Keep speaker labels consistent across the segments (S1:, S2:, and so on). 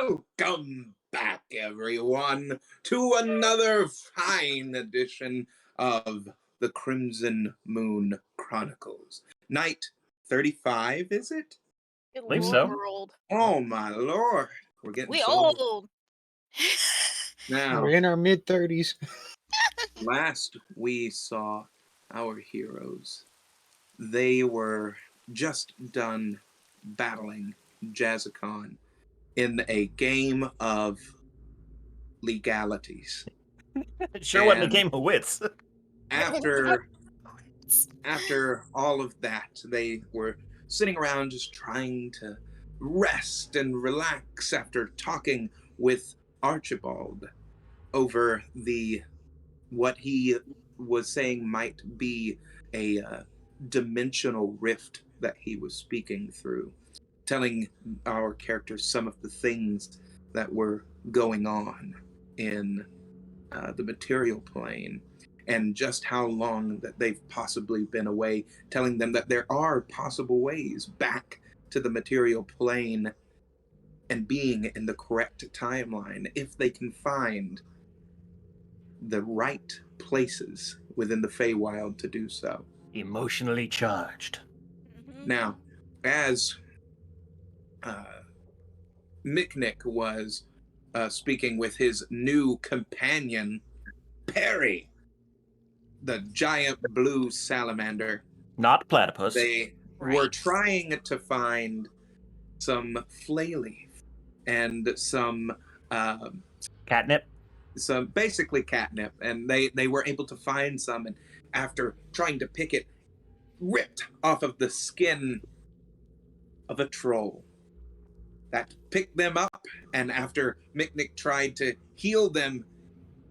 S1: Welcome back, everyone, to another fine edition of the Crimson Moon Chronicles. Night 35, is it?
S2: Good
S3: Believe so.
S2: Lord.
S1: Oh, my lord. We're getting
S2: We
S1: so
S2: old.
S1: now.
S3: We're in our mid-30s.
S1: Last we saw our heroes, they were just done battling Jazzicon in a game of legalities.
S3: It sure wasn't a
S1: And
S3: game of wits.
S1: after all of that, they were sitting around just trying to rest and relax after talking with Archibald over what he was saying might be a dimensional rift that he was speaking through, telling our characters some of the things that were going on in the material plane, and just how long that they've possibly been away, telling them that there are possible ways back to the material plane and being in the correct timeline if they can find the right places within the Feywild to do so.
S3: Emotionally charged.
S1: Now, as Miknik was speaking with his new companion, Perry, the giant blue salamander,
S3: Not platypus.
S1: they were trying to find some flayleaf and some
S3: Catnip.
S1: basically catnip, and they were able to find some, and after trying to pick it, ripped off of the skin of a troll that picked them up. And after Miknik tried to heal them,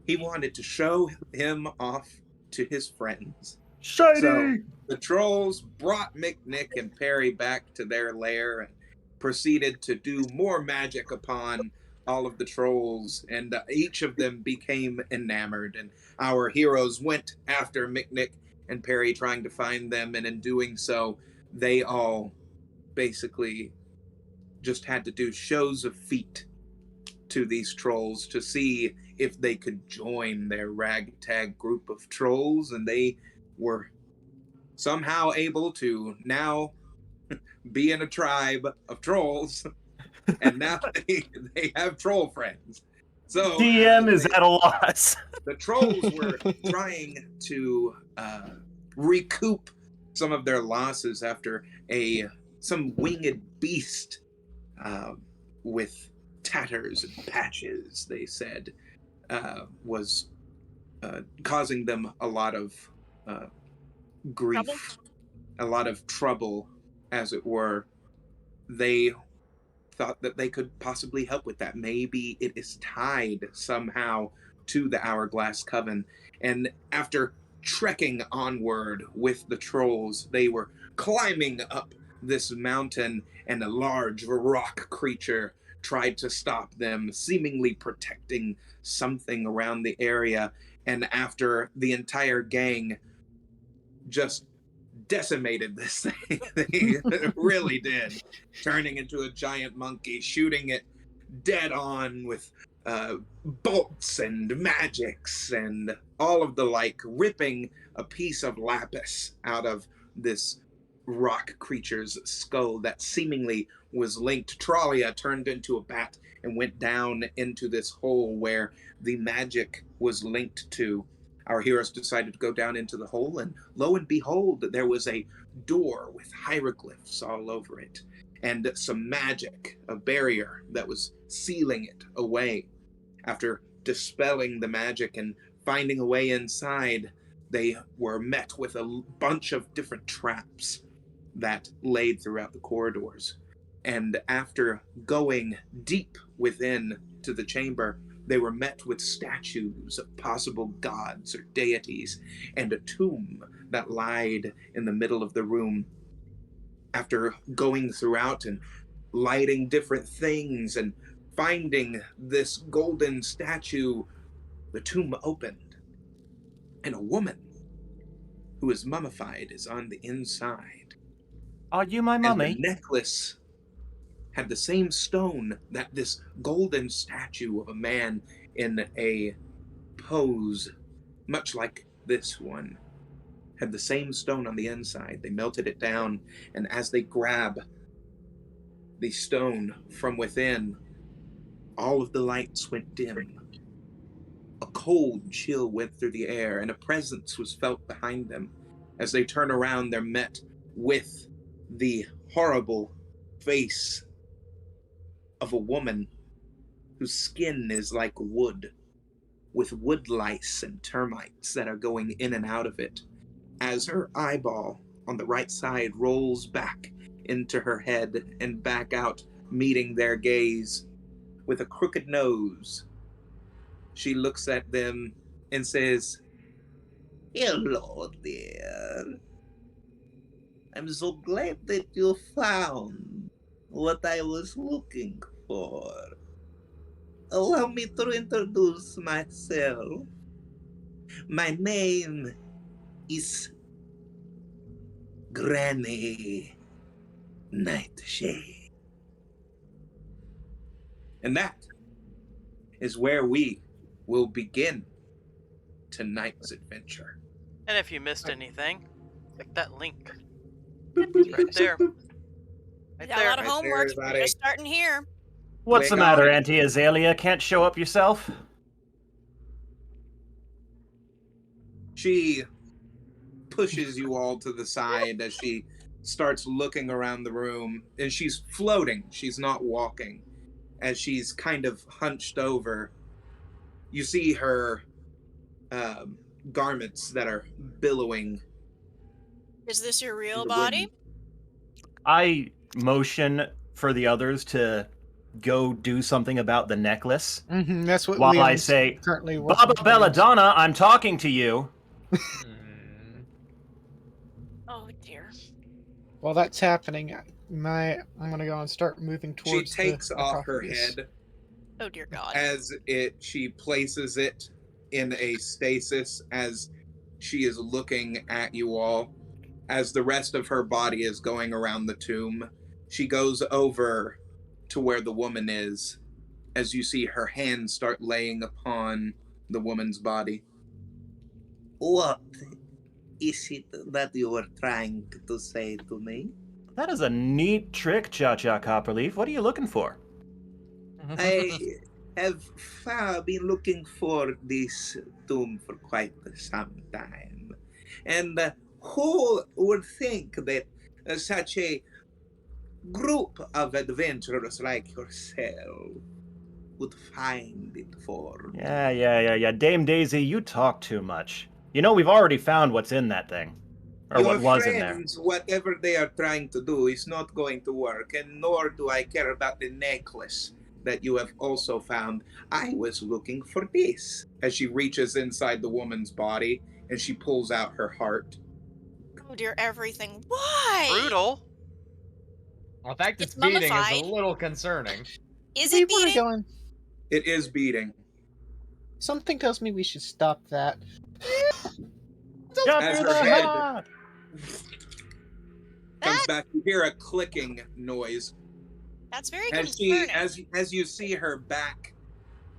S1: he wanted to show him off to his friends.
S3: Shiny!
S1: So the trolls brought Miknik and Perry back to their lair and proceeded to do more magic upon all of the trolls, and each of them became enamored, and our heroes went after Miknik and Perry, trying to find them, and in doing so, they all basically just had to do shows of feet to these trolls to see if they could join their ragtag group of trolls, and they were somehow able to now be in a tribe of trolls, and now they have troll friends. So
S3: DM is at a loss.
S1: the trolls were trying to recoup some of their losses after some winged beast with tatters and patches, they said, was causing them a lot of grief, a lot of trouble, as it were. They thought that they could possibly help with that. Maybe it is tied somehow to the Hourglass Coven. And after trekking onward with the trolls, they were climbing up this mountain, and a large rock creature tried to stop them, seemingly protecting something around the area. And after the entire gang just decimated this thing, they really did, turning into a giant monkey, shooting it dead on with bolts and magics and all of the like, ripping a piece of lapis out of this rock creature's skull that seemingly was linked. Trollia turned into a bat and went down into this hole where the magic was linked to. Our heroes decided to go down into the hole, and lo and behold, there was a door with hieroglyphs all over it, and some magic, a barrier that was sealing it away. After dispelling the magic and finding a way inside, they were met with a bunch of different traps that laid throughout the corridors. And after going deep within to the chamber, they were met with statues of possible gods or deities, and a tomb that lied in the middle of the room. After going throughout and lighting different things and finding this golden statue, the tomb opened, and a woman who is mummified is on the inside.
S3: Are you my
S1: And the
S3: mummy?
S1: necklace had the same stone that this golden statue of a man in a pose, much like this one, had the same stone on the inside. They melted it down, and as they grab the stone from within, all of the lights went dim. A cold chill went through the air, and a presence was felt behind them. As they turn around, they're met with the horrible face of a woman whose skin is like wood, with wood lice and termites that are going in and out of it. As her eyeball on the right side rolls back into her head and back out, meeting their gaze, with a crooked nose, she looks at them and says, "Hello, dear. I'm so glad that you found what I was looking for. Allow me to introduce myself. My name is Granny Nightshade." And that is where we will begin tonight's adventure.
S2: And if you missed anything, click that link. It's right there. Right
S4: Got a lot of
S2: there.
S4: homework.
S1: everybody.
S4: We're just starting here.
S3: What's the
S1: Click
S3: matter,
S1: on-
S3: Auntie Azalea? Can't show up yourself?
S1: She pushes you all to the side as she starts looking around the room, and she's floating. She's not walking. As she's kind of hunched over, you see her garments that are billowing.
S4: Is this your real
S1: in the
S4: body?
S1: wind.
S3: I motion for the others to go do something about the necklace.
S5: That's what
S3: While I
S5: Leon's
S3: say,
S5: currently
S3: Baba
S5: working towards.
S3: Belladonna, I'm talking to you.
S4: Oh dear.
S5: While that's happening, I'm gonna go and start moving
S1: She
S5: towards.
S1: takes
S5: the
S1: off her
S5: sarcophagus.
S1: head
S4: Oh dear God.
S1: as she places it in a stasis as she is looking at you all. As the rest of her body is going around the tomb, she goes over to where the woman is, as you see her hands start laying upon the woman's body. "What is it that you were trying to say to me?"
S3: That is a neat trick, Cha-Cha Copperleaf. What are you looking for?
S1: "I have been looking for this tomb for quite some time. And who would think that such a group of adventurers like yourself would find it for?"
S3: Yeah. Dame Daisy, you talk too much. You know we've already found what's in that thing. Or
S1: Your
S3: what was in there.
S1: friends, whatever they are trying to do is not going to work, and nor do I care about the necklace that you have also found. I was looking for this. As she reaches inside the woman's body and she pulls out her heart.
S4: Oh dear everything. Why?
S2: Brutal.
S6: Well, the fact
S4: It's
S6: it's beating is
S4: mummified.
S6: a little concerning.
S4: Is
S5: We
S4: it
S5: wanna
S4: beating?
S5: go and-
S1: It is beating.
S5: Something tells me we should stop that.
S3: Jump
S1: As
S3: in
S1: her
S3: the
S1: head
S3: hot!
S1: comes
S4: That,
S1: back, you hear a clicking noise.
S4: that's very
S1: As
S4: concerning.
S1: as you see her back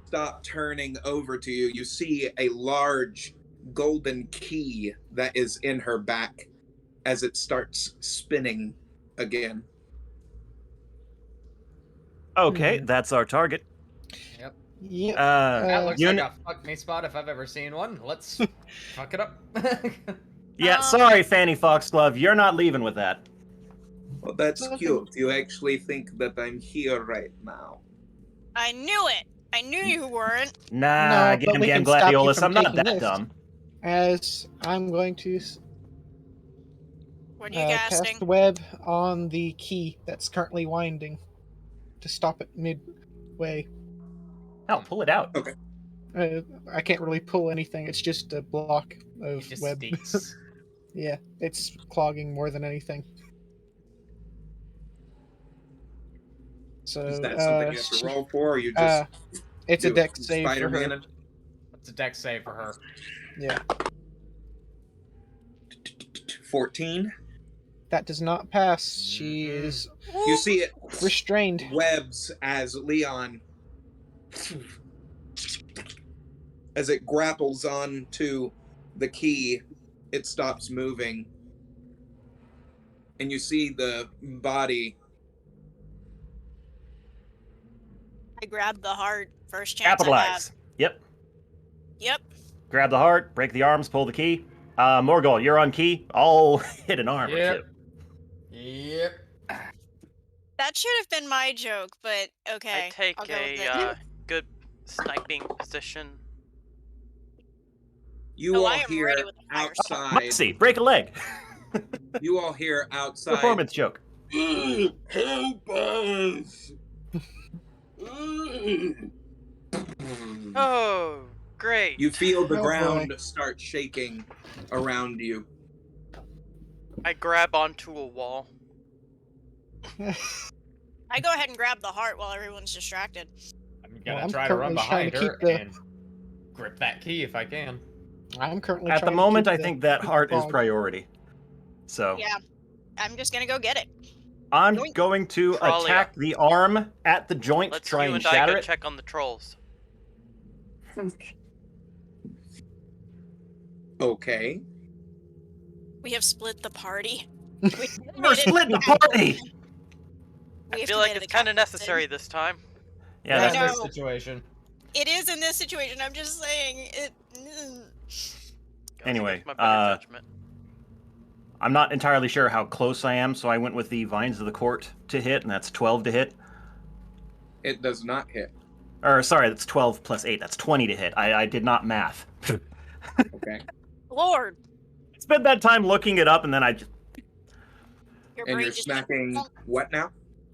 S1: stop turning over to you, you see a large golden key that is in her back as it starts spinning again.
S3: Okay, that's our target.
S6: Yep.
S5: Yep.
S6: That looks
S3: Unit-
S6: like a fuck me spot if I've ever seen one. Let's fuck it up.
S3: Yeah,
S4: Um,
S3: sorry, Fanny Foxglove, you're not leaving with that.
S1: Well, that's
S5: Nothing.
S1: cute. You actually think that I'm here right now.
S4: I knew it. I knew you weren't.
S3: Nah,
S5: No, but we
S3: Gam
S5: can stop you
S3: Gladiolus,
S5: from
S3: I'm not
S5: taking
S3: that
S5: this.
S3: dumb.
S5: As I'm going to
S4: What are you
S5: cast
S4: casting?
S5: the web on the key that's currently winding to stop it midway.
S3: Hell, pull it out.
S5: I can't really pull anything. It's just a block of
S6: It just
S5: web.
S6: stinks.
S5: Yeah, it's clogging more than anything. So
S1: Is that something you have to roll for, or you just
S5: it's a
S1: do
S5: dex save for
S1: Spider-Man
S5: her.
S1: it?
S6: What's a dex save for her?
S5: Yeah.
S1: 14?
S5: That does not pass. She
S6: Mhm.
S5: is
S1: You see it
S5: restrained.
S1: webs as Leon, as it grapples on to the key, it stops moving. And you see the body.
S4: I grabbed the heart first chance I have.
S3: Capitalize. Yep.
S4: Yep.
S3: Grab the heart, break the arms, pull the key. Morgul, you're on key. I'll hit an arm or
S6: Yep.
S3: two.
S6: Yep.
S4: That should have been my joke, but okay.
S2: I take
S4: I'll go with
S2: a
S4: it.
S2: good sniping position.
S1: You
S4: Oh,
S1: all
S4: I am
S1: hear
S4: ready with the fire spell.
S1: outside.
S3: Maxi, break a leg.
S1: You all hear outside.
S3: Performance joke.
S1: Help us!
S2: Oh, great.
S1: You feel the
S5: Oh,
S1: ground start shaking around you.
S2: I grab onto a wall.
S4: I go ahead and grab the heart while everyone's distracted.
S6: I'm gonna
S5: Well, I'm
S6: try to run
S5: currently trying
S6: behind
S5: to
S6: her
S5: keep the-
S6: and grip that key if I can.
S5: I'm currently
S3: At
S5: trying
S3: the
S5: to
S3: moment,
S5: keep
S3: I
S5: the
S3: think that heart is
S5: fog.
S3: priority. So
S4: Yeah. I'm just gonna go get it.
S3: I'm
S4: Yoink.
S3: going to
S2: Trolley
S3: attack
S2: up.
S3: the arm at the joint,
S2: Let's
S3: try
S2: you
S3: and
S2: and I
S3: shatter
S2: go
S3: it.
S2: check on the trolls.
S1: Okay.
S4: We have split the party.
S3: We're splitting the party.
S2: I feel like it's kind of necessary this time.
S3: Yeah,
S4: I
S3: that's
S6: in this
S4: know.
S6: situation.
S4: It is in this situation. I'm just saying it.
S2: Goes
S3: Anyway,
S2: against my better judgment.
S3: I'm not entirely sure how close I am, so I went with the Vines of the Court to hit, and that's 12 to hit.
S1: It does not hit.
S3: Or, sorry, that's 12 plus 8. That's 20 to hit. I did not math.
S1: Okay.
S4: Lord,
S3: Spent that time looking it up, and then
S4: your
S1: And
S4: brain
S1: you're
S4: just
S1: smacking what now?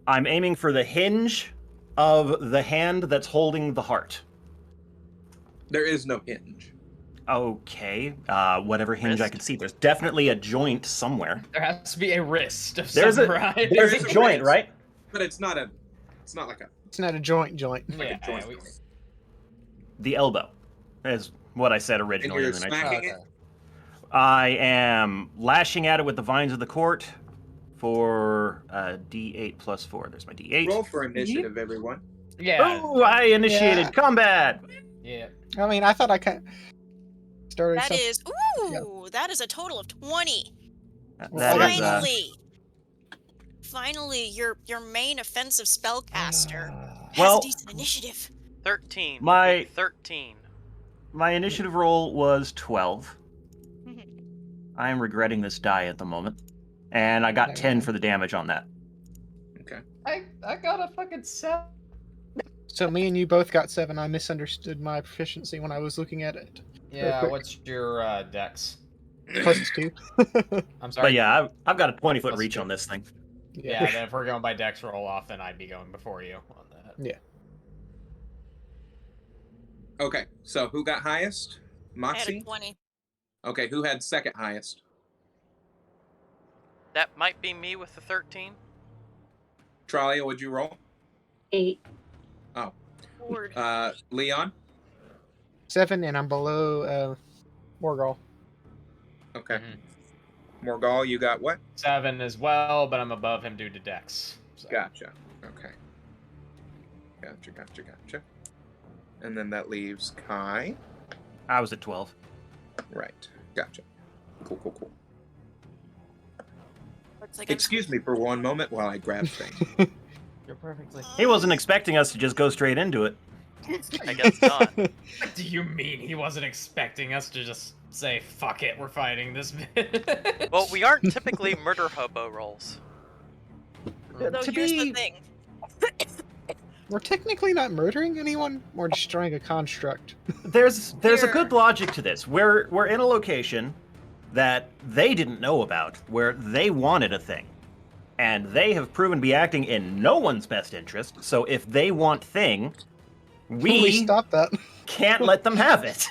S3: I'm aiming for the hinge of the hand that's holding the heart.
S1: There is no hinge.
S3: Okay, whatever hinge I
S2: Wrist?
S3: can see. There's definitely a joint somewhere.
S6: There has to be a wrist of
S3: There's
S6: some
S3: a-
S6: variety.
S3: There's
S1: There is
S3: a
S1: a
S3: joint,
S1: wrist.
S3: right?
S1: But it's not like a
S5: It's not a joint.
S6: Yeah,
S1: joint.
S6: we-
S3: The elbow is what I said
S1: And
S3: originally.
S1: you're
S3: and then I
S1: smacking
S6: okay.
S1: it?
S3: I am lashing at it with the Vines of the Court for D8 plus 4. There's my D8.
S1: Roll for initiative, everyone.
S6: Yeah.
S3: Oh, I initiated
S5: Yeah.
S3: combat!
S6: Yeah.
S5: I mean, I thought I kind of started.
S4: That
S5: some-
S4: is that is a total of 20.
S3: That is,
S4: Finally, finally, your main offensive spellcaster has
S3: Well-
S4: a decent initiative.
S2: 13.
S3: My-
S2: 13.
S3: my initiative roll was 12.
S4: Mhm.
S3: I am regretting this die at the moment. And I got
S5: Never
S3: 10
S5: mind.
S3: for the damage on that.
S1: Okay.
S6: I got a fucking 7.
S5: So me and you both got 7. I misunderstood my proficiency when I was looking at it.
S6: Yeah,
S5: quick.
S6: what's your dex?
S5: Plus 2.
S6: I'm sorry.
S3: But yeah, I've got a 20-foot
S6: Plus
S3: reach
S6: 2.
S3: on this thing.
S6: Yeah, then if we're going by dex roll off, then I'd be going before you on that.
S1: Okay. So who got highest?
S4: I had a
S1: Moxie?
S4: 20.
S1: Okay, who had second highest?
S2: That might be me with the 13.
S1: Tralia, would you roll?
S7: 8.
S4: Lord.
S1: Leon?
S5: 7, and I'm below Morgul.
S1: Okay.
S6: Mhm.
S1: Morgal, you got what?
S6: 7 as well, but I'm above him due to dex. So.
S1: Gotcha. Okay. Gotcha. And then that leaves Kai.
S3: I was at 12.
S1: Right. Gotcha. Cool.
S4: Looks like
S1: Excuse me for one moment while I grab things.
S6: You're perfectly.
S3: He wasn't expecting us to just go straight into it.
S2: I guess not.
S6: What do you mean he wasn't expecting us to just say, fuck it, we're fighting this bitch?
S2: Well, we aren't typically murder hobo rolls.
S4: So
S3: to
S4: here's
S3: be-
S4: the thing.
S5: We're technically not murdering anyone. We're destroying a construct.
S3: There's a
S4: Here.
S3: good logic to this. We're in a location that they didn't know about, where they wanted a thing. And they have proven to be acting in no one's best interest, so if they want thing, we
S5: stop that.
S3: can't let them have it.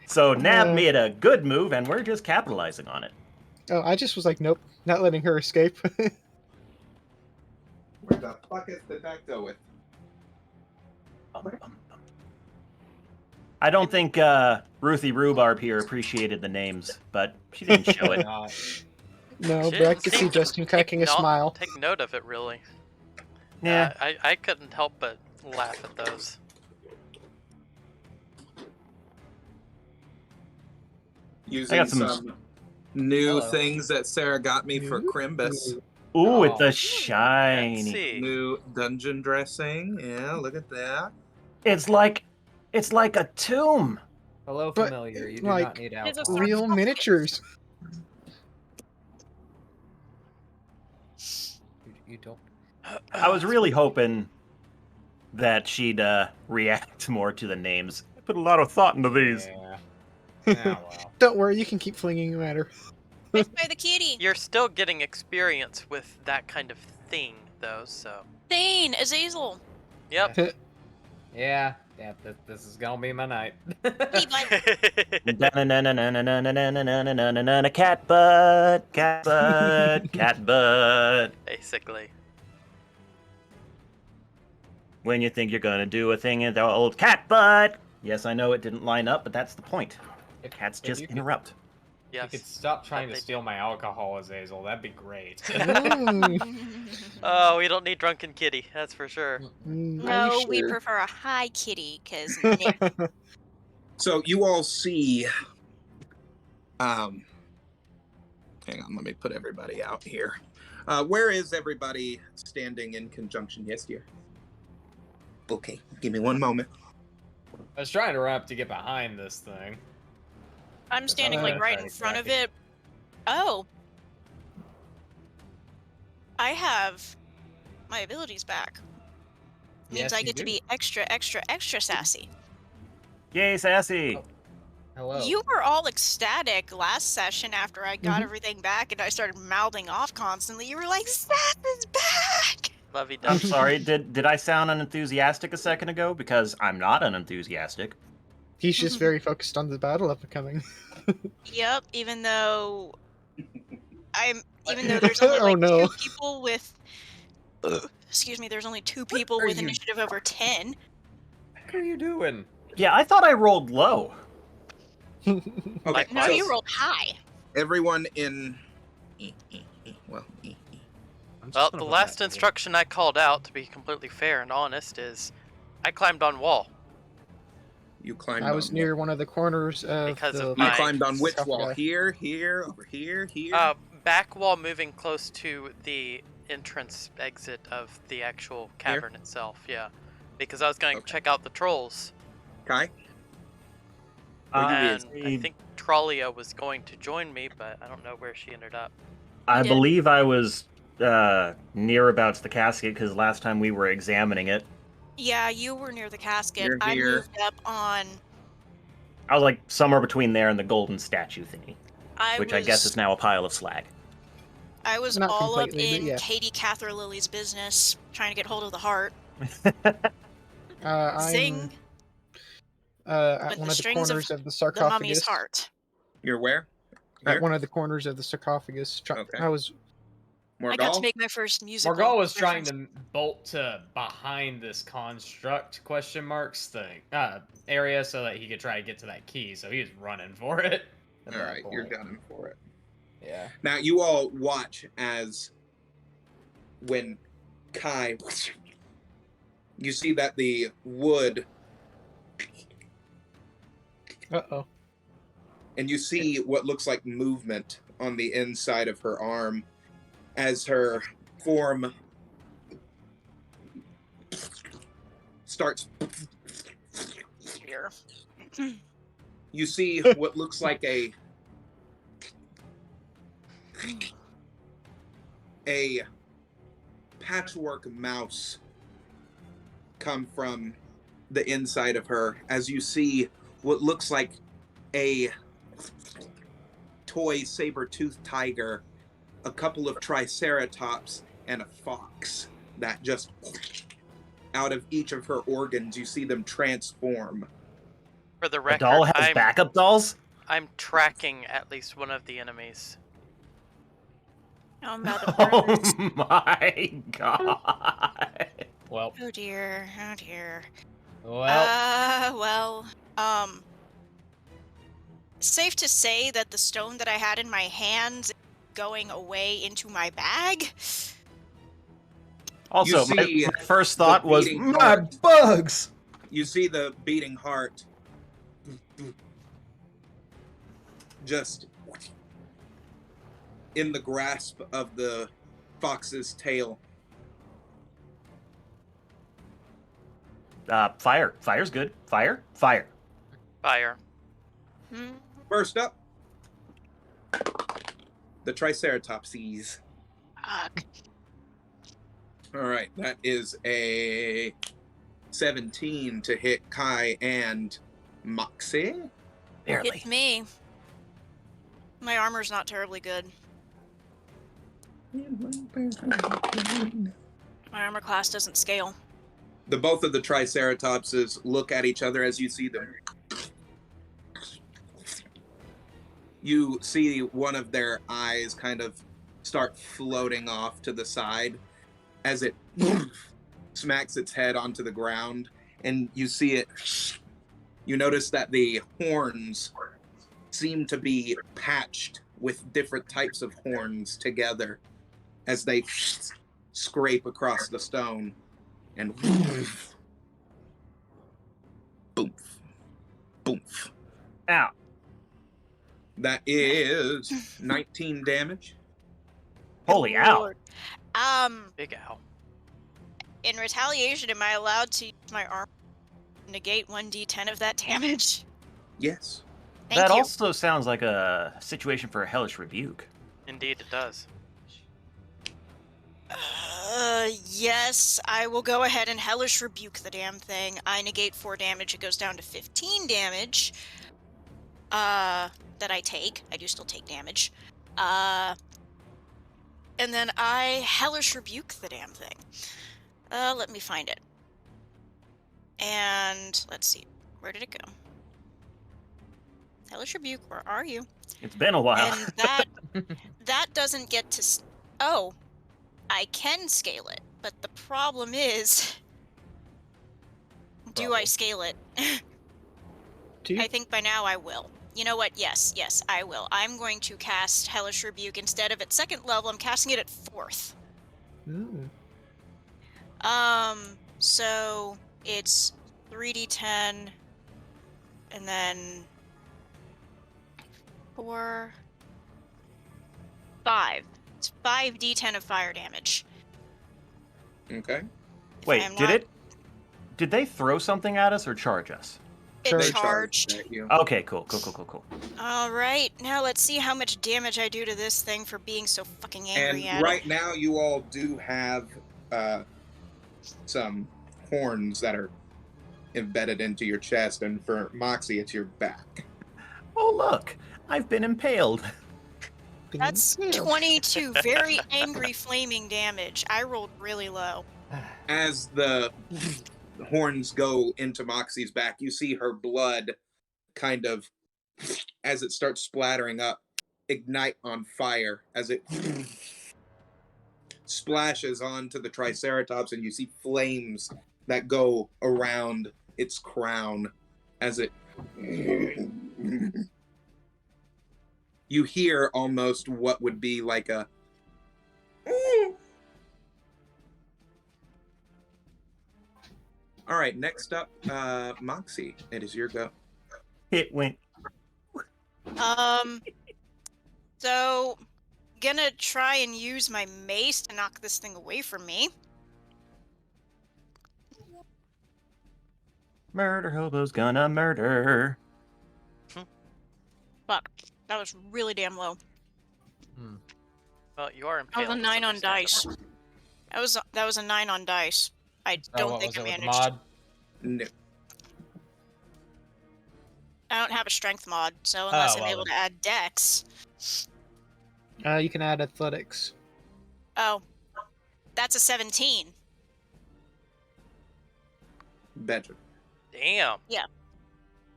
S3: So Nab
S5: Uh.
S3: made a good move, and we're just capitalizing on it.
S5: Oh, I just was like, nope, not letting her escape.
S1: Where the fuck is the deck go with?
S3: I don't think Ruthie Rhubarb here appreciated the names, but she didn't show it.
S5: No,
S2: Shit,
S5: but I could see
S2: take-
S5: Justin cracking a smile.
S2: Take note of it, really.
S3: Yeah.
S2: I couldn't help but laugh at those.
S1: Using
S3: got some-
S1: some new
S6: Hello.
S1: things that Sarah got me for Crimbus.
S3: Ooh, it's
S6: Oh.
S3: a
S2: Let's
S3: shiny.
S2: see.
S1: New dungeon dressing. Yeah, look at that.
S3: It's like a tomb.
S6: Hello,
S5: But,
S6: familiar. You do
S5: like,
S6: not need
S4: It's a
S6: alcohol.
S5: Real miniatures.
S6: You don't.
S3: I was really hoping that she'd react more to the names. I put a lot of thought into these.
S6: Yeah. Yeah, well.
S5: Don't worry, you can keep flinging them at her.
S4: Right by the kitty.
S2: You're still getting experience with that kind of thing, though, so.
S4: Thane, Azazel.
S2: Yep.
S6: Yeah, this is gonna be my night.
S4: Hey, bud.
S3: Cat butt, cat butt, cat butt.
S2: Basically.
S3: When you think you're gonna do a thing in the old cat butt. Yes, I know it didn't line up, but that's the point. Cats
S6: If
S3: just
S6: you could-
S3: interrupt.
S6: You
S2: Yes.
S6: could stop trying to
S2: they
S6: steal my alcohol, Azazel. That'd be great.
S2: Oh, we don't need drunken kitty, that's for sure.
S5: Are
S4: No,
S5: you
S4: we
S5: sure?
S4: prefer a high kitty, because
S1: So you all see. Hang on, let me put everybody out here. Where is everybody standing in conjunction? Yes, dear. Okay, give me one moment.
S6: I was trying to run up to get behind this thing.
S4: I'm standing like
S6: gonna
S4: right
S6: try
S4: in
S6: to
S4: front
S6: crack
S4: of it. Oh. I have my abilities back. Means
S6: Yes,
S4: I
S6: you
S4: get to
S6: do.
S4: be extra, extra, extra sassy.
S3: Yay, sassy!
S6: Oh. Hello.
S4: You were all ecstatic last session after I got
S5: Mhm.
S4: everything back and I started mouthing off constantly. You were like, Sass is back!
S2: Lovey
S3: I'm
S2: dovey.
S3: sorry, did I sound unenthusiastic a second ago? Because I'm not unenthusiastic.
S5: He's just very focused on the battle upcoming.
S4: Yep, even though there's only
S5: Oh,
S4: like
S5: no.
S4: 2 people with excuse me, there's only 2 people
S6: are
S4: with
S6: you-
S4: initiative over 10.
S6: What are you doing?
S3: Yeah, I thought I rolled low.
S1: Okay,
S4: No,
S1: so
S4: you rolled high.
S1: everyone in. Well,
S6: I'm just
S2: Well,
S6: gonna
S2: the
S6: put
S2: last
S6: that in.
S2: instruction I called out, to be completely fair and honest, is I climbed on wall.
S1: you climbed.
S5: I was
S1: on
S5: near one of the corners of
S2: Because
S5: the.
S2: of
S1: You
S2: my-
S1: climbed on which wall?
S5: sarcophagus.
S1: Here, over here.
S2: Back wall moving close to the entrance exit of the actual cavern itself, yeah. Because I was going to
S1: Okay.
S2: check out the trolls.
S1: Kai?
S2: And I think Trollia was going to join me, but I don't know where she ended up.
S3: I
S4: Yeah.
S3: believe I was near about the casket because last time we were examining it,
S4: Yeah, you were near the casket.
S1: You're
S4: I
S1: here.
S4: moved up on.
S3: I was like somewhere between there and the golden statue thingy, which I guess
S4: was-
S3: is now a pile of slag.
S4: I was
S5: Not
S4: all up
S5: completely, but
S4: in
S5: yeah.
S4: Katie Cather Lily's business, trying to get hold of the heart.
S5: I'm
S4: Zing,
S5: at
S4: With
S5: one
S4: the
S5: of the
S4: strings of
S5: corners of the
S4: the mummy's
S5: sarcophagus.
S4: heart.
S1: You're where?
S5: At
S1: Here?
S5: one of the corners of the sarcophagus.
S1: Okay.
S5: I was.
S4: I got to
S1: Morgal?
S4: make my first musical.
S6: Morgal was trying
S4: reference.
S6: to bolt to behind this construct question marks thing area so that he could try to get to that key. So he was running for it. at
S1: All
S6: that
S1: right, you're
S6: point.
S1: gunning for it.
S6: Yeah.
S1: Now you all watch as when Kai, you see that the wood,
S5: Uh-oh.
S1: and you see what looks like movement on the inside of her arm as her form starts.
S4: Here.
S1: You see what looks like a patchwork mouse come from the inside of her as you see what looks like a toy saber-toothed tiger, a couple of triceratops, and a fox that just out of each of her organs you see them transform.
S2: For the
S3: The
S2: record,
S3: doll has backup dolls?
S2: I'm tracking at least one of the enemies.
S4: Oh, I'm about to burn this.
S3: Oh my god.
S6: Well.
S4: Oh dear. Oh dear.
S6: Well.
S4: Safe to say that the stone that I had in my hands going away into my bag.
S3: Also,
S1: You see
S3: my first thought
S1: the
S3: was,
S1: beating
S3: my
S1: heart.
S3: bugs!
S1: You see the beating heart just in the grasp of the fox's tail.
S3: Fire. Fire's good. Fire. Fire.
S2: Fire.
S4: Hmm.
S1: First up, the Triceratopses.
S4: Fuck.
S1: All right, that is a 17 to hit Kai and Moxie.
S3: Barely.
S4: It's me. My armor's not terribly good. My armor class doesn't scale.
S1: The both of the Triceratopses look at each other as you see them. You see one of their eyes kind of start floating off to the side as it smacks its head onto the ground, and you see it. You notice that the horns seem to be patched with different types of horns together as they scrape across the stone, and boom, boom.
S3: Ow.
S1: That is 19 damage.
S3: Holy
S4: Good
S3: ow.
S4: lord.
S2: Big ow.
S4: In retaliation, am I allowed to use my armor to negate 1d10 of that damage?
S1: Yes.
S4: Thank
S3: That
S4: you.
S3: also sounds like a situation for a hellish rebuke.
S2: Indeed, it does.
S4: Yes, I will go ahead and hellish rebuke the damn thing. I negate 4 damage. It goes down to 15 damage. That I take. I do still take damage. And then I hellish rebuke the damn thing. Let me find it. And let's see. Where did it go? Hellish rebuke, where are you?
S3: It's been a while.
S4: And that doesn't get to. Oh, I can scale it, but the problem is, do I
S6: Problem.
S4: scale it?
S5: Do you?
S4: I think by now I will. You know what? Yes, I will. I'm going to cast Hellish Rebuke instead of at 2nd level. I'm casting it at 4th.
S5: Ooh.
S4: So it's 3d10, and then 4, 5. It's 5d10 of fire damage.
S1: Okay.
S4: If I
S3: Wait,
S4: am
S3: did
S4: not-
S3: it? Did they throw something at us or charge us?
S4: It
S5: They
S1: They
S4: charged.
S1: at you.
S3: Okay, cool.
S4: All right, now let's see how much damage I do to this thing for being so fucking angry
S1: And
S4: at
S1: right
S4: it.
S1: now, you all do have some horns that are embedded into your chest, and for Moxie, it's your back.
S3: Oh, look. I've been impaled.
S4: That's 22 very angry flaming damage. I rolled really low.
S1: As the horns go into Moxie's back, you see her blood kind of, as it starts splattering up, ignite on fire as it splashes onto the Triceratops, and you see flames that go around its crown as it. You hear almost what would be like a. All right, next up, Moxie. It is your go.
S3: It went.
S4: So gonna try and use my mace to knock this thing away from me.
S3: Murder hobo's gonna murder.
S4: Fuck, that was really damn low.
S2: Well, you are
S4: That
S2: impaled.
S4: was a
S2: it's
S4: 9 on dice.
S2: understandable.
S4: That was a 9 on dice. I don't
S6: what
S4: think
S6: was
S4: I
S6: it with the
S4: managed.
S6: mod?
S1: No.
S4: I don't have a strength mod, so unless I'm
S6: well
S4: able
S6: then.
S4: to add dex.
S5: You can add athletics.
S4: Oh, that's a 17.
S1: Better.
S2: Damn.
S4: Yeah,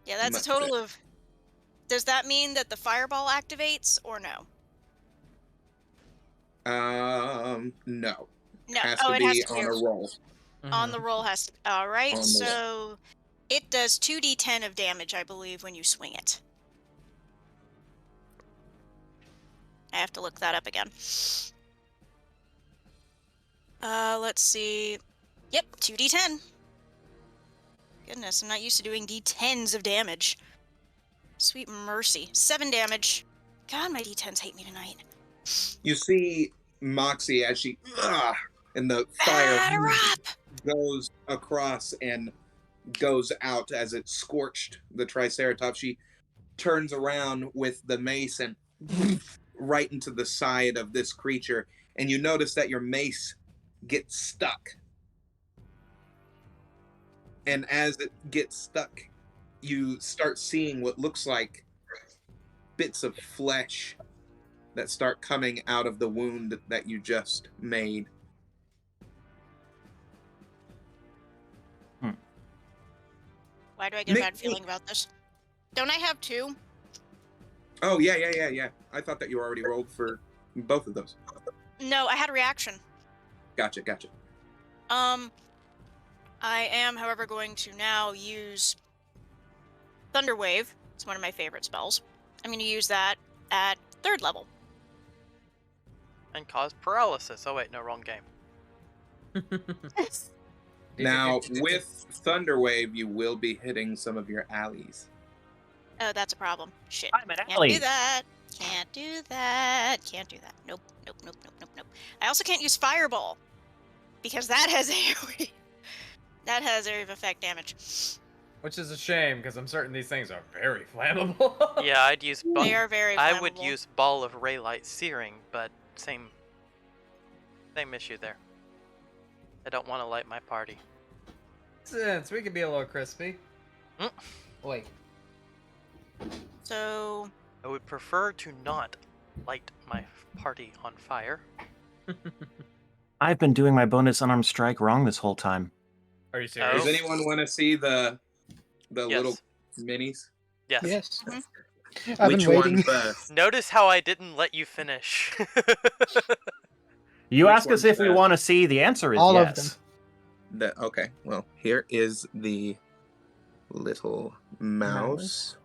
S4: that's
S1: Much
S4: a total of. Does that mean that the fireball activates or no?
S1: No.
S4: No.
S1: Has
S4: Oh,
S1: to
S4: it
S1: be
S4: has to be
S1: on a roll.
S4: on the roll. Has to. All right.
S1: On the
S4: So it does 2d10 of damage, I believe, when you swing it. I have to look that up again. Let's see. Yep, 2d10. Goodness, I'm not used to doing d10s of damage. Sweet mercy. 7 damage. God, my d10s hate me tonight.
S1: You see Moxie as she, and the fire
S4: Batter up!
S1: goes across and goes out as it scorched the Triceratops. She turns around with the mace and right into the side of this creature, and you notice that your mace gets stuck. And as it gets stuck, you start seeing what looks like bits of flesh that start coming out of the wound that you just made.
S4: Why do I get a bad feeling about this? Don't I have 2?
S1: Oh, yeah. I thought that you already rolled for both of those.
S4: No, I had a reaction.
S1: Gotcha.
S4: I am, however, going to now use Thunder Wave. It's one of my favorite spells. I'm going to use that at 3rd level.
S2: And paralysis. Oh wait, no, wrong game.
S1: Now, with Thunder Wave, you will be hitting some of your allies.
S4: Oh, that's a problem. Shit.
S3: I'm an
S4: Can't
S3: ally.
S4: do that. Can't do that. Nope. I also can't use Fireball. Because that has AoE. That has area of effect damage.
S6: Which is a shame, because I'm certain these things are very flammable.
S2: Yeah, I'd use.
S4: They are very flammable.
S2: I would use Ball of Raylight Searing, but same issue there. I don't want to light my party.
S6: Since we could be a little crispy.
S2: Mm.
S6: Wait.
S4: So...
S2: I would prefer to not light my party on fire.
S3: I've been doing my bonus unarmed strike wrong this whole time.
S6: Are you serious?
S1: Does anyone want to see the
S2: Yes.
S1: little minis?
S2: Yes.
S5: Yes.
S4: Mhm.
S5: I've
S1: Which
S5: been
S1: one
S5: waiting.
S1: first?
S2: Notice how I didn't let you finish.
S3: You
S1: Which
S3: ask us
S1: one's
S3: if we
S1: that?
S3: want to see, the answer is
S5: All of
S3: yes.
S1: Okay, well, here is the little mouse.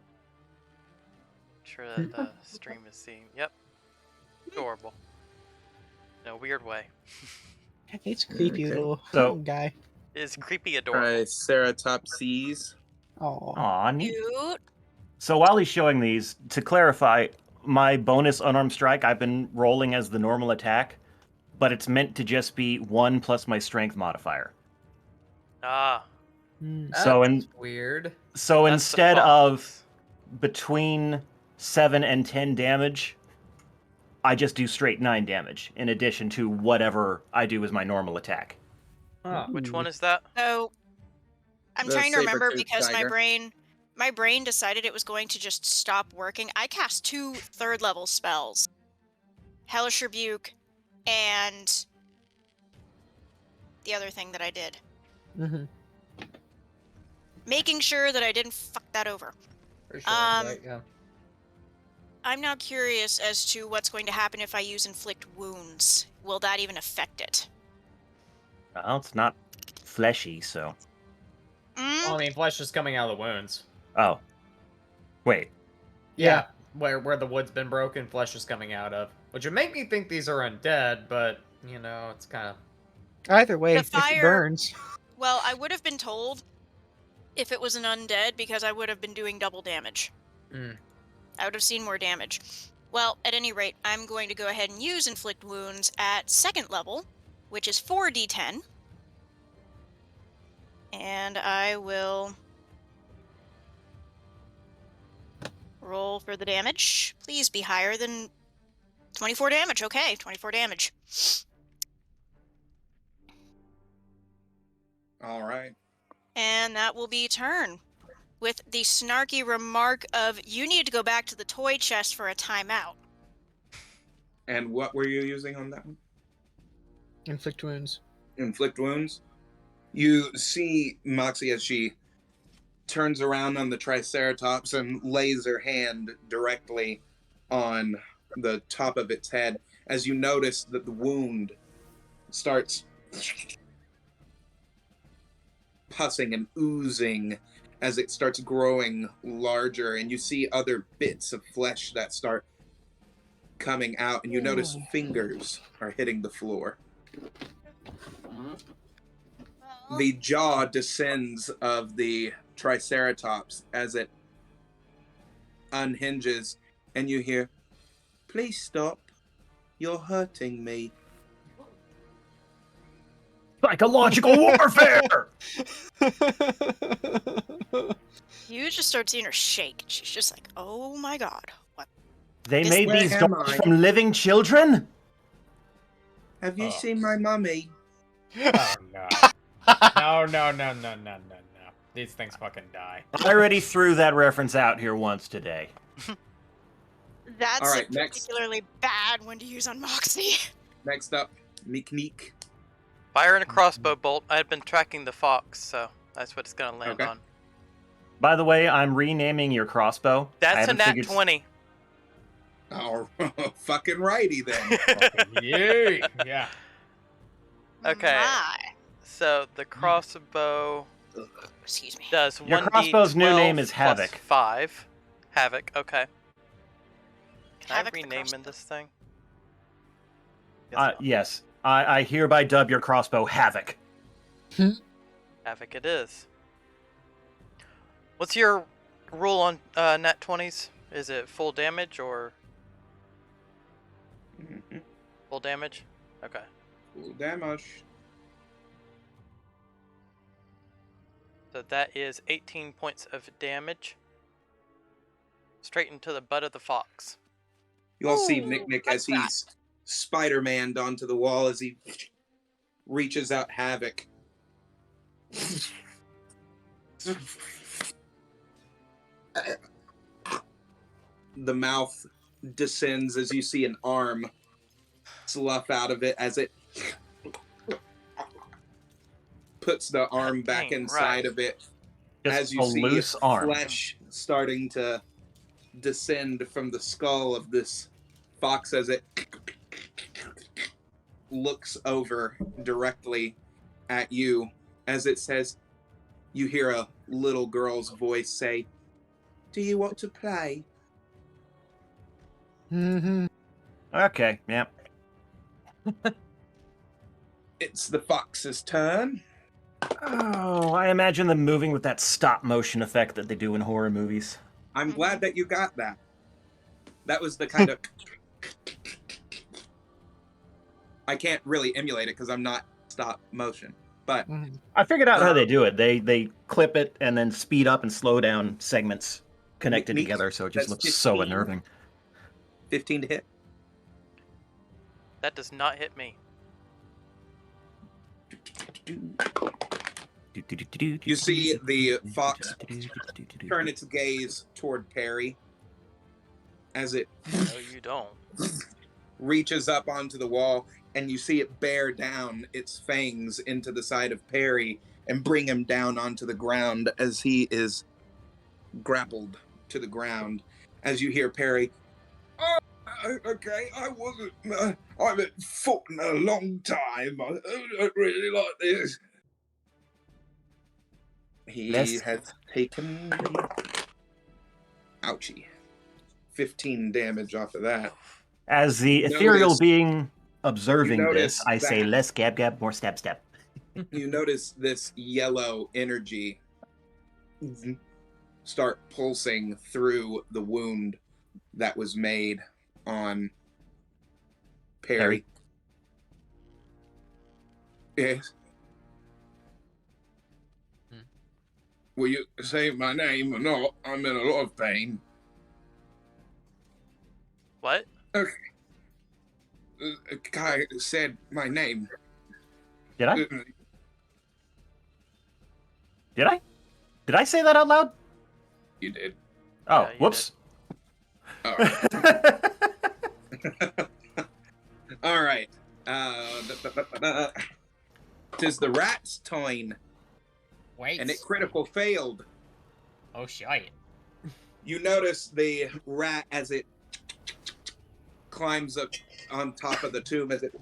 S2: Sure that the stream is seeing. Yep. Adorable. In a weird way.
S5: It's a creepy
S1: Okay.
S5: little
S3: So-
S5: guy.
S2: It is creepy adorable.
S1: Triceratopses.
S5: Oh.
S3: Aw, neat.
S4: Cute.
S3: So while he's showing these, to clarify, my bonus unarmed strike, I've been rolling as the normal attack, but it's meant to just be 1 plus my strength modifier.
S2: Ah.
S3: So
S6: That's weird.
S3: So
S2: that's the
S3: instead
S2: fun.
S3: of between 7 and 10 damage, I just do straight 9 damage, in addition to whatever I do as my normal attack.
S6: Huh.
S2: Which one is that?
S4: So... I'm
S1: The
S4: trying to remember
S1: saber-toothed
S4: because
S1: tiger.
S4: my brain decided it was going to just stop working. I cast 2 3rd level spells. Hellish Rebuke and the other thing that I did.
S5: Mm-hmm.
S4: Making sure that I didn't fuck that over.
S6: For sure, right, yeah.
S4: I'm now curious as to what's going to happen if I use Inflict Wounds. Will that even affect it?
S3: Well, it's not fleshy, so...
S6: Well, I mean, flesh is coming out of the wounds.
S3: Oh. Wait.
S6: Yeah, where the wood's been broken, flesh is coming out of. Which would make me think these are undead, but, you know, it's kind of...
S5: Either way,
S4: The
S5: if
S4: fire-
S5: it burns.
S4: Well, I would have been told if it was an undead because I would have been doing double damage.
S6: Mm.
S4: I would have seen more damage. Well, at any rate, I'm going to go ahead and use Inflict Wounds at 2nd level, which is 4d10. And I will roll for the damage. Please be higher than 24 damage. Okay, 24 damage.
S1: All right.
S4: And that will be turn. With the snarky remark of, you need to go back to the toy chest for a timeout.
S1: And what were you using on that one?
S5: Inflict wounds.
S1: Inflict wounds. You see Moxie as she turns around on the Triceratops and lays her hand directly on the top of its head, as you notice that the wound starts pussing and oozing as it starts growing larger, and you see other bits of flesh that start coming out, and you notice fingers are hitting the floor. The jaw descends of the Triceratops as it unhinges, and you hear, "Please stop. You're hurting me."
S3: Psychological warfare!
S4: You just start seeing her shake. She's just like, oh my god. What?
S3: They
S4: This-
S3: made
S1: Where
S3: these
S1: am
S3: dolls
S1: I?
S3: from living children?
S1: Have you
S6: Oh.
S1: seen my mummy?
S6: Oh no. No. These things fucking die.
S3: I already threw that reference out here once today.
S4: That's
S1: All right,
S4: a
S1: next.
S4: particularly bad one to use on Moxie.
S1: Next up, Meek.
S2: Fire and a crossbow bolt. I had been tracking the fox, so that's what it's gonna land
S1: Okay.
S2: on.
S3: By the way, I'm renaming your crossbow. I
S2: That's a
S3: haven't
S2: nat
S3: figured-
S2: 20.
S1: Oh, fucking righty then.
S6: Yay! Yeah.
S2: Okay.
S4: My.
S2: So the crossbow
S4: Excuse me.
S2: does
S3: Your
S2: 1d12
S3: crossbow's new name is
S2: plus
S3: Havoc.
S2: 5. Havoc, okay. Can
S4: Havoc
S2: I
S4: the
S2: rename in
S4: crossbow.
S2: this thing? Guess not.
S3: Yes. I hereby dub your crossbow Havoc.
S2: Havoc it is. What's your rule on nat 20s? Is it full damage or
S1: Mhm.
S2: full damage? Okay.
S1: Full damage.
S2: So that is 18 points of damage. Straight into the butt of the fox.
S1: You all see
S4: Ooh,
S1: Nick
S4: like
S1: as he's Spider-Man'd onto the wall as he reaches out Havoc. The mouth descends as you see an arm slough out of it as it puts the arm back
S2: Dang,
S1: inside
S2: right.
S1: of it.
S3: Just
S1: As you
S3: a
S1: see
S3: loose arm.
S1: flesh starting to descend from the skull of this fox as it looks over directly at you. As it says, you hear a little girl's voice say, "Do you want to play?"
S5: Mm-hmm.
S3: Okay, yep.
S1: It's the fox's turn.
S3: Oh, I imagine them moving with that stop motion effect that they do in horror movies.
S1: I'm glad that you got that. That was the kind of... I can't really emulate it because I'm not stop motion. But
S3: I figured out how they do it. They clip it and then speed up and slow down segments connected
S1: Neat.
S3: together, so it just
S1: That's
S3: looks so
S1: 15.
S3: unnerving.
S1: 15 to hit.
S2: That does not hit me.
S1: You see the fox turn its gaze toward Perry as it
S2: No, you don't.
S1: reaches up onto the wall, and you see it bear down its fangs into the side of Perry and bring him down onto the ground as he is grappled to the ground. As you hear Perry, "Oh, okay, I wasn't. I haven't fought in a long time. I don't really like this." He
S3: Yes.
S1: has taken. Ouchie. 15 damage off of that.
S3: As the
S1: Notice-
S3: ethereal being observing
S1: you
S3: this,
S1: notice
S3: I say
S1: that-
S3: less gab gab, more stab stab.
S1: You notice this yellow energy start pulsing through the wound that was made on Perry. Yes. Will you say my name or not? I'm in a lot of pain.
S2: What?
S1: A guy said my name.
S3: Did I? Did I? Did I say that out loud?
S1: You did.
S3: Oh,
S2: Yeah, you
S3: whoops.
S1: All right. All right. 'Tis the rat's turn,
S6: Wait.
S1: and it critical failed.
S6: Oh shit.
S1: You notice the rat as it climbs up on top of the tomb, as it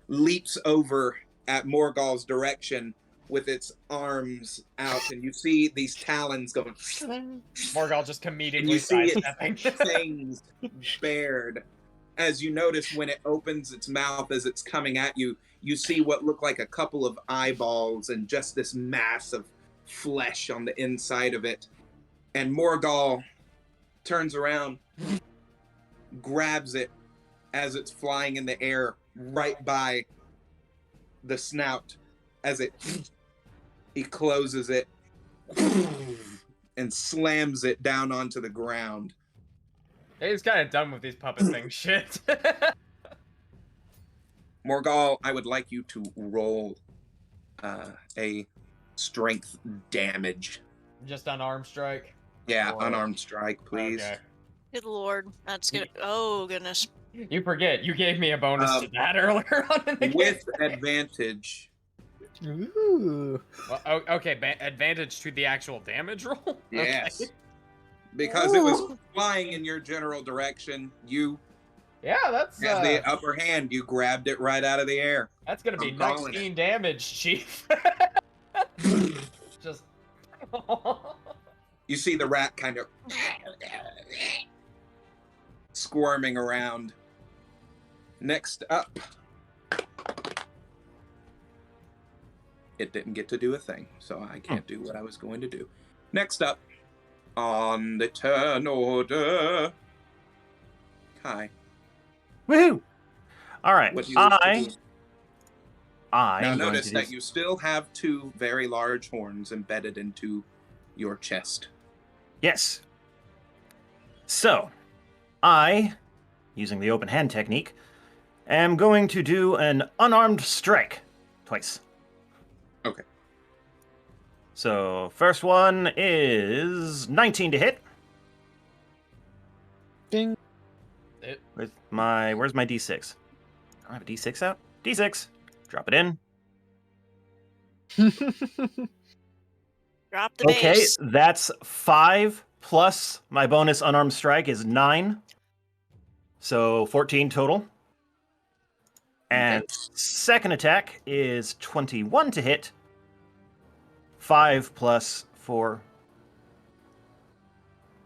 S1: leaps over at Morgul's direction with its arms out, and you see these talons going,
S6: Morgul just
S1: and
S6: immediately
S1: you see
S6: sidestepping.
S1: its fangs bared as you notice when it opens its mouth as it's coming at you, you see what look like a couple of eyeballs and just this mass of flesh on the inside of it. And Morgal turns around, grabs it as it's flying in the air right by the snout. As he closes it and slams it down onto the ground.
S6: He's kind of done with these puppet thing shit.
S1: Morgal, I would like you to roll a strength damage.
S6: Just unarmed strike.
S1: Yeah,
S6: Or-
S1: unarmed strike, please.
S6: Okay.
S4: Good lord, that's good. Oh goodness.
S6: You forget, you gave me a bonus to that earlier on in the game.
S1: With advantage.
S5: Ooh.
S6: Well, okay, advantage to the actual damage roll?
S1: Yes.
S6: Okay.
S1: Because it was flying in your general direction, you
S6: Yeah, that's
S1: had the upper hand. You grabbed it right out of the air.
S6: that's gonna be
S1: I'm calling
S6: 19 damage, Chief. Just
S1: You see the rat kind of squirming around. Next up. It didn't get to do a thing, so I can't do what I was going to do. Next up, on the turn order. Kai.
S3: Woohoo! All right.
S1: What do you wish to do?
S3: I
S1: Now
S3: am going
S1: notice
S3: to
S1: that you still have two very large horns embedded into your chest.
S3: Yes. So, I, using the open hand technique, am going to do an unarmed strike twice.
S1: Okay.
S3: So, first one is 19 to hit.
S5: Ding.
S3: Where's my D6? I don't have a D6 out. D6. Drop it in.
S4: Drop the
S3: Okay,
S4: base.
S3: that's 5 plus my bonus unarmed strike is 9. So 14 total. And second attack is 21 to hit. 5 plus 4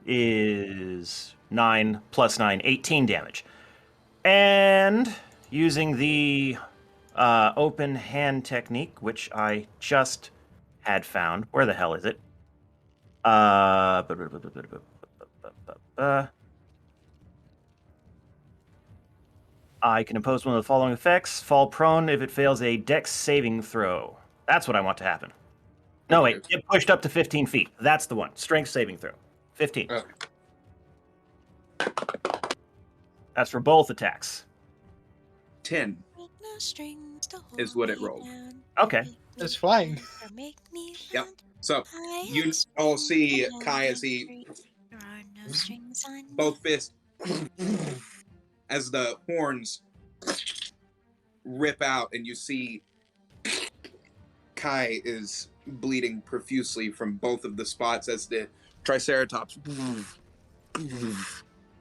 S3: is 9 plus 9, 18 damage. And using the open hand technique, which I just had found. Where the hell is it? I can impose one of the following effects. Fall prone if it fails a dex saving throw. That's what I want to happen. No, wait. Get pushed up to 15 feet. That's the one. Strength saving throw. 15.
S1: Okay.
S3: That's for both attacks.
S1: 10 is what it rolled.
S3: Okay.
S5: It's flying.
S1: Yep. So you all see Kai as he both fists as the horns rip out, and you see Kai is bleeding profusely from both of the spots as the Triceratops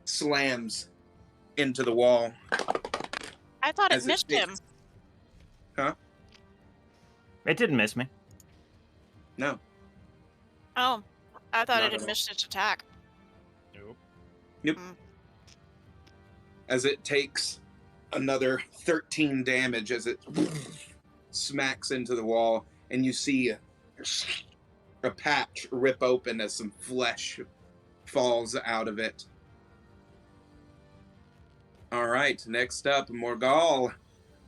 S1: slams into the wall.
S4: I thought it
S1: as
S4: missed him.
S1: takes- Huh?
S3: It didn't miss me.
S1: No.
S4: Oh, I thought
S1: Not
S4: it
S1: at
S4: had
S1: all.
S4: missed its attack.
S6: Nope.
S1: As it takes another 13 damage as it smacks into the wall, and you see a patch rip open as some flesh falls out of it. All right, next up, Morgal.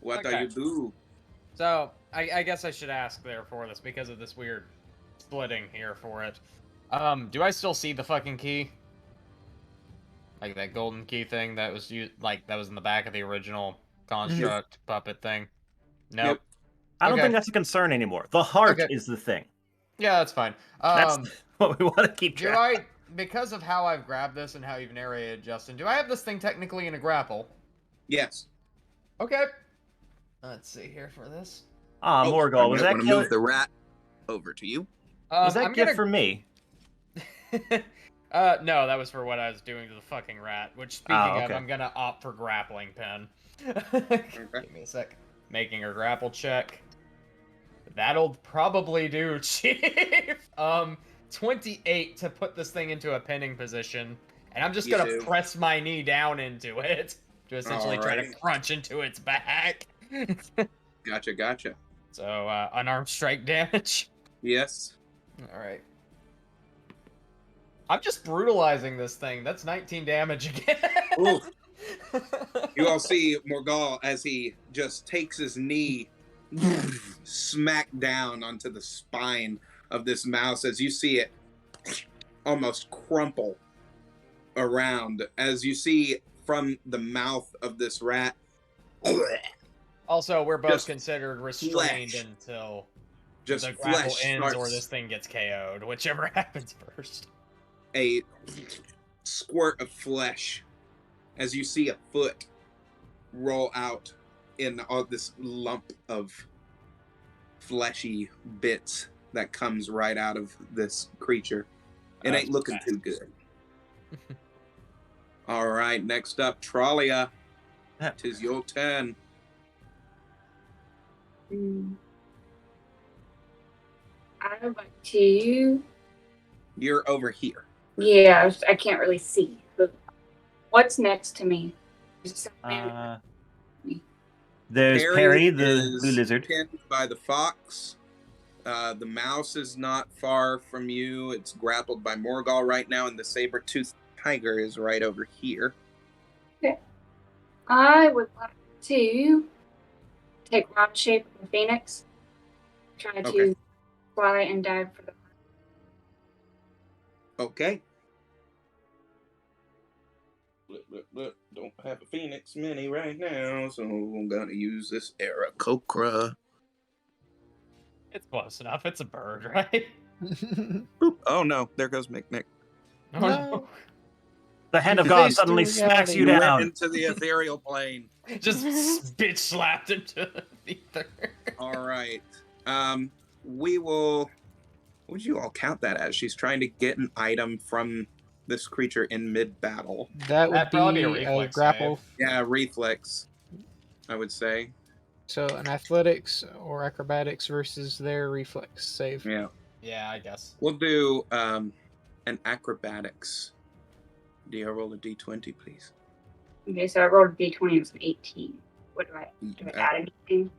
S1: What
S6: Okay.
S1: are you do?
S6: So, I guess I should ask there for this because of this weird splitting here for it. Do I still see the fucking key? Like that golden key thing that was that was in the back of the original construct puppet thing? Nope.
S1: Yep.
S3: I don't
S6: Okay.
S3: think that's a concern anymore. The heart
S6: Okay.
S3: is the thing.
S6: Yeah, that's fine.
S3: That's what we want to keep
S6: Do
S3: track.
S6: because of how I've grabbed this and how you've narrated, Justin, do I have this thing technically in a grapple?
S1: Yes.
S6: Okay. Let's see here for this.
S3: Ah, Morgal, was that
S1: going to
S3: kill-
S1: move the rat over to you?
S3: was that
S6: I'm
S3: gift
S6: gonna...
S3: for me?
S6: No, that was for what I was doing to the fucking rat. Which, speaking of,
S3: okay.
S6: I'm gonna opt for grappling pin. Give me a sec. Making a grapple check. That'll probably do, Chief. 28 to put this thing into a pinning position, and I'm just
S1: You
S6: gonna
S1: do.
S6: press my knee down into it. to essentially try to
S1: Alright.
S6: crunch into its back.
S1: Gotcha.
S6: So, unarmed strike damage.
S1: Yes.
S6: Alright. I'm just brutalizing this thing. That's 19 damage again.
S1: Ooh. You all see Morgal as he just takes his knee, smack down onto the spine of this mouse as you see it almost crumple around. As you see from the mouth of this rat.
S6: Also, we're both
S1: Just
S6: considered restrained
S1: flesh.
S6: until
S1: Just
S6: the grapple
S1: flesh
S6: ends or
S1: starts
S6: this thing gets KO'd, whichever happens first.
S1: a squirt of flesh as you see a foot roll out in all this lump of fleshy bits that comes right out of this creature. It ain't looking too good. All right, next up, Trollia. Tis your turn.
S7: I would like to.
S1: You're over here.
S7: Yeah, I can't really see. But what's next to me?
S3: There's Perry, the
S1: is
S3: blue lizard.
S1: pinned by the fox. The mouse is not far from you. It's grappled by Morgal right now, and the saber-toothed tiger is right over here.
S7: Okay. I would like to take wild shape of the phoenix. Try to
S1: Okay.
S7: fly and dive for the.
S1: Okay. Look. Don't have a Phoenix Mini right now, so I'm gonna use this Aarakocra.
S6: It's close enough. It's a bird, right?
S1: Boop. Oh no, there goes Mick.
S6: Oh,
S5: No.
S3: The hand of
S5: You
S3: God
S5: faced
S3: suddenly
S5: the
S3: smacks
S5: reality.
S3: you
S1: Went
S3: down.
S1: into the ethereal plane.
S6: Just bitch slapped into the ether.
S1: All right. We will. What would you all count that as? She's trying to get an item from this creature in mid-battle.
S5: That would
S6: That'd probably
S5: be
S6: be a
S5: a
S6: reflex
S5: grapple.
S6: save.
S1: Yeah, reflex, I would say.
S5: So an athletics or acrobatics versus their reflex save.
S1: Yeah.
S6: Yeah, I guess.
S1: We'll do an acrobatics. Do you roll a d20, please?
S7: Okay, so I rolled a d20. It was an 18. What do I add anything?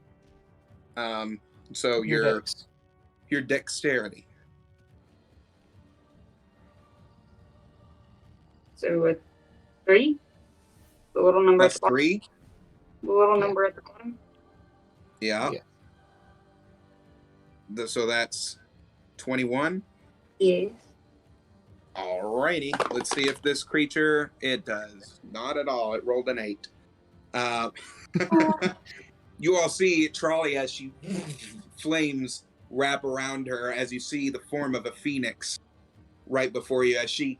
S1: So
S5: Your dex.
S1: your dexterity.
S7: So with 3, the little number
S1: Plus
S7: at the bottom.
S1: 3.
S7: The little
S5: Yeah.
S7: number at the bottom.
S1: Yeah. So that's 21.
S7: Yes.
S1: Alrighty. Let's see if this creature, it does. Not at all. It rolled an 8. You all see Trolley as she flames wrap around her as you see the form of a phoenix right before you as she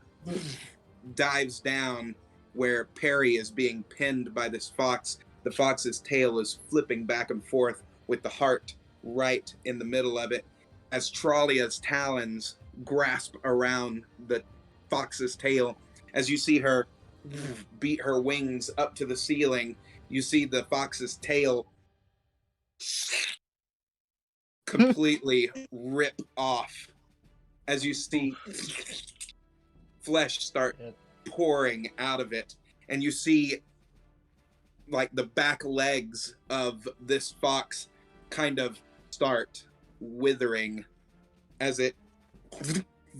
S1: dives down where Perry is being pinned by this fox. The fox's tail is flipping back and forth with the heart right in the middle of it as Trollia's talons grasp around the fox's tail. As you see her beat her wings up to the ceiling, you see the fox's tail completely rip off as you see flesh start pouring out of it, and you see like the back legs of this fox kind of start withering as it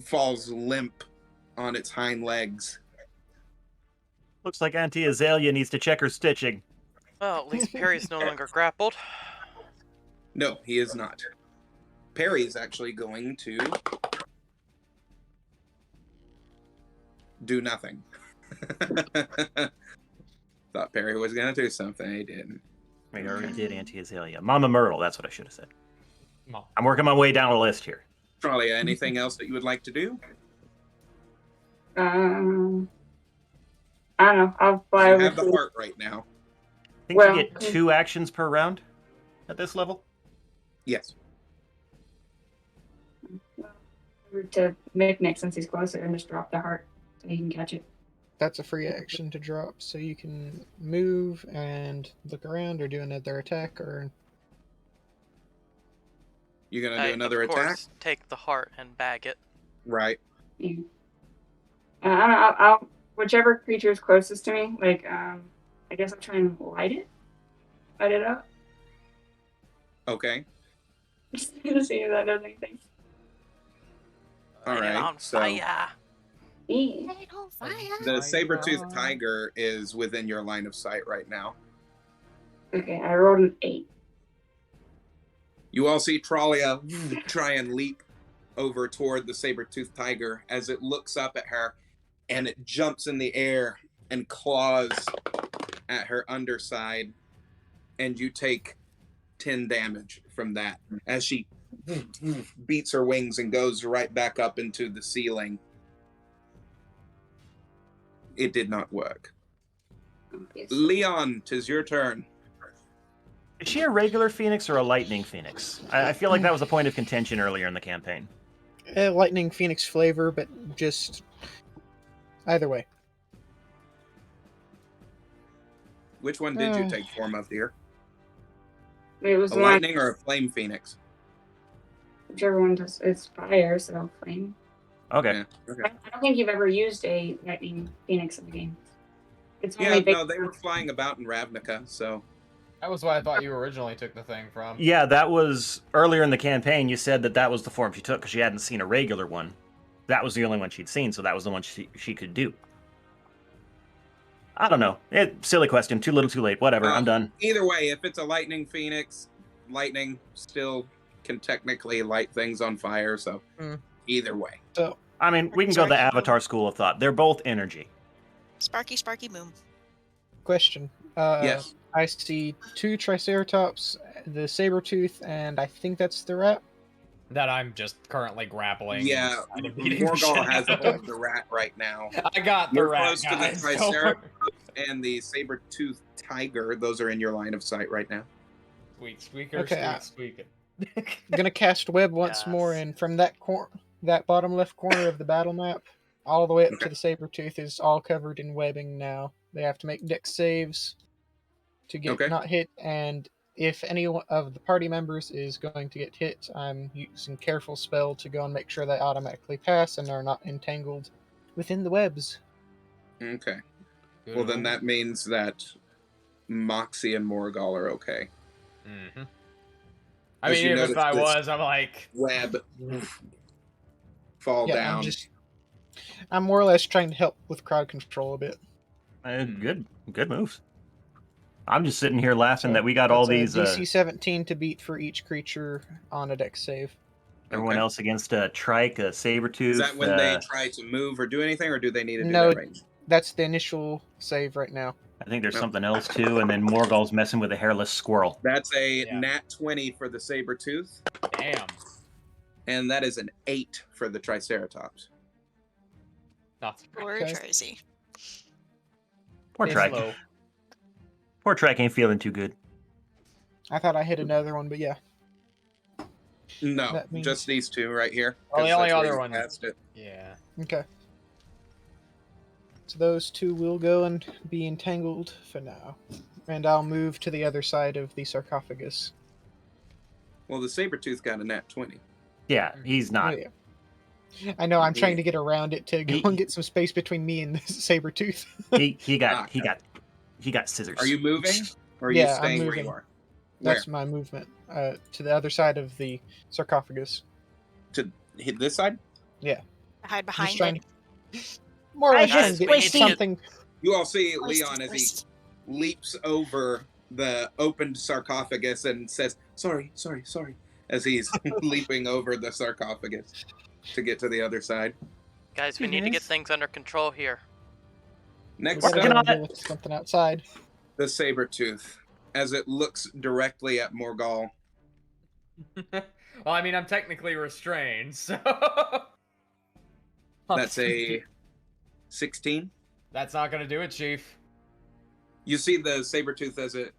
S1: falls limp on its hind legs.
S3: Looks like Auntie Azalea needs to check her stitching.
S2: Well, at least Perry's no longer grappled.
S1: No, he is not. Perry is actually going to do nothing. Thought Perry was going to do something. He didn't.
S3: I already did Auntie Azalea. Mama Myrtle, that's what I should have said.
S6: Mom.
S3: I'm working my way down a list here.
S1: Trolley, anything else that you would like to do?
S7: I don't know. I'll fly
S1: You
S7: over
S1: have the
S7: to.
S1: heart right now.
S3: I think
S7: Well,
S3: you get 2 actions per round at this level.
S1: Yes.
S7: Over to Mick since he's closer and just drop the heart so he can catch it.
S5: That's a free action to drop, so you can move and look around or do another attack or
S1: You're going to do another
S2: of
S1: attack?
S2: course, take the heart and bag it.
S1: Right.
S7: Yeah. I'll whichever creature is closest to me, like I guess I'm trying to light it up.
S1: Okay.
S7: Just to see if that does anything.
S1: All
S2: Light it
S1: right,
S2: on
S1: so-
S2: fire.
S7: Yeah.
S1: The saber-toothed tiger is within your line of sight right now.
S7: Okay, I rolled an 8.
S1: You all see Tralia try and leap over toward the saber-toothed tiger as it looks up at her, and it jumps in the air and claws at her underside, and you take 10 damage from that as she beats her wings and goes right back up into the ceiling. It did not work.
S7: Obviously.
S1: Leon, 'tis your turn.
S3: Is she a regular phoenix or a lightning phoenix? I feel like that was a point of contention earlier in the campaign.
S5: Lightning Phoenix flavor, but just either way.
S1: Which one did you take form of, dear?
S7: It was
S1: A
S7: the
S1: lightning or a flame phoenix?
S7: whichever one does. It's fire, so flame.
S3: Okay.
S1: Yeah. Okay.
S7: I don't think you've ever used a lightning phoenix in the game. It's only
S1: Yeah,
S7: big.
S1: no, they were flying about in Ravnica, so...
S6: That was what I thought you originally took the thing from.
S3: Yeah, that was earlier in the campaign. You said that was the form she took because she hadn't seen a regular one. That was the only one she'd seen, so that was the one she could do. I don't know. Silly question. Too little, too late. Whatever. I'm done.
S1: Either way, if it's a lightning phoenix, lightning still can technically light things on fire, so either way.
S5: So
S3: I mean, we can go the Avatar school of thought. They're both energy.
S4: Sparky, Sparky, boom.
S5: question.
S1: Yes.
S5: I see 2 Triceratops, the Sabertooth, and I think that's the rat.
S6: That I'm just currently grappling.
S1: Yeah,
S6: and trying to beat the shit
S1: Morgul
S6: out
S1: has a
S6: of.
S1: hold of the rat right now.
S6: I got the
S1: You're
S6: rat,
S1: close to the
S6: guys.
S1: Triceratops and the saber-toothed tiger. Those are in your line of sight right now.
S6: Squeak, squeaker,
S5: Okay,
S6: squeak, squeak.
S5: I'm gonna cast web once more,
S2: Yes.
S5: and from that that bottom left corner of the battle map, all the way up
S1: Okay.
S5: to the Sabertooth is all covered in webbing now. They have to make dex saves to get
S1: Okay.
S5: not hit, and if any of the party members is going to get hit, I'm using careful spell to go and make sure they automatically pass and are not entangled within the webs.
S1: Okay. Well, then that means that Moxie and Morgul are okay.
S6: Mm-hmm. I
S1: As
S6: mean,
S1: you
S6: even if
S1: notice
S6: I
S1: this-
S6: was, I'm like,
S1: Web fall
S5: Yeah,
S1: down.
S5: I'm more or less trying to help with crowd control a bit.
S3: Good moves. I'm just sitting here laughing that we got all
S5: That's a
S3: these.
S5: DC 17 to beat for each creature on a dex save.
S3: Everyone
S1: Okay.
S3: else against a trike, a saber-tooth.
S1: Is that when they try to move or do anything, or do they need to do
S5: No,
S1: that right now?
S5: That's the initial save right now.
S3: I think there's
S1: No.
S3: something else too, and then Morgul's messing with a hairless squirrel.
S1: That's a
S6: Yeah.
S1: nat 20 for the saber-tooth,
S6: damn.
S1: and that is an 8 for the Triceratops.
S6: Not
S4: Poor
S5: Okay.
S4: Tracy.
S3: Poor
S6: it's
S3: trike.
S6: low.
S3: Poor trike ain't feeling too good.
S5: I thought I hit another one, but yeah.
S1: No,
S5: That means-
S1: just these two right here.
S6: Well, the
S1: 'cause
S6: only
S1: that's where
S6: other
S1: you
S6: one-
S1: cast it.
S6: Yeah.
S5: Okay. So those two will go and be entangled for now. And I'll move to the other side of the sarcophagus.
S1: Well, the saber-tooth got a nat 20.
S3: Yeah, he's not.
S5: Oh, yeah. I know, I'm trying to get around it to go
S3: He-
S5: and get some space between me and the Sabertooth.
S3: He got scissors.
S1: Are you moving, or are
S5: Yeah,
S1: you
S5: I'm
S1: staying where
S5: moving.
S1: you are?
S5: That's my movement. To the other side of the sarcophagus.
S1: To hit this side?
S4: Hide
S5: Just
S4: behind
S5: trying
S4: it.
S5: to... More or less
S2: Guys,
S5: trying to
S2: we
S5: get
S2: need to get-
S5: something...
S1: You all see
S4: Twist,
S1: Leon as he
S4: twist.
S1: leaps over the opened sarcophagus and says, sorry, as he's leaping over the sarcophagus to get to the other side.
S2: Guys, we need to get
S3: Yes.
S2: things under control here.
S1: Next
S5: Gotta
S3: Working
S5: go
S1: up,
S3: on
S5: deal
S3: it.
S5: with something outside.
S1: the saber-tooth, as it looks directly at Morgul.
S6: Well, I mean, I'm technically restrained, so.
S1: That's a 16.
S6: That's not gonna do it, Chief.
S1: You see the saber-tooth as it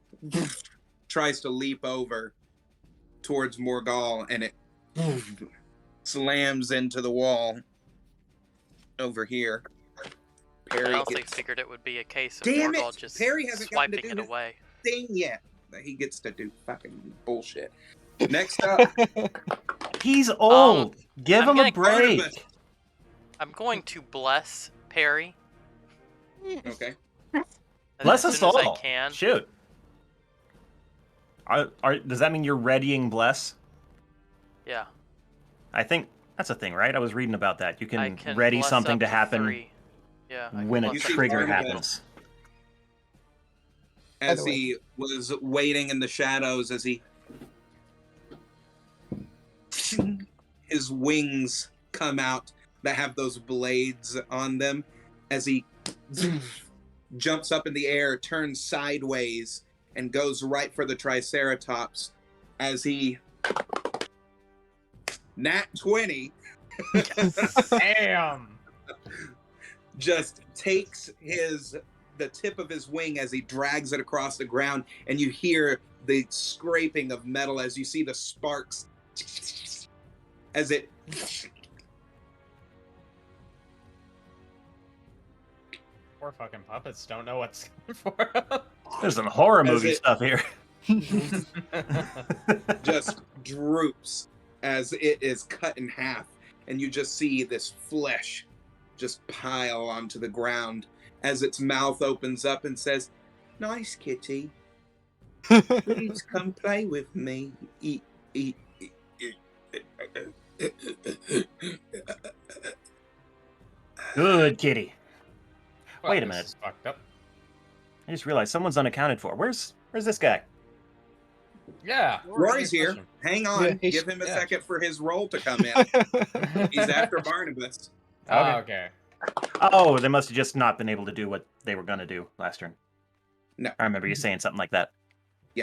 S1: tries to leap over towards Morgul, and it slams into the wall over here.
S2: I
S1: Perry
S2: also
S1: gets
S2: figured it would be a case of
S1: Damn
S2: Morgul
S1: it!
S2: just
S1: Perry hasn't gotten to
S2: swiping
S1: do
S2: it
S1: his-
S2: away.
S1: thing yet that he gets to do fucking bullshit. Next up,
S3: He's old. Give
S2: I'm
S3: him a
S2: gonna-
S3: break.
S1: Barnabas.
S2: I'm going to bless Perry.
S1: Okay.
S2: And then
S3: Bless
S2: as
S3: us
S2: soon as I
S3: all.
S2: can,
S3: Shoot. Does that mean you're readying bless?
S2: yeah,
S3: I think that's a thing, right? I was reading about that. You
S2: I
S3: can
S2: can
S3: ready
S2: bless
S3: something
S2: up
S3: to happen
S2: 3. Yeah, I can
S3: when a
S2: bless
S1: You
S2: up
S1: see
S3: trigger
S2: 3.
S1: Barnabas.
S3: happens.
S1: As
S5: By the way.
S1: he was waiting in the shadows, as he his wings come out that have those blades on them, as he jumps up in the air, turns sideways, and goes right for the Triceratops. As he nat 20
S6: Damn.
S1: just takes the tip of his wing as he drags it across the ground, and you hear the scraping of metal as you see the sparks as it
S6: Poor fucking puppets don't know what's coming for
S3: There's some horror
S1: As
S3: movie
S1: it-
S3: stuff here.
S6: them.
S1: just droops as it is cut in half, and you just see this flesh just pile onto the ground as its mouth opens up and says, "Nice kitty, please come play with me."
S3: Good kitty.
S6: Well,
S3: Wait a
S6: this
S3: minute.
S6: is fucked up.
S3: I just realized someone's unaccounted for. Where's this guy?
S6: Yeah.
S1: Rory's
S6: good
S1: here.
S6: question.
S1: Hang on.
S5: Yeah, he's-
S1: Give him a
S6: yeah.
S1: second for his roll to come in. He's after Barnabas.
S6: Oh, okay.
S3: Oh, they must have just not been able to do what they were gonna do last turn.
S1: No.
S3: I remember you saying something like that.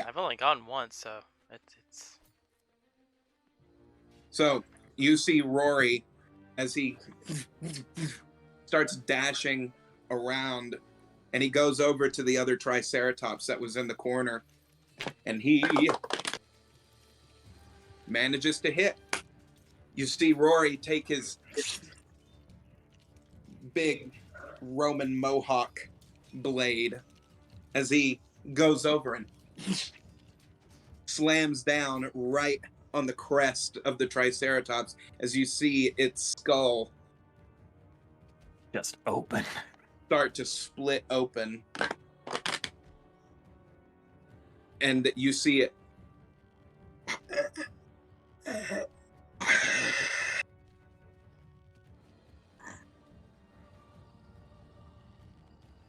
S2: I've only gone once, so it's
S1: So you see Rory as he starts dashing around, and he goes over to the other Triceratops that was in the corner, and he manages to hit. You see Rory take his big Roman Mohawk blade as he goes over and slams down right on the crest of the Triceratops as you see its skull
S3: Just open.
S1: start to split open. And you see it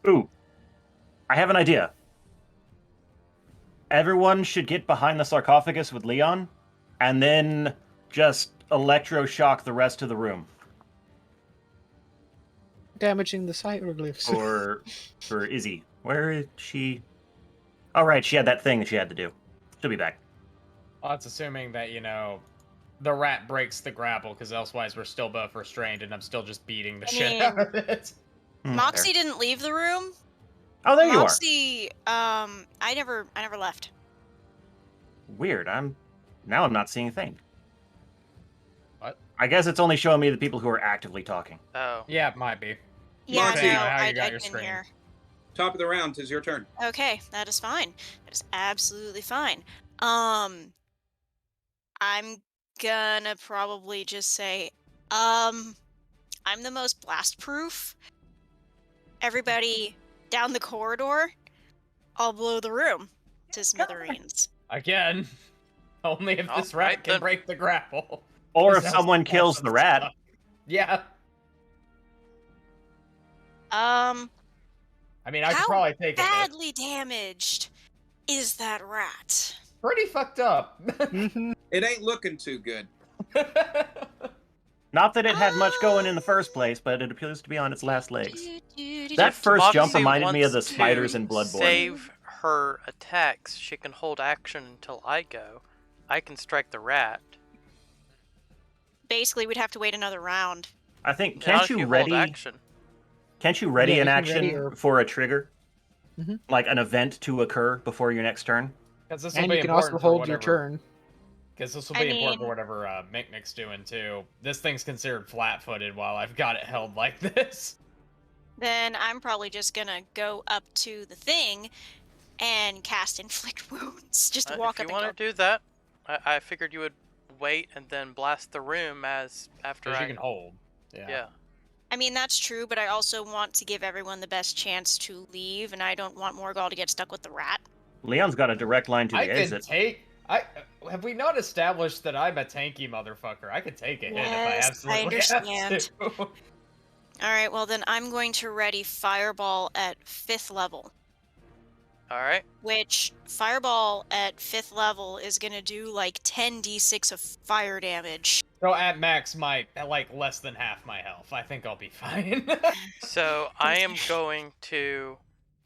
S3: Ooh. I have an idea. Everyone should get behind the sarcophagus with Leon, and then just electroshock the rest of the room.
S5: Damaging the hieroglyphs.
S3: For Izzy. Where is she? Oh, right, she had that thing that she had to do. She'll be back.
S6: Well, that's assuming that, the rat breaks the grapple, because otherwise we're still both restrained, and I'm still just beating the
S4: I
S6: shit
S4: mean,
S6: out of it.
S4: Moxie didn't leave the room.
S3: Oh, there you are.
S4: Moxie, I never left.
S3: Weird. Now I'm not seeing a thing.
S6: What?
S3: I guess it's only showing me the people who are actively talking.
S2: oh.
S6: Yeah, it might be.
S4: Yeah,
S1: Moxie,
S4: no,
S6: how you got
S4: I
S6: your
S4: didn't
S6: screen.
S4: hear.
S1: top of the round. 'Tis your turn.
S4: Okay, that is fine. That is absolutely fine. I'm gonna probably just say, I'm the most blast proof. Everybody down the corridor, I'll blow the room to smithereens.
S6: Again, only if this
S2: Alright,
S6: rat can
S2: then.
S6: break the grapple.
S3: Or
S6: 'Cause
S3: if
S6: that's
S3: someone
S6: the
S3: kills the rat.
S6: stuff. Yeah. I mean, I could
S4: How
S6: probably take it.
S4: badly damaged is that rat?
S6: Pretty fucked up.
S5: Mhm.
S1: It ain't looking too good.
S3: Not that it had much going in the first place, but it appears to be on its last legs. That
S2: If
S3: first jump
S2: Moxie
S3: reminded me of the
S2: wants
S3: spiders
S2: to
S3: in Bloodborne.
S2: Save her attacks. She can hold action until I go. I can strike the rat.
S4: Basically, we'd have to wait another round.
S3: I think
S2: Not
S3: can't
S2: if
S3: you
S2: hold
S3: ready
S2: action.
S3: Can't you ready
S5: Yeah,
S3: an
S5: you can
S3: action
S5: ready or-
S3: for a trigger?
S5: Mhm.
S3: Like an event to occur before your next turn?
S6: Because this will
S5: And
S6: be
S5: you can
S6: important
S5: also
S6: for
S5: hold your
S6: whatever.
S5: turn.
S6: Because this will
S4: I
S6: be important for
S4: mean-
S6: whatever Micnic's doing too. This thing's considered flat-footed while I've got it held like this.
S4: Then I'm probably just gonna go up to the thing and cast Inflict Wounds. Just walk
S2: If you
S4: up and
S2: want
S4: go.
S2: to do that, I figured you would wait and then blast the room after
S6: Because
S2: I.
S6: you can hold. Yeah.
S2: Yeah.
S4: I mean, that's true, but I also want to give everyone the best chance to leave, and I don't want Morgall to get stuck with the rat.
S3: Leon's got a direct line to
S6: I
S3: the
S6: can
S3: exit.
S6: take. Have we not established that I'm a tanky motherfucker? I could take a hit if I
S4: Yes, I
S6: absolutely have
S4: understand.
S6: to.
S4: Alright, well then I'm going to ready Fireball at 5th level.
S2: Alright.
S4: Which, Fireball at 5th level is gonna do like 10d6 of fire damage.
S6: So at max, like less than half my health. I think I'll be fine.
S2: So I am going to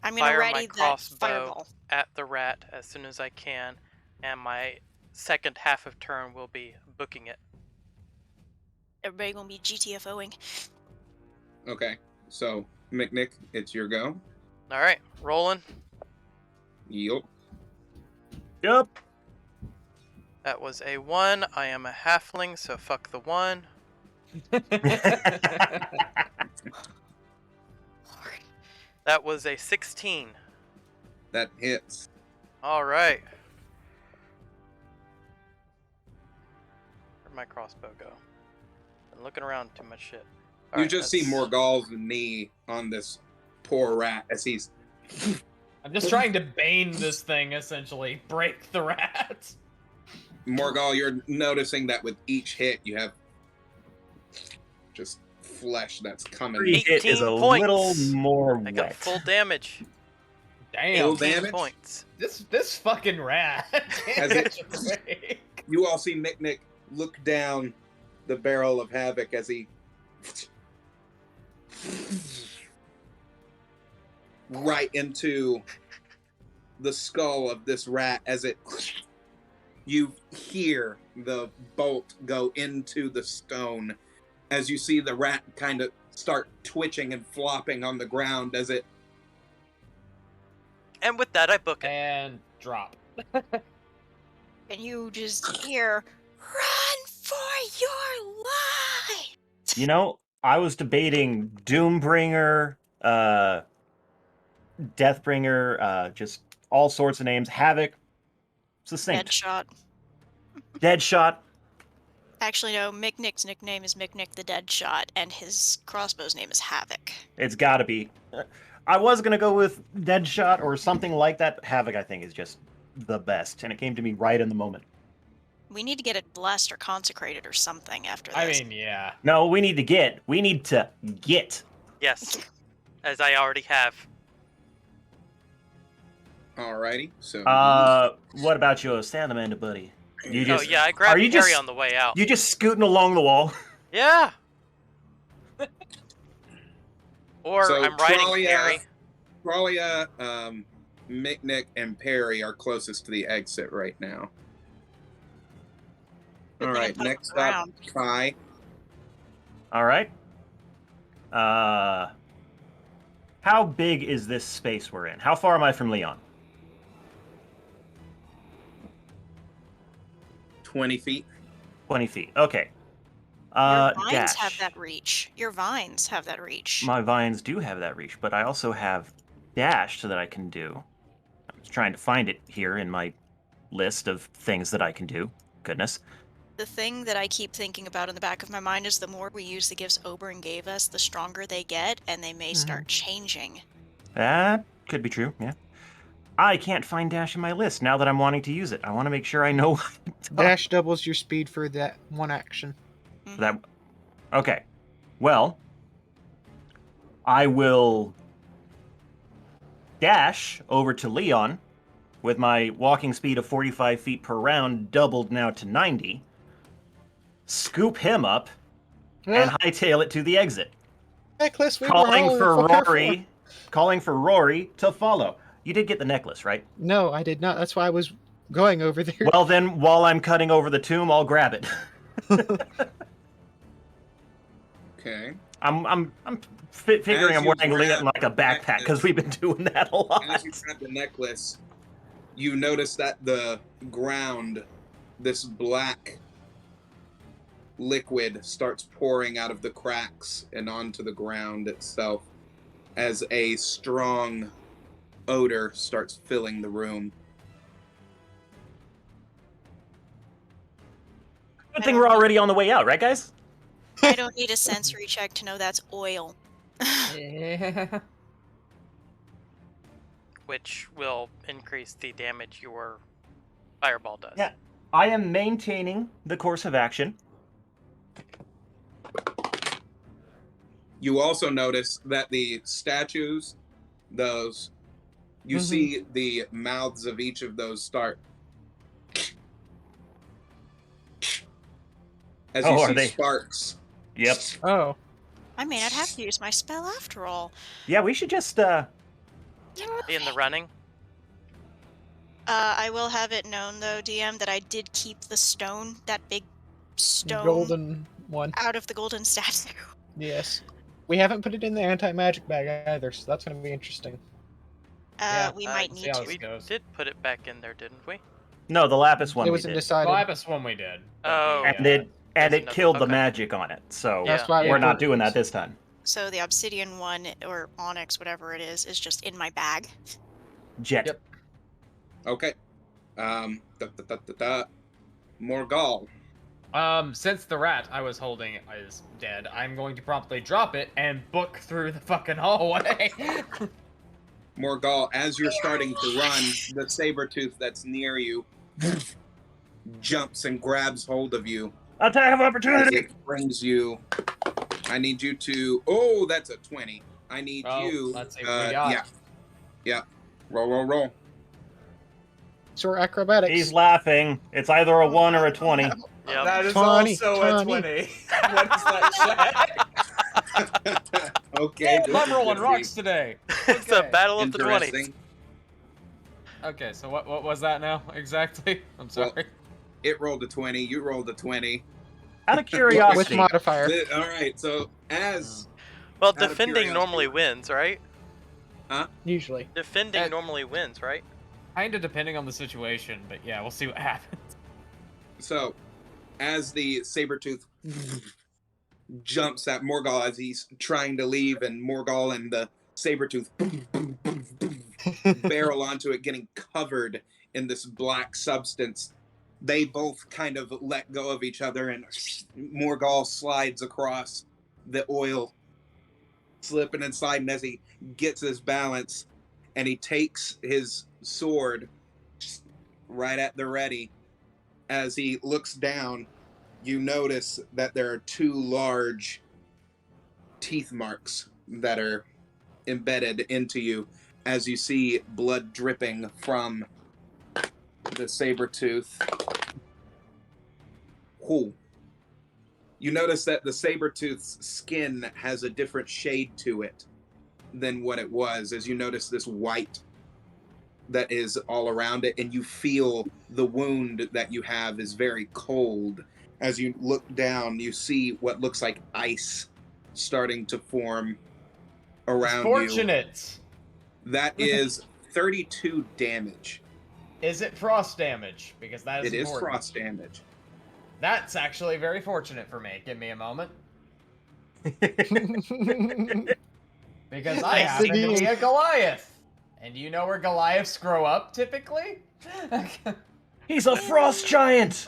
S4: I'm gonna
S2: fire my
S4: ready that
S2: crossbow
S4: Fireball.
S2: at the rat as soon as I can, and my second half of turn will be booking it.
S4: Everybody gonna be GTFOing.
S1: Okay, so McNick, it's your go.
S2: Alright, rolling.
S1: Yup.
S3: Yup.
S2: That was a 1. I am a halfling, so fuck the 1. That was a 16.
S1: That hits.
S2: Alright. Where'd my crossbow go? I'm looking around too much shit.
S1: You
S2: Alright,
S1: just see
S2: that's-
S1: Morgall's knee on this poor rat as he's.
S6: I'm just trying to bane this thing, essentially. Break the rat.
S1: Morgall, you're noticing that with each hit, you have just flesh that's coming.
S3: Every hit is a
S2: 18 points.
S3: little more
S2: I got
S3: wet.
S2: full damage.
S6: Damn.
S1: Full
S2: 18
S1: damage?
S2: points.
S6: This fucking rat.
S1: Has
S6: Can't
S1: it-
S6: catch a break.
S1: You all see Nick look down the barrel of Havoc as he. Right into the skull of this rat as it. You hear the bolt go into the stone as you see the rat kind of start twitching and flopping on the ground as it.
S2: And with that, I book it.
S6: And drop.
S4: And you just hear, "Run for your life!"
S3: You know, I was debating Doombringer, Deathbringer, just all sorts of names. Havoc, succinct.
S4: Deadshot.
S3: Deadshot.
S4: Actually, no, McNick's nickname is McNick the Deadshot, and his crossbow's name is Havoc.
S3: It's got to be. I was gonna go with Deadshot or something like that. Havoc, I think, is just the best, and it came to me right in the moment.
S4: We need to get it blessed or consecrated or something after this.
S6: I mean, yeah.
S3: No, we need to get.
S2: Yes. As I already have.
S1: Alrighty, so.
S3: What about your salamander buddy? You just,
S2: Oh yeah, I grabbed
S3: are you
S2: Harry
S3: just-
S2: on the way out.
S3: You just scooting along the wall.
S2: Yeah. Or
S1: So
S2: I'm riding
S1: Trolia-
S2: Harry.
S1: Crawlia, Mick, and Perry are closest to the exit right now.
S4: Good
S1: All
S4: thing I
S1: right,
S4: put 'em
S1: next up,
S4: around.
S1: Kai.
S3: All right. How big is this space we're in? How far am I from Leon?
S1: 20 feet.
S3: 20 feet. Okay.
S4: Your vines
S3: dash.
S4: have that reach. Your vines have that reach.
S3: My vines do have that reach, but I also have dash so that I can do. I'm just trying to find it here in my list of things that I can do. Goodness.
S4: The thing that I keep thinking about in the back of my mind is the more we use the gifts Oberon gave us, the stronger they get, and they may start changing.
S3: That could be true, yeah. I can't find dash in my list now that I'm wanting to use it. I want to make sure I know
S5: Dash doubles your speed for that one action.
S3: that. Okay. Well, I will dash over to Leon with my walking speed of 45 feet per round, doubled now to 90. Scoop him up and hightail it to the exit.
S5: Necklace, we were
S3: Calling
S5: hauling
S3: for
S5: fire
S3: Rory, calling for Rory to follow. You did get the necklace, right?
S5: No, I did not. That's why I was going over there.
S3: Well, then, while I'm cutting over the tomb, I'll grab it.
S1: Okay.
S3: I'm figuring
S1: As
S3: I'm
S1: you
S3: wearing it in like a
S1: grab
S3: backpack because we've been doing that a lot.
S1: As you grab the necklace, you notice that the ground, this black liquid, starts pouring out of the cracks and onto the ground itself as a strong odor starts filling the room.
S3: Good thing we're already on the way out, right, guys?
S4: I don't need a sensory check to know that's oil.
S6: Yeah.
S2: which will increase the damage your fireball does.
S3: Yeah. I am maintaining the course of action.
S1: You also notice that the statues, those, you
S5: Mhm.
S1: see the mouths of each of those start. As you
S3: Oh, are
S1: see
S3: they?
S1: sparks.
S3: Yep.
S5: Oh.
S4: I may not have to use my spell after all.
S3: Yeah, we should just
S2: Be in the running.
S4: I will have it known, though, DM, that I did keep the stone, that big stone,
S5: Golden one.
S4: out of the golden statue.
S5: Yes. We haven't put it in the anti-magic bag either, so that's going to be interesting.
S4: We might
S6: we'll see
S4: need
S6: how
S4: to.
S6: this
S2: We
S6: goes.
S2: did put it back in there, didn't we?
S3: no, the lapis one
S5: It
S3: we
S5: wasn't
S3: did.
S5: decided.
S6: Well, Lapis one we did. but
S2: Oh.
S6: the,
S3: And it
S2: There's
S3: it
S2: another-
S3: killed the
S2: okay.
S3: magic on it. So
S5: That's
S2: Yeah.
S5: why
S3: we're
S5: we
S3: not
S5: put-
S3: doing that this time.
S4: So the obsidian one, or onyx, whatever it is just in my bag.
S3: Jet.
S6: Yep.
S1: Okay. Morgal.
S6: Since the rat I was holding is dead, I'm going to promptly drop it and book through the fucking hallway.
S1: Morgal, as you're starting to run, the saber-tooth that's near you jumps and grabs hold of you.
S3: Attack of
S1: As
S3: opportunity.
S1: it brings you. I need you to. Oh, that's a 20. I need
S6: Well,
S1: you.
S6: let's see what we got.
S1: Yeah. Roll.
S5: So we're acrobatics.
S3: He's laughing. It's either a 1 or a 20.
S2: Yep.
S8: That is
S5: 20,
S8: also
S5: 20.
S8: a 20. What is that check?
S1: Okay.
S6: Yeah,
S1: this
S6: I'm
S1: is
S6: rolling
S1: gonna be
S6: rocks today.
S2: It's a
S6: Okay.
S2: battle of the 20s.
S1: Interesting.
S6: Okay, so what was that now exactly? I'm sorry.
S1: Well, it rolled a 20. You rolled a 20.
S3: Out of
S5: With
S3: curiosity,
S5: modifier.
S1: All right. So as
S2: Well,
S1: Out of
S2: defending
S1: curiosity.
S2: normally wins, right?
S5: Usually.
S2: Defending normally wins, right?
S6: Kinda depending on the situation, but yeah, we'll see what happens.
S1: So, as the saber-tooth jumps at Morgal as he's trying to leave, and Morgal and the saber-tooth barrel onto it, getting covered in this black substance, they both kind of let go of each other, and Morgal slides across the oil, slipping and sliding as he gets his balance, and he takes his sword right at the ready. As he looks down, you notice that there are two large teeth marks that are embedded into you as you see blood dripping from the saber-tooth. Ooh. You notice that the saber-tooth's skin has a different shade to it than what it was, as you notice this white that is all around it, and you feel the wound that you have is very cold. As you look down, you see what looks like ice starting to form around you.
S6: Fortunate.
S1: That is 32 damage.
S6: Is it frost damage? Because that is
S1: It is
S6: important.
S1: frost damage.
S6: That's actually very fortunate for me. Give me a moment. Because I
S5: Yes,
S6: happen to
S5: it
S6: be
S5: is.
S6: a Goliath. And you know where Goliaths grow up, typically?
S3: he's a frost giant.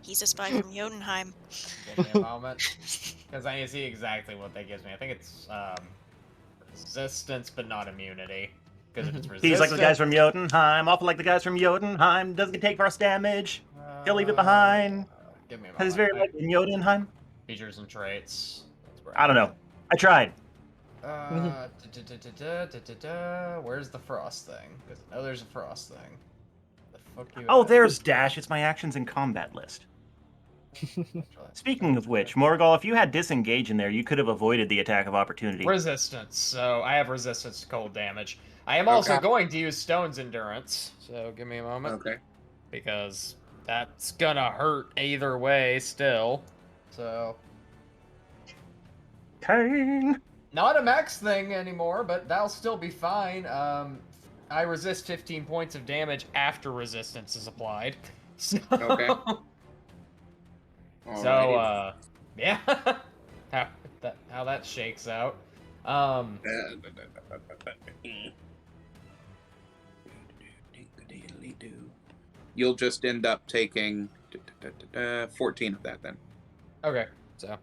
S4: He's a spy from Jotunheim.
S6: Give me a moment. Because I need to see exactly what that gives me. I think it's resistance, but not immunity. Because if it's resistance...
S3: He's like the guys from Jotunheim. Awful like the guys from Jotunheim. Doesn't take frost damage. He'll leave it behind.
S6: Give me a moment.
S3: He's very like in Jotunheim.
S6: Features and traits. That's where
S3: I don't know. I tried.
S6: Where's the frost thing? Because I know there's a frost thing. The fuck you
S3: Oh,
S6: at?
S3: there's dash. It's my actions in combat list. Speaking of which, Morgal, if you had disengage in there, you could have avoided the attack of opportunity.
S6: Resistance. So I have resistance to cold damage. I am also
S1: Okay.
S6: going to use Stone's Endurance. So give me a moment.
S1: Okay.
S6: Because that's gonna hurt either way still. So
S3: Kane.
S6: not a max thing anymore, but that'll still be fine. I resist 15 points of damage after resistance is applied. So,
S1: Okay.
S6: so
S1: Alrighty.
S6: yeah. how that shakes out.
S1: You'll just end up taking 14 of that then.
S6: Okay, so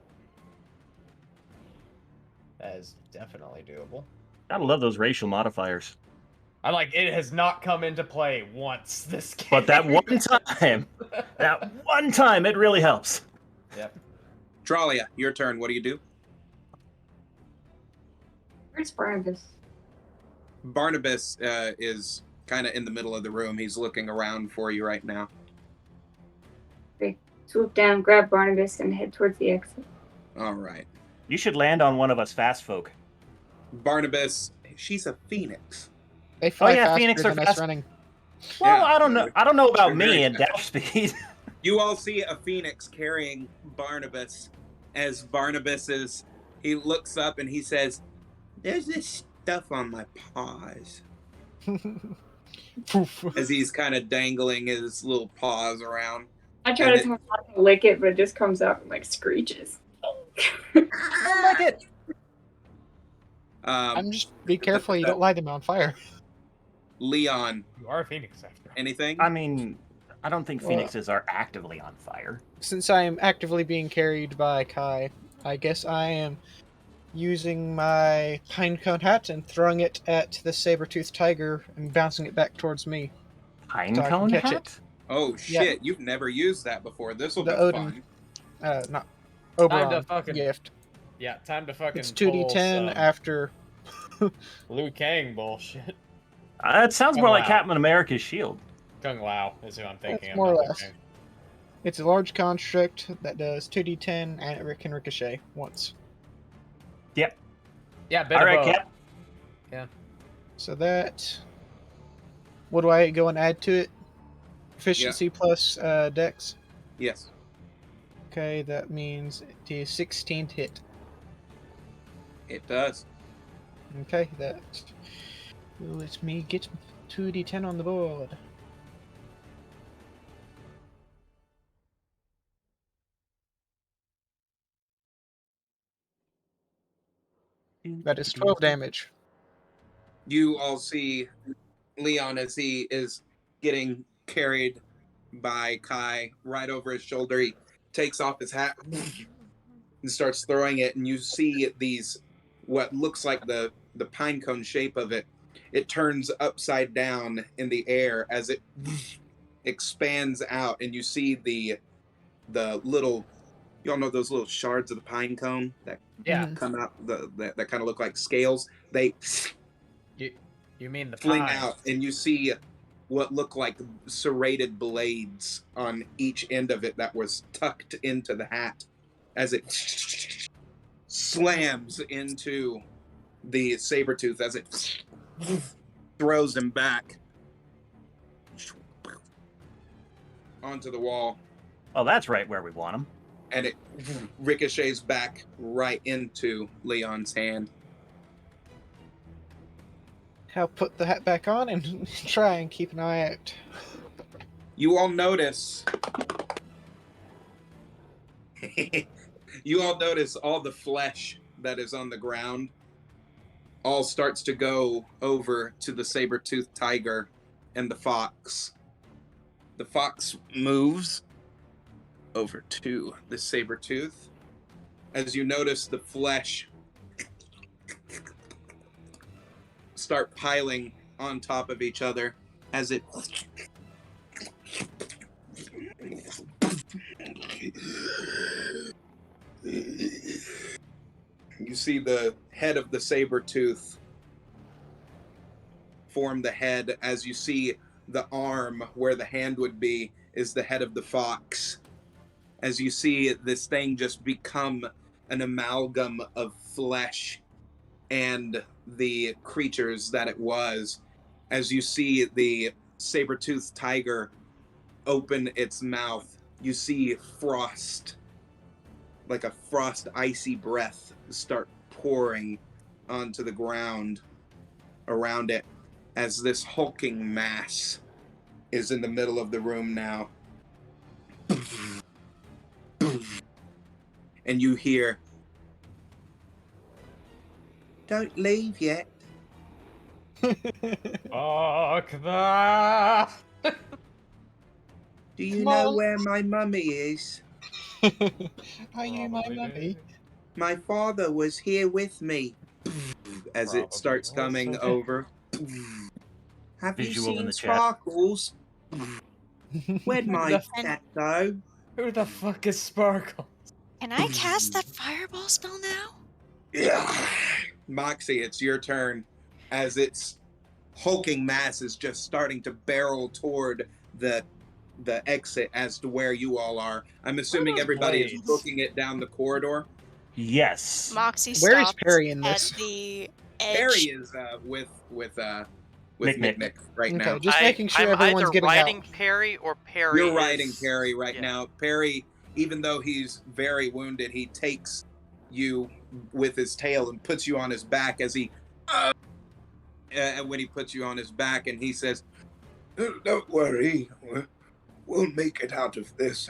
S6: that is definitely doable.
S3: Gotta love those racial modifiers.
S6: I like it has not come into play once this game.
S3: But that one time, it really helps.
S6: Yep.
S1: Tralia, your turn. What do you do?
S7: Where's Barnabas?
S1: Barnabas is kind of in the middle of the room. He's looking around for you right now.
S7: Swoop down, grab Barnabas, and head towards the exit.
S1: All right.
S3: You should land on one of us fast folk.
S1: Barnabas, she's a phoenix.
S5: They fly
S3: yeah,
S5: faster
S3: Phoenix are
S5: than us
S3: fast.
S5: running.
S3: Well,
S1: Yeah,
S3: I don't know. I don't know about
S1: they're very
S3: me and
S1: fast.
S3: dash speed.
S1: You all see a phoenix carrying Barnabas as he looks up and he says, "There's this stuff on my paws."
S5: Poof.
S1: As he's kind of dangling his little paws around.
S7: I try to tell him not to lick it, but it just comes out and like screeches.
S3: Don't like it.
S5: I'm just be careful you don't light them on fire.
S1: Leon,
S6: You are a phoenix after all.
S1: anything?
S3: I mean, I don't think
S5: Well-
S3: phoenixes are actively on fire.
S5: Since I am actively being carried by Kai, I guess I am using my pinecone hat and throwing it at the saber-toothed tiger and bouncing it back towards me.
S3: Pinecone
S5: catch
S3: hat?
S1: Oh
S5: Yeah.
S1: shit, you've never used that before. This will be
S5: The Odin.
S1: fun.
S5: Not
S6: Time to
S5: Oberon
S6: fucking
S5: gift.
S6: Yeah, time to fucking
S5: It's
S6: pull
S5: 2d10
S6: some
S5: after.
S6: Liu Kang bullshit.
S3: It sounds more like
S6: Wow.
S3: Captain America's shield.
S6: Kung Lao is who I'm thinking.
S5: It's
S6: I'm
S5: more
S6: not
S5: or less.
S6: thinking.
S5: It's a large construct that does 2d10 and it can ricochet once.
S6: Yeah, bit
S3: All right,
S6: of both.
S3: Cap.
S5: So that. What do I go and add to it? Efficiency plus dex.
S1: Yes.
S5: Okay, that means it is 16 to hit.
S1: It does.
S5: Okay, that lets me get 2d10 on the board. That is 12 damage.
S1: You all see Leon as he is getting carried by Kai right over his shoulder. He takes off his hat and starts throwing it, and you see these, what looks like the pinecone shape of it. It turns upside down in the air as it expands out, and you see the little, you all know those little shards of the pine cone that
S6: Yeah.
S5: Mhm.
S1: come out, that kind of look like scales. They
S6: You mean the
S1: fling
S6: pine.
S1: out, and you see what look like serrated blades on each end of it that was tucked into the hat as it slams into the saber tooth as it throws him back onto the wall,
S3: Oh, that's right where we want them.
S1: and it ricochets back right into Leon's hand.
S5: I'll put the hat back on and try and keep an eye out.
S1: You all notice all the flesh that is on the ground all starts to go over to the saber-toothed tiger and the fox. The fox moves over to the saber-tooth as you notice the flesh start piling on top of each other as it you see the head of the saber tooth form the head, as you see the arm where the hand would be is the head of the fox, as you see this thing just become an amalgam of flesh and the creatures that it was, as you see the saber-toothed tiger open its mouth. You see frost, like a frost icy breath, start pouring onto the ground around it as this hulking mass is in the middle of the room now. And you hear, "Don't leave yet."
S6: Fuck that!
S1: Do you
S5: Come
S1: know
S5: on.
S1: where my mummy is?
S5: Are you my
S6: Probably
S5: mummy?
S6: did.
S1: My father was here with me. As it
S6: Probably
S1: starts
S6: also
S1: coming
S6: did.
S1: over. Have you
S3: Visual in
S1: seen
S3: the chat.
S1: Sparkles? Where'd my
S6: The-
S4: And-
S1: cat go?
S6: Who the fuck is Sparkle?
S4: Can I cast that fireball spell now?
S1: Moxie, it's your turn. As its hulking mass is just starting to barrel toward the exit as to where you all are. I'm assuming
S6: those
S1: everybody is
S6: blades?
S1: booking it down the corridor.
S3: Yes.
S4: Moxie
S5: Where is
S4: stops
S5: Perry in
S4: at
S5: this?
S4: the
S1: Perry
S4: edge.
S1: is with
S3: Mick.
S1: Nick right
S5: Okay,
S1: now.
S5: just making sure
S2: I'm
S5: everyone's
S2: either
S5: getting
S2: riding
S5: out.
S2: Perry or Perry
S1: You're riding
S2: is...
S1: Perry right
S2: yeah.
S1: now. Perry, even though he's very wounded, he takes you with his tail and puts you on his back as he when he puts you on his back, and he says, "Don't worry, we'll make it out of this.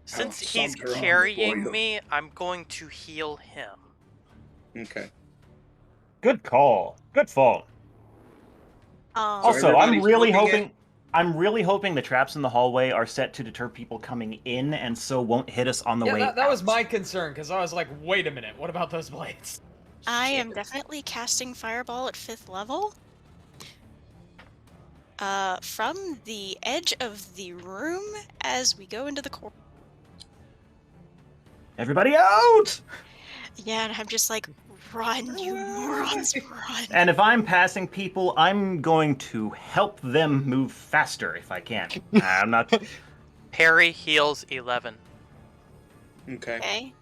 S2: Since he's
S1: saunter on for
S2: carrying
S1: you."
S2: me, I'm going to heal him.
S1: Okay.
S3: Good call. Good fall. Also, I'm
S1: everybody's
S3: really
S1: looking
S3: hoping. I'm really hoping the traps in the hallway are set to deter people coming in, and so won't hit us on the way
S6: Yeah, that was
S3: out.
S6: my concern, because I was like, wait a minute, what about those blades?
S4: I am
S6: Shit.
S4: definitely casting fireball at 5th level. From the edge of the room as we go into the corridor.
S3: Everybody out!
S4: Yeah, and I'm just like, run, you morons, run.
S3: And if I'm passing people, I'm going to help them move faster if I can. I'm not.
S2: Perry heals 11.
S1: Okay.
S4: Okay.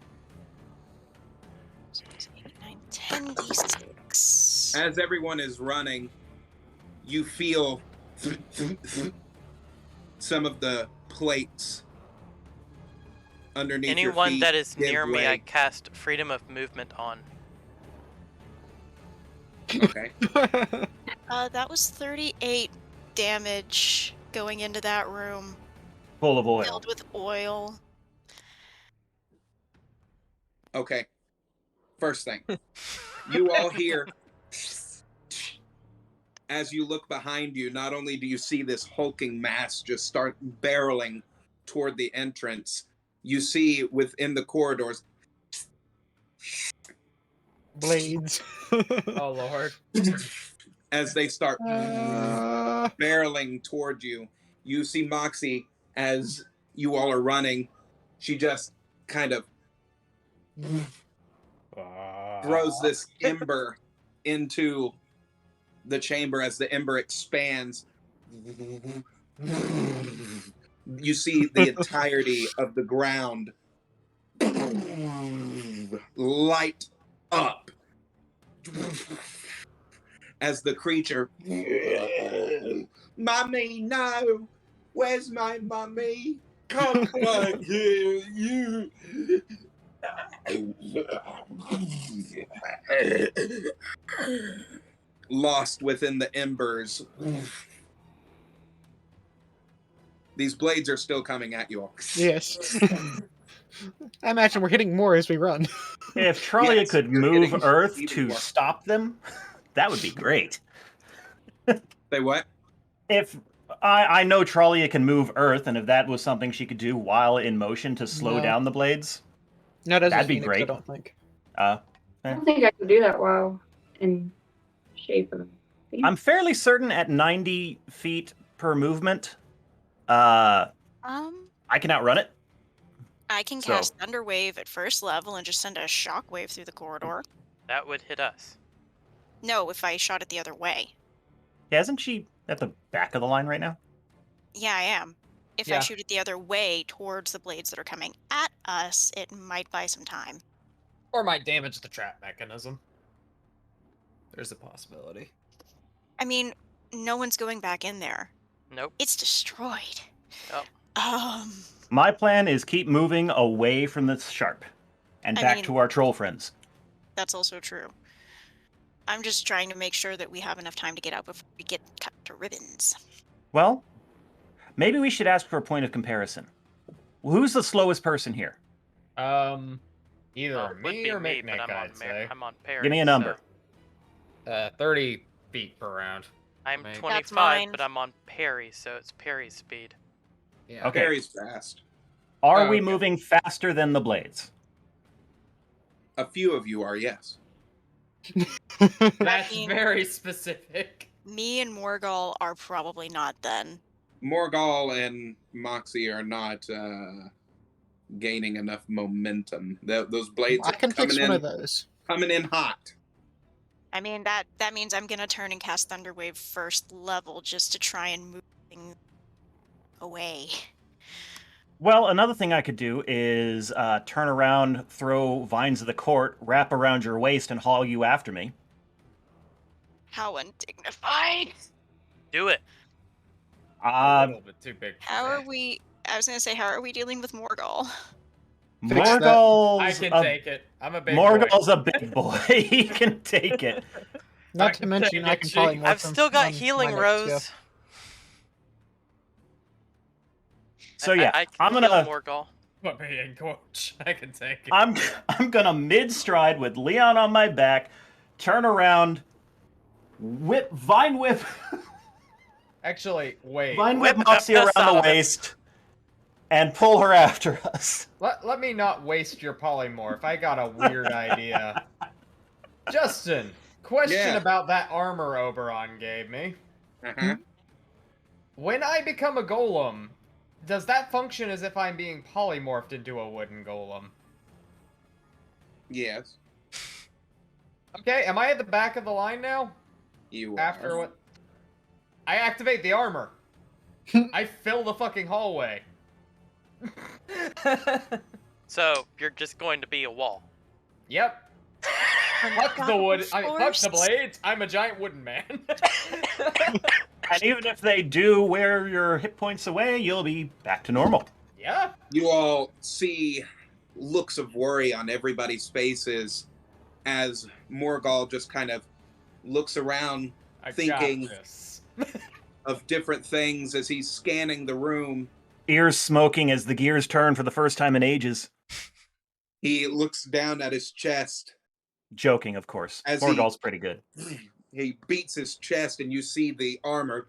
S4: 6, 8, 9, 10 d6.
S1: As everyone is running, you feel some of the plates underneath your
S2: Anyone
S1: feet
S2: that is
S1: give
S2: near me,
S1: way.
S2: I cast Freedom of Movement on.
S1: Okay.
S4: That was 38 damage going into that room,
S3: Full of oil.
S4: filled with oil.
S1: Okay. First thing, you all hear as you look behind you. Not only do you see this hulking mass just start barreling toward the entrance, you see within the corridors
S5: Blades.
S6: Oh lord.
S1: as they start
S5: Uh,
S1: barreling toward you. You see Moxie as you all are running. She just kind of throws this ember into the chamber. As the ember expands, you see the entirety of the ground light up as the creature, "Mummy, no! Where's my mummy? Come back here, you!" Lost within the embers. These blades are still coming at you all.
S5: yes. I imagine we're hitting more as we run.
S3: If Trolia
S1: Yes,
S3: could
S1: you're
S3: move
S1: hitting
S3: Earth
S1: even
S3: to
S1: more.
S3: stop them, that would be great.
S1: Say what?
S3: If I know Trolia can move Earth, and if that was something she could do while in motion to slow
S5: No.
S3: down the blades,
S5: No, that's
S3: That'd be
S5: Phoenix, I
S3: great.
S5: don't think.
S7: I don't think I could do that while in shape of.
S3: I'm fairly certain at 90 feet per movement, I can outrun it.
S4: I can
S3: So-
S4: cast Thunder Wave at 1st level and just send a shockwave through the corridor.
S2: That would hit us.
S4: No, if I shot it the other way.
S3: Yeah, isn't she at the back of the line right now?
S4: Yeah, I am. If I
S6: Yeah.
S4: shoot it the other way towards the blades that are coming at us, it might buy some time.
S6: Or might damage the trap mechanism. There's a possibility.
S4: I mean, no one's going back in there.
S2: Nope.
S4: It's destroyed.
S2: Oh.
S3: My plan is keep moving away from the sharp and
S4: I
S3: back
S4: mean-
S3: to our troll friends.
S4: That's also true. I'm just trying to make sure that we have enough time to get out before we get cut to ribbons.
S3: Well, maybe we should ask for a point of comparison. Who's the slowest person here?
S6: Either
S2: Well, it would
S6: me
S2: be
S6: or
S2: me,
S6: Mick,
S2: but
S6: I'd say.
S2: I'm on Perry.
S3: Give me a number.
S2: so
S6: 30 feet per round.
S2: I'm
S6: That's
S2: 25,
S4: mine.
S2: but I'm on Perry, so it's Perry's speed.
S6: Yeah.
S3: Okay.
S1: Perry's fast.
S3: Are
S6: Oh,
S3: we
S6: okay.
S3: moving faster than the blades?
S1: A few of you are, yes.
S6: That's
S4: mean-
S6: very specific.
S4: Me and Morgul are probably not then.
S1: Morgul and Moxie are not gaining enough momentum. Those blades
S5: I
S1: are
S5: can fix
S1: coming
S5: one of
S1: in,
S5: those.
S1: coming in hot.
S4: I mean, that means I'm gonna turn and cast Thunderwave first level just to try and move things away.
S3: Well, another thing I could do is turn around, throw Vines of the Court, wrap around your waist, and haul you after me.
S4: How undignified.
S2: Do it.
S6: A little bit too big. For
S4: How are
S6: that.
S4: we? I was gonna say, how are we dealing with Morgul?
S5: Fix that.
S6: I
S3: Morgul's
S6: can
S3: a,
S6: take it. I'm a big boy.
S3: Morgul's a big boy. He can take it.
S5: Not
S6: I
S5: to
S6: can
S5: mention,
S6: take
S5: I
S6: it,
S5: can
S6: Chief.
S5: probably morph
S2: I've
S5: him
S2: still got
S5: on my
S2: healing
S5: next
S2: rose.
S5: go.
S3: So yeah,
S2: I
S3: I'm
S2: can heal
S3: gonna
S2: Morgul.
S6: Put me in, coach. I can take it.
S3: I'm gonna mid stride with Leon on my back, turn around, vine whip
S6: Actually, wait.
S3: vine whip
S2: Whip
S3: Moxie
S2: the
S3: around
S2: piss out
S3: the
S2: of it.
S3: waist, and pull her after us.
S6: Let me not waste your polymorph. I got a weird idea. Justin, question
S1: Yeah.
S6: about that armor Oberon gave me.
S1: Uh-huh.
S6: When I become a golem, does that function as if I'm being polymorphed into a wooden golem?
S1: Yes,
S6: Okay, am I at the back of the line now?
S1: you
S6: After
S1: are.
S6: what? I activate the armor. I fill the fucking hallway.
S2: So you're just going to be a wall.
S6: Yep. Fuck the wood. Fuck the blades. I'm a giant wooden man.
S3: And even if they do wear your hit points away, you'll be back to normal.
S6: Yeah.
S1: You all see looks of worry on everybody's faces as Morgul just kind of looks around,
S6: I
S1: thinking
S6: got this.
S1: of different things as he's scanning the room.
S3: Ears smoking as the gears turn for the first time in ages.
S1: He looks down at his chest.
S3: Joking, of course.
S1: As he-
S3: Morgul's pretty good.
S1: He beats his chest, and you see the armor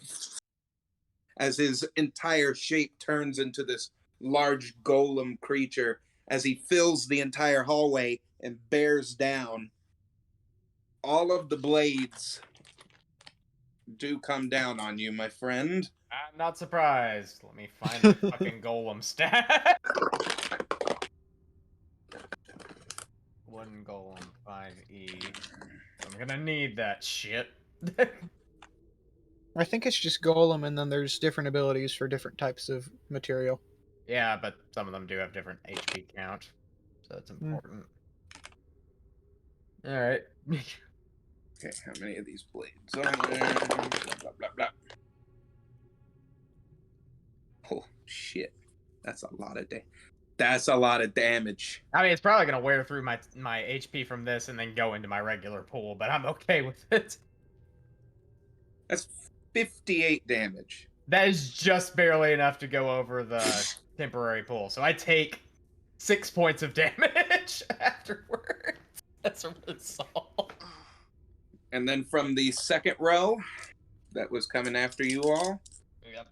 S1: as his entire shape turns into this large golem creature as he fills the entire hallway and bears down. All of the blades do come down on you, my friend.
S6: I'm not surprised. Let me find the fucking golem stat. One golem, 5E. I'm gonna need that shit.
S5: I think it's just Golem, and then there's different abilities for different types of material.
S6: Yeah, but some of them do have different HP count, so it's important. Alright.
S1: Okay, how many of these blades are there? Blah, blah, blah, blah. Oh, shit. That's a lot of That's a lot of damage.
S6: I mean, it's probably gonna wear through my HP from this and then go into my regular pool, but I'm okay with it.
S1: That's 58 damage.
S6: That is just barely enough to go over the temporary pool. So I take 6 points of damage afterwards. That's a result.
S1: And then from the second row that was coming after you all,
S6: Yep.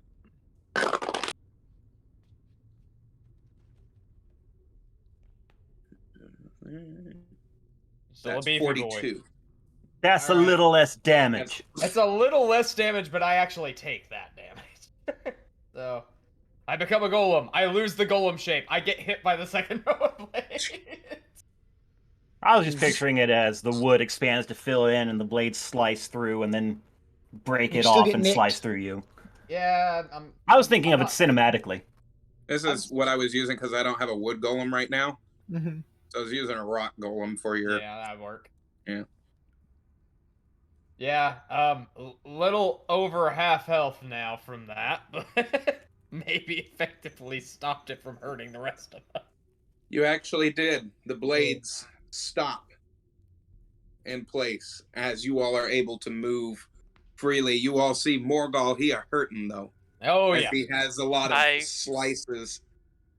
S6: Still a
S1: that's
S6: beefy
S1: 42.
S6: boy.
S3: That's a
S6: Alright.
S3: little less damage.
S6: It's a little less damage, but I actually take that damage. So, I become a golem. I lose the golem shape. I get hit by the second row of blades.
S3: I was just picturing it as the wood expands to fill in and the blades slice through and then break
S5: You
S3: it
S5: still
S3: off
S5: get
S3: and
S5: nicked.
S3: slice through you.
S6: Yeah,
S3: I was thinking
S6: I'm
S3: of it cinematically.
S1: This is what I was using because I don't have a wood golem right now.
S5: Mm-hmm.
S1: So I was using a rock golem for your.
S6: Yeah, that'd work.
S1: Yeah.
S6: Yeah, little over half health now from that, but maybe effectively stopped it from hurting the rest of us.
S1: You actually did. The blades stop in place as you all are able to move freely. You all see Morgul here hurting though.
S6: Oh
S1: as
S6: yeah.
S1: he has a lot of
S2: I-
S1: slices.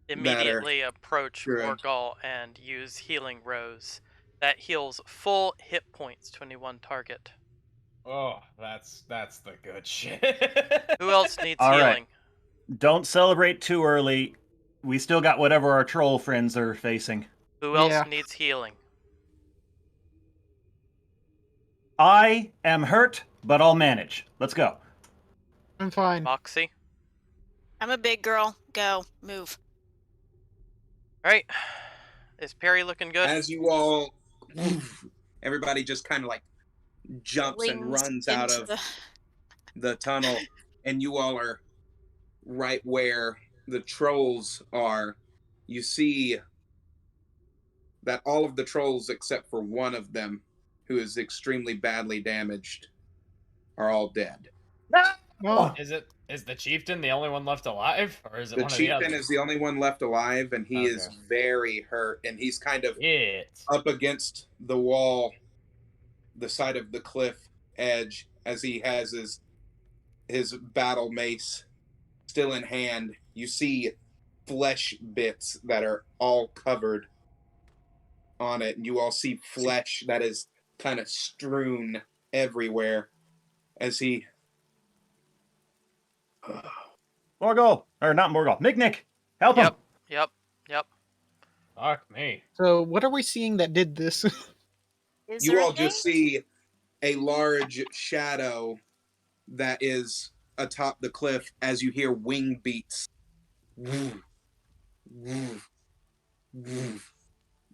S2: Immediately approach
S1: Good.
S2: Morgul and use Healing Rose. That heals full hit points to any one target.
S6: Oh, that's the good shit.
S2: Who else needs
S3: All right.
S2: healing?
S3: Don't celebrate too early. We still got whatever our troll friends are facing.
S2: Who else
S5: Yeah.
S2: needs healing?
S3: I am hurt, but I'll manage. Let's go.
S5: I'm fine.
S2: Moxie?
S4: I'm a big girl. Go. Move.
S2: Alright. Is Perry looking good?
S1: As you all, everybody just kind of like jumps and
S4: Wings
S1: runs out
S4: into
S1: of
S4: the...
S1: the tunnel, and you all are right where the trolls are. You see that all of the trolls, except for one of them, who is extremely badly damaged, are all dead.
S5: Well,
S6: Is the chieftain the only one left alive, or is it
S1: The
S6: one of the
S1: chieftain
S6: others?
S1: is the only one left alive, and he is
S6: Okay.
S1: very hurt, and he's kind of
S6: It.
S1: up against the wall, the side of the cliff edge, as he has his battle mace still in hand. You see flesh bits that are all covered on it, and you all see flesh that is kind of strewn everywhere as he
S3: Morgul, or not Morgul, Nick, help him.
S2: Yep.
S6: Fuck me.
S5: so what are we seeing that did this?
S4: Is
S1: you
S4: there
S1: all
S4: a thing?
S1: just see a large shadow that is atop the cliff as you hear wing beats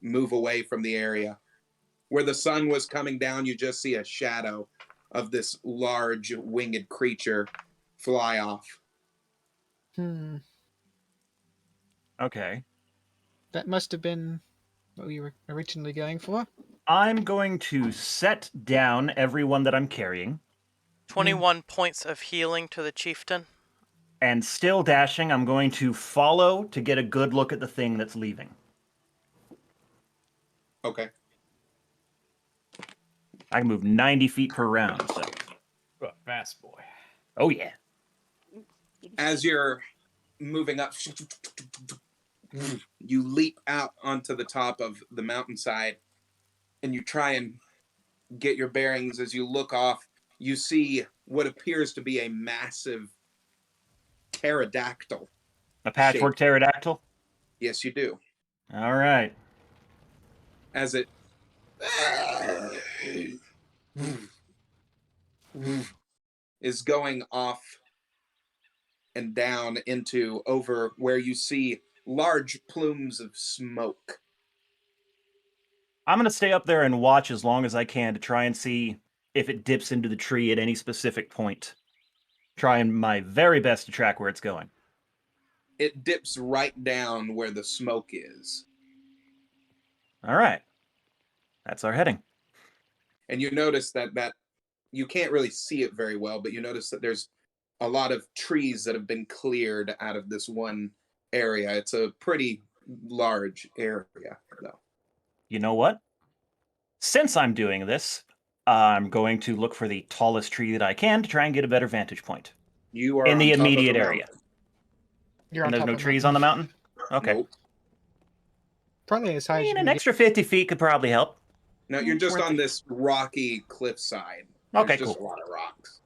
S1: move away from the area. Where the sun was coming down, you just see a shadow of this large winged creature fly off.
S3: Okay.
S5: That must have been what we were originally going for.
S3: I'm going to set down everyone that I'm carrying,
S2: 21 points of healing to the chieftain.
S3: and still dashing, I'm going to follow to get a good look at the thing that's leaving.
S1: Okay.
S3: I can move 90 feet per round, so.
S6: Ooh, fast boy.
S3: Oh, yeah.
S1: As you're moving up, you leap out onto the top of the mountainside, and you try and get your bearings. As you look off, you see what appears to be a massive pterodactyl.
S3: A patchwork pterodactyl?
S1: Yes, you do.
S3: All right.
S1: As it is going off and down into over where you see large plumes of smoke.
S3: I'm going to stay up there and watch as long as I can to try and see if it dips into the tree at any specific point. Trying my very best to track where it's going.
S1: It dips right down where the smoke is.
S3: All right. That's our heading.
S1: And you notice that you can't really see it very well, but you notice that there's a lot of trees that have been cleared out of this one area. It's a pretty large area, though.
S3: You know what? Since I'm doing this, I'm going to look for the tallest tree that I can to try and get a better vantage point.
S1: You are
S3: In the
S1: on top of
S3: immediate
S1: the
S3: area.
S1: mountain.
S5: You're
S3: And
S5: on
S3: there's
S5: top
S3: no
S5: of
S3: trees on the mountain? Okay.
S1: Nope.
S5: Probably as
S3: I
S5: high as you
S3: mean,
S5: can
S3: an
S5: get.
S3: extra 50 feet could probably help.
S1: No, you're just
S5: Worth
S1: on
S5: it.
S1: this rocky cliffside. There's
S3: Okay,
S1: just
S3: cool.
S1: a lot of rocks.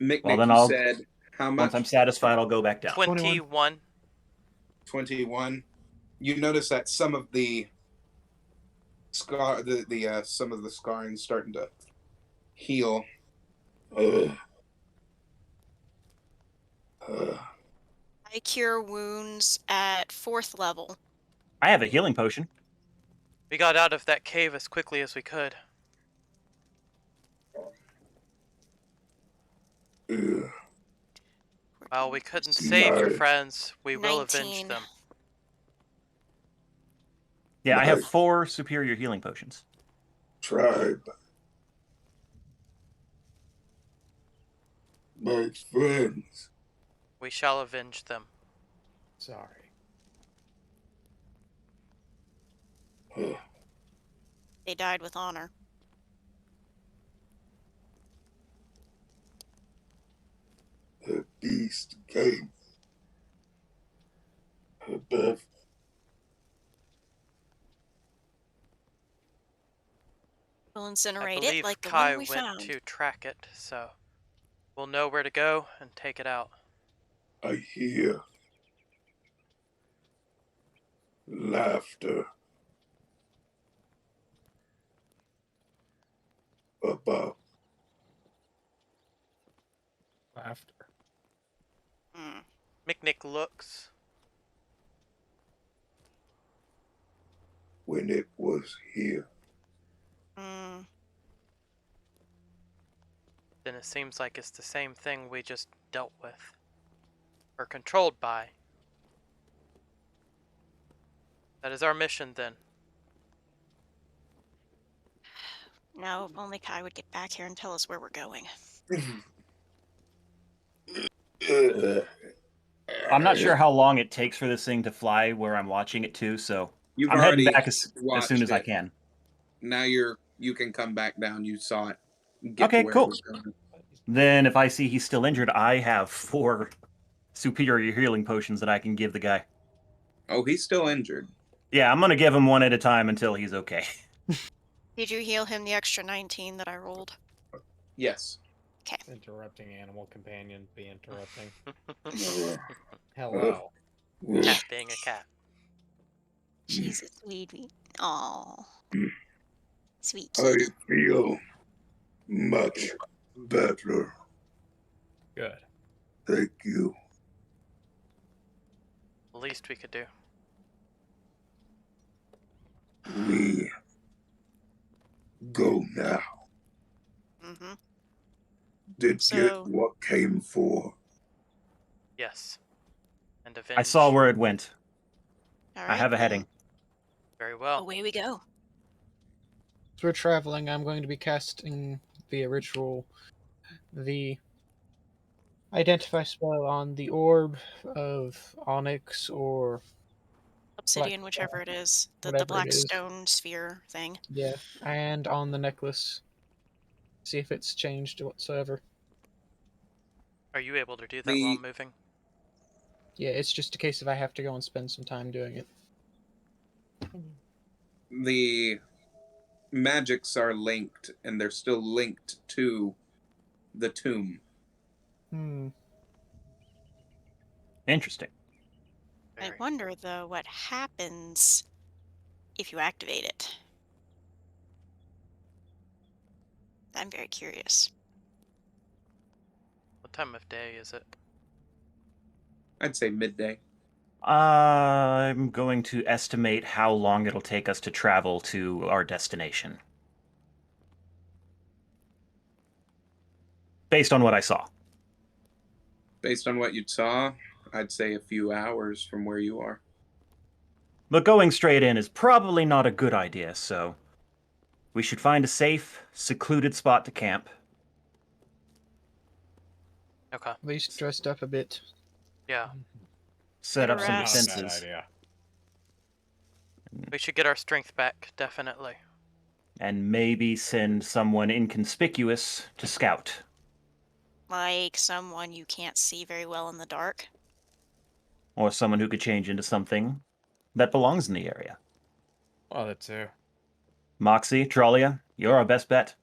S1: Mick,
S3: Well, then
S1: you
S3: I'll,
S1: said how much?
S3: once I'm satisfied, I'll go back down.
S2: 21.
S1: 21. You notice that some of the some of the scarring starting to heal. Ugh. Ugh.
S4: I cure wounds at 4th level.
S3: I have a healing potion.
S2: We got out of that cave as quickly as we could.
S1: Ugh.
S2: While we couldn't save your
S1: Nice.
S2: friends, we will avenge
S4: 19.
S2: them.
S3: Yeah, I have
S1: Nice.
S3: 4 superior healing potions.
S1: Tribe. My friends.
S2: We shall avenge them.
S6: Sorry.
S1: Ugh.
S4: They died with honor.
S1: The beast came. Above.
S4: We'll
S2: I
S4: incinerate
S2: believe
S4: it like the
S2: Kai
S4: one we
S2: went
S4: found.
S2: to track it, so we'll know where to go and take it out.
S9: I hear laughter above.
S6: Laughter.
S4: Hmm.
S2: Mick looks.
S9: When it was here,
S4: Hmm.
S2: Then it seems like it's the same thing we just dealt with. Or controlled by. That is our mission then.
S4: Now, if only Kai would get back here and tell us where we're going.
S3: I'm not sure how long it takes for this thing to fly where I'm watching it to, so
S1: You've
S3: I'm heading
S1: already
S3: back as soon
S1: watched
S3: as I
S1: it.
S3: can.
S1: Now you can come back down. You saw it. Get to
S3: Okay,
S1: where
S3: cool.
S1: it was going.
S3: Then if I see he's still injured, I have 4 superior healing potions that I can give the guy.
S1: Oh, he's still injured.
S3: Yeah, I'm gonna give him one at a time until he's okay.
S4: Did you heal him the extra 19 that I rolled?
S1: Yes.
S6: Interrupting animal companion be interrupting.
S9: uh,
S6: Hello.
S2: Cat being a cat.
S4: She's a sweetie. Aw. Sweet
S9: I
S4: kitty.
S9: feel much better.
S6: Good.
S9: Thank you.
S2: The least we could do.
S9: We go now.
S4: Mm-hmm.
S9: Did
S4: So-
S9: get what came for.
S2: Yes. And avenge.
S3: I saw where it went.
S4: All
S3: I
S4: right,
S3: have a
S4: then
S3: heading.
S2: Very well.
S4: Away we go.
S5: As we're traveling, I'm going to be casting via ritual the identify spell on the orb of onyx or
S4: Obsidian, whichever it is. The
S5: whatever
S4: black
S5: it is.
S4: stone sphere thing.
S5: Yeah, and on the necklace. See if it's changed whatsoever.
S2: Are you able to do that
S1: The-
S2: while moving?
S5: Yeah, it's just a case of I have to go and spend some time doing it.
S1: The magics are linked, and they're still linked to the tomb.
S3: Interesting.
S4: I
S2: Very.
S4: wonder, though, what happens if you activate it. I'm very curious.
S2: What time of day is it?
S1: I'd say midday.
S3: I'm going to estimate how long it'll take us to travel to our destination. Based on what I saw.
S1: Based on what you saw, I'd say a few hours from where you are.
S3: But going straight in is probably not a good idea, so we should find a safe, secluded spot to camp.
S2: Okay.
S5: At least dressed up a bit.
S2: Yeah.
S3: Set up some
S4: Not a bad
S6: Not a bad
S3: defenses.
S6: idea.
S2: We should get our strength back, definitely.
S3: And maybe send someone inconspicuous to scout.
S4: Like someone you can't see very well in the dark.
S3: Or someone who could change into something that belongs in the area.
S6: Well, that too.
S3: Moxie, Trollia, you're our best bet.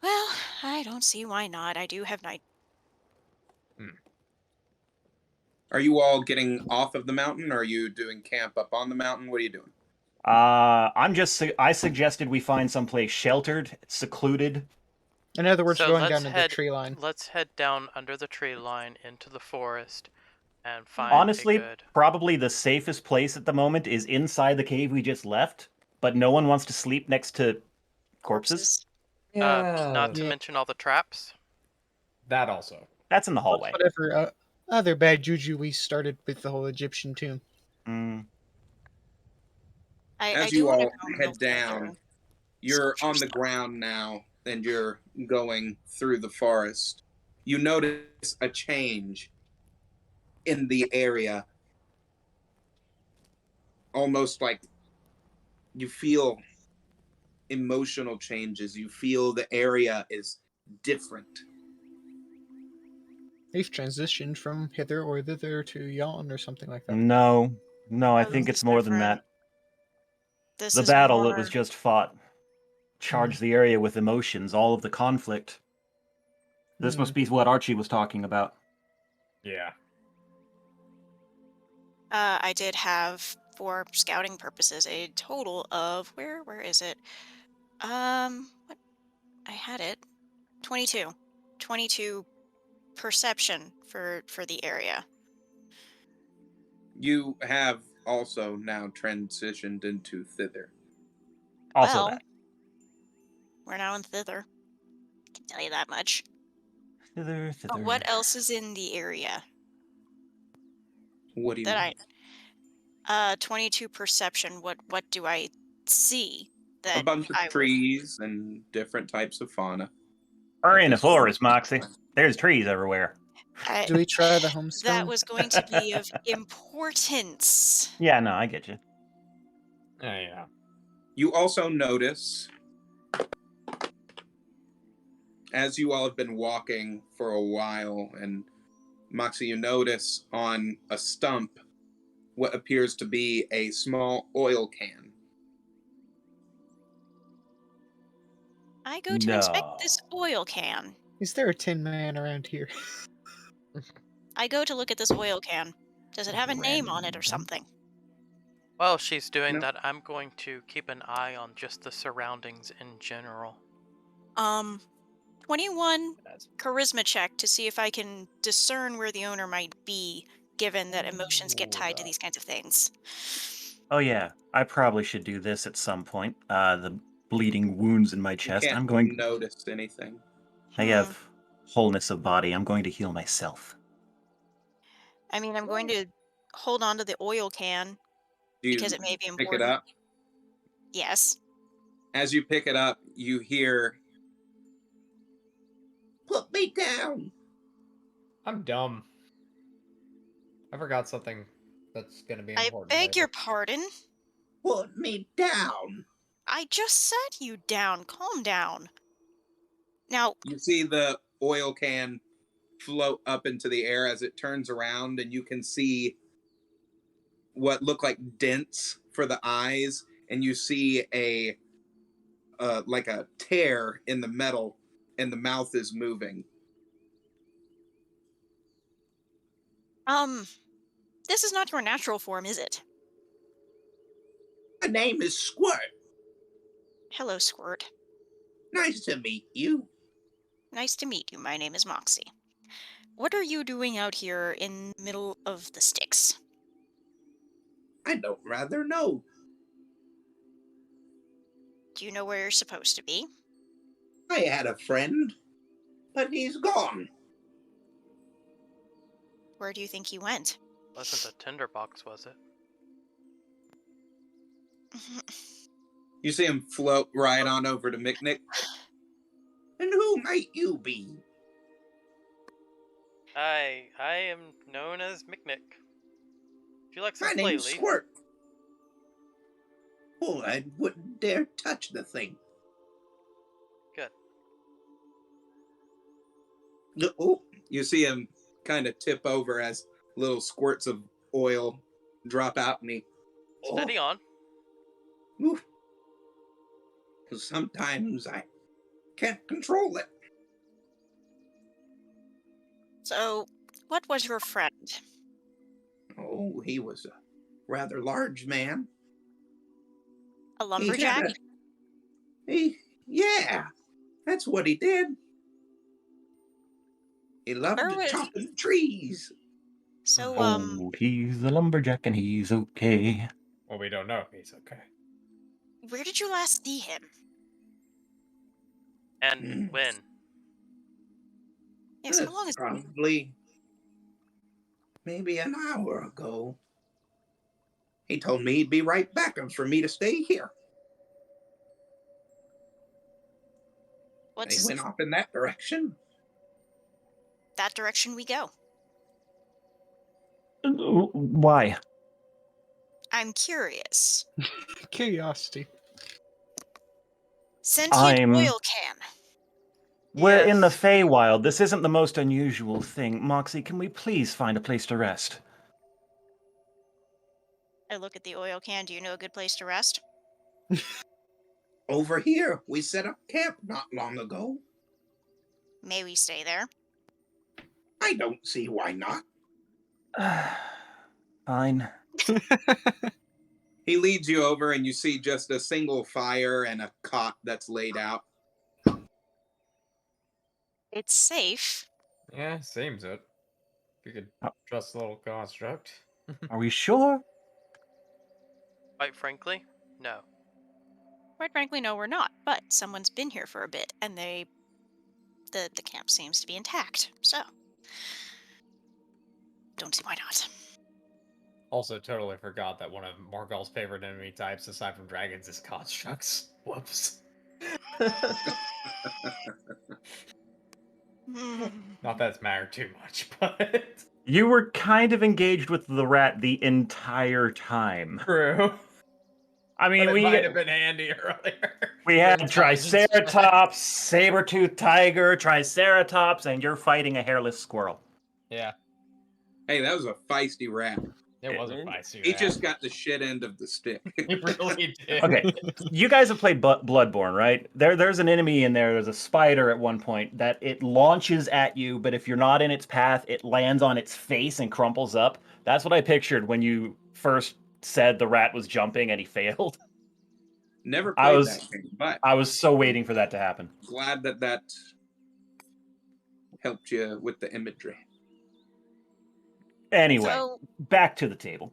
S4: Well, I don't see why not. I do have night.
S1: Are you all getting off of the mountain, or are you doing camp up on the mountain? What are you doing?
S3: I suggested we find someplace sheltered, secluded.
S5: In other words,
S2: So
S5: going
S2: let's
S5: down to the
S2: head-
S5: tree line.
S2: Let's head down under the tree line into the forest and find
S3: Honestly,
S2: a good...
S3: probably the safest place at the moment is inside the cave we just left, but no one wants to sleep next to corpses.
S2: not to
S5: Yeah.
S2: mention all the traps.
S6: That also.
S3: That's in the hallway.
S5: Whatever other bad juju we started with the whole Egyptian tomb.
S3: Mm,
S4: I
S1: As
S4: do
S1: you
S4: wanna
S1: all
S4: go a
S1: head
S4: little further.
S1: down, you're on the
S4: Stuff.
S1: ground now, and you're going through the forest. You notice a change in the area. Almost like you feel emotional changes. You feel the area is different.
S5: We've transitioned from hither or thither to yon or something like that.
S3: no, I
S4: No,
S3: think
S4: this
S3: it's
S4: is
S3: more than
S4: different.
S3: that.
S4: This
S3: The
S4: is
S3: battle
S4: more...
S3: that was just fought charged the area with emotions, all of the conflict. This must be what Archie was talking about.
S6: Yeah.
S4: I did have, for scouting purposes, a total of where is it? What I had it 22, 22 perception for the area.
S1: You have also now transitioned into thither.
S3: Also
S4: Well,
S3: that.
S4: we're now in thither. Can tell you that much.
S3: Thither,
S4: But
S3: thither.
S4: what else is in the area
S1: What do you
S4: that
S1: mean?
S4: 22 perception? What do I see
S1: A
S4: that
S1: bunch of
S4: I would?
S1: trees and different types of fauna.
S3: We're
S1: at
S3: in the
S1: this point.
S3: forest, Moxie. There's trees everywhere.
S4: I,
S5: Do we try the
S4: that
S5: homestone?
S4: was going to be of importance.
S3: Yeah, no, I get you.
S6: Yeah.
S1: You also notice, as you all have been walking for a while, and Moxie, you notice on a stump what appears to be a small oil can.
S4: I go to inspect
S3: No.
S4: this oil can.
S5: Is there a Tin Man around here?
S4: I go to look at this oil can. Does it have a name on it or
S3: Random.
S4: something?
S2: While she's doing
S1: No.
S2: that, I'm going to keep an eye on just the surroundings in general.
S4: 21
S6: That's
S4: charisma check to see if I can discern where the owner might be, given that emotions get tied to these kinds of things.
S3: Oh yeah, I probably should do this at some point. The bleeding wounds in my
S1: You
S3: chest.
S1: can't
S3: I'm going.
S1: notice anything.
S3: I have wholeness of body. I'm going to heal myself.
S4: I mean, I'm going to hold on to the oil can
S1: Do you
S4: because it may be
S1: pick it
S4: important.
S1: up?
S4: Yes.
S1: As you pick it up, you hear, "Put me down."
S6: I'm dumb. I forgot something that's gonna be
S4: I
S6: important.
S4: beg
S6: later.
S4: your pardon.
S1: Put me down.
S4: I just sat you down. Calm down. Now,
S1: You see the oil can float up into the air as it turns around, and you can see what look like dents for the eyes, and you see a like a tear in the metal, and the mouth is moving.
S4: this is not your natural form, is it?
S1: My name is Squirt.
S4: Hello, Squirt.
S1: Nice to meet you.
S4: Nice to meet you. My name is Moxie. What are you doing out here in the middle of the sticks?
S1: I don't rather know.
S4: Do you know where you're supposed to be?
S1: I had a friend, but he's gone.
S4: Where do you think he went?
S2: Wasn't the tinderbox, was it?
S1: You see him float right on over to Micnic. And who might you be?
S2: I am known as Micnic. Would you like some
S1: My
S2: flay
S1: name's
S2: leaf?
S1: Squirt. Oh, I wouldn't dare touch the thing.
S2: Good.
S1: Oh, you see him kind of tip over as little squirts of oil drop out, and he
S2: Steady on.
S1: oof. Sometimes I can't control it.
S4: So, what was your friend?
S1: Oh, he was a rather large man.
S4: A
S1: He had
S4: lumberjack?
S1: yeah, that's what he did. He loved
S4: Where was-
S1: chopping trees.
S4: So,
S3: Oh, he's a lumberjack and he's okay.
S6: Well, we don't know. He's okay.
S4: where did you last see him?
S2: And when?
S4: Yes, how long is
S1: Probably maybe an hour ago. He told me he'd be right back and for me to stay here.
S4: What's
S1: He went off in that direction.
S4: that direction we go?
S3: Why?
S4: I'm curious.
S5: Curiosity.
S4: Sentient
S3: I'm-
S4: oil can.
S3: We're in the
S2: Yes.
S3: Feywild. This isn't the most unusual thing. Moxie, can we please find a place to rest?
S4: I look at the oil can. Do you know a good place to rest?
S1: Over here, we set up camp not long ago.
S4: May we stay there?
S1: I don't see why not.
S3: Fine.
S1: He leads you over, and you see just a single fire and a cot that's laid out.
S4: It's safe.
S6: Yeah, seems it. If you could
S3: Oh.
S6: trust the little construct.
S3: Are we sure?
S2: Quite frankly, no.
S4: Quite frankly, no, we're not. But someone's been here for a bit, and the camp seems to be intact. So, don't see why not.
S6: Also, totally forgot that one of Morgul's favorite enemy types, aside from dragons, is constructs. Whoops. Not that it's mattered too much, but
S3: You were kind of engaged with the rat the entire time.
S6: true.
S3: I
S6: But
S3: mean,
S6: it
S3: we
S6: might have been handy earlier.
S3: we
S6: For
S3: had
S6: intelligence check.
S3: Triceratops, saber-toothed tiger, Triceratops, and you're fighting a hairless squirrel.
S6: Yeah,
S1: Hey, that was a feisty rat.
S6: it wasn't feisty.
S1: He just got the shit end of the stick.
S6: He really did.
S3: Okay, you guys have played Bloodborne, right? There's an enemy in there. There's a spider at one point that it launches at you, but if you're not in its path, it lands on its face and crumples up. That's what I pictured when you first said the rat was jumping and he failed.
S1: Never
S3: I
S1: played
S3: was-
S1: that game, but
S3: I was so waiting for that to happen.
S1: glad that helped you with the imagery.
S3: Anyway,
S4: So,
S3: back to the table.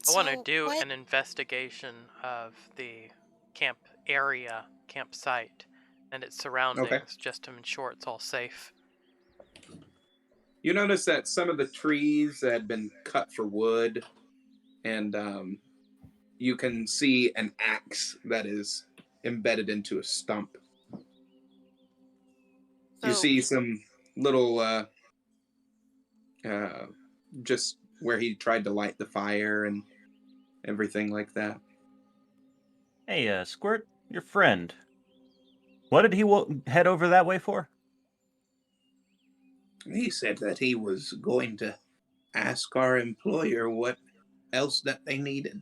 S2: I want to
S4: so
S2: do
S4: what-
S2: an investigation of the camp area, campsite, and its surroundings, just to ensure it's all safe.
S1: You notice that some of the trees had been cut for wood, and you can see an axe that is embedded into a stump. You
S4: So-
S1: see some little, just where he tried to light the fire and everything like that.
S3: Hey, Squirt, your friend. What did he head over that way for?
S1: He said that he was going to ask our employer what else that they needed.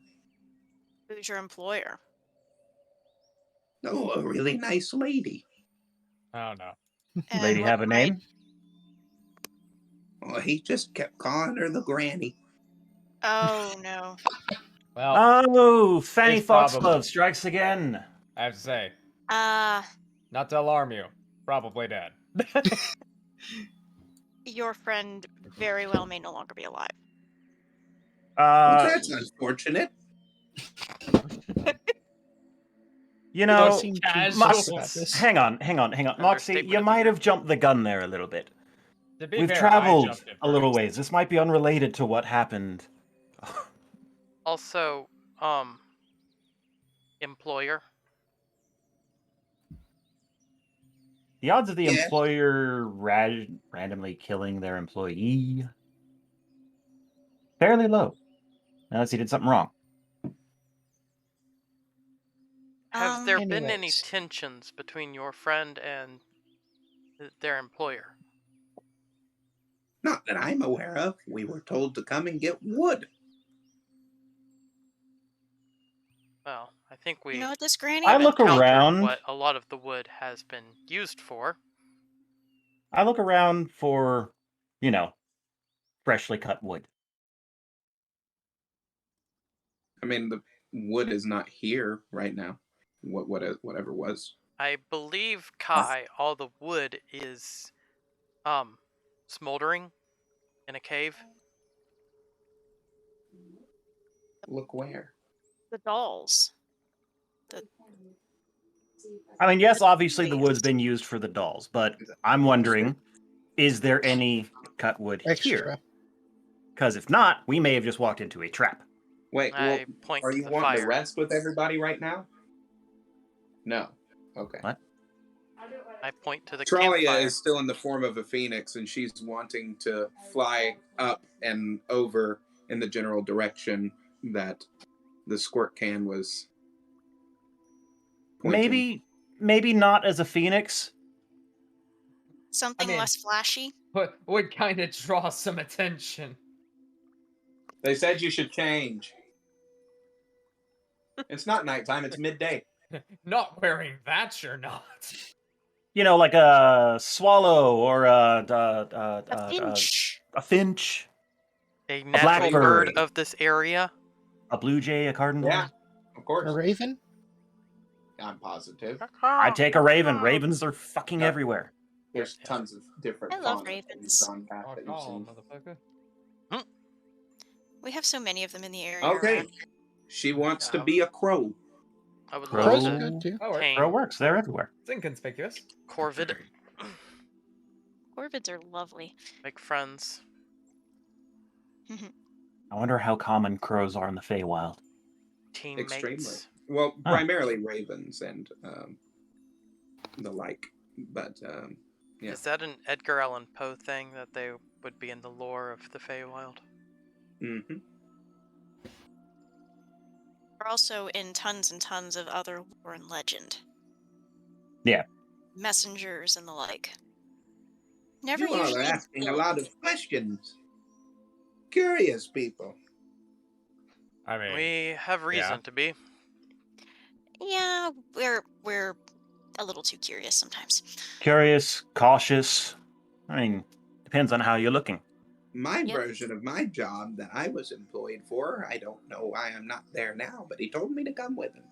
S4: Who's your employer?
S1: Oh, a really nice lady.
S6: Oh no.
S4: And
S3: Lady
S4: what
S3: have a
S4: might-
S3: name?
S1: Oh, he just kept calling her the granny.
S4: Oh no.
S6: Well,
S3: Oh, Fanny
S6: it's probably-
S3: Foxglove strikes again.
S6: I have to say,
S4: Uh,
S6: not to alarm you, probably dead.
S4: your friend very well may no longer be alive.
S1: Well, that's unfortunate.
S3: You
S5: Don't
S3: know,
S5: seem too
S6: casual.
S5: fussed about this.
S3: hang on. Moxie,
S2: Understatement
S3: you
S2: of the
S3: might
S2: year.
S3: have jumped the gun there a little bit.
S6: To be
S3: We've
S6: fair, I
S3: traveled
S6: jumped it
S3: a little
S6: first.
S3: ways. This might be unrelated to what happened.
S2: Also, employer.
S3: The odds of the
S1: Yeah.
S3: employer randomly killing their employee fairly low, unless he did something wrong.
S2: Have there been any
S5: anyways.
S2: tensions between your friend and their employer?
S1: Not that I'm aware of. We were told to come and get wood.
S2: Well, I think we
S4: You know what, this granny?
S3: I look
S2: encountered
S3: around.
S2: what a lot of the wood has been used for.
S3: I look around for, freshly cut wood.
S1: I mean, the wood is not here right now. Whatever was.
S2: I believe, Kai, all the wood is smoldering in a cave.
S1: Look where.
S4: The dolls.
S3: I mean, yes, obviously the wood's been used for the dolls, but I'm wondering, is there any cut wood here?
S5: Extra.
S3: Because if not, we may have just walked into a trap.
S1: Wait, well,
S2: I point
S1: are
S2: to
S1: you
S2: the
S1: wanting
S2: fire.
S1: to rest with everybody right now? No. Okay.
S3: What?
S2: I point to the
S1: Tralia
S2: campfire.
S1: is still in the form of a phoenix, and she's wanting to fly up and over in the general direction that the squirt can was pointing.
S3: Maybe not as a phoenix.
S4: Something
S6: mean-
S4: less flashy.
S6: But would kind of draw some attention.
S1: They said you should change. It's not nighttime, it's midday.
S6: Not wearing that, you're not.
S3: Like a swallow or
S4: A finch.
S3: a finch.
S2: A
S3: black
S2: natural bird
S3: bird.
S2: of this area.
S3: A blue jay, a cardinal.
S8: Yeah, of
S5: A
S8: course.
S5: raven?
S8: I'm positive.
S3: I'd take a raven. Ravens are fucking
S8: Yeah.
S3: everywhere.
S8: There's tons of different
S4: I love
S8: fauna that you've
S4: ravens.
S8: gone past that you've seen.
S6: Motherfucker.
S4: We have so many of them in the area.
S1: Okay.
S4: around.
S1: She wants to
S2: Yeah.
S1: be a crow.
S2: I would
S3: Crow.
S2: love
S5: Crow's
S2: to
S5: good too.
S6: Oh,
S2: tame
S3: Crow works. They're everywhere.
S6: it's inconspicuous.
S2: corvid,
S4: Corvids are lovely.
S2: make friends.
S3: I wonder how common crows are in the Feywild.
S2: Teammates.
S1: Extremely. Well,
S3: Huh.
S1: primarily ravens and the like. But yeah.
S2: Is that an Edgar Allan Poe thing that they would be in the lore of the Feywild?
S1: Mm-hmm.
S4: We're also in tons and tons of other lore and legend.
S3: Yeah.
S4: Messengers and the like. Never
S1: You all
S4: usually.
S1: are asking a lot of questions. Curious people.
S6: I mean,
S2: We have reason to be.
S4: Yeah, we're a little too curious sometimes.
S3: Curious, cautious. I mean, depends on how you're looking.
S1: My
S4: Yep.
S1: version of my job that I was employed for, I don't know why I'm not there now, but he told me to come with him.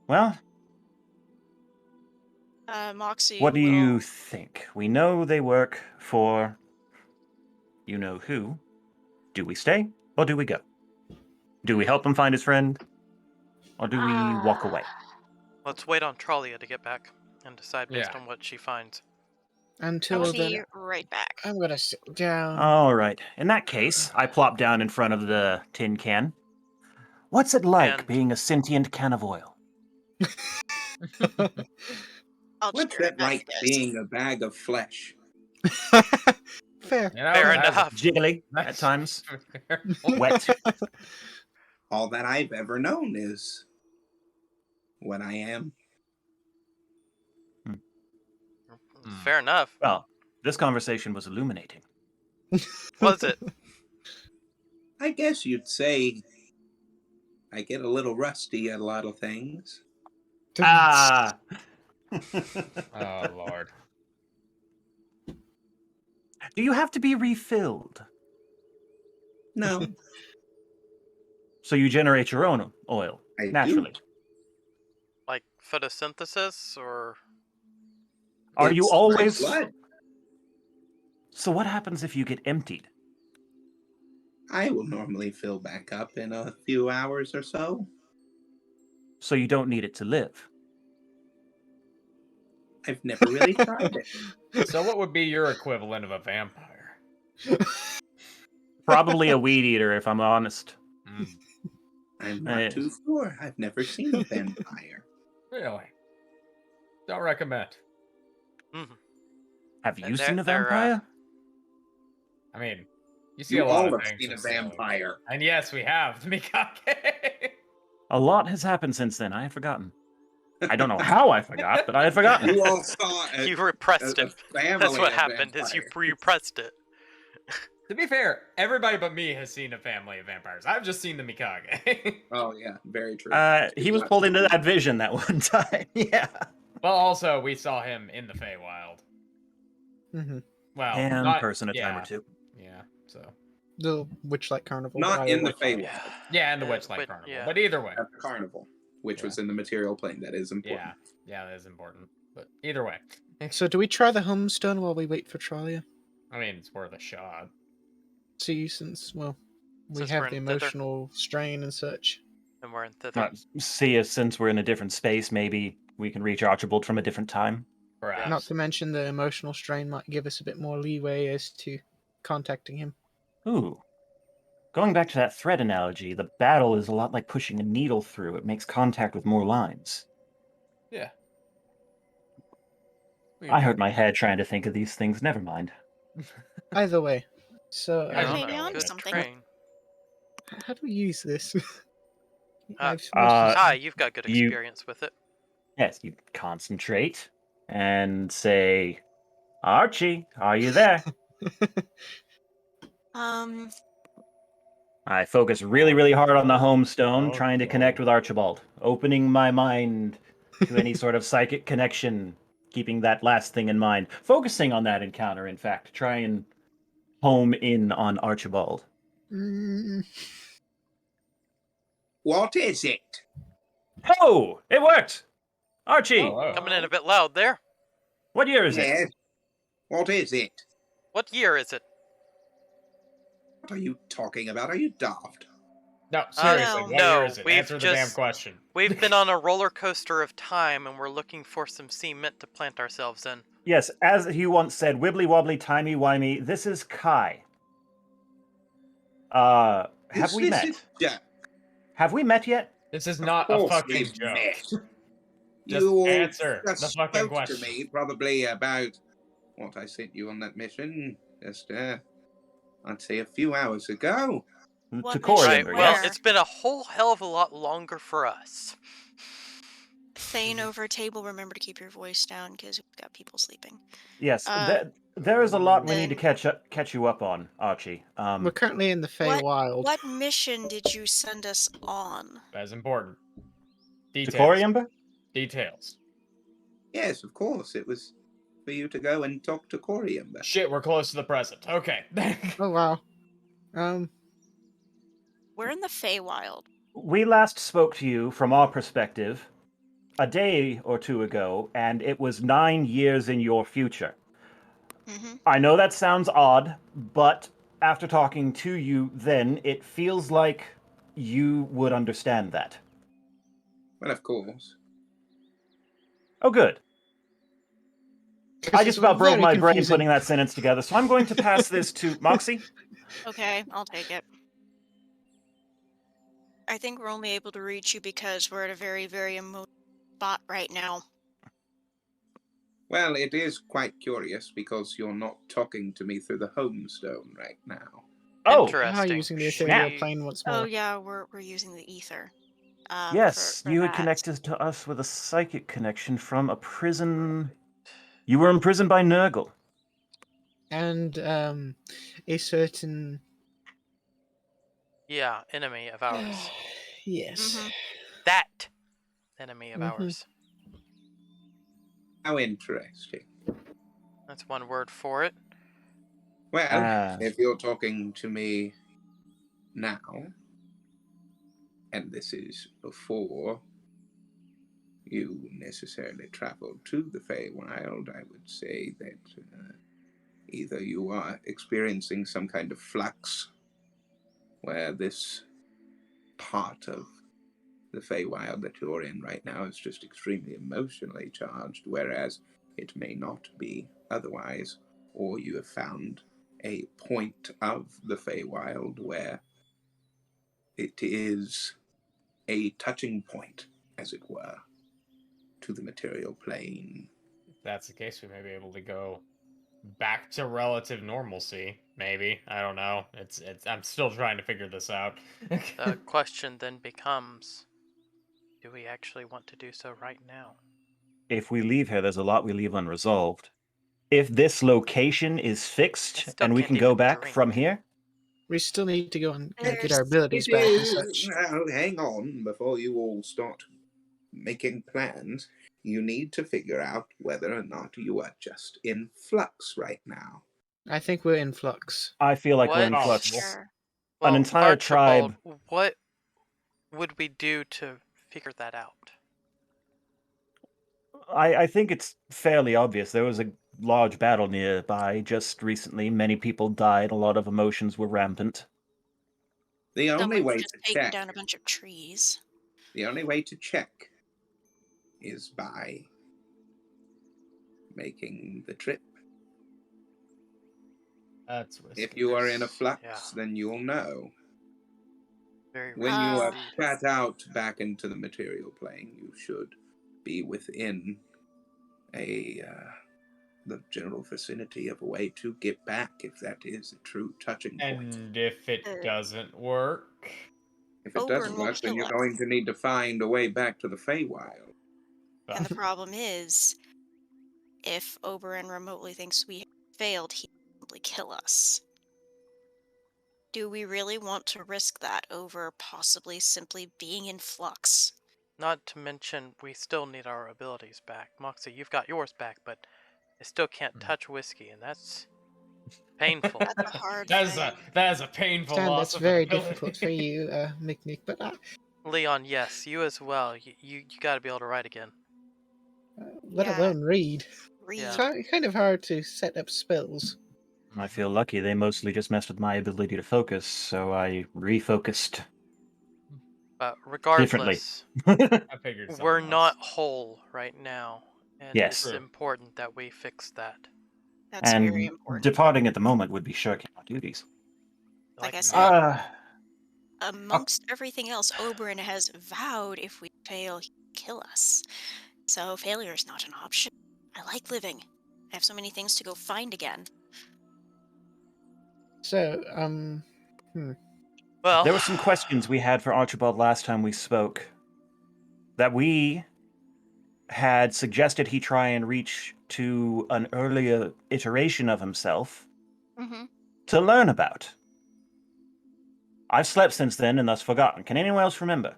S3: Well,
S4: Moxie.
S3: what do
S4: will-
S3: you think? We know they work for you know who. Do we stay or do we go? Do we help him find his friend? Or do we walk away?
S2: Let's wait on Trollia to get back and decide based
S6: Yeah.
S2: on what she finds.
S5: Until
S4: I'll
S5: then,
S4: be right back.
S5: I'm gonna sit down.
S3: All right. In that case, I plop down in front of the tin can. What's it like
S2: And-
S3: being a sentient can of oil?
S4: I'll just
S1: What's
S4: be right
S1: that
S4: back,
S1: like
S4: guys.
S1: being a bag of flesh?
S5: Fair.
S6: you know,
S2: Fair
S6: that's-
S2: enough.
S3: Jiggly at
S6: that's-
S3: times. Wet.
S1: All that I've ever known is what I am.
S2: Fair enough.
S3: Well, this conversation was illuminating.
S2: Was it?
S1: I guess you'd say I get a little rusty at a lot of things.
S3: Ah!
S6: Oh Lord.
S3: Do you have to be refilled?
S1: No,
S3: So you generate your own oil,
S1: I do.
S3: naturally.
S2: Like photosynthesis or
S3: Are you
S1: It's my
S3: always...
S1: blood.
S3: So what happens if you get emptied?
S1: I will normally fill back up in a few hours or so.
S3: So you don't need it to live.
S1: I've never really tried it.
S6: So what would be your equivalent of a vampire?
S3: Probably a weed eater, if I'm honest.
S1: I'm not too sure. I've never seen a vampire.
S6: Really? Don't recommend.
S3: Have you
S2: And
S3: seen a
S2: they're,
S3: vampire?
S6: I mean, you see
S1: You
S6: a lot
S1: all
S6: of
S1: have
S6: things.
S1: seen a
S6: in Salem.
S1: vampire.
S6: And yes, we have. Mikake.
S3: A lot has happened since then. I have forgotten. I don't know how I forgot, but I have forgotten.
S1: You all saw a,
S2: you repressed
S1: a
S2: it.
S1: family
S2: That's what
S1: of
S2: happened. Is you
S1: vampires.
S2: repressed it.
S6: To be fair, everybody but me has seen a family of vampires. I've just seen the Mikage.
S1: Oh yeah, very true.
S3: He was pulled into that vision that one time. Yeah.
S6: Well, also we saw him in the Feywild.
S5: Hmm.
S6: Well,
S3: And
S6: not,
S3: person a time
S6: yeah,
S3: or two.
S6: Yeah. So
S5: The Witchlight Carnival.
S1: Not
S5: Iowa
S1: in the
S5: Witchlight.
S1: Feywild,
S6: yeah, and the
S2: Yeah,
S6: Witchlight
S2: but-
S6: Carnival.
S2: yeah.
S6: But either way,
S1: at the carnival, which
S6: Yeah.
S1: was in the material plane. That is important.
S6: yeah, that is important. But either way,
S5: So do we try the homestone while we wait for Tralia?
S6: I mean, it's worth a shot.
S5: See, since, well, we
S2: Since
S5: have
S2: we're
S5: the
S2: in thither.
S5: emotional strain and such.
S2: And we're in thither.
S3: See, if since we're in a different space, maybe we can reach Archibald from a different time.
S6: Perhaps.
S5: Not to mention the emotional strain might give us a bit more leeway as to contacting him.
S3: Ooh. Going back to that thread analogy, the battle is a lot like pushing a needle through. It makes contact with more lines.
S6: Yeah.
S3: I hurt my head trying to think of these things. Never mind.
S5: Either way. So,
S6: I don't
S4: Maybe
S6: know.
S4: onto
S2: Good
S4: something.
S2: train.
S5: how do we use this?
S2: Uh,
S5: I've
S2: Ah, you've got good
S3: you-
S2: experience with it.
S3: Yes, you concentrate and say, Archie, are you there? I focus really, really hard on the homestone, trying to connect with Archibald, opening my mind to any sort of psychic connection keeping that last thing in mind, focusing on that encounter, in fact, try and home in on Archibald.
S5: Mm,
S1: What is it?
S3: Oh, it worked! Archie,
S6: Oh,
S2: Coming in a bit loud there.
S3: what year is it?
S1: Yes. What is it?
S2: What year is it?
S1: What are you talking about? Are you daft?
S6: no, seriously,
S4: No.
S6: what year
S2: No,
S6: is it?
S2: we've
S6: Answer the damn
S2: just-
S6: question.
S2: We've been on a roller coaster of time, and we're looking for some cement to plant ourselves in.
S3: Yes, as he once said, wibbly wobbly, timey wimey, this is Kai. Have we
S1: This
S3: met?
S1: is Jack.
S3: Have we met yet?
S6: This is
S1: Of
S6: not a
S1: course
S6: fucking
S1: we've
S6: joke.
S1: met.
S6: Just
S1: You all
S6: answer
S1: just
S6: the fucking
S1: spoke
S6: question.
S1: to me probably about what I sent you on that mission. Just, I'd say a few hours ago.
S4: What
S3: To
S4: mission?
S3: Coriander,
S2: Right, well,
S3: yes?
S4: Where?
S2: it's been a whole hell of a lot longer for us.
S4: Thane over table, remember to keep your voice down because we've got people sleeping.
S3: Yes,
S4: Uh,
S3: there is a lot we need to
S4: then-
S3: catch you up on, Archie.
S5: we're currently in the Feywild.
S4: What mission did you send us on?
S6: That's important.
S3: to
S6: Details.
S3: Coriander?
S6: Details.
S1: Yes, of course. It was for you to go and talk to Coriander.
S6: Shit, we're close to the present. Okay.
S5: Oh wow.
S4: We're in the Feywild.
S3: We last spoke to you from our perspective a day or two ago, and it was 9 years in your future.
S4: Mm-hmm.
S3: I know that sounds odd, but after talking to you then, it feels like you would understand that.
S1: Well, of course.
S3: Oh, good. I just about broke my brain putting that sentence together, so I'm going to pass this to Moxie.
S4: Okay, I'll take it. I think we're only able to reach you because we're at a very, very emotional spot right now.
S1: Well, it is quite curious because you're not talking to me through the homestone right now.
S3: Oh,
S2: Interesting.
S5: Using the ethereal
S2: She-
S5: plane once more.
S4: Oh yeah, we're using the ether.
S3: yes,
S4: for
S3: you had
S4: that.
S3: connected to us with a psychic connection from a prison. You were imprisoned by Nurgle.
S5: And a certain
S2: Yeah, enemy of ours.
S5: yes.
S4: Mhm.
S2: That enemy of
S5: Mhm.
S2: ours.
S1: How interesting.
S2: That's one word for it.
S1: Well,
S3: Ah.
S1: if you're talking to me now, and this is before you necessarily traveled to the Feywild, I would say that either you are experiencing some kind of flux where this part of the Feywild that you're in right now is just extremely emotionally charged, whereas it may not be otherwise, or you have found a point of the Feywild where it is a touching point, as it were, to the material plane.
S6: If that's the case, we may be able to go back to relative normalcy. Maybe. I don't know. It's. I'm still trying to figure this out.
S2: The question then becomes, do we actually want to do so right now?
S3: If we leave here, there's a lot we leave unresolved. If this location is
S2: I
S3: fixed
S2: still
S3: and we
S2: can't
S3: can go
S2: even
S3: back
S2: drink.
S3: from here,
S5: We still need to go and get
S4: There's-
S5: our abilities
S1: It
S5: back and
S1: is-
S5: such.
S1: Well, hang on, before you all start making plans, you need to figure out whether or not you are just in flux right now.
S5: I think we're in flux.
S3: I feel like we're in
S2: What?
S3: flux.
S4: Sure.
S2: Well,
S3: entire
S2: Archibald,
S3: tribe-
S2: what would we do to figure that out?
S3: I think it's fairly obvious. There was a large battle nearby just recently. Many people died. A lot of emotions were rampant.
S1: The only
S4: Someone's
S1: way
S4: just
S1: to
S4: taking
S1: check,
S4: down a bunch of trees.
S1: the only way to check is by making the trip.
S6: That's risky.
S1: If you are in a
S2: There's-
S1: flux,
S2: yeah.
S1: then you'll know.
S2: Very
S1: When you are
S2: risky.
S1: spat out back into the material plane, you should be within the general vicinity of a way to get back, if that is a true touching point.
S6: And if it
S4: Uh,
S6: doesn't work,
S1: If it
S4: Oberon
S1: doesn't
S4: will
S1: work, then
S4: kill
S1: you're
S4: us.
S1: going to need to find a way back to the Feywild.
S4: And the problem is, if Oberon remotely thinks we failed, he will simply kill us. Do we really want to risk that over possibly simply being in flux?
S2: Not to mention, we still need our abilities back. Moxie, you've got yours back, but I still can't touch whiskey, and that's painful.
S4: That's a hard
S6: That is
S4: thing.
S6: a painful
S5: Understand
S6: loss
S5: that's
S6: of
S5: very
S6: ability.
S5: difficult for you, Mick, but
S2: Leon, yes, you as well. You got to be able to write again.
S5: let
S4: Yeah.
S5: alone read.
S4: Read.
S2: Yeah.
S5: It's kind of hard to set up spells.
S3: I feel lucky. They mostly just messed with my ability to focus, so I refocused
S2: But
S3: differently.
S2: regardless,
S6: I figured something
S2: we're
S6: else.
S2: not whole right now, and
S3: Yes.
S2: it's
S6: True.
S2: important that we fix that.
S4: That's very
S3: And
S4: important.
S3: departing at the moment would be shirking our duties.
S4: Like I
S2: me.
S4: said, amongst everything else, Oberyn has vowed if we fail, he'll kill us. So failure is not an option. I like living. I have so many things to go find again.
S5: So,
S2: Well,
S3: There were some questions we had for Archibald last time we spoke that we had suggested he try and reach to an earlier iteration of himself
S4: Mm-hmm.
S3: to learn about. I've slept since then and thus forgotten. Can anyone else remember?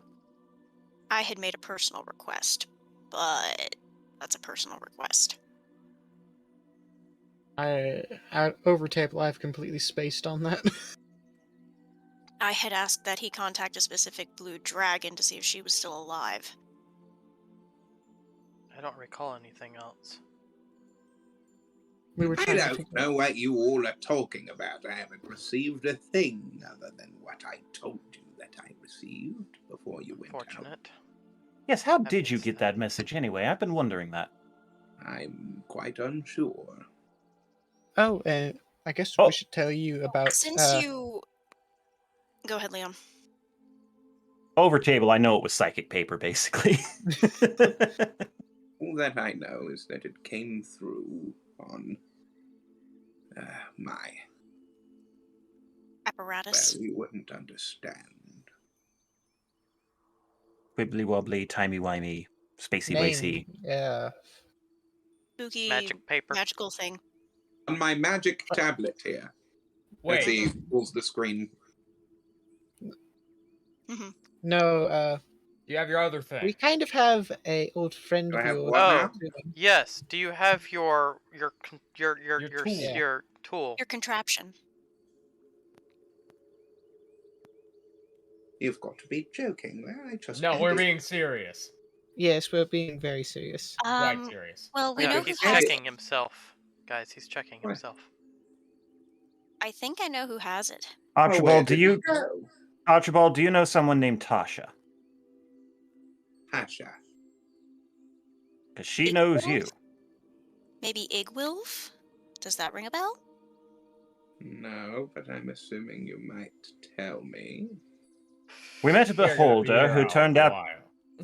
S4: I had made a personal request, but that's a personal request.
S5: over table, I've completely spaced on that.
S4: I had asked that he contact a specific blue dragon to see if she was still alive.
S2: I don't recall anything else.
S5: We were
S1: I
S5: trying to
S1: don't
S5: figure
S1: know what you all are talking about. I haven't received a thing other than what I told you that I received before you went out.
S2: Fortunate.
S3: Yes, how
S2: That
S3: did you
S2: means
S3: get that message anyway? I've been wondering that.
S1: I'm quite unsure.
S5: Oh, I guess
S3: Oh.
S5: we should tell you about.
S4: Since you... Go ahead, Leon.
S3: Over table, I know it was psychic paper, basically.
S1: All that I know is that it came through on my...
S4: Apparatus.
S1: Well, you wouldn't understand.
S3: Wibbly wobbly, timey wimey, spacey
S5: name.
S3: wacy.
S5: Yeah.
S4: Spooky
S2: Magic paper.
S4: magical thing.
S1: On my magic tablet here. Let's see,
S6: Wait,
S1: pulls the screen.
S4: Mm-hmm.
S5: No,
S6: you have your other thing.
S5: we kind of have a old friend
S1: Do I
S5: of
S1: have
S5: yours.
S1: what now?
S2: Yes. Do you have your
S6: Your tool.
S2: your tool?
S4: Your contraption.
S1: You've got to be joking. Well, I just
S6: No, we're
S1: ended-
S6: being serious.
S5: Yes, we're being very serious.
S6: Quite serious.
S4: Well, we
S2: Yeah,
S4: know
S2: he's
S4: who has
S2: checking
S4: it.
S2: himself, guys. He's checking
S1: What?
S2: himself.
S4: I think I know who has it.
S1: Oh, where
S3: Archibald,
S1: did it go?
S3: Archibald, do you know someone named Tasha?
S1: Hasha.
S3: Because she knows you.
S4: Maybe Igwilf? Does that ring a bell?
S1: No, but I'm assuming you might tell me.
S3: We met a
S6: We're gonna be
S3: beholder
S6: here
S3: who
S6: out
S3: turned
S6: for a
S3: out
S6: while.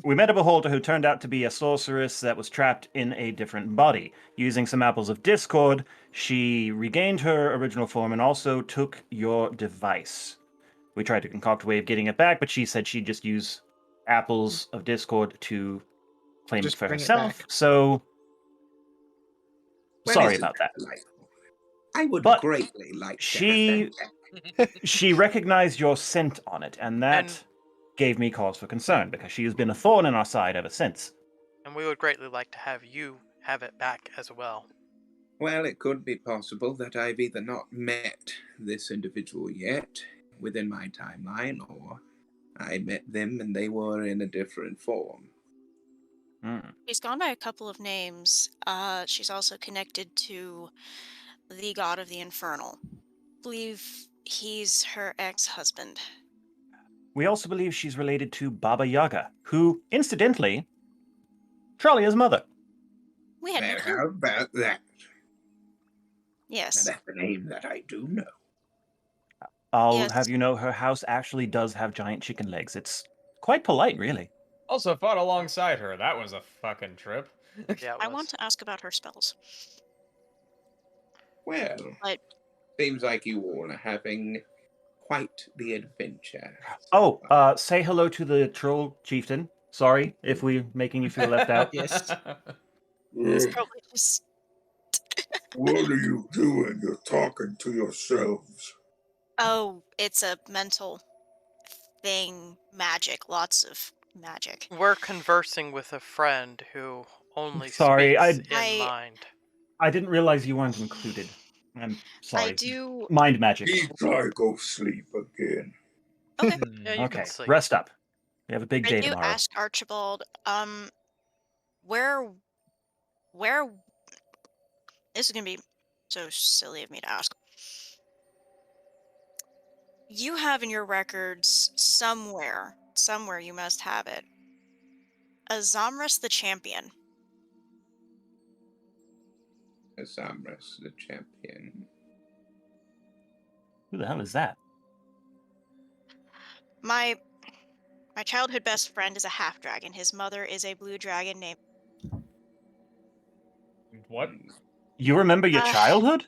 S3: we met a beholder who turned out to be a sorceress that was trapped in a different body. Using some apples of discord, she regained her original form and also took your device. We tried to concoct a way of getting it back, but she said she'd just use apples of discord to claim
S5: Just
S3: it for
S5: bring it
S3: herself.
S5: back.
S3: So
S1: Well,
S3: sorry
S1: isn't
S3: about that.
S1: delightful? I would
S3: But
S1: greatly like to
S3: she-
S1: have that.
S3: She recognized your scent on it, and that
S2: And-
S3: gave me cause for concern because she has been a thorn in our side ever since.
S2: And we would greatly like to have you have it back as well.
S1: Well, it could be possible that I've either not met this individual yet within my timeline, or I met them and they were in a different form.
S4: She's gone by a couple of names. She's also connected to the god of the infernal. I believe he's her ex-husband.
S3: We also believe she's related to Baba Yaga, who, incidentally, Trollia's mother.
S4: We had no
S1: Well,
S4: clue.
S1: how about that?
S4: Yes.
S1: That's the name that I do know.
S3: I'll
S4: Yes.
S3: have you know her house actually does have giant chicken legs. It's quite polite, really.
S6: Also fought alongside her. That was a fucking trip.
S2: Yeah, it
S4: I
S2: was.
S4: want to ask about her spells.
S1: Well,
S4: But-
S1: seems like you all are having quite the adventure.
S3: Oh, say hello to the troll chieftain. Sorry if we're making you feel left out.
S5: Yes.
S4: It's
S9: Ugh,
S4: probably just...
S9: what are you doing? You're talking to yourselves.
S4: Oh, it's a mental thing. Magic. Lots of magic.
S2: We're conversing with a friend who only
S3: Sorry,
S2: speaks in
S4: I-
S2: mind.
S3: I didn't realize you weren't included. I'm sorry.
S4: I do.
S3: Mind magic.
S9: He try go sleep again.
S4: Okay.
S2: Yeah, you can
S3: Okay,
S2: sleep.
S3: rest up. We have a big
S4: I
S3: day
S4: do
S3: tomorrow.
S4: ask Archibald, where this is gonna be so silly of me to ask. You have in your records somewhere you must have it. Azamras the champion.
S1: Azamras, the champion.
S3: Who the hell is that?
S4: My childhood best friend is a half dragon. His mother is a blue dragon named.
S6: What?
S3: You remember your
S4: Uh,
S3: childhood?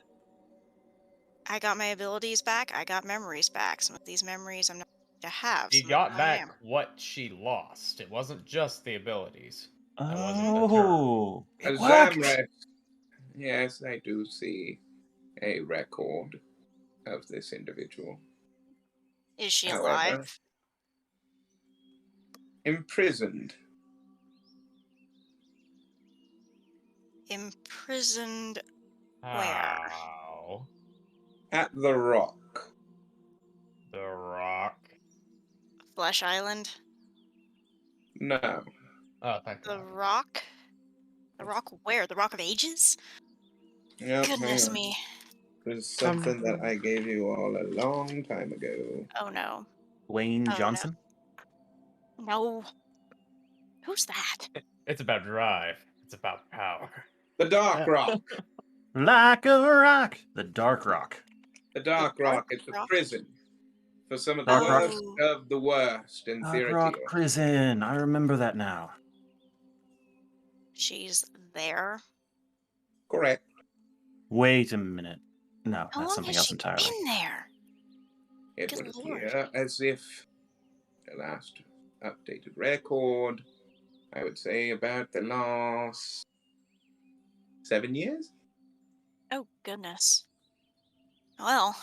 S4: I got my abilities back. I got memories back. Some of these memories I'm not going to have.
S6: She
S4: some of
S6: got
S4: them I
S6: back
S4: am.
S6: what she lost. It wasn't just the abilities. That wasn't the term.
S3: Oh, it worked.
S1: Azamras. Yes, I do see a record of this individual.
S4: Is she
S1: However,
S4: alive?
S1: imprisoned.
S4: Imprisoned where?
S6: How?
S1: At the Rock.
S6: The Rock.
S4: Flesh Island?
S1: No.
S6: Oh, thank
S4: The
S6: God.
S4: Rock? The Rock where? The Rock of Ages?
S1: Yep,
S4: Goodness
S1: hang on.
S4: me.
S1: It was something that I gave you all a long time ago.
S4: Oh no.
S3: Wayne
S4: Oh,
S3: Johnson?
S4: No. Who's that?
S6: It's about drive. It's about power.
S1: The Dark Rock.
S3: Like a rock. The Dark Rock.
S1: The Dark
S4: Dark
S1: Rock. It's a
S4: Rock?
S1: prison for some of the
S3: Dark Rock.
S1: worst of the worst in
S3: Dark Rock
S1: Theratio.
S3: Prison. I remember that now.
S4: She's there.
S1: Correct.
S3: Wait a minute. No,
S4: How
S3: that's
S4: long
S3: something
S4: has
S3: else
S4: she
S3: entirely.
S4: been there?
S1: It
S4: Good
S1: would
S4: lord.
S1: appear as if the last updated record, I would say about the last 7 years.
S4: Oh goodness. Well,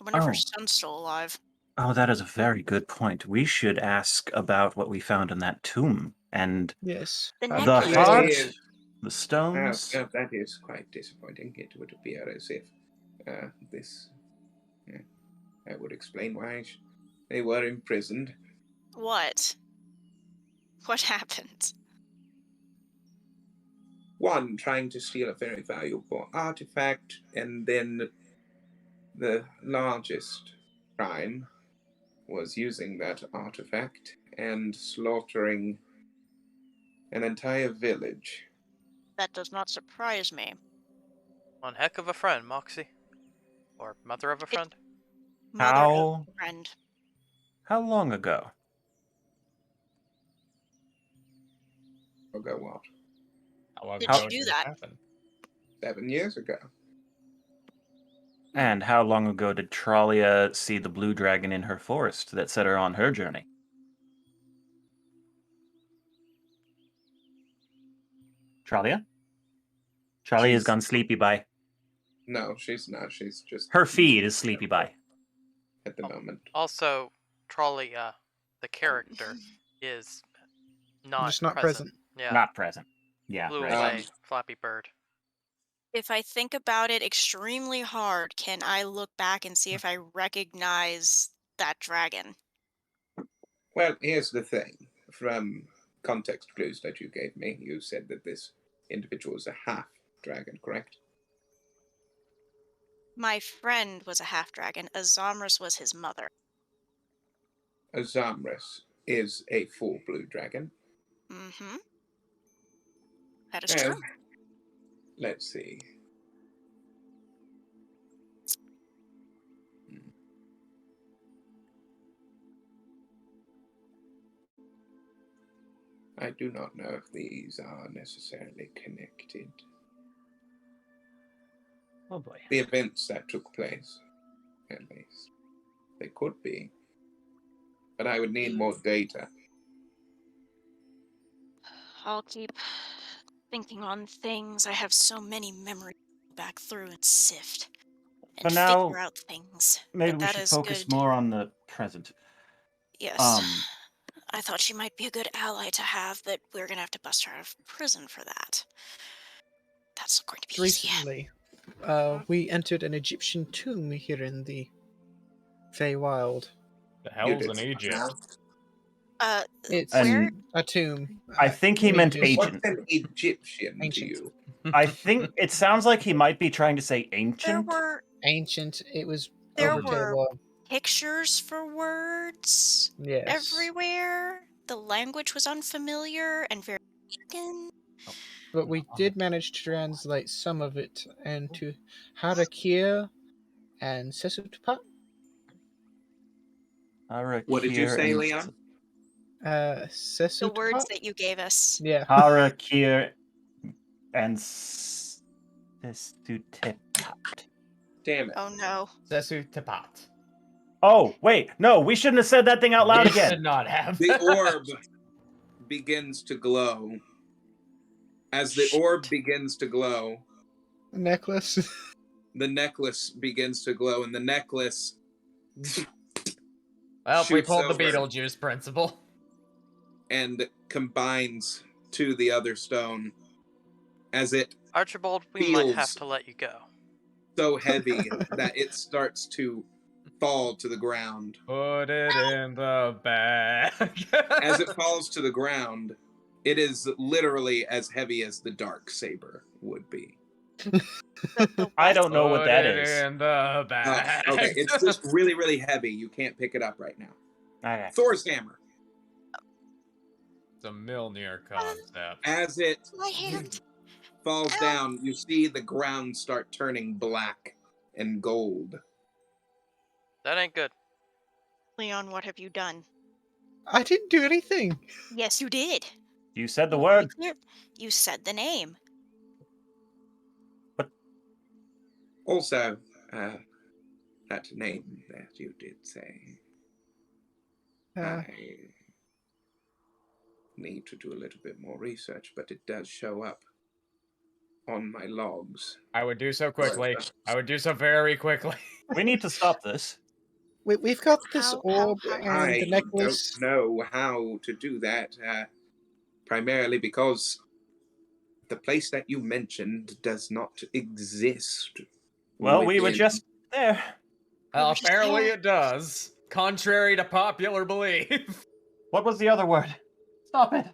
S4: I wonder if her
S3: Oh.
S4: son's still alive.
S3: Oh, that is a very good point. We should ask about what we found in that tomb and
S5: Yes.
S4: The
S5: I'd
S3: the
S5: like to
S4: necklace.
S3: heart,
S1: is-
S3: the stones.
S1: that is quite disappointing. It would appear as if this. I would explain why they were imprisoned.
S4: What? What happened?
S1: One trying to steal a very valuable artifact, and then the largest crime was using that artifact and slaughtering an entire village.
S4: That does not surprise me.
S2: One heck of a friend, Moxie. Or mother of a friend.
S4: Mother
S3: How-
S4: of a friend.
S3: How long ago?
S1: Ago what?
S6: How long
S4: Did
S6: ago
S4: she do
S6: did
S4: that?
S6: it happen?
S1: 7 years ago.
S3: And how long ago did Tralia see the blue dragon in her forest that set her on her journey? Tralia? Tralia has
S1: She's-
S3: gone sleepy by.
S1: No, she's not. She's just
S3: Her feed is sleepy by.
S1: at the
S2: Oh.
S1: moment.
S2: Also, Trolley, the character, is not
S5: Just not present.
S2: Yeah,
S3: Not present. Yeah,
S2: flew
S3: right.
S2: away. Flappy Bird.
S4: If I think about it extremely hard, can I look back and see if I recognize that dragon?
S1: Well, here's the thing. From context clues that you gave me, you said that this individual is a half dragon, correct?
S4: My friend was a half dragon. Azamras was his mother.
S1: Azamras is a full blue dragon.
S4: Mm-hmm. That is
S1: Well,
S4: true.
S1: let's see. I do not know if these are necessarily connected.
S3: Oh boy.
S1: The events that took place, at least. They could be. But I would need more data.
S4: I'll keep thinking on things. I have so many memories to go back through and sift and
S3: For now,
S4: figure out things.
S3: Maybe
S4: but
S3: we
S4: that
S3: should
S4: is
S3: focus
S4: good.
S3: more on the present.
S4: Yes. I thought she might be a good ally to have, but we're gonna have to bust her out of prison for that. That's not going to be easy.
S5: Recently, we entered an Egyptian tomb here in the Feywild.
S6: The hell's in Egypt?
S5: It's
S4: Where?
S5: a tomb.
S3: I think he meant
S5: Ages.
S1: What's
S3: ancient.
S1: an Egyptian to
S5: Ancient.
S1: you?
S3: I think it sounds like he might be trying to say
S4: There
S3: ancient.
S4: were
S5: Ancient. It was
S4: There
S5: over
S4: were-
S5: table.
S4: pictures for words
S5: Yes.
S4: everywhere. The language was unfamiliar and very African.
S5: But we did manage to translate some of it into Harakir and Sesutpa.
S1: What did you say, Leon?
S5: Sesutpa?
S4: The words that you gave us.
S5: Yeah.
S3: Harakir and Sestutepat.
S1: Damn it.
S4: Oh no.
S6: Sesu Tapat.
S3: Oh, wait. No, we shouldn't have said that thing out loud
S6: We
S3: again.
S6: should not have.
S1: The orb begins to glow. As the orb begins to glow,
S5: Necklace.
S1: the necklace begins to glow, and the necklace
S6: Well, we
S1: shoots
S6: pulled the
S1: over
S6: Beetlejuice principle.
S1: and combines to the other stone as it
S2: Archibald, we might have
S1: Feels-
S2: to let you go.
S1: so heavy that it starts to fall to the ground.
S6: Put it in the bag.
S1: As it falls to the ground, it is literally as heavy as the dark saber would be.
S3: I don't know what
S6: Put
S3: that
S6: it
S3: is.
S6: in the bag.
S1: Okay, it's just really, really heavy. You can't pick it up right now.
S3: Okay.
S1: Thor's hammer.
S6: It's a Milnir concept.
S1: As it
S4: My hand.
S1: falls
S4: Ow.
S1: down, you see the ground start turning black and gold.
S2: That ain't good.
S4: Leon, what have you done?
S5: I didn't do anything.
S4: Yes, you did.
S3: You said the
S4: Be
S3: word.
S4: clear. You said the name.
S1: Also, that name that you did say, I need to do a little bit more research, but it does show up on my logs.
S6: I would do so quickly. I would do so very quickly.
S3: We need to stop this.
S5: We've got this
S4: How-
S5: orb
S4: how-
S5: and
S1: I
S5: the necklace.
S1: don't know how to do that, primarily because the place that you mentioned does not exist.
S3: Well, we were
S1: within-
S3: just there.
S6: Well,
S4: We're just
S6: apparently
S4: there.
S6: it does. Contrary to popular belief.
S3: What was the other word? Stop it.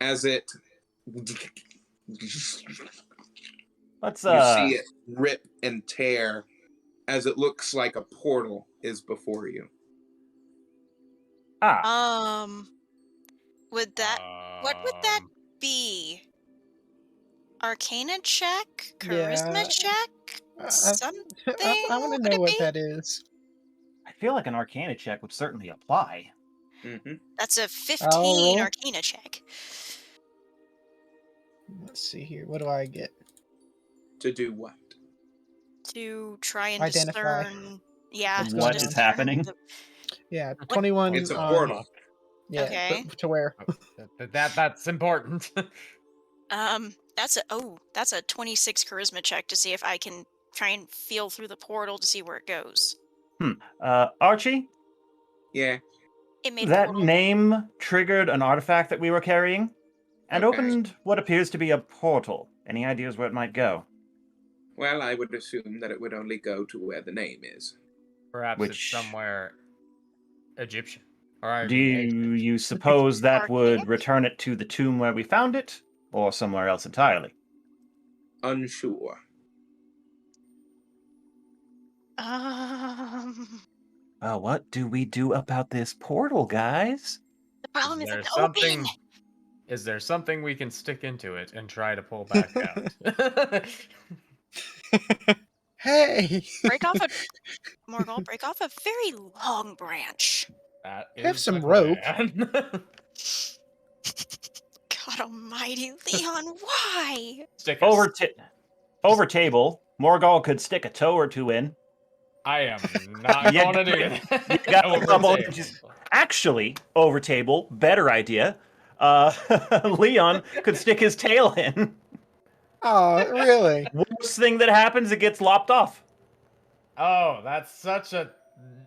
S1: As it
S3: Let's
S1: you see it rip and tear as it looks like a portal is before you.
S4: Would that what would that be? Arcana check? Charisma
S5: Yeah.
S4: check? Something?
S5: I want
S4: would
S5: to know
S4: it
S5: what
S4: be?
S5: that is.
S3: I feel like an Arcana check would certainly apply.
S1: Mm-hmm.
S4: That's a 15
S5: roll.
S4: Arcana check.
S5: Let's see here. What do I get?
S1: To do what?
S4: To try and
S5: Identify.
S4: discern. Yeah.
S5: What's
S4: to
S5: going
S3: What
S5: on.
S3: is happening?
S5: Yeah, 21.
S1: It's a
S5: on-
S1: portal.
S5: Yeah,
S4: Okay.
S5: but to where?
S6: That's important.
S4: That's a 26 charisma check to see if I can try and feel through the portal to see where it goes.
S3: Archie,
S1: Yeah.
S4: It made
S3: that
S4: portal.
S3: name triggered an artifact that we were carrying and
S1: Okay.
S3: opened what appears to be a portal. Any ideas where it might go?
S1: Well, I would assume that it would only go to where the name is.
S6: Perhaps
S3: Which-
S6: it's somewhere Egyptian. Or
S3: Do you suppose that would return it to the tomb where we found it, or somewhere else entirely?
S1: Unsure.
S3: Well, what do we do about this portal, guys?
S4: The problem is
S6: there
S4: it's
S6: something?
S4: open.
S6: Is there something we can stick into it and try to pull back out?
S5: Hey!
S4: Break off a Morgul, break off a very long branch.
S6: That
S5: Have
S6: is
S5: some
S6: the
S5: rope.
S6: plan.
S4: God almighty, Leon, why?
S6: Stick us.
S3: Over table, Morgul could stick a toe or two in.
S6: I am not
S3: You
S6: going to do
S3: got-
S6: that.
S3: you got
S6: Over
S3: double-
S6: table.
S3: Actually, over table, better idea. Leon could stick his tail in.
S5: Oh, really?
S3: Worst thing that happens, it gets lopped off.
S6: Oh, that's such a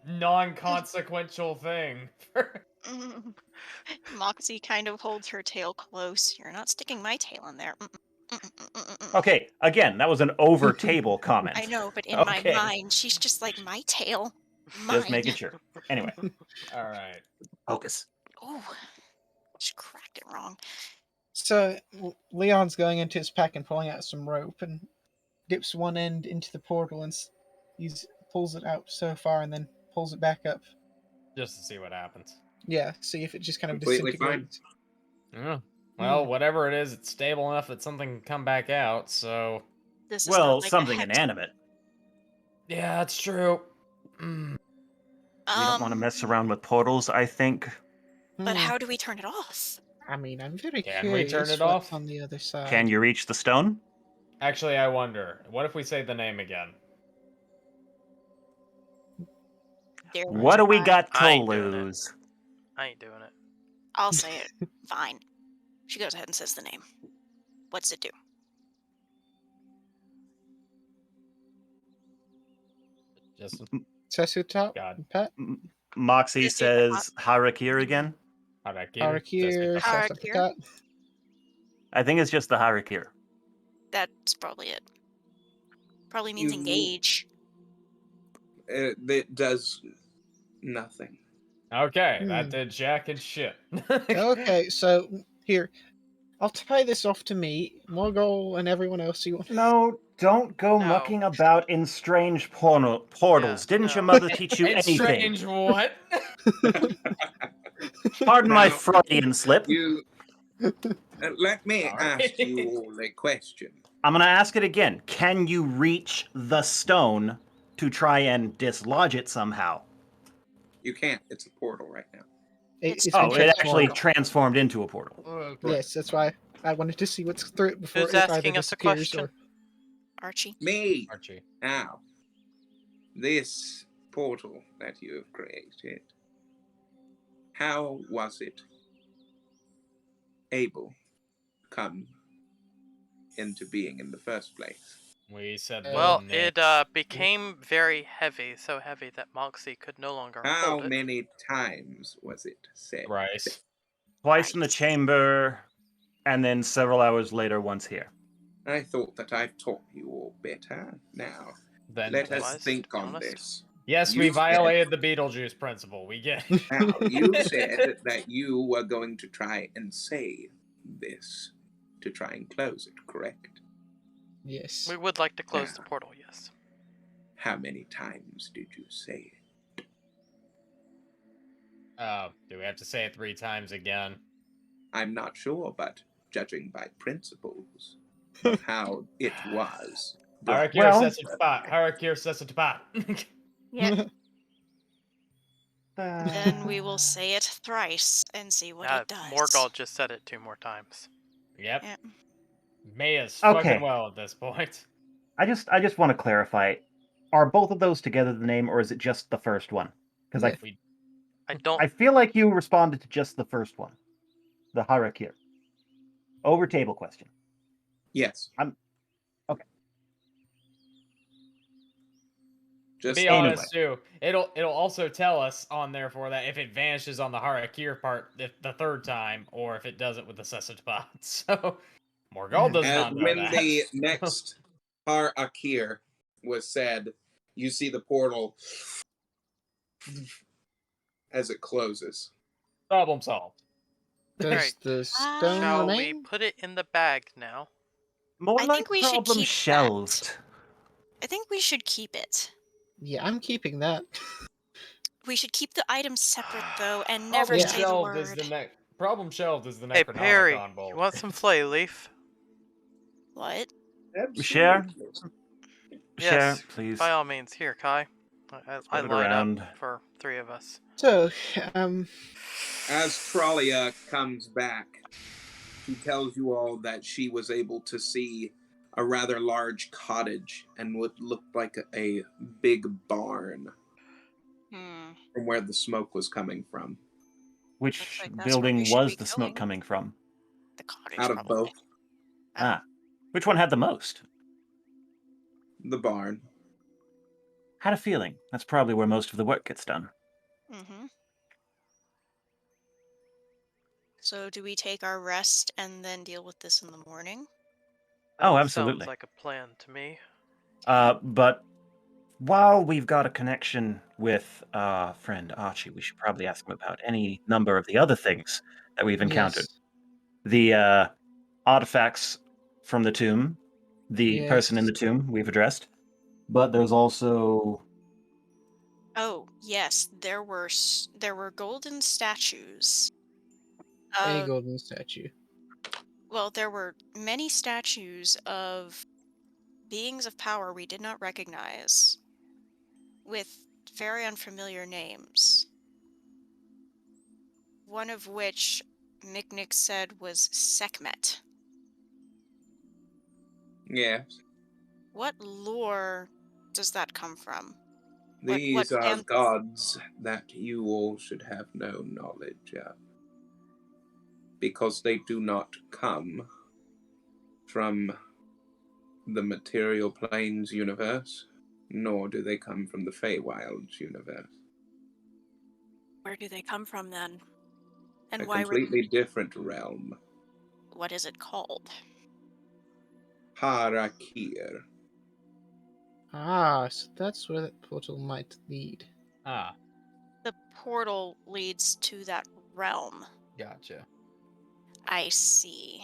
S6: non-consequential thing.
S4: Moxie kind of holds her tail close. You're not sticking my tail in there.
S3: Okay, again, that was an over-table comment.
S4: I know, but in
S3: Okay.
S4: my mind, she's just like, my tail, mine.
S3: Just making sure. Anyway,
S6: All right.
S3: focus.
S4: Oh, just cracked it wrong.
S5: So Leon's going into his pack and pulling out some rope and dips one end into the portal and he pulls it out so far and then pulls it back up.
S6: Just to see what happens.
S5: Yeah, see if it just kind of
S1: Completely fine.
S5: disintegrates.
S6: Yeah. Well, whatever it is, it's stable enough that something can come back out, so...
S4: This is
S3: Well,
S4: not like
S3: something
S4: a hex.
S3: inanimate.
S6: Yeah, that's true. Mm.
S3: We don't want to mess around with portals, I think.
S4: But how do we turn it off?
S5: I mean, I'm very
S6: Can we
S5: curious
S6: turn it
S5: what's
S6: off?
S5: on the other side.
S3: Can you reach the stone?
S6: Actually, I wonder. What if we say the name again?
S3: What do we got
S2: I
S3: to
S2: ain't doing it.
S3: lose?
S2: I ain't doing it.
S4: I'll say it. Fine. She goes ahead and says the name. What's it do?
S6: Just
S5: Sesutop?
S6: God.
S5: Pat?
S3: Moxie
S4: Just do the
S3: says Harakir again.
S5: Harakir,
S4: Harakir.
S5: Sesutop.
S3: I think it's just the Harakir.
S4: That's probably it. Probably means engage.
S1: It does nothing.
S6: Okay, that did jack and shit.
S5: Okay, so here. I'll tie this off to me. Morgul and everyone else.
S3: No, don't go mucking about in strange portals. Didn't your mother teach you
S6: In
S3: anything?
S6: strange what?
S3: Pardon my
S1: Now,
S3: Freudian slip.
S1: Let me ask you all a question.
S3: I'm going to ask it again. Can you reach the stone to try and dislodge it somehow?
S1: You can't. It's a portal right now.
S5: It's
S3: it actually transformed into a portal.
S5: Yes, that's why I wanted to see what's through it before
S2: Who's
S5: it either
S2: asking us a
S5: disappears
S2: question?
S5: or...
S4: Archie.
S1: Me.
S6: Archie.
S1: Now, this portal that you have created, how was it able to come into being in the first place?
S6: We said
S2: Well, it became very heavy, so heavy that Moxie could no longer
S1: How
S2: hold it.
S1: many times was it said?
S6: Rice.
S3: Twice in the chamber, and then several hours later once here.
S1: I thought that I've taught you all better. Now,
S6: Then
S1: let us
S2: twice,
S1: think
S2: to be
S1: on
S2: honest.
S1: this.
S6: Yes,
S1: You
S6: we
S1: said-
S6: violated the Beetlejuice principle. We get it.
S1: Now, you said that you were going to try and say this to try and close it, correct?
S5: Yes.
S2: We would like to close the portal, yes.
S1: How many times did you say it?
S6: Do we have to say it 3 times again?
S1: I'm not sure, but judging by principles of how it was.
S6: Harakir Sesatapa. Harakir Sesatapa.
S4: Yeah. Then we will say it thrice and see what it does.
S2: Morgul just said it 2 more times.
S6: Yep.
S4: Yeah.
S6: Maya's
S3: Okay.
S6: fucking well at this point.
S3: I just want to clarify. Are both of those together the name, or is it just the first one? Because I feel like you responded to just the first one. The Harakir. Over table question.
S1: Yes.
S3: Okay.
S6: To be honest, too, it'll also tell us on there for that if it vanishes on the Harakir part the 3rd time, or if it does it with the Sesatapa. So, Morgul does not know
S1: when
S6: that.
S1: the next Harakir was said, you see the portal as it closes.
S6: Problem solved.
S5: Does the stone
S2: Shall
S5: remain?
S2: we put it in the bag now?
S3: More
S4: I
S3: like
S4: think we should
S3: problem
S4: keep
S3: shelved.
S4: that. I think we should keep it.
S5: Yeah, I'm keeping that.
S4: We should keep the items separate, though, and never say the word.
S6: Problem shelved is the
S2: Hey, Perry,
S6: Necronomicon bolt.
S2: you want some flay leaf?
S4: What?
S3: Share? Share,
S2: Yes,
S3: please.
S2: by all means. Here, Kai. I
S3: Spread it
S2: line
S3: around.
S2: up for 3 of us.
S5: So,
S1: As Trollia comes back, she tells you all that she was able to see a rather large cottage and what looked like a big barn from where the smoke was coming from.
S3: Which
S4: like that's
S3: building
S4: where we should
S3: was
S4: be
S3: the smoke
S4: going.
S3: coming from?
S4: The cottage,
S1: Out of
S4: probably.
S1: both.
S3: Ah. Which one had the most?
S1: The barn.
S3: Had a feeling. That's probably where most of the work gets done.
S4: Mm-hmm. So do we take our rest and then deal with this in the morning?
S3: Oh,
S2: That
S3: absolutely.
S2: Sounds like a plan to me.
S3: But while we've got a connection with our friend Archie, we should probably ask him about any number of the other things that we've encountered.
S5: Yes.
S3: The artifacts from the tomb, the person in
S5: Yes.
S3: the tomb we've addressed, but there's also
S4: Oh, yes, there were golden statues.
S5: A
S4: Uh,
S5: golden statue.
S4: well, there were many statues of beings of power we did not recognize, with very unfamiliar names. One of which Miknik said was Sekhmet.
S1: Yes.
S4: What lore does that come from? What
S1: These are
S4: pantheon?
S1: gods that you all should have no knowledge of. Because they do not come from the material planes universe, nor do they come from the Feywilds universe.
S4: Where do they come from then? And
S1: A
S4: why were
S1: completely different realm.
S4: what is it called?
S1: Harakir.
S5: Ah, so that's where that portal might lead.
S6: Ah,
S4: The portal leads to that realm.
S6: gotcha.
S4: I see.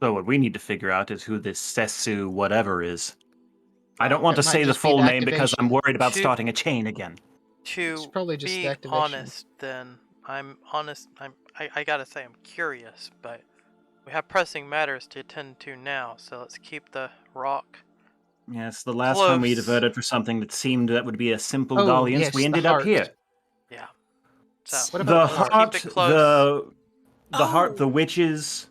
S3: so what we need to figure out is who this Sessu whatever is. I don't
S2: Well,
S3: want
S5: That
S3: to
S5: might
S3: say the
S5: just be
S3: full
S5: the
S3: name because I'm
S5: activation.
S3: worried about
S2: To-
S3: starting a chain again.
S5: It's
S2: To
S5: probably just the
S2: be
S5: activation.
S2: honest, then I'm honest. I gotta say I'm curious, but we have pressing matters to attend to now. So let's keep the rock.
S3: Yes, the last time we
S2: Close.
S3: diverted for something that seemed that would be a simple
S5: Oh,
S3: dalliance,
S5: yes,
S3: we
S5: the
S3: ended up
S5: heart.
S3: here.
S2: Yeah. So
S5: What about
S3: The
S5: the heart?
S3: heart,
S2: Keep it close.
S3: the heart, the
S4: Oh!
S3: witches,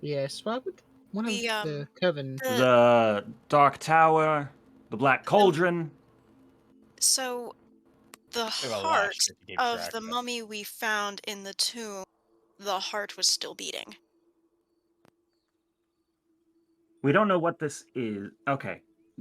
S5: Yes, why would one of
S4: We
S5: the coven...
S3: the Dark Tower, the Black Cauldron.
S4: So the
S6: We have a lot of
S4: heart
S6: shit to keep
S4: of
S6: track
S4: the
S6: of.
S4: mummy we found in the tomb, the heart was still beating.
S3: We don't know what this is. Okay.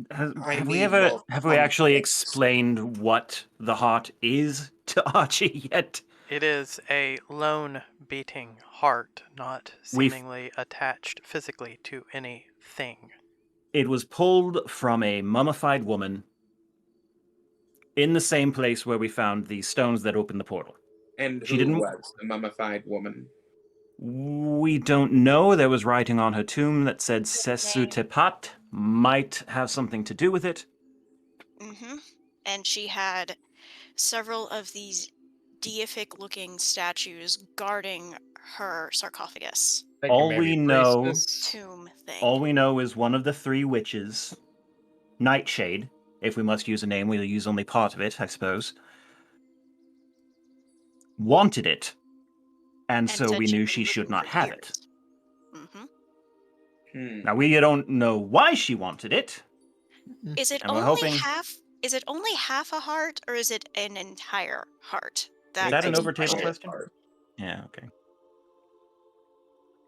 S1: I
S3: Have we
S1: need
S3: ever
S1: more
S3: have we actually
S1: context.
S3: explained what the heart is to Archie yet?
S2: It is a lone beating heart, not
S3: We've-
S2: seemingly attached physically to anything.
S3: It was pulled from a mummified woman in the same place where we found the stones that opened the portal.
S1: And
S3: She
S1: who
S3: didn't-
S1: was the mummified woman?
S3: We don't know. There was writing on her tomb that said Sessu Tepat. Might have something to do with it.
S4: Mm-hmm. And she had several of these deific-looking statues guarding her sarcophagus
S6: Thinking
S3: All
S6: maybe
S3: we know-
S6: priestess.
S4: tomb thing.
S3: All we know is one of the three witches, Nightshade. If we must use a name, we'll use only part of it, I suppose. Wanted it, and so
S4: said
S3: we
S4: she'd
S3: knew
S4: been
S3: she should
S4: looking
S3: not
S4: for
S3: have it.
S4: years. Mm-hmm.
S3: Now we don't know why she wanted it.
S4: Is it
S3: And we're
S4: only
S3: hoping-
S4: half? Is it only half a heart, or is it an entire heart?
S3: Is that an
S4: begs the
S3: over table
S4: question.
S3: question? Yeah, okay.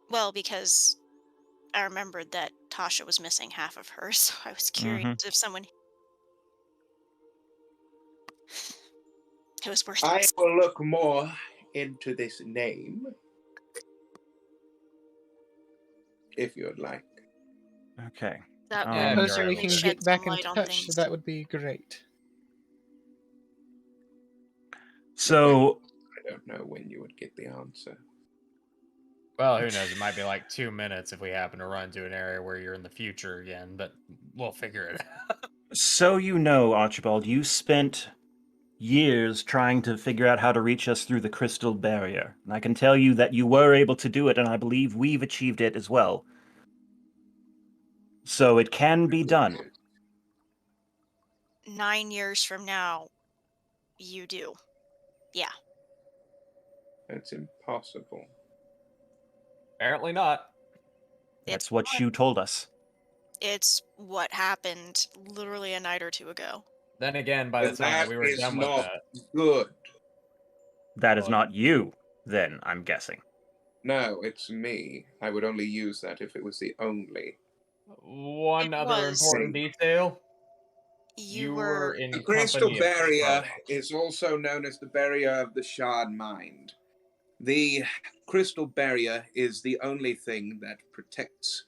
S4: Well, because I remembered that Tasha was missing half of her, so I was curious if someone. It was worth
S1: I
S4: it.
S1: will look more into this name. If you would like.
S3: Okay.
S4: That
S3: Um,
S6: Yeah,
S5: I
S6: you're
S5: suppose
S6: right,
S5: we
S6: we'll
S5: can
S6: do.
S4: shed
S5: get back
S4: some
S5: in
S4: light on
S5: touch,
S4: things.
S5: that would be great.
S3: So
S1: I don't know when you would get the answer.
S6: Well, who knows? It might be like 2 minutes if we happen to run to an area where you're in the future again, but we'll figure it out.
S3: So you know, Archibald, you spent years trying to figure out how to reach us through the crystal barrier. And I can tell you that you were able to do it, and I believe we've achieved it as well. So it can be done.
S4: 9 years from now, you do. Yeah.
S1: It's impossible.
S6: Apparently not.
S3: That's what you told us.
S4: It's what happened literally a night or two ago.
S6: Then again, by the
S1: But
S6: time that
S1: that
S6: we were
S1: is
S6: done with
S1: not
S6: that,
S1: good.
S3: That is
S6: Well-
S3: not you, then, I'm guessing.
S1: No, it's me. I would only use that if it was the only.
S6: one
S4: It
S6: other
S4: was.
S6: important detail.
S4: You
S6: were
S4: were
S6: in
S1: The crystal
S6: company of
S1: barrier
S6: Chronicles.
S1: is also known as the barrier of the shard mind. The crystal barrier is the only thing that protects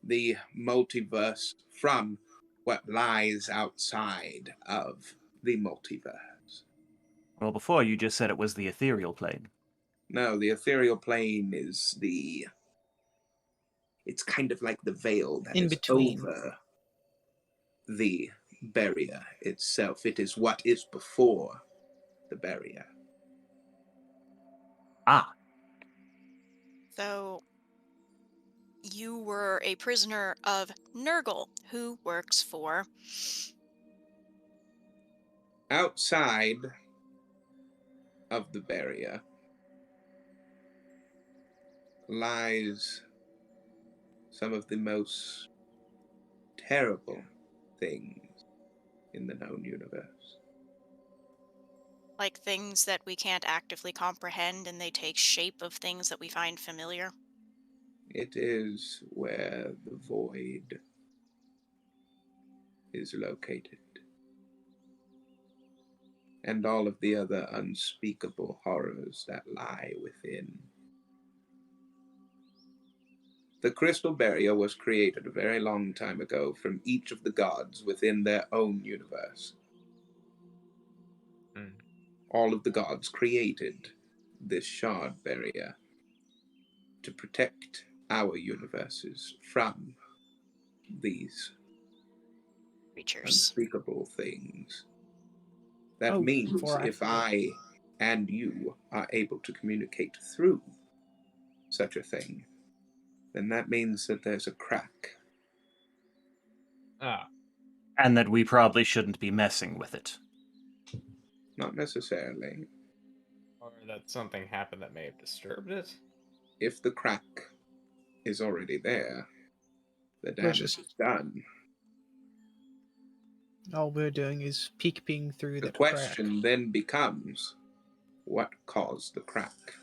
S1: the multiverse from what lies outside of the multiverse.
S3: Well, before you just said it was the ethereal plane.
S1: No, the ethereal plane is it's kind of like the veil that
S5: In
S1: is
S5: between.
S1: over the barrier itself. It is what is before the barrier.
S3: Ah,
S4: So you were a prisoner of Nurgle, who works for.
S1: Outside of the barrier lies some of the most terrible things in the known universe.
S4: Like things that we can't actively comprehend and they take shape of things that we find familiar.
S1: It is where the void is located, and all of the other unspeakable horrors that lie within. The crystal barrier was created a very long time ago from each of the gods within their own universe. All of the gods created this shard barrier to protect our universes from these
S4: Creatures.
S1: unspeakable things. That
S5: Oh,
S1: means
S5: before I
S1: if
S5: forget.
S1: I and you are able to communicate through such a thing, then that means that there's a crack.
S6: Ah,
S3: and that we probably shouldn't be messing with it.
S1: Not necessarily.
S6: or that something happened that may have disturbed it.
S1: If the crack is already there, the
S5: We're
S1: damage
S5: just-
S1: is done.
S5: All we're doing is peeking through
S1: The
S5: that crack.
S1: question then becomes, what caused the crack?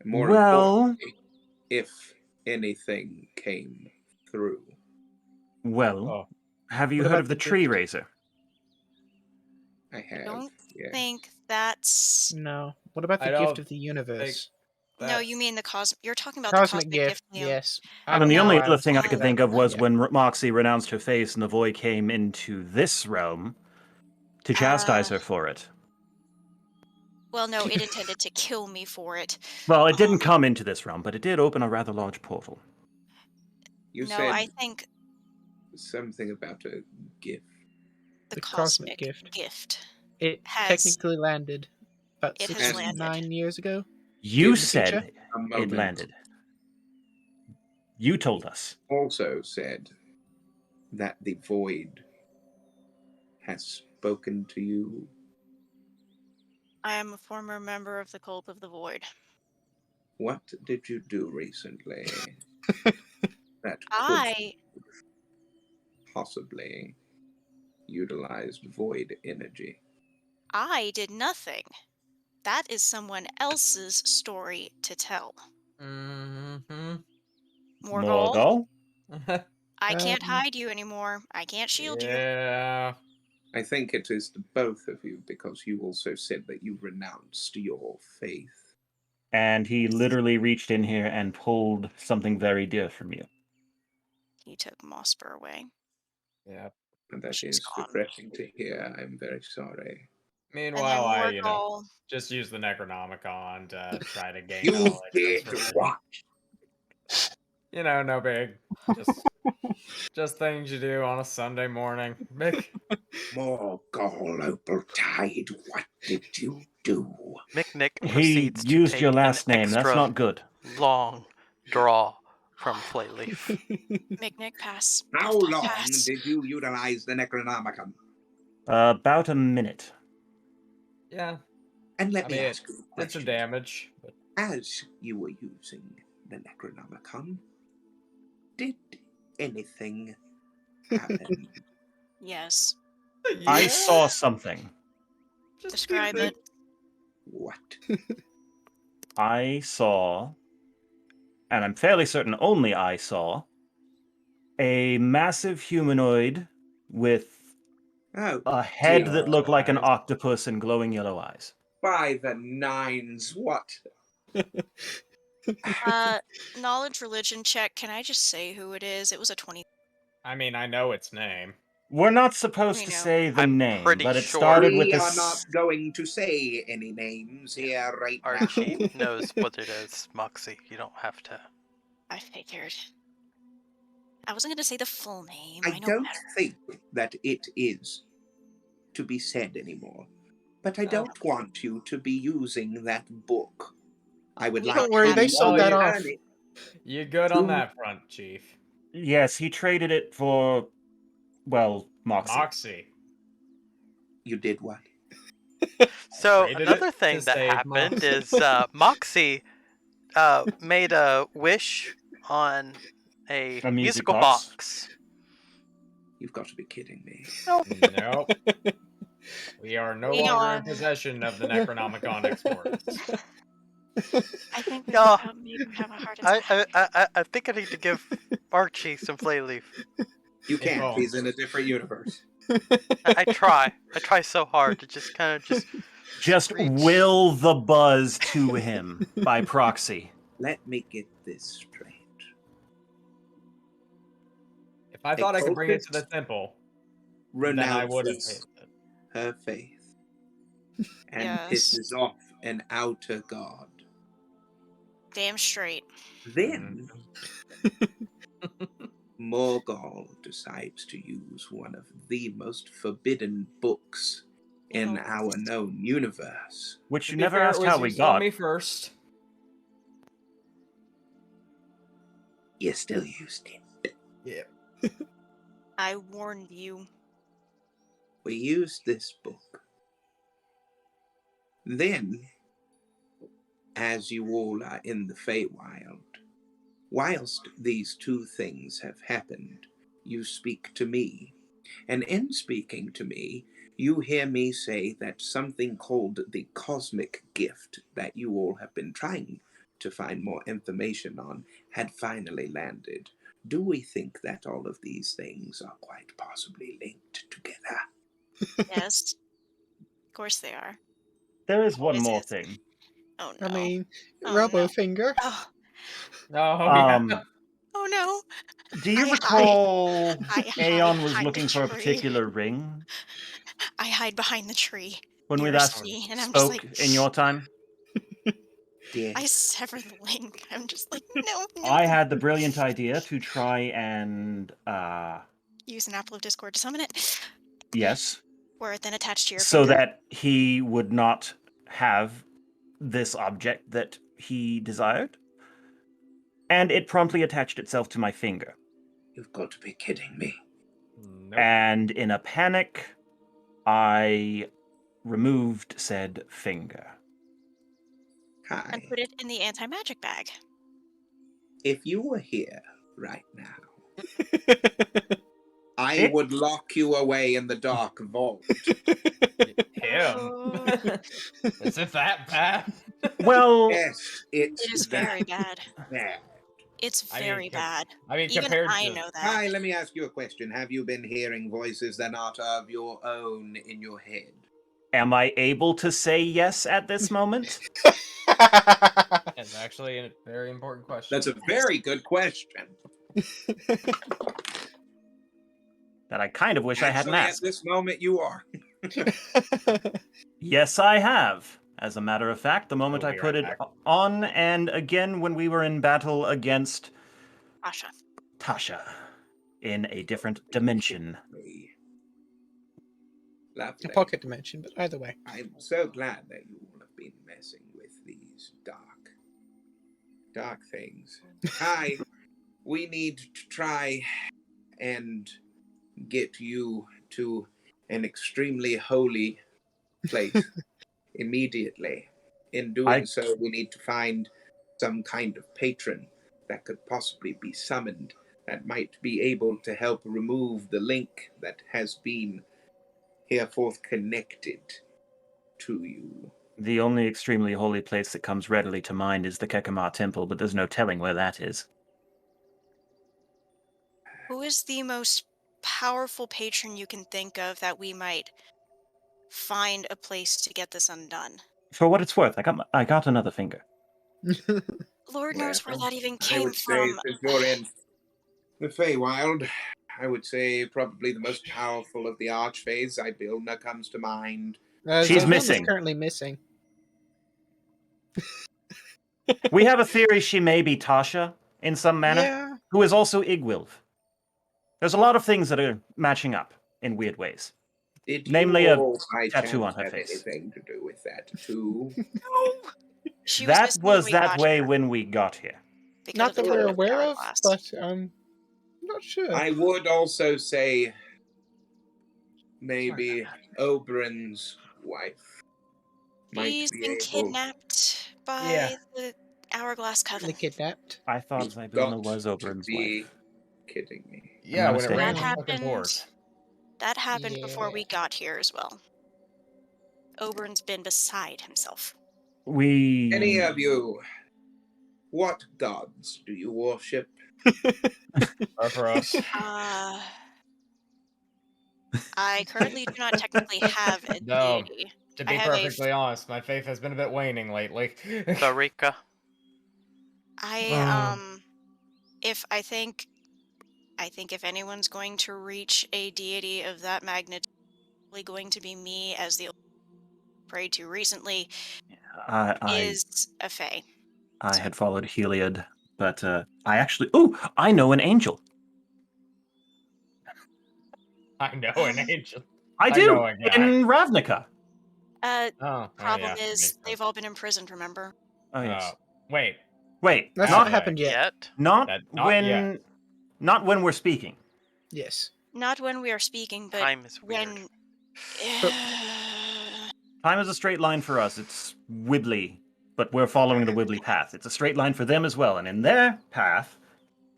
S1: And more
S3: Well-
S1: importantly, if anything came through.
S3: Well,
S6: Oh,
S3: have you
S5: What
S3: heard
S5: about
S3: of the
S5: the
S3: tree
S5: gift?
S3: raiser?
S1: I have.
S4: Don't
S1: Yes.
S4: think that's.
S5: No. What about
S6: I
S5: the gift
S6: don't
S5: of the universe?
S4: No, you mean the You're talking about
S5: Cosmic
S4: the
S5: gift,
S4: Leon.
S5: yes.
S3: I mean, the
S4: No,
S3: only
S5: I
S3: other
S5: was
S3: thing I
S5: thinking
S3: could
S5: that,
S3: think of was
S5: yeah.
S3: when Moxie renounced her face and the void came into this realm to chastise her for it.
S4: Well, no, it intended to kill me for it.
S3: Well, it didn't come into this realm, but it did open a rather large portal.
S1: You
S4: No,
S1: said
S4: I think
S1: something about a gift.
S4: the
S5: The
S4: cosmic
S5: cosmic gift.
S4: gift.
S5: It
S4: has-
S5: technically landed about
S4: It has
S5: 69
S4: landed.
S5: years ago.
S3: You
S5: In the future?
S3: said
S1: A
S3: it
S1: moment
S3: landed. You told us.
S1: also said that the void has spoken to you.
S4: I am a former member of the Cult of the Void.
S1: What did you do recently that could
S4: I
S1: possibly utilized void energy?
S4: did nothing. That is someone else's story to tell.
S6: mm-hmm.
S4: Morgul,
S3: Morgul?
S4: I can't
S5: Um,
S4: hide you anymore. I can't shield you.
S6: Yeah.
S1: I think it is the both of you, because you also said that you renounced your faith.
S3: And he literally reached in here and pulled something very dear from you.
S4: He took Mosper away.
S6: Yeah.
S1: And that
S4: She's
S1: is
S4: gone.
S1: depressing to hear. I'm very sorry.
S6: Meanwhile, I,
S4: Morgul,
S6: just use the Necronomicon to try to gain
S1: You
S6: knowledge.
S1: did
S6: That's
S1: what?
S6: no big. Just things you do on a Sunday morning. Mick,
S1: Morgul Opaltide, what did you do?
S2: McNick
S3: He
S2: proceeds to
S3: used
S2: take
S3: your last
S2: an
S3: name. That's
S2: extra
S3: not good.
S2: long draw from Flayleaf.
S4: Mick, pass.
S1: How
S4: F-bomb,
S1: long
S4: pass.
S1: did you utilize the Necronomicon?
S3: About a minute.
S6: yeah,
S1: And let
S6: I
S1: me
S6: mean,
S1: ask you a
S6: did some
S1: question.
S6: damage. But
S1: As you were using the Necronomicon, did anything happen?
S4: Yes.
S3: I
S6: Yeah,
S3: saw something.
S6: just
S4: Describe
S6: do
S4: it.
S1: What?
S3: I saw, and I'm fairly certain only I saw, a massive humanoid with
S1: Oh,
S3: A head
S1: dear.
S3: that looked like an
S6: Eyes.
S3: octopus and glowing yellow eyes.
S1: By the nines, what?
S4: Knowledge religion check. Can I just say who it is? It was a 20.
S6: I mean, I know its name.
S3: We're not supposed
S4: We
S3: to
S4: know.
S3: say the
S2: I'm
S3: name,
S2: pretty
S3: but it
S2: sure
S3: started with
S1: We are
S3: this.
S1: not going to say any names here right
S2: Archie
S1: now.
S2: knows what it is, Moxie. You don't have to.
S4: I figured. I wasn't going to say the full name.
S1: I
S4: I know
S1: don't
S4: better.
S1: think that it is to be said anymore, but I don't want you to be using that book. I would
S4: We
S1: like
S5: Don't worry,
S1: you
S5: they
S1: to
S5: sold that
S1: return
S5: off.
S1: it.
S6: You good on that front, Chief?
S3: Yes, he traded it for, well, Moxie.
S6: Moxie.
S1: You did what?
S2: So
S6: Traded
S2: another
S6: it
S2: thing
S6: to
S2: that
S6: save
S2: happened
S6: Moxie.
S2: is Moxie made a wish on a
S3: A music
S2: musical
S3: box.
S2: box.
S1: You've got to be kidding me.
S6: Nope. We are no
S4: We
S6: longer
S4: are-
S6: in possession of the Necronomicon exports.
S4: I think this
S2: No.
S4: is how me have a heart attack.
S2: I think I need to give Archie some flay leaf.
S1: You
S6: It
S1: can't.
S6: won't.
S1: He's in a different universe.
S2: I try. I try so hard to just kind of
S3: Just
S2: reach.
S3: will the buzz to him by proxy.
S1: Let me get this straight.
S6: If I thought I could bring it to the temple, then I would have
S1: Renounces
S6: hit it.
S1: her faith and
S4: Yes.
S1: pisses off an outer god.
S4: Damn straight.
S1: Then Morgul decides to use one of the most forbidden books in
S4: Ew.
S1: our known universe.
S3: Which
S6: To
S3: you
S6: be
S3: never
S6: fair, it
S3: asked
S6: was
S3: how we
S6: used on
S3: got.
S6: me first.
S1: You still used it.
S6: Yeah.
S4: I warned you.
S1: We used this book. Then, as you all are in the Feywild, whilst these two things have happened, you speak to me. And in speaking to me, you hear me say that something called the cosmic gift that you all have been trying to find more information on had finally landed. Do we think that all of these things are quite possibly linked together?
S4: Yes. Of course they are.
S3: There is one
S4: Yes,
S3: more
S4: yes.
S3: thing.
S4: Oh no.
S5: I mean,
S4: Oh,
S5: Robo
S4: no.
S5: Finger.
S4: Oh,
S6: Oh, yeah.
S4: oh no.
S3: Do you
S4: I
S3: recall
S4: I
S3: Aeon was
S4: hide
S3: looking
S4: the
S3: for a
S4: tree.
S3: particular ring
S4: I hide behind the tree.
S3: when we
S4: nearest
S3: last
S4: me, and I'm just
S3: spoke
S4: like,
S3: in your time?
S1: Yes.
S4: I sever the link. I'm just like, no.
S3: I had the brilliant idea to try and,
S4: Use an apple of discord to summon it.
S3: yes,
S4: Were it then attached to your
S3: so
S4: finger?
S3: that he would not have this object that he desired. And it promptly attached itself to my finger.
S1: You've got to be kidding me.
S6: Nope.
S3: And in a panic, I removed said finger.
S1: Hi.
S4: And put it in the anti-magic bag.
S1: If you were here right now, I would lock you away in the dark vault.
S6: Him.
S4: Oh.
S6: Is it that bad?
S3: Well,
S1: Yes, it's
S4: It is
S1: that
S4: very bad.
S1: bad.
S4: It's
S6: I mean,
S4: very bad.
S6: I mean,
S4: Even
S6: compared
S4: I
S6: to
S4: know that.
S1: Hi, let me ask you a question. Have you been hearing voices that aren't of your own in your head?
S3: am I able to say yes at this moment?
S6: That's actually a very important question.
S1: That's a very good question.
S3: That I kind of wish I hadn't
S1: Actually,
S3: asked.
S1: at this moment, you are.
S3: Yes, I have. As a matter of fact, the moment
S6: We'll
S3: I
S6: be
S3: put
S6: right
S3: it
S6: back.
S3: on, and again when we were in battle against
S4: Asha.
S3: Tasha in a different dimension.
S1: Lovely.
S5: A pocket dimension, but either way.
S1: I'm so glad that you all have been messing with these dark things. Hi, we need to try and get you to an extremely holy place immediately. In doing so, we need to find some kind of patron that could possibly be summoned that might be able to help remove the link that has been hereforth connected to you.
S3: The only extremely holy place that comes readily to mind is the Kekama Temple, but there's no telling where that is.
S4: Who is the most powerful patron you can think of that we might find a place to get this undone?
S3: For what it's worth, I got another finger.
S4: Lord knows where
S1: Well,
S4: that even
S1: I
S4: came
S1: would say,
S4: from.
S1: since you're in the Feywild, I would say probably the most powerful of the Archfays, Ibilna, comes to mind.
S3: She's
S5: Zylbin is
S3: missing.
S5: currently missing.
S3: We have a theory she may be Tasha in some manner,
S5: Yeah.
S3: who is also Igwilf. There's a lot of things that are matching up in weird ways.
S1: Did
S3: Namely,
S1: you
S3: a
S1: all by
S3: tattoo on
S1: chance
S3: her
S1: have
S3: face.
S1: anything to do with that too?
S4: She was
S3: That
S4: missing when
S3: was
S4: we
S3: that
S4: got
S3: way
S4: here
S3: when we got here.
S4: because
S5: Not
S4: of the
S5: that we're
S4: totem of the
S5: aware of,
S4: hourglass.
S5: but I'm not sure.
S1: I would also say maybe Oberyn's wife might
S4: She's
S1: be
S4: been
S1: able.
S4: kidnapped by
S6: Yeah.
S4: the Hourglass Coven.
S5: Really kidnapped.
S3: I thought
S1: You've
S3: Zybuna
S1: got
S3: was
S1: to
S3: Oberyn's
S1: be
S3: wife.
S1: kidding me.
S6: Yeah,
S3: not
S6: when it
S3: mistaken.
S6: rains
S4: That
S6: on fucking
S4: happened.
S6: doors.
S4: That happened before
S5: Yeah.
S4: we got here as well. Oberyn's been beside himself.
S3: We...
S1: Any of you, what gods do you worship?
S6: Or for us.
S4: I currently do not technically have a
S6: No.
S4: deity.
S6: To
S4: I
S6: be
S4: have
S6: perfectly honest, my faith has been a bit waning lately.
S2: Farika.
S4: If I think if anyone's going to reach a deity of that magnitude, it's probably going to be me, as the prayed to recently is a fae.
S3: I had followed Heliod, but I actually... Oh, I know an angel.
S6: I know an angel.
S3: I
S6: I
S3: do,
S6: know a guy.
S3: in Ravnica.
S4: Problem
S6: yeah,
S4: is,
S6: makes sense.
S4: they've all been imprisoned, remember?
S3: Oh, yes.
S6: Wait.
S3: Wait,
S5: That's
S6: Have
S5: not
S6: they?
S5: happened yet.
S2: Yet?
S3: not
S6: Not yet.
S3: when... Not when we're speaking.
S5: Yes.
S4: Not when we are speaking, but
S2: Time is weird.
S4: when...
S3: Time is a straight line for us. It's wibbly, but we're following the wibbly path. It's a straight line for them as well, and in their path,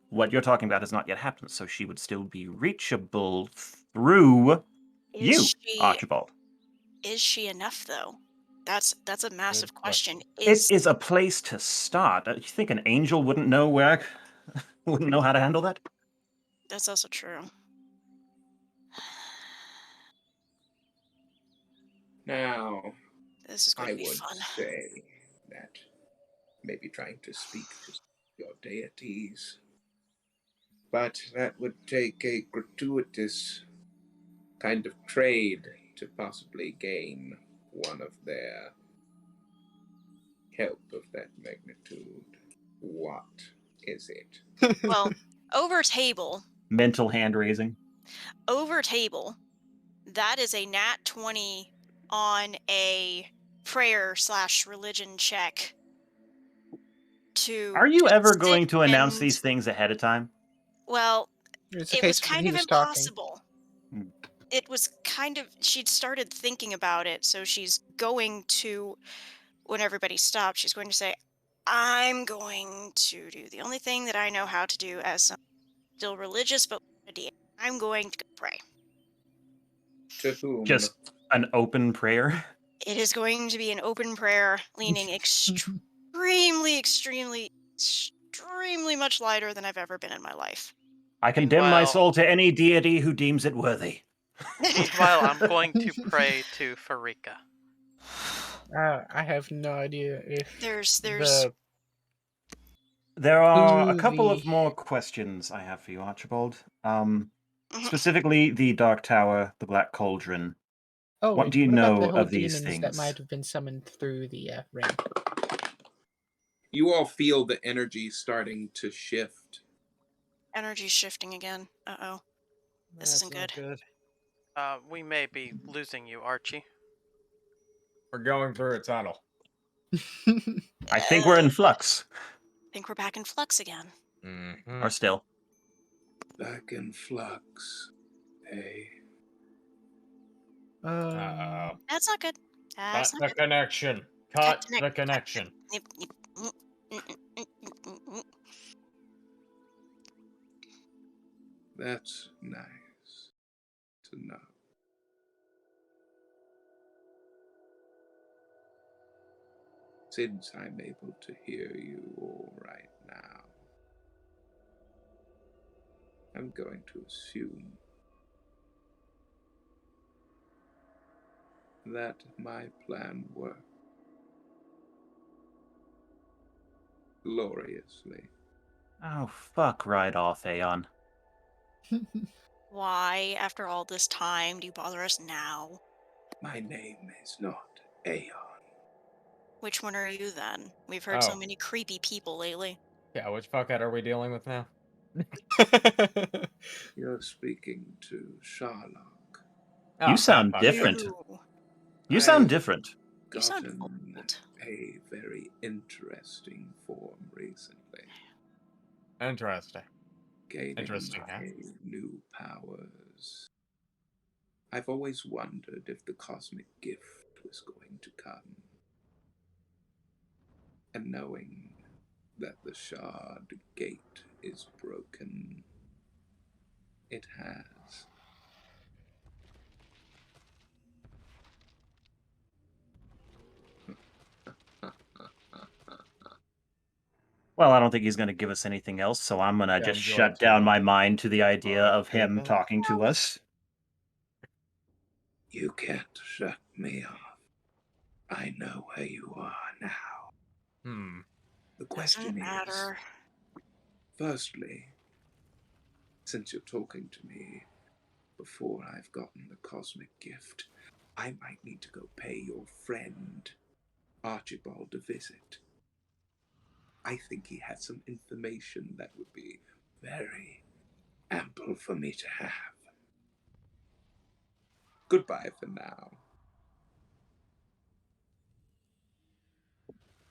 S3: what you're talking about has not yet happened, so she would still be reachable through Archibald.
S4: Is she enough, though? That's a massive question.
S3: It is a place to start. You think an angel wouldn't know wouldn't know how to handle that?
S4: That's also true.
S1: Now,
S4: This is going
S1: I
S4: to be
S1: would
S4: fun.
S1: say that maybe trying to speak to your deities, but that would take a gratuitous kind of trade to possibly gain one of their help of that magnitude. What is it?
S4: Well, over table,
S3: Mental hand raising.
S4: that is a nat 20 on a prayer/religion check.
S3: Are you ever
S4: sit
S3: going to announce
S4: and-
S3: these things ahead of time?
S4: Well,
S5: It's a
S4: it
S5: case
S4: was
S5: of
S4: kind
S5: he
S4: of
S5: was talking.
S4: impossible. It was kind of... she'd started thinking about it, so she's going to, when everybody stopped, she's going to say, I'm going to do the only thing that I know how to do as some still religious, but I'm going to go pray.
S1: To whom?
S3: Just an open prayer?
S4: It is going to be an open prayer, leaning extremely, extremely, extremely much lighter than I've ever been in my life.
S3: I condemn my
S2: Meanwhile-
S3: soul to any deity who deems it worthy.
S2: Meanwhile, I'm going to pray to Farika.
S5: I have no idea if
S4: There's
S3: There are a
S5: Ooh,
S3: couple of
S5: the-
S3: more questions I have for you, Archibald.
S4: Mhm.
S3: Specifically, the Dark Tower, the Black Cauldron.
S5: Oh,
S3: What
S5: wait,
S3: do you
S5: what about the
S3: know
S5: whole
S3: of these
S5: demons
S3: things?
S5: that might have been summoned through the ring?
S1: You all feel the energy starting to shift.
S4: energy shifting again. Uh-oh. This isn't good.
S2: We may be losing you, Archie.
S6: We're going through a tunnel.
S3: I think we're in flux.
S4: I think we're back in flux again.
S6: Mm-hmm.
S3: Or still.
S1: Back in flux. Hey.
S6: Uh-oh.
S4: That's not good.
S6: Cut
S4: That's
S6: the
S4: not good.
S6: connection.
S4: Cut
S6: Cut the connection.
S4: Nip, nip.
S1: That's nice to know. Since I'm able to hear you all right now, I'm going to assume that my plan worked gloriously.
S3: Oh, fuck right off, Aeon.
S4: Why, after all this time, do you bother us now?
S1: My name is not Aeon.
S4: Which one are you then? We've heard so many creepy people lately.
S6: Yeah, which fuckhead are we dealing with now?
S1: You're speaking to Sherlock.
S3: You
S6: Oh,
S3: sound
S6: fuck.
S3: different.
S4: Ew,
S3: You sound
S1: I've
S3: different.
S4: you sound
S1: gotten
S4: old.
S1: a very interesting form recently,
S6: Interesting.
S1: gaining
S6: Interesting,
S1: my
S6: huh?
S1: new powers. I've always wondered if the cosmic gift was going to come. And knowing that the shard gate is broken, it has.
S3: Well, I don't think he's going to give us anything else, so I'm going to
S6: Yeah,
S3: just
S6: enjoy
S3: shut
S6: it,
S3: down
S6: Tony.
S3: my mind to the idea of
S6: Okay,
S3: him
S6: then.
S3: talking to us.
S1: You can't shut me off. I know where you are now. The question
S4: Doesn't
S1: is,
S4: matter.
S1: firstly, since you're talking to me before I've gotten the cosmic gift, I might need to go pay your friend Archibald a visit. I think he has some information that would be very ample for me to have. Goodbye for now.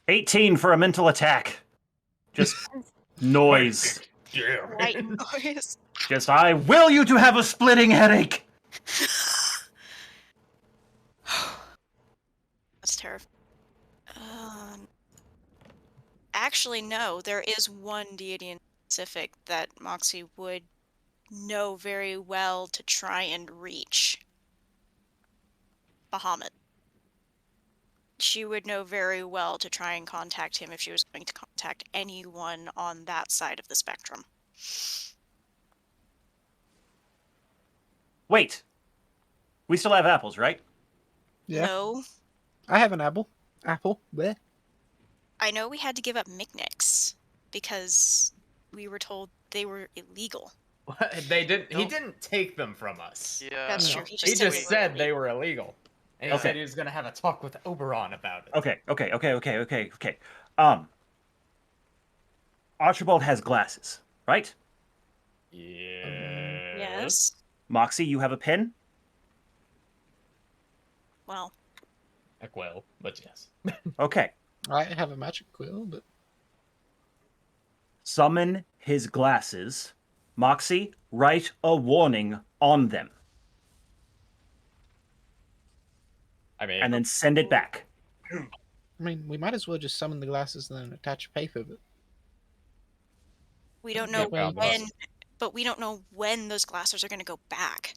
S3: 18 for a mental attack. Just noise.
S6: Yeah.
S4: White noise.
S3: Just, I will you to have a splitting headache.
S4: That's terrifying. Actually, no. There is one deity in specific that Moxie would know very well to try and reach. Bahamut. She would know very well to try and contact him if she was going to contact anyone on that side of the spectrum.
S3: Wait. We still have apples, right?
S5: Yeah.
S4: No.
S5: I have an apple. Apple. Bleh.
S4: I know we had to give up Micnics because we were told they were illegal.
S6: They didn't. He
S2: Don't-
S6: didn't take them from us.
S2: Yeah.
S4: That's
S2: I
S4: true.
S2: don't
S4: He
S6: He
S4: just
S2: think
S6: just
S2: we-
S6: said they were illegal, and he
S3: Okay.
S6: said he was gonna have a talk with Oberon about it.
S3: Okay. Archibald has glasses, right?
S4: Yes.
S3: Moxie, you have a pen?
S4: Well,
S6: Well, but yes.
S3: Okay.
S5: I have a magic quill, but
S3: Summon his glasses. Moxie, write a warning on them.
S6: I mean,
S3: And then send it back.
S5: I mean, we might as well just summon the glasses and then attach a paper. But
S4: we don't
S6: Yeah,
S4: know
S6: well,
S4: when, but we don't know when those glasses are going to go back.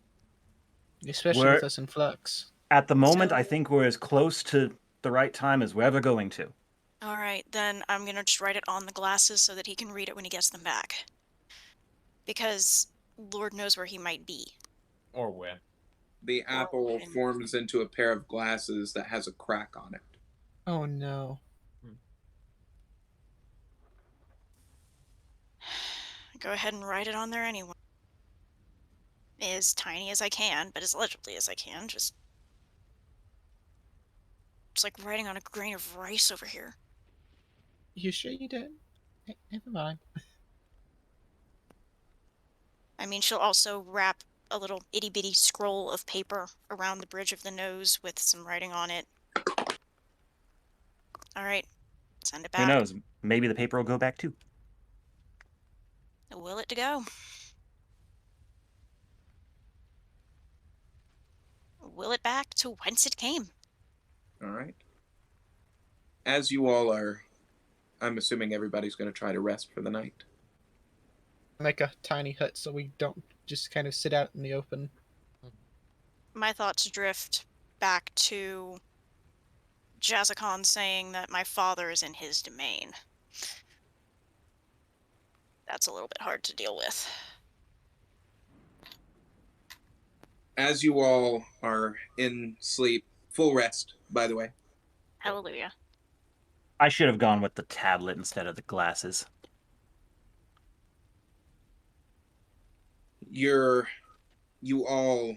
S5: especially
S3: We're-
S5: with us in flux.
S3: At the moment, I
S4: So-
S3: think we're as close to the right time as we're ever going to.
S4: All right, then I'm going to just write it on the glasses so that he can read it when he gets them back. Because Lord knows where he might be.
S6: or when.
S1: The apple
S4: when.
S1: forms into a pair of glasses that has a crack on it.
S5: Oh no.
S4: Go ahead and write it on there anyway. As tiny as I can, but as legibly as I can. Just it's like writing on a grain of rice over here.
S5: You sure you don't? Never mind.
S4: I mean, she'll also wrap a little itty bitty scroll of paper around the bridge of the nose with some writing on it. All right, send it
S3: Who
S4: back.
S3: knows? Maybe the paper will go back too.
S4: Will it to go? Will it back to whence it came?
S1: All right. As you all are, I'm assuming everybody's going to try to rest for the night.
S5: Make a tiny hut so we don't just kind of sit out in the open.
S4: My thoughts drift back to Jazzicon saying that my father is in his domain. That's a little bit hard to deal with.
S1: As you all are in sleep, Full rest, by the way.
S4: Hallelujah.
S3: I should have gone with the tablet instead of the glasses.
S1: You all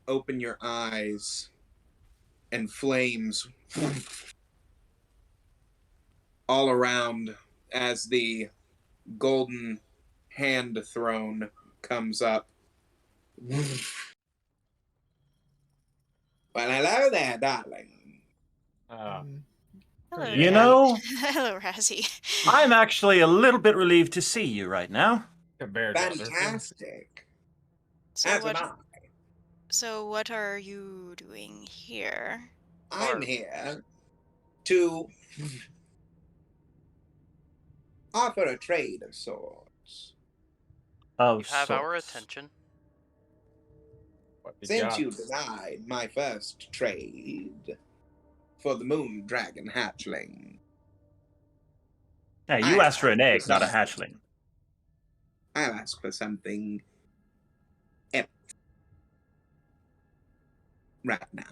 S1: open your eyes, and flames all around as the golden hand throne comes up. Well, hello there, darling.
S4: Hello,
S3: You
S4: Dad.
S3: know,
S4: Hello, Razzie.
S3: I'm actually a little bit relieved to see you right now.
S6: Compared to other things.
S1: Fantastic.
S4: So
S1: As
S4: what?
S1: am I.
S4: So what are you doing here?
S1: I'm here to offer a trade of sorts.
S3: Of
S2: You have our
S3: sorts.
S2: attention.
S6: What we
S1: Since
S6: got?
S1: you denied my first trade for the moon dragon hatchling,
S3: Yeah, you
S1: I
S3: asked for an
S1: asked
S3: egg, not a
S1: something.
S3: hatchling.
S1: I'll ask for something else right now.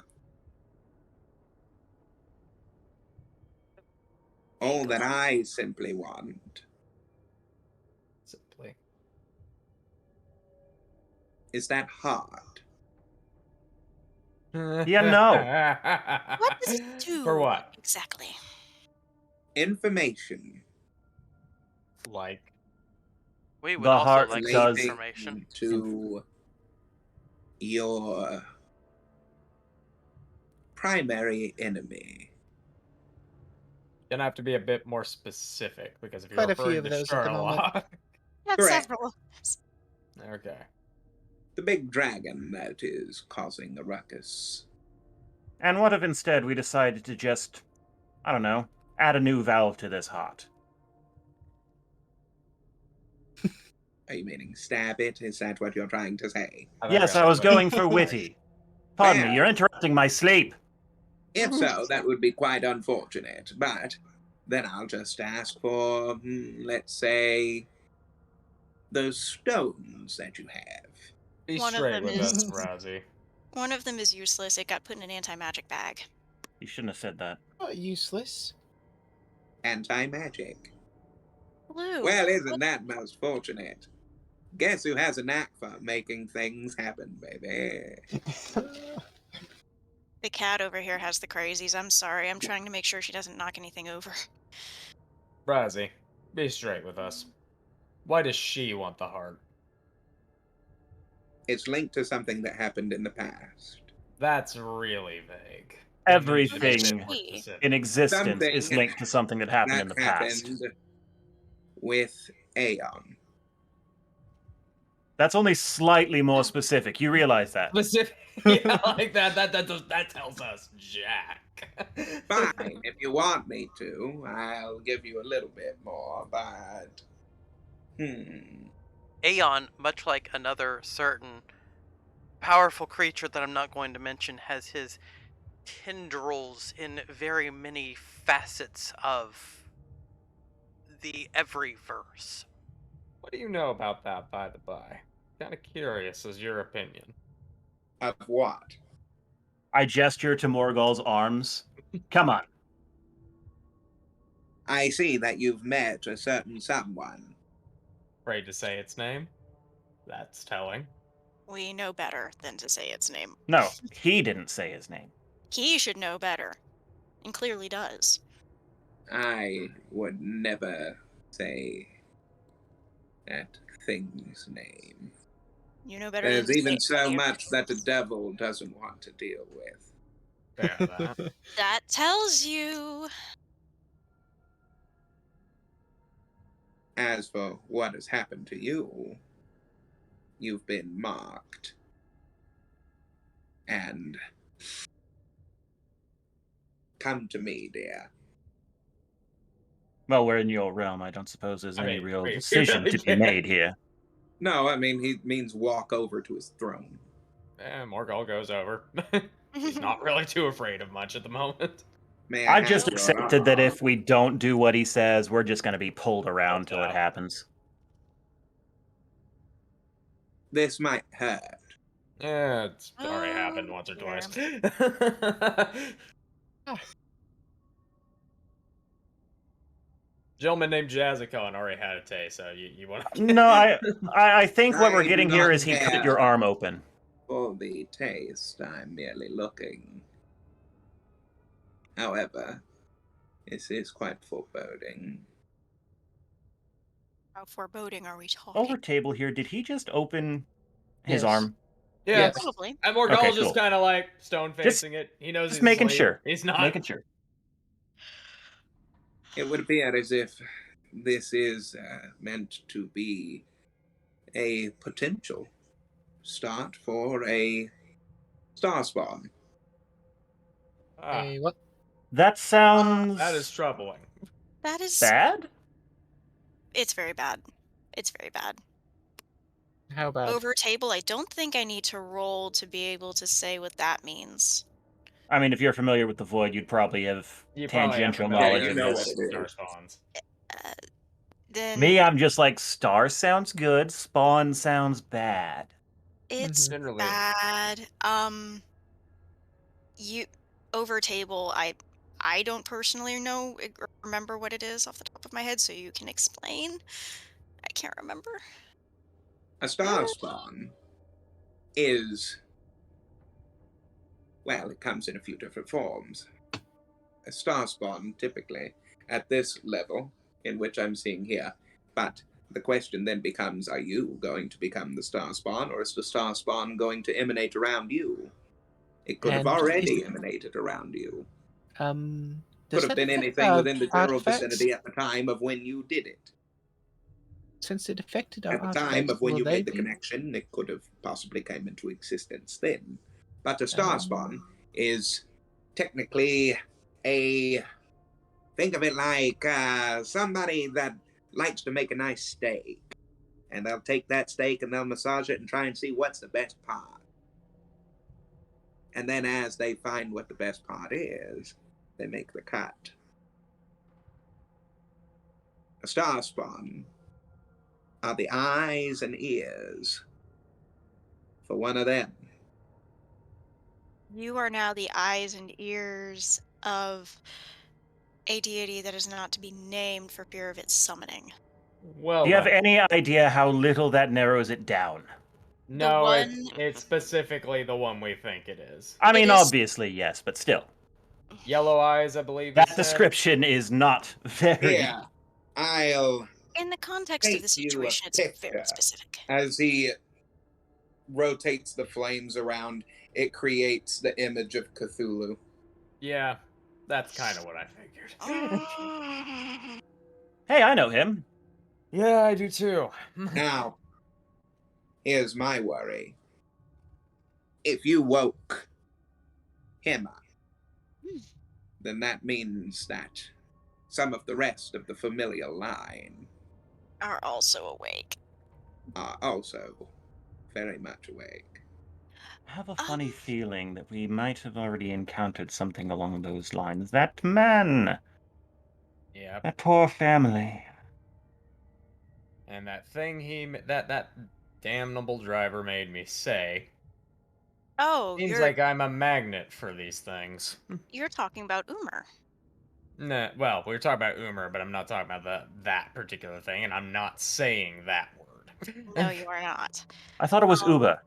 S1: All that I simply want
S6: Simply.
S1: is that heart.
S3: Yeah, no.
S4: What does it do?
S6: For what?
S4: Exactly.
S1: Information
S6: Like.
S2: We would
S3: The
S2: also
S3: heart
S2: like some
S3: does-
S2: information.
S1: to your primary enemy.
S6: Gonna have to be a bit more specific because if you're
S5: Quite a few
S6: referring
S5: of
S6: to
S5: those at the moment.
S6: Sherlock.
S4: Got
S1: Correct.
S4: several.
S6: Okay.
S1: The big dragon that is causing a ruckus.
S3: And what if instead we decided to just, I don't know, add a new valve to this heart?
S1: Are you meaning stab it? Is that what you're trying to say?
S3: Yes, I was going for witty. Pardon me, you're interrupting my sleep.
S1: If so, that would be quite unfortunate. But then I'll just ask for, let's say, those stones that you have.
S6: Be
S4: One of
S6: straight
S4: them
S6: with
S4: is-
S6: us, Razzie.
S4: One of them is useless. It got put in an anti-magic bag.
S3: You shouldn't have said that.
S5: Useless.
S1: Anti-magic.
S4: Blue.
S1: Well, isn't that most fortunate? Guess who has a knack for making things happen, baby?
S4: The cat over here has the crazies. I'm sorry. I'm trying to make sure she doesn't knock anything over.
S6: Razzie, be straight with us. Why does she want the heart?
S1: It's linked to something that happened in the past.
S6: That's really vague.
S3: Everything
S4: She.
S6: specific.
S3: in existence
S1: Something
S3: is linked to something that happened in
S1: That
S3: the past.
S1: happened with Aeon.
S3: That's only slightly more specific. You realize that.
S6: Specific, yeah, like that. That tells us Jack.
S1: Fine, if you want me to, I'll give you a little bit more, but...
S2: Aeon, much like another certain powerful creature that I'm not going to mention, has his tendrils in very many facets of the Everyverse.
S6: What do you know about that, by the by? Kind of curious as your opinion.
S1: Of what?
S3: I gesture to Morgul's arms. Come on.
S1: I see that you've met a certain someone.
S6: Afraid to say its name? That's telling.
S4: We know better than to say its name.
S3: No, he didn't say his name.
S4: He should know better. And clearly does.
S1: I would never say that thing's name.
S4: You know better
S1: There's
S4: than to
S1: even
S4: say
S1: so
S4: it.
S1: much that the devil doesn't want to deal with.
S6: Fair that.
S4: That tells you.
S1: As for what has happened to you, you've been marked. And come to me, dear.
S3: Well, we're in your realm. I don't suppose there's any
S6: mean,
S3: real
S6: we
S3: decision
S6: really
S3: to be
S6: can't.
S3: made here.
S1: No, I mean, he means walk over to his throne.
S6: Morgul goes over. He's not really too afraid of much at the moment.
S1: May
S3: I've
S1: have
S3: just
S1: your
S3: accepted that
S1: arm?
S3: if we don't do what he says, we're just going to be pulled around till it happens.
S1: This might hurt.
S6: Yeah, it's already happened
S4: Oh,
S6: once or
S4: dear.
S6: twice. Gentleman named Jazzicon already had a taste, so you want to...
S3: No, I think what we're
S1: I do
S3: getting here
S1: not
S3: is he cut
S1: care.
S3: your arm open.
S1: For the taste, I'm merely looking. However, this is quite foreboding.
S4: How foreboding are we talking?
S3: Over table here, did he just open his
S5: Yes.
S3: arm?
S6: Yeah.
S5: Yes.
S4: Probably.
S6: And Morgall's
S3: Okay,
S6: just
S3: cool.
S6: kind of like stone facing it. He knows
S3: Just
S6: he's
S3: making
S6: asleep.
S3: sure.
S6: He's not.
S3: Making sure.
S1: It would appear as if this is meant to be a potential start for a star spawn.
S6: Ah,
S5: Hey, what?
S3: That sounds
S6: that is troubling.
S4: That is.
S3: bad.
S4: It's very bad. It's very bad.
S5: How bad?
S4: Over table, I don't think I need to roll to be able to say what that means.
S3: I mean, if you're familiar with the void, you'd probably have
S6: You probably have
S3: tangential
S6: familiar
S3: knowledge
S1: you
S3: of
S1: know
S6: with
S1: what
S3: this.
S1: it
S6: star
S1: is.
S6: spawns.
S4: Then
S3: Me, I'm just like, star sounds good, spawn sounds bad.
S4: it's
S6: Generally.
S4: bad. You over table. I don't personally know or remember what it is off the top of my head, so you can explain. I can't remember.
S1: A star spawn is, well, it comes in a few different forms. A star spawn, typically, at this level, in which I'm seeing here. But the question then becomes, are you going to become the star spawn, or is the star spawn going to emanate around you? It could have
S5: And
S1: already emanated around you.
S5: does
S1: Could have
S5: that
S1: been
S5: affect
S1: anything within the general
S5: artifacts?
S1: vicinity at the time of when you did it.
S5: Since it affected our
S1: At the time
S5: artifacts,
S1: of when
S5: will
S1: you
S5: they
S1: made the
S5: be?
S1: connection, it could have possibly came into existence then. But a star spawn is technically a, think of it like somebody that likes to make a nice steak. And they'll take that steak and they'll massage it and try and see what's the best part. And then as they find what the best part is, they make the cut. A star spawn are the eyes and ears for one of them.
S4: You are now the eyes and ears of a deity that is not to be named for fear of its summoning.
S6: Well,
S3: Do you have
S6: then.
S3: any idea how little that narrows it down?
S6: No,
S4: one-
S6: it's specifically the one we think it is.
S3: I mean,
S4: is-
S3: obviously, yes, but still.
S6: Yellow eyes, I believe.
S3: That
S6: you said.
S3: description is not very...
S1: Here, I'll
S4: In the context of
S1: paint
S4: the
S1: you a
S4: situation, it's very
S1: picture.
S4: specific.
S1: As he rotates the flames around, it creates the image of Cthulhu.
S6: Yeah, that's kind of what I figured.
S3: Hey, I know him.
S6: Yeah, I do too.
S1: Now, here's my worry. If you woke him up, then that means that some of the rest of the familial line
S4: Are also awake.
S1: are also very much awake.
S3: I have a funny feeling that we might have already encountered something along those lines. That man!
S6: Yep.
S3: That poor family.
S6: And that thing that damnable driver made me say
S4: Oh,
S6: seems like I'm a magnet for these things.
S4: you're talking about Umar.
S6: Nah, well, we were talking about Umar, but I'm not talking about that particular thing, and I'm not saying that word.
S4: No, you are not.
S3: I thought it was Uber.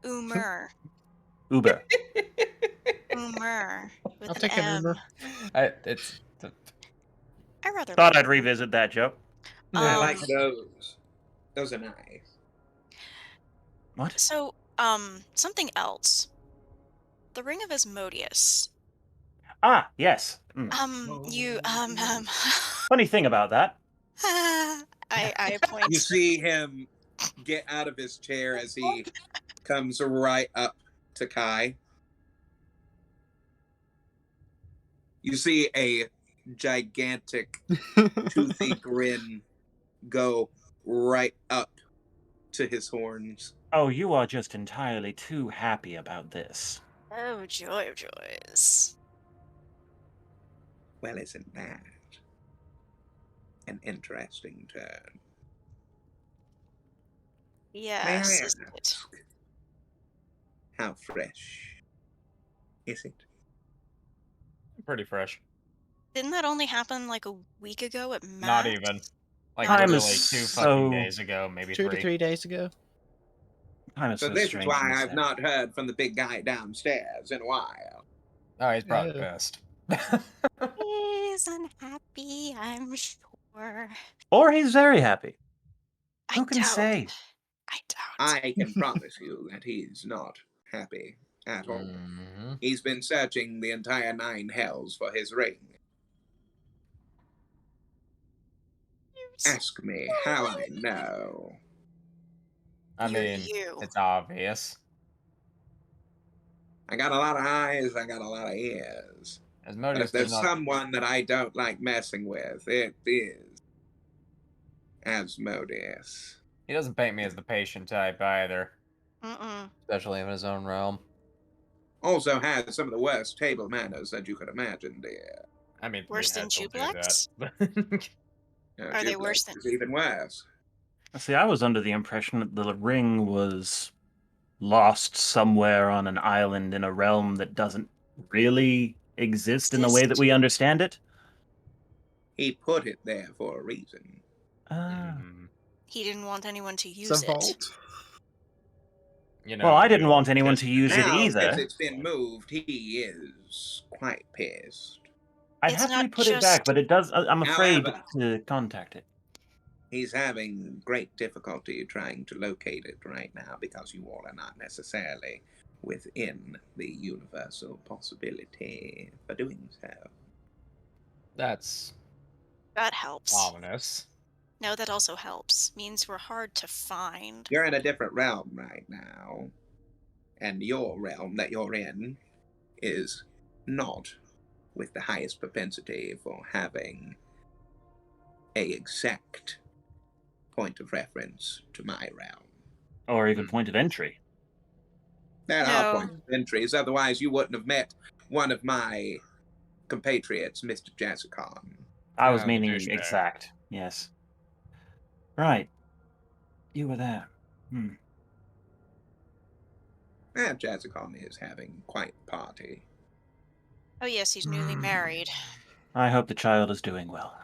S4: Umar.
S3: Uber.
S4: Umar. With
S5: I'll
S4: an
S5: take an
S4: M.
S5: Uber.
S4: I rather
S3: Thought
S4: like
S3: I'd revisit that joke.
S1: I like
S4: Um,
S1: those. Those are nice.
S3: What?
S4: So, something else. The Ring of Asmodeus.
S3: Ah, yes.
S4: You,
S3: Funny thing about that.
S4: I point.
S1: You see him get out of his chair as he comes right up to Kai. You see a gigantic, toothy grin go right up to his horns.
S3: Oh, you are just entirely too happy about this.
S4: Oh, joy of joys.
S1: Well, isn't that an interesting turn?
S4: Yes,
S1: May I
S4: isn't it?
S1: ask, How fresh is it?
S6: Pretty fresh.
S4: Didn't that only happen like a week ago at max?
S6: Not even. Like
S4: Not
S3: Time
S6: literally
S3: is
S6: 2
S3: so-
S6: fucking days ago, maybe
S5: 2 to
S6: 3.
S5: 3 days ago.
S3: Time is
S1: So
S3: so
S1: this is
S3: strange
S1: why
S3: in this
S1: I've
S3: set.
S1: not heard from the big guy downstairs in a while.
S6: Oh, he's probably
S5: Oh.
S6: pissed.
S4: He's unhappy, I'm sure.
S3: Or he's very happy.
S4: I
S3: Who can
S4: doubt.
S3: say?
S4: I doubt.
S1: I can promise you that he's not happy at all.
S6: Mm-hmm.
S1: He's been searching the entire 9 hells for his ring. Ask me how I know.
S6: I
S4: You're
S6: mean,
S4: you.
S6: it's obvious.
S1: I got a lot of eyes, I got a lot of ears. But
S6: Asmodeus
S1: if there's
S6: does not.
S1: someone that I don't like messing with, it is Asmodeus.
S6: He doesn't paint me as the patient type either,
S4: Mm-mm.
S6: especially in his own realm.
S1: Also has some of the worst table manners that you could imagine, dear.
S6: I mean,
S4: Worse than
S6: Heads will do that.
S4: Are they worse
S1: Duplex
S4: than-
S1: is even worse.
S3: See, I was under the impression that the ring was lost somewhere on an island in a realm that doesn't really exist in the way that we understand it.
S1: He put it there for a reason.
S6: Mm,
S4: He didn't want anyone to
S5: It's
S4: use
S5: a
S4: it.
S5: vault.
S6: you know,
S3: Well, I
S6: the
S3: didn't
S6: old
S3: want anyone to use it
S1: Now,
S3: either.
S1: since it's been moved, he is quite pissed.
S3: I'd
S4: It's
S3: happily
S4: not
S3: put it back,
S4: just-
S3: but it does. I'm afraid
S1: However-
S3: to contact it.
S1: He's having great difficulty trying to locate it right now because you all are not necessarily within the universal possibility for doing so.
S6: That's
S4: That helps.
S6: ominous.
S4: No, that also helps. Means we're hard to find.
S1: You're in a different realm right now, and your realm that you're in is not with the highest propensity for having a exact point of reference to my realm.
S3: Or even point of entry.
S1: There
S4: No.
S1: are points of entries, otherwise you wouldn't have met one of my compatriots, Mr. Jazzicon.
S3: I was
S6: the
S3: meaning
S6: douchebag.
S3: exact. Yes. Right. You were there.
S1: Jazzicon is having quite a party.
S4: Oh yes, he's newly married.
S3: I hope the child is doing well.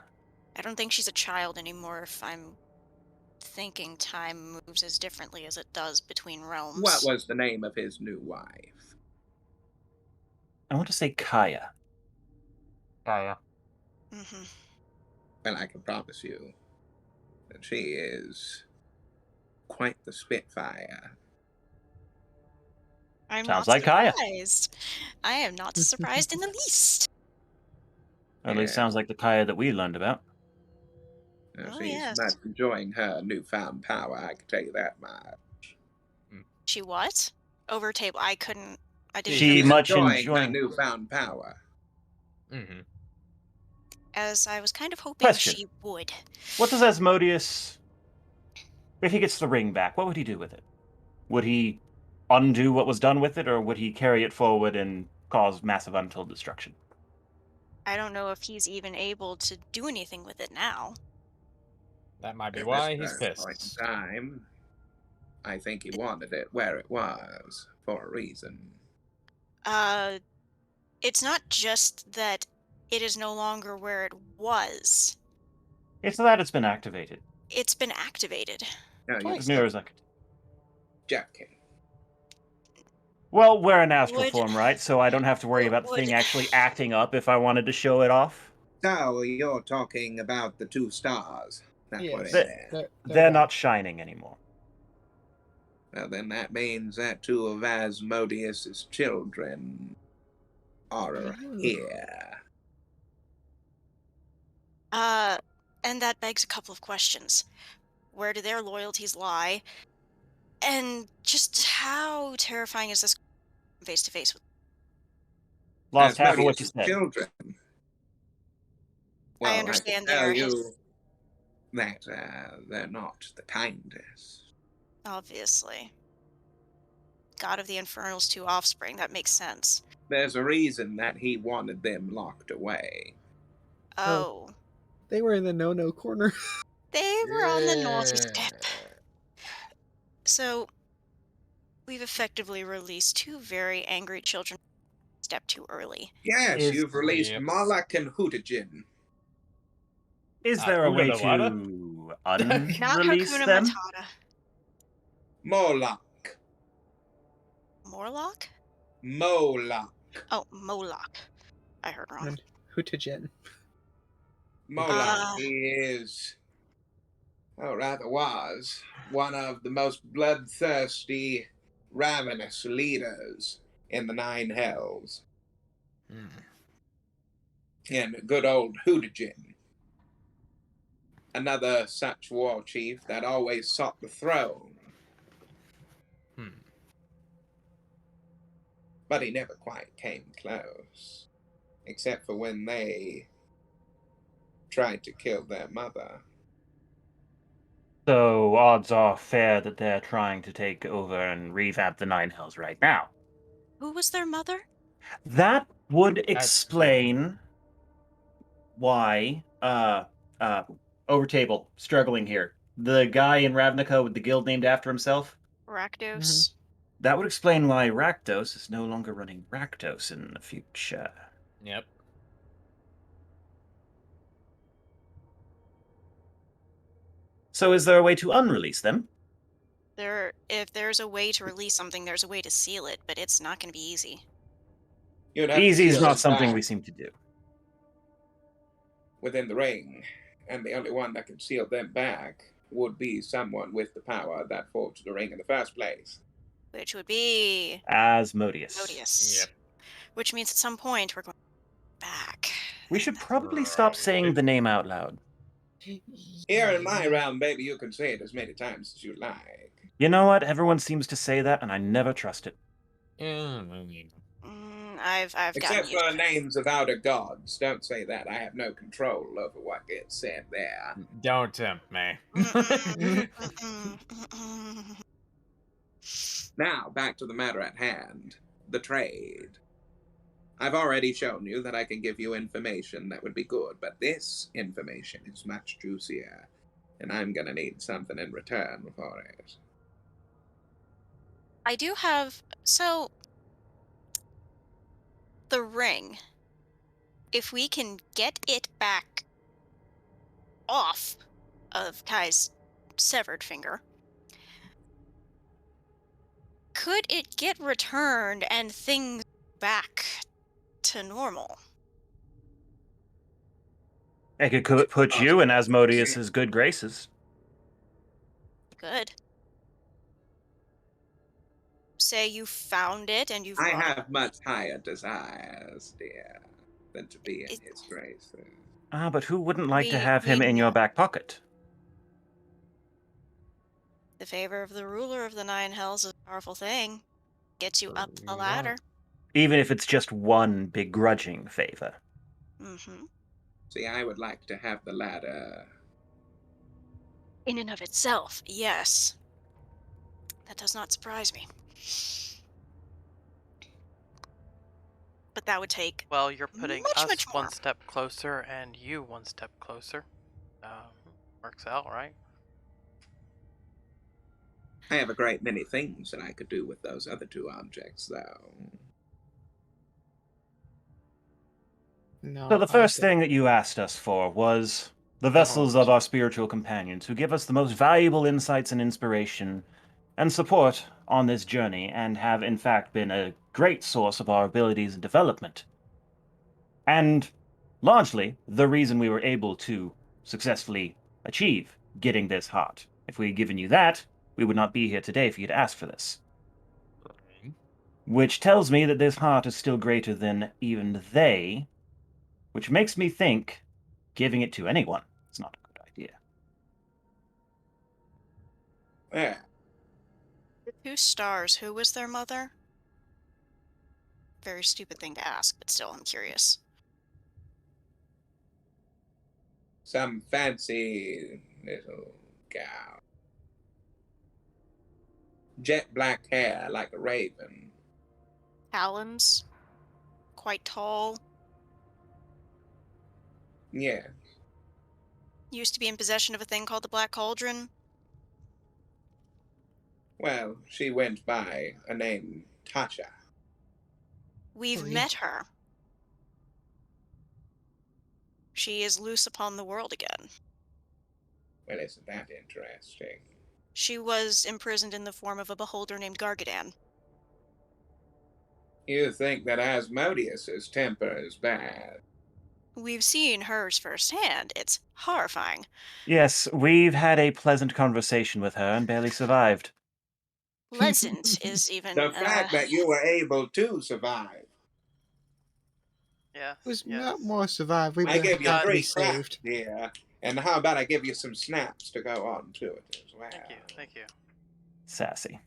S4: I don't think she's a child anymore if I'm thinking time moves as differently as it does between realms.
S1: What was the name of his new wife?
S3: I want to say Kaya.
S6: Kaya.
S4: Mm-hmm.
S1: Well, I can promise you that she is quite the spitfire.
S4: I'm
S3: Sounds
S4: not
S3: like Kaya.
S4: surprised. I am not surprised in the least.
S3: Or at least
S1: Yeah.
S3: sounds like the Kaya that we learned about.
S4: Oh,
S1: She's
S4: yes.
S1: not enjoying her newfound power, I can tell you that much.
S4: She what? Over table. I couldn't. I didn't.
S3: She
S1: She's
S3: much
S1: enjoying her
S3: enjoying-
S1: newfound power.
S6: Mm-hmm.
S4: As I was kind of hoping
S3: Question.
S4: she would.
S3: What does Asmodeus... If he gets the ring back, what would he do with it? Would he undo what was done with it, or would he carry it forward and cause massive untold destruction?
S4: I don't know if he's even able to do anything with it now.
S6: That might be
S1: At
S6: why
S1: this
S6: he's
S1: current point
S6: pissed.
S1: in time, I think he wanted it where it was for a reason.
S4: It's not just that it is no longer where it was.
S3: It's that it's been activated.
S4: It's been activated.
S1: No, you
S3: As near as I could.
S1: joking.
S3: Well, we're in astral
S4: Would-
S3: form, right? So I don't have to worry about the thing
S4: would-
S3: actually acting up if I wanted to show it off.
S1: So you're talking about the 2 stars that were in
S5: Yes.
S1: there.
S3: They're not shining anymore.
S1: Well, then that means that 2 of Asmodeus's children are here.
S4: And that begs a couple of questions. Where do their loyalties lie? And just how terrifying is this face to face with?
S3: Lost half of what you
S1: Asmodeus's
S3: said.
S1: children. Well,
S4: understand
S1: I
S4: they
S1: can
S4: are
S1: tell
S4: his-
S1: you that they're not the kindest.
S4: Obviously. God of the Infernal's 2 offspring, that makes sense.
S1: There's a reason that he wanted them locked away.
S4: Oh.
S5: They were in the no-no corner.
S4: They were on the naughty step. So, We've effectively released 2 very angry children a step too early.
S1: Yes,
S3: Is-
S1: you've released
S6: Yep.
S1: Malak and Hootajin.
S3: Is there a way
S6: Hakuna Matata?
S3: to
S4: Not
S3: unrelease
S4: Hakuna
S3: them?
S4: Matata.
S1: Moloch.
S4: Morlock?
S1: Moloch.
S4: Oh, Moloch. I heard wrong.
S5: And Hootajin.
S1: Moloch, he is, or rather was, one of the most bloodthirsty, ravenous leaders in the Nine Hells.
S6: Hmm.
S1: And good old Hootajin, another such war chief that always sought the throne.
S6: Hmm.
S1: But he never quite came close, except for when they tried to kill their mother.
S3: So odds are fair that they're trying to take over and revamp the Nine Hells right now.
S4: Who was their mother?
S3: That would
S6: fair.
S3: explain why over table struggling here. The guy in Ravnica with the guild named after himself.
S4: Rakdos.
S3: That would explain why Rakdos is no longer running Rakdos in the future.
S6: Yep.
S3: So is there a way to unrelease them?
S4: If there's a way to release something, there's a way to seal it, but it's not going to be easy.
S1: You'd have to
S3: Easy is
S1: seal
S3: not
S1: them
S3: something
S1: back
S3: we seem to do.
S1: within the ring, and the only one that could seal them back would be someone with the power that forged the ring in the first place.
S4: Which would be
S3: Asmodeus.
S4: Modius.
S6: Yep.
S4: Which means at some point we're going back.
S3: We should probably stop saying the name out loud.
S1: Here in my realm, baby, you can say it as many times as you like.
S3: You know what? Everyone seems to say that, and I never trust it.
S6: Yeah, I mean,
S4: I've gotten
S1: Except
S4: used
S1: for
S4: to it.
S1: names of outer gods. Don't say that. I have no control over what gets said there.
S6: don't tempt me.
S4: Mm-mm, mm-mm, mm-mm.
S1: Now, back to the matter at hand. The trade. I've already shown you that I can give you information that would be good, but this information is much juicier, and I'm gonna need something in return for it.
S4: I do have the ring. If we can get it back off of Kai's severed finger, could it get returned and things back to normal?
S3: I could put you in Asmodeus's good graces.
S4: Good. Say you found it and you've
S1: I
S4: brought it.
S1: have much higher desires, dear, than to be in his graces.
S3: Ah, but who wouldn't like to
S4: We-
S3: have him
S4: we
S3: in your
S4: know.
S3: back pocket?
S4: The favor of the ruler of the Nine Hells is a powerful thing. Gets you up the
S6: Yeah.
S4: ladder.
S3: Even if it's just one begrudging favor.
S4: Mm-hmm.
S1: See, I would like to have the ladder.
S4: In and of itself, yes. That does not surprise me. But that would take
S2: Well, you're putting
S4: much,
S2: us
S4: much more.
S2: one step closer and you one step closer. Works out, right?
S1: I have a great many things that I could do with those other two objects, though.
S5: No,
S3: So the first
S5: honestly,
S3: thing that you asked us for was the vessels of our spiritual companions who give us the most valuable insights and inspiration and support on this journey and have in fact been a great source of our abilities and development. And largely the reason we were able to successfully achieve getting this heart. If we had given you that, we would not be here today if you'd asked for this. Which tells me that this heart is still greater than even they, which makes me think giving it to anyone is not a good idea.
S1: Yeah.
S4: The 2 stars, who was their mother? Very stupid thing to ask, but still, I'm curious.
S1: Some fancy little gal. Jet black hair like a raven.
S4: Talons, quite tall,
S1: Yeah.
S4: used to be in possession of a thing called the Black Cauldron.
S1: Well, she went by a name Tasha.
S4: We've
S5: We-
S4: met her. She is loose upon the world again.
S1: Well, isn't that interesting?
S4: She was imprisoned in the form of a beholder named Gargadan.
S1: You think that Asmodeus's temper is bad?
S4: We've seen hers firsthand. It's horrifying.
S3: Yes, we've had a pleasant conversation with her and barely survived.
S4: Pleasant is even.
S1: The fact that you were able to survive.
S2: Yes.
S5: was
S2: yes.
S5: not more survived. We
S1: I
S5: were
S1: gave you
S5: happily
S1: 3 claps,
S5: saved.
S1: dear. And how about I give you some snaps to go on to it as well?
S2: Thank you. Thank you.
S3: Sassy.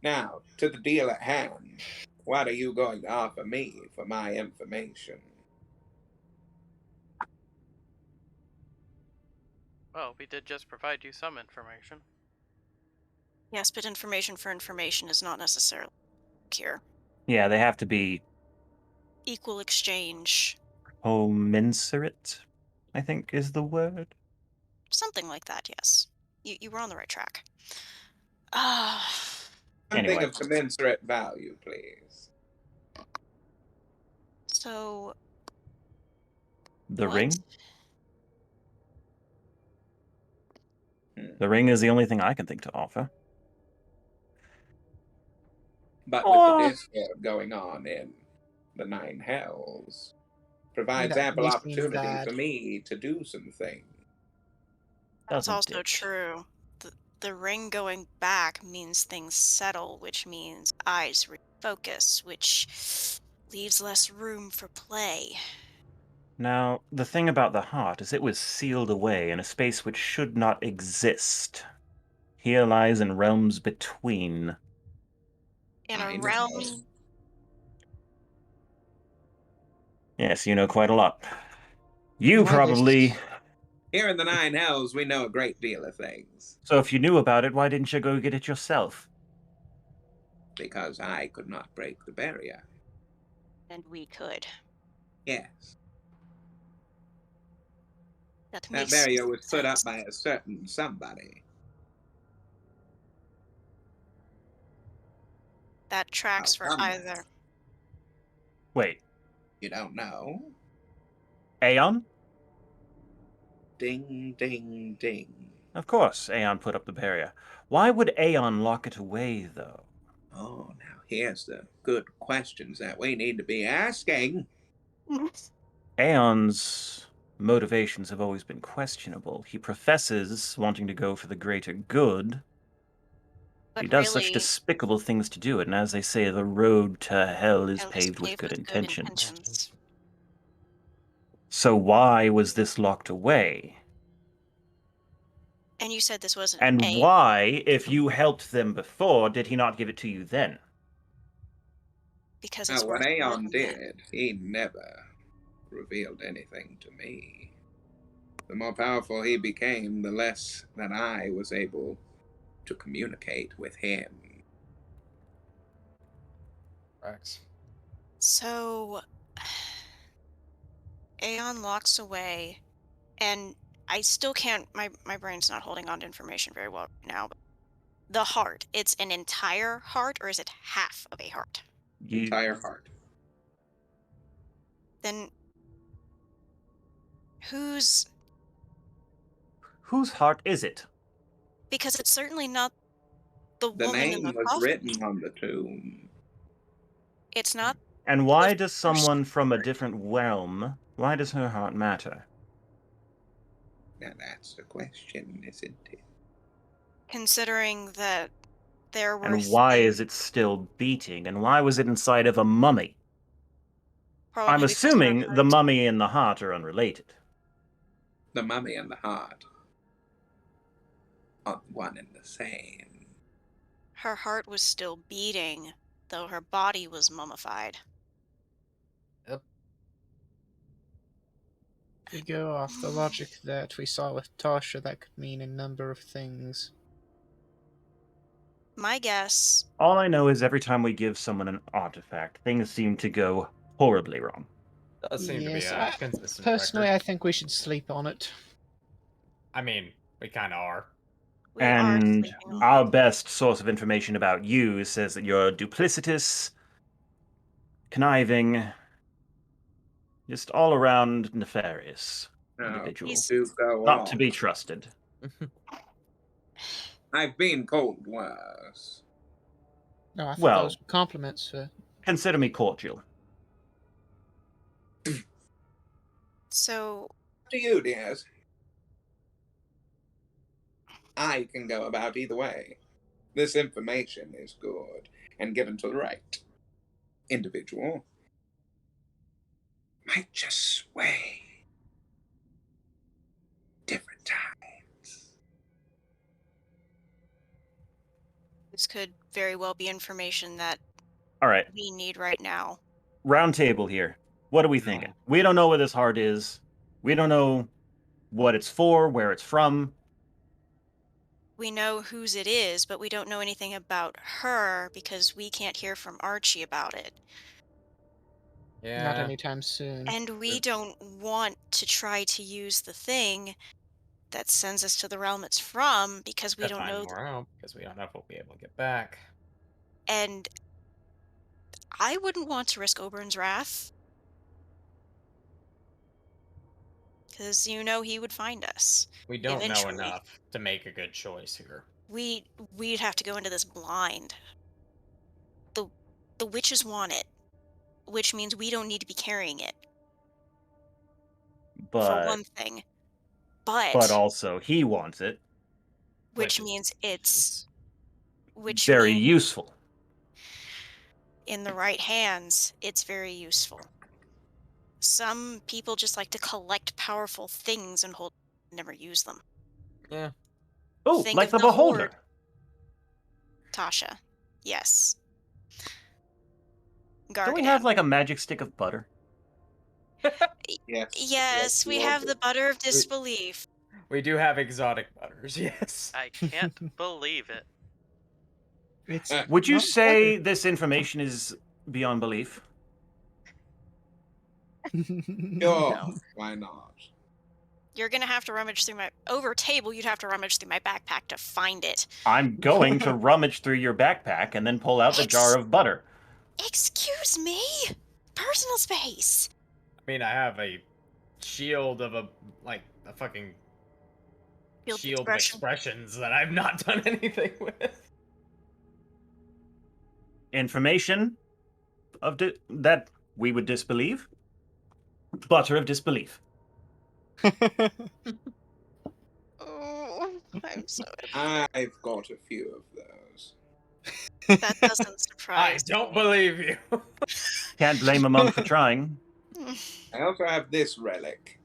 S1: Now, to the deal at hand. What are you going to offer me for my information?
S2: Well, we did just provide you some information.
S4: Yes, but information for information is not necessarily here.
S3: Yeah, they have to be
S4: Equal exchange.
S3: commensurate, I think is the word.
S4: Something like that, yes. You were on the right track. Ah.
S1: Something
S3: Anyway.
S1: of commensurate value, please.
S4: So.
S3: The
S4: what?
S3: ring? The ring is the only thing I can think to offer.
S1: But with the discord going on in the 9 hells, provides
S5: That
S1: ample
S5: may seem
S1: opportunity
S5: bad.
S1: for me to do some things.
S4: That's
S3: Doesn't
S4: also
S3: it?
S4: true. The ring going back means things settle, which means eyes refocus, which leaves less room for play.
S3: Now, the thing about the heart is it was sealed away in a space which should not exist. Here lies in realms between.
S4: In
S1: I
S4: a
S1: know.
S4: realm.
S3: Yes, you know quite a lot. You
S5: Why
S3: probably...
S1: Here in the 9 hells, we know a great deal of things.
S3: So if you knew about it, why didn't you go get it yourself?
S1: Because I could not break the barrier.
S4: And we could.
S1: Yes.
S4: That
S1: That
S4: makes
S1: barrier was put up
S4: sense.
S1: by a certain somebody.
S4: That tracks for
S1: How come
S4: either.
S3: Wait,
S1: You don't know?
S3: Aeon?
S1: Ding, ding, ding.
S3: Of course, Aeon put up the barrier. Why would Aeon lock it away, though?
S1: Oh, now here's the good questions that we need to be asking.
S3: Aeon's motivations have always been questionable. He professes wanting to go for the greater good.
S4: But
S3: He does
S4: really,
S3: such despicable things to do it, and as they say, the road to hell is
S4: hell is
S3: paved with good intentions.
S4: intentions.
S3: So why was this locked away?
S4: And you said this wasn't
S3: And
S4: a
S3: why, if you helped them before, did he not give it to you then?
S4: because it's
S1: Now, what
S4: worth
S1: Aeon
S4: living in.
S1: did, he never revealed anything to me. The more powerful he became, the less that I was able to communicate with him.
S6: Rex.
S4: So, Aeon locks away, and I still can't. My brain's not holding on to information very well right now. But the heart, it's an entire heart, or is it half of a heart?
S1: Entire heart.
S4: Then, whose?
S3: Whose heart is it?
S4: Because it's certainly not the
S1: The
S4: woman in
S1: name
S4: the
S1: was
S4: coffin.
S1: written on the tomb.
S4: It's not.
S3: And why
S4: the
S3: does
S4: first
S3: someone from a
S4: heart.
S3: different realm, why does her heart matter?
S1: Now that's the question, isn't it?
S4: Considering that there were
S3: And why
S4: things,
S3: is it still beating? And why was it inside of a mummy?
S4: probably
S3: I'm
S4: because her
S3: assuming the
S4: heart,
S3: mummy and the heart are unrelated.
S1: The mummy and the heart are one and the same.
S4: her heart was still beating, though her body was mummified.
S6: Yep.
S5: If we go off the logic that we saw with Tasha, that could mean a number of things.
S4: My guess.
S3: All I know is every time we give someone an artifact, things seem to go horribly wrong.
S6: Does seem to be
S5: Yes,
S6: a consistent
S5: personally,
S6: record.
S5: I think we should sleep on it.
S6: I mean, we kind of are.
S4: We are
S3: And
S4: sleeping a
S3: our
S4: lot.
S3: best source of information about you says that you're duplicitous, conniving, just all around nefarious
S1: No,
S3: individual.
S4: He's-
S1: do go
S3: Not to
S1: on.
S3: be trusted.
S1: I've been called worse.
S5: No, I thought
S3: Well-
S5: those were compliments, sir.
S3: Consider me cordial.
S4: So,
S1: To you, dears. I can go about either way. This information is good and given to the right individual. Might just sway different times.
S4: this could very well be information that
S3: All right,
S4: we need right now.
S3: round table here. What are we thinking? We don't know where this heart is. We don't know what it's for, where it's from.
S4: We know whose it is, but we don't know anything about her because we can't hear from Archie about it.
S6: Yeah.
S5: Not anytime soon.
S4: And we don't want to try to use the thing that sends us to the realm it's from because we
S6: To
S4: don't
S6: find
S4: know.
S6: more out because we don't know if we'll be able to get back.
S4: And I wouldn't want to risk Obern's wrath. Because he would find us.
S6: We don't
S4: Eventually.
S6: know enough to make a good choice here.
S4: We'd have to go into this blind. The witches want it, which means we don't need to be carrying it, for
S3: But
S4: one thing. But
S3: also he wants it.
S4: which means it's which
S3: Very
S4: means
S3: useful.
S4: in the right hands, it's very useful. Some people just like to collect powerful things and never use them.
S6: Yeah.
S3: Oh,
S4: Think
S3: like
S4: of
S3: the
S4: the
S3: beholder.
S4: Horde. Tasha. Yes.
S3: Don't we have
S4: Gargadam.
S3: like a magic stick of butter?
S1: Yes.
S4: Yes, we have the butter of disbelief.
S6: We do have exotic butters, yes.
S2: I can't believe it.
S5: It's
S3: Would you
S5: not
S3: say this information is beyond belief?
S5: butter.
S1: Sure.
S4: No.
S1: Why not?
S4: You're gonna have to rummage through over table. You'd have to rummage through my backpack to find it.
S3: I'm going to rummage through your backpack and then pull out the jar of butter.
S4: Excuse me, personal space.
S6: I mean, I have a shield of a fucking shield of expressions that I've not done anything with.
S3: Information of that we would disbelieve. Butter of disbelief.
S4: Oh, I'm so.
S1: I've got a few of those.
S4: That doesn't
S6: I
S4: surprise.
S6: don't believe you.
S3: Can't blame a monk for trying.
S1: I also have this relic.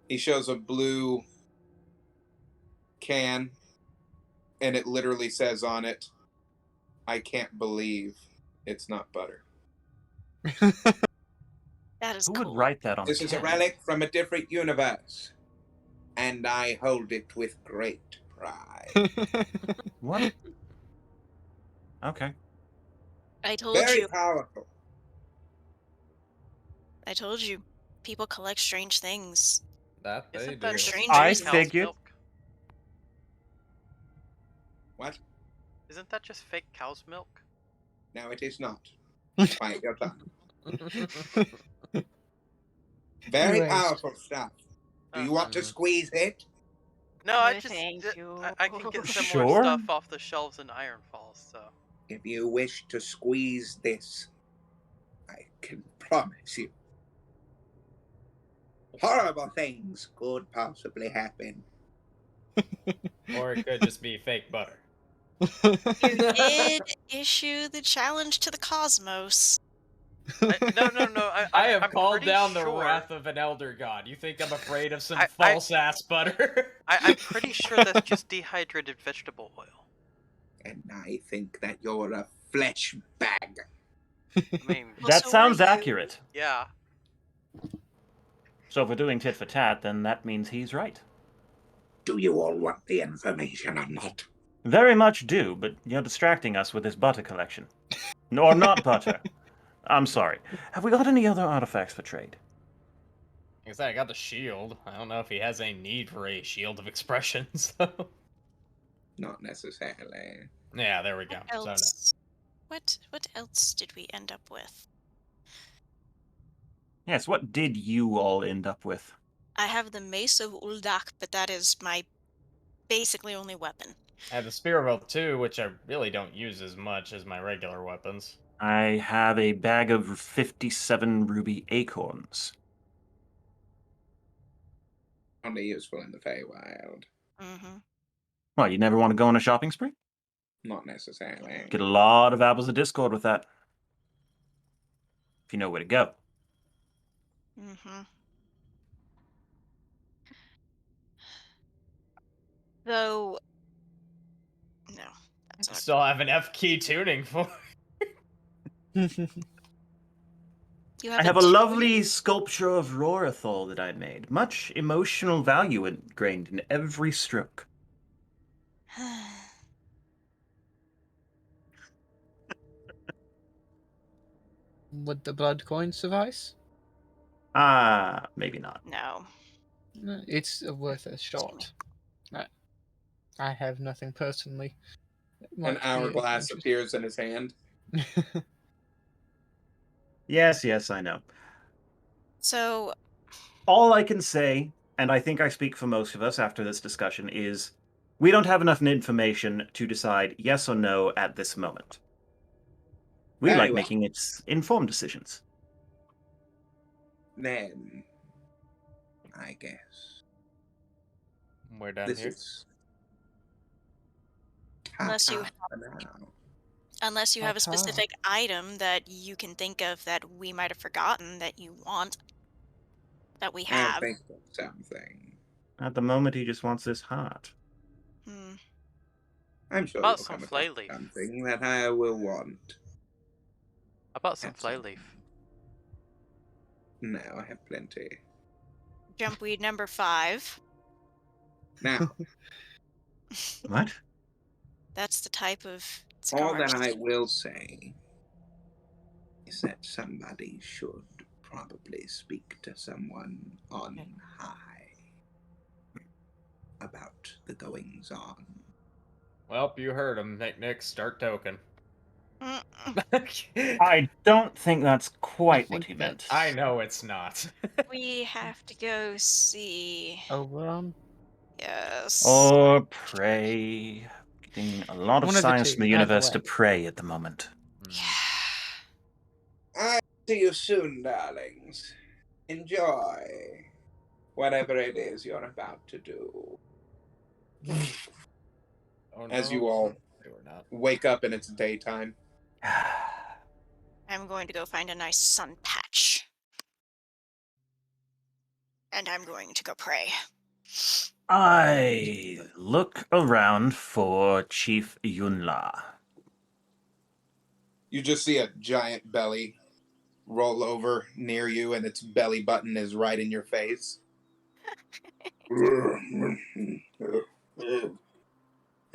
S1: He shows a blue can, and it literally says on it, I can't believe it's not butter.
S4: That is
S3: Who
S4: cool.
S3: would write that on
S1: This
S3: the
S1: is a
S3: can?
S1: relic from a different universe, and I hold it with great pride.
S3: What? Okay.
S4: I told
S1: Very
S4: you.
S1: powerful.
S4: I told you. People collect strange things.
S6: That they
S2: Isn't
S6: do.
S2: that just
S4: Strange
S3: I
S2: fake cow's
S3: figured-
S2: milk?
S1: What?
S2: Isn't that just fake cow's milk?
S1: No, it is not. Quiet your tongue. Very
S5: Anyways.
S1: powerful stuff. Do you want to squeeze it?
S2: No, I
S4: No,
S2: just
S4: thank you.
S2: I can get similar
S3: Sure.
S2: stuff off the shelves in Iron Falls, so
S1: If you wish to squeeze this, I can promise you, horrible things could possibly happen.
S6: Or it could just be fake butter.
S4: You did issue the challenge to the cosmos.
S2: no.
S6: I have
S2: I'm
S6: called
S2: pretty
S6: down the
S2: sure-
S6: wrath of an elder god. You think I'm afraid of some
S2: I-
S6: false ass butter?
S2: I'm pretty sure that's just dehydrated vegetable oil.
S1: And I think that you're a flesh bag.
S2: I mean,
S4: Well,
S3: That
S4: so
S3: sounds
S4: are you.
S3: accurate.
S2: yeah.
S3: So if we're doing tit for tat, then that means he's right.
S1: Do you all want the information or not?
S3: Very much do, but you're distracting us with this butter collection. Or not butter. I'm sorry. Have we got any other artifacts for trade?
S6: Like I said, I got the shield. I don't know if he has any need for a shield of expression, so...
S1: Not necessarily.
S6: Yeah, there we go.
S4: What
S6: So no.
S4: else? What else did we end up with?
S3: Yes, what did you all end up with?
S4: I have the Mace of Uldak, but that is my basically only weapon.
S6: I have the Spear of Oath too, which I really don't use as much as my regular weapons.
S3: I have a bag of 57 ruby acorns.
S1: Only useful in the Feywild.
S4: Mm-hmm.
S3: Well, you never want to go on a shopping spree?
S1: Not necessarily.
S3: Get a lot of apples of discord with that. If you know where to go.
S4: Mm-hmm. Though, no, that's
S6: I
S4: not.
S6: still have an F key tuning for.
S4: You
S3: I
S4: have
S3: have a
S4: tuning?
S3: lovely sculpture of Rorithol that I made. Much emotional value ingrained in every stroke.
S5: Would the blood coin suffice?
S3: Ah, maybe not.
S4: No.
S5: It's worth a shot. I have nothing personally. that
S1: An
S5: might be of
S1: hourglass
S5: interest.
S1: appears in his hand.
S3: Yes, I know.
S4: So,
S3: All I can say, and I think I speak for most of us after this discussion, is we don't have enough information to decide yes or no at this moment. We
S1: Very
S3: like
S1: well.
S3: making informed decisions.
S1: Then, I guess
S6: We're done
S1: this
S6: here.
S1: is
S4: Unless you
S1: for now.
S4: unless you have a
S5: Ta-ta.
S4: specific item that you can think of that we might have forgotten that you want, that we
S1: I'll
S4: have.
S1: think of something.
S3: At the moment, he just wants this heart.
S4: Hmm.
S1: I'm sure
S2: About
S1: you'll
S2: some
S1: come
S2: flay
S1: across
S2: leaf.
S1: something that I will want.
S2: How about some
S1: At
S2: flay
S1: some
S2: leaf?
S1: No, I have plenty.
S4: Jumpweed number 5.
S1: Now,
S3: What?
S4: That's the type of
S1: all that
S4: scars.
S1: I will say is that somebody should probably speak to someone on high about the goings on.
S6: Well, you heard him. Nick, start token.
S4: Mm-mm.
S3: I don't think that's quite what
S5: think
S3: he
S5: that-
S3: meant.
S6: I know it's not.
S4: We have to go see.
S5: Oberon?
S4: Yes.
S3: Or pray. Getting a lot of
S5: One of the
S3: science
S5: two,
S3: in the
S5: either
S3: universe to
S5: way.
S3: pray at the moment.
S4: Yeah.
S1: I see you soon, darlings. Enjoy whatever it is you're about to do.
S6: Oh,
S1: As
S6: no.
S1: you all
S6: They were not.
S1: wake up and it's daytime.
S4: I'm going to go find a nice sun patch. And I'm going to go pray.
S3: I look around for Chief Yunla.
S1: You just see a giant belly roll over near you, and its belly button is right in your face.
S2: Think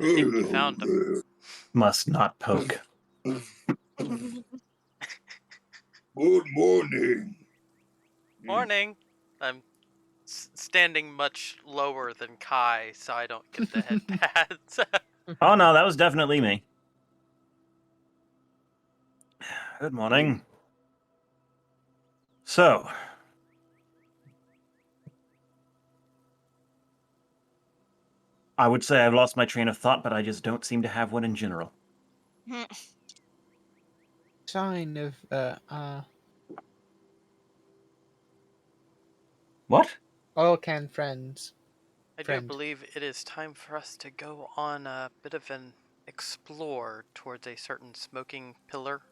S2: you found him.
S3: Must not poke.
S9: Good morning.
S2: Morning. I'm standing much lower than Kai, so I don't get the head pads.
S3: Oh no, that was definitely me. Good morning. So, I would say I've lost my train of thought, but I just don't seem to have one in general.
S5: Sign of
S3: What?
S5: oil can friends.
S2: I do
S5: Friend.
S2: believe it is time for us to go on a bit of an explore towards a certain smoking pillar.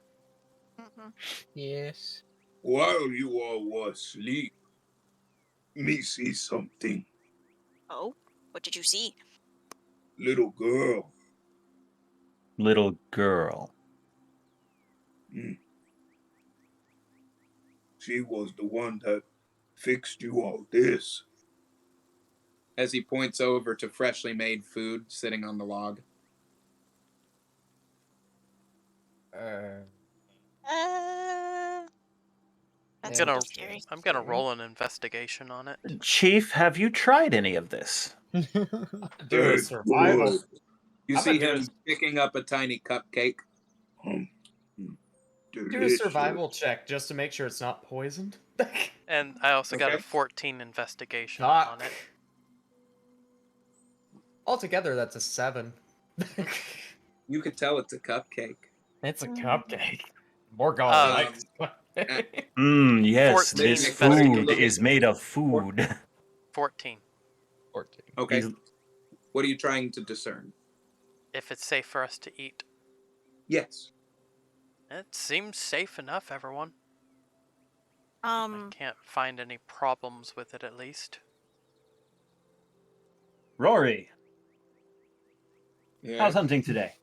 S5: Yes.
S9: While you all were asleep, me see something.
S4: Oh, what did you see?
S9: Little girl.
S3: Little girl.
S9: She was the one that fixed you all this.
S1: As he points over to freshly made food sitting on the log.
S4: That's
S6: Yeah,
S4: a little
S6: that's
S4: scary.
S2: I'm gonna roll an investigation on it.
S3: Chief, have you tried any of this?
S6: Do a
S9: It's
S6: survival.
S9: good.
S1: You
S6: I'm
S1: see
S6: gonna do
S1: him picking up a tiny cupcake.
S9: Mm,
S6: do a
S9: delicious.
S6: survival check just to make sure it's not poisoned.
S2: And I also got a
S1: Okay.
S2: 14 investigation
S6: Fuck.
S2: on it.
S6: Altogether, that's a 7.
S1: You could tell it's a cupcake.
S6: It's a
S4: Mm.
S6: cupcake. More golden
S2: Um,
S6: likes.
S3: Yes,
S2: 14
S3: this
S1: Nick, what are you
S3: food
S1: looking
S3: is made of
S1: for?
S3: food.
S2: 14.
S6: 14.
S1: Okay.
S3: He's-
S1: What are you trying to discern?
S2: If it's safe for us to eat.
S1: Yes.
S2: It seems safe enough, everyone. I
S4: Um,
S2: can't find any problems with it, at least.
S3: Rory,
S1: Yeah.
S3: how's hunting today?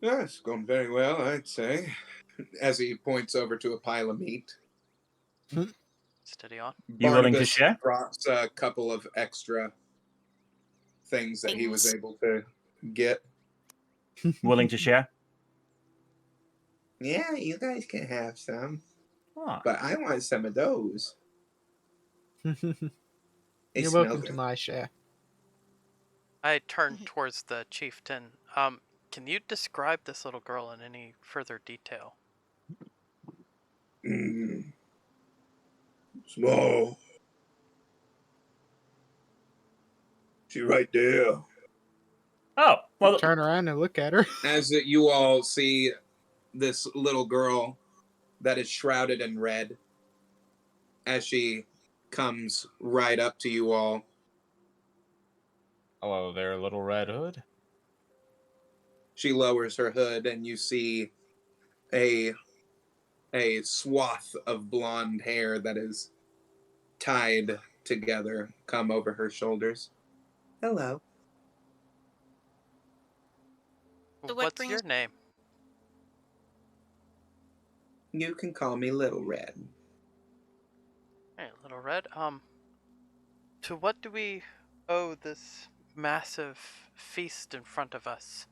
S1: Yeah, it's going very well, I'd say. As he points over to a pile of meat.
S2: Steady on.
S3: You willing to
S1: Barnabas
S3: share?
S1: drops a couple of extra things that he was
S4: Things.
S1: able to get.
S3: Willing to share?
S1: Yeah, you guys can have some,
S3: Ah,
S1: but I want some of those. They
S5: You're
S1: smell
S5: welcome
S1: good.
S5: to my share.
S2: I turn towards the chieftain. Can you describe this little girl in any further detail?
S9: Mm, small. She right there.
S3: oh, well,
S5: Turn around and look at her.
S1: As you all see this little girl that is shrouded in red, as she comes right up to you all,
S6: Hello there, Little Red Hood.
S1: she lowers her hood, and you see a swath of blonde hair that is tied together come over her shoulders. Hello.
S4: So what
S2: What's your
S4: brings-
S2: name?
S1: You can call me Little Red.
S2: Hey, Little Red. To what do we owe this massive feast in front of us?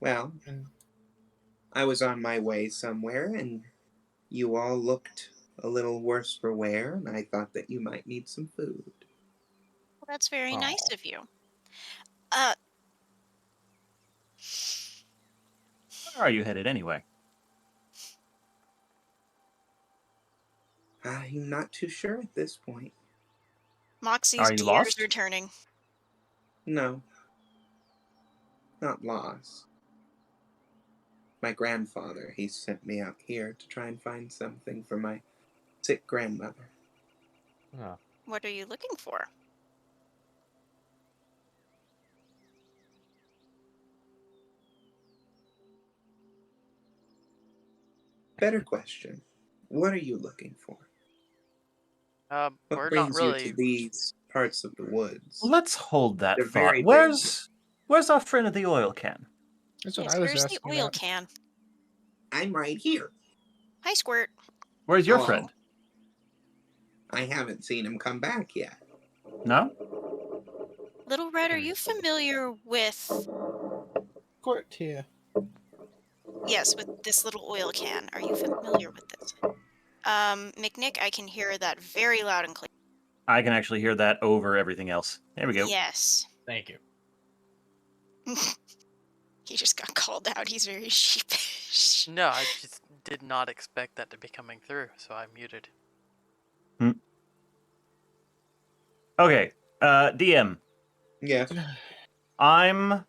S1: Well,
S5: And
S1: I was on my way somewhere, and you all looked a little worse for wear, and I thought that you might need some food.
S4: well, that's very nice
S6: Aw.
S4: of you. Uh,
S3: where are you headed anyway?
S1: I'm not too sure at this point.
S4: Moxie's
S3: Are you
S4: tears
S3: lost?
S4: are turning.
S1: No, not lost. My grandfather, he sent me out here to try and find something for my sick grandmother.
S6: Oh.
S4: What are you looking for?
S1: Better question. What are you looking for? What
S2: We're not
S1: brings you
S2: really.
S1: to these parts of the woods?
S3: Let's hold that
S1: They're
S3: thought.
S1: very
S3: Where's our friend of the oil can?
S5: that's what
S4: Yes,
S5: I was
S4: where's the
S5: asking
S4: oil
S5: about.
S4: can?
S1: I'm right here.
S4: Hi, Squirt.
S3: Where's your
S1: Oh.
S3: friend?
S1: I haven't seen him come back yet.
S3: No?
S4: Little Red, are you familiar with...
S5: Court here.
S4: Yes, with this little oil can. Are you familiar with this? McNick, I can hear that very loud and clear.
S3: I can actually hear that over everything else. There we go.
S4: Yes.
S6: Thank you.
S4: He just got called out. He's very sheepish.
S2: No, I just did not expect that to be coming through, so I muted.
S3: Okay, DM.
S1: Yes.
S3: I'm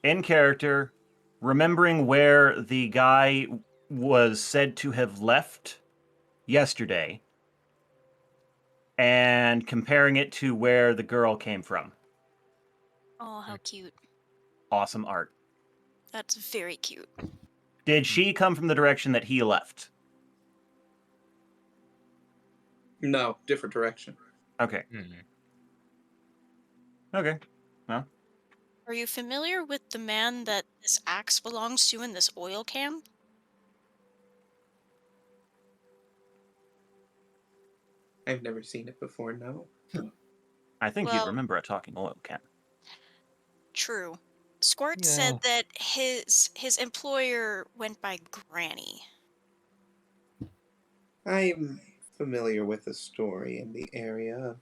S3: in character, remembering where the guy was said to have left yesterday, and comparing it to where the girl came from.
S4: Oh, how cute.
S3: Awesome art.
S4: That's very cute.
S3: Did she come from the direction that he left?
S1: No, different direction.
S3: Okay.
S6: Mhm.
S3: Okay.
S4: Are you familiar with the man that this axe belongs to in this oil can?
S1: I've never seen it before, no.
S3: I think you'd
S4: Well-
S3: remember a talking oil can.
S4: True. Squirt
S6: Yeah.
S4: said that his employer went by Granny.
S1: I'm familiar with a story in the area of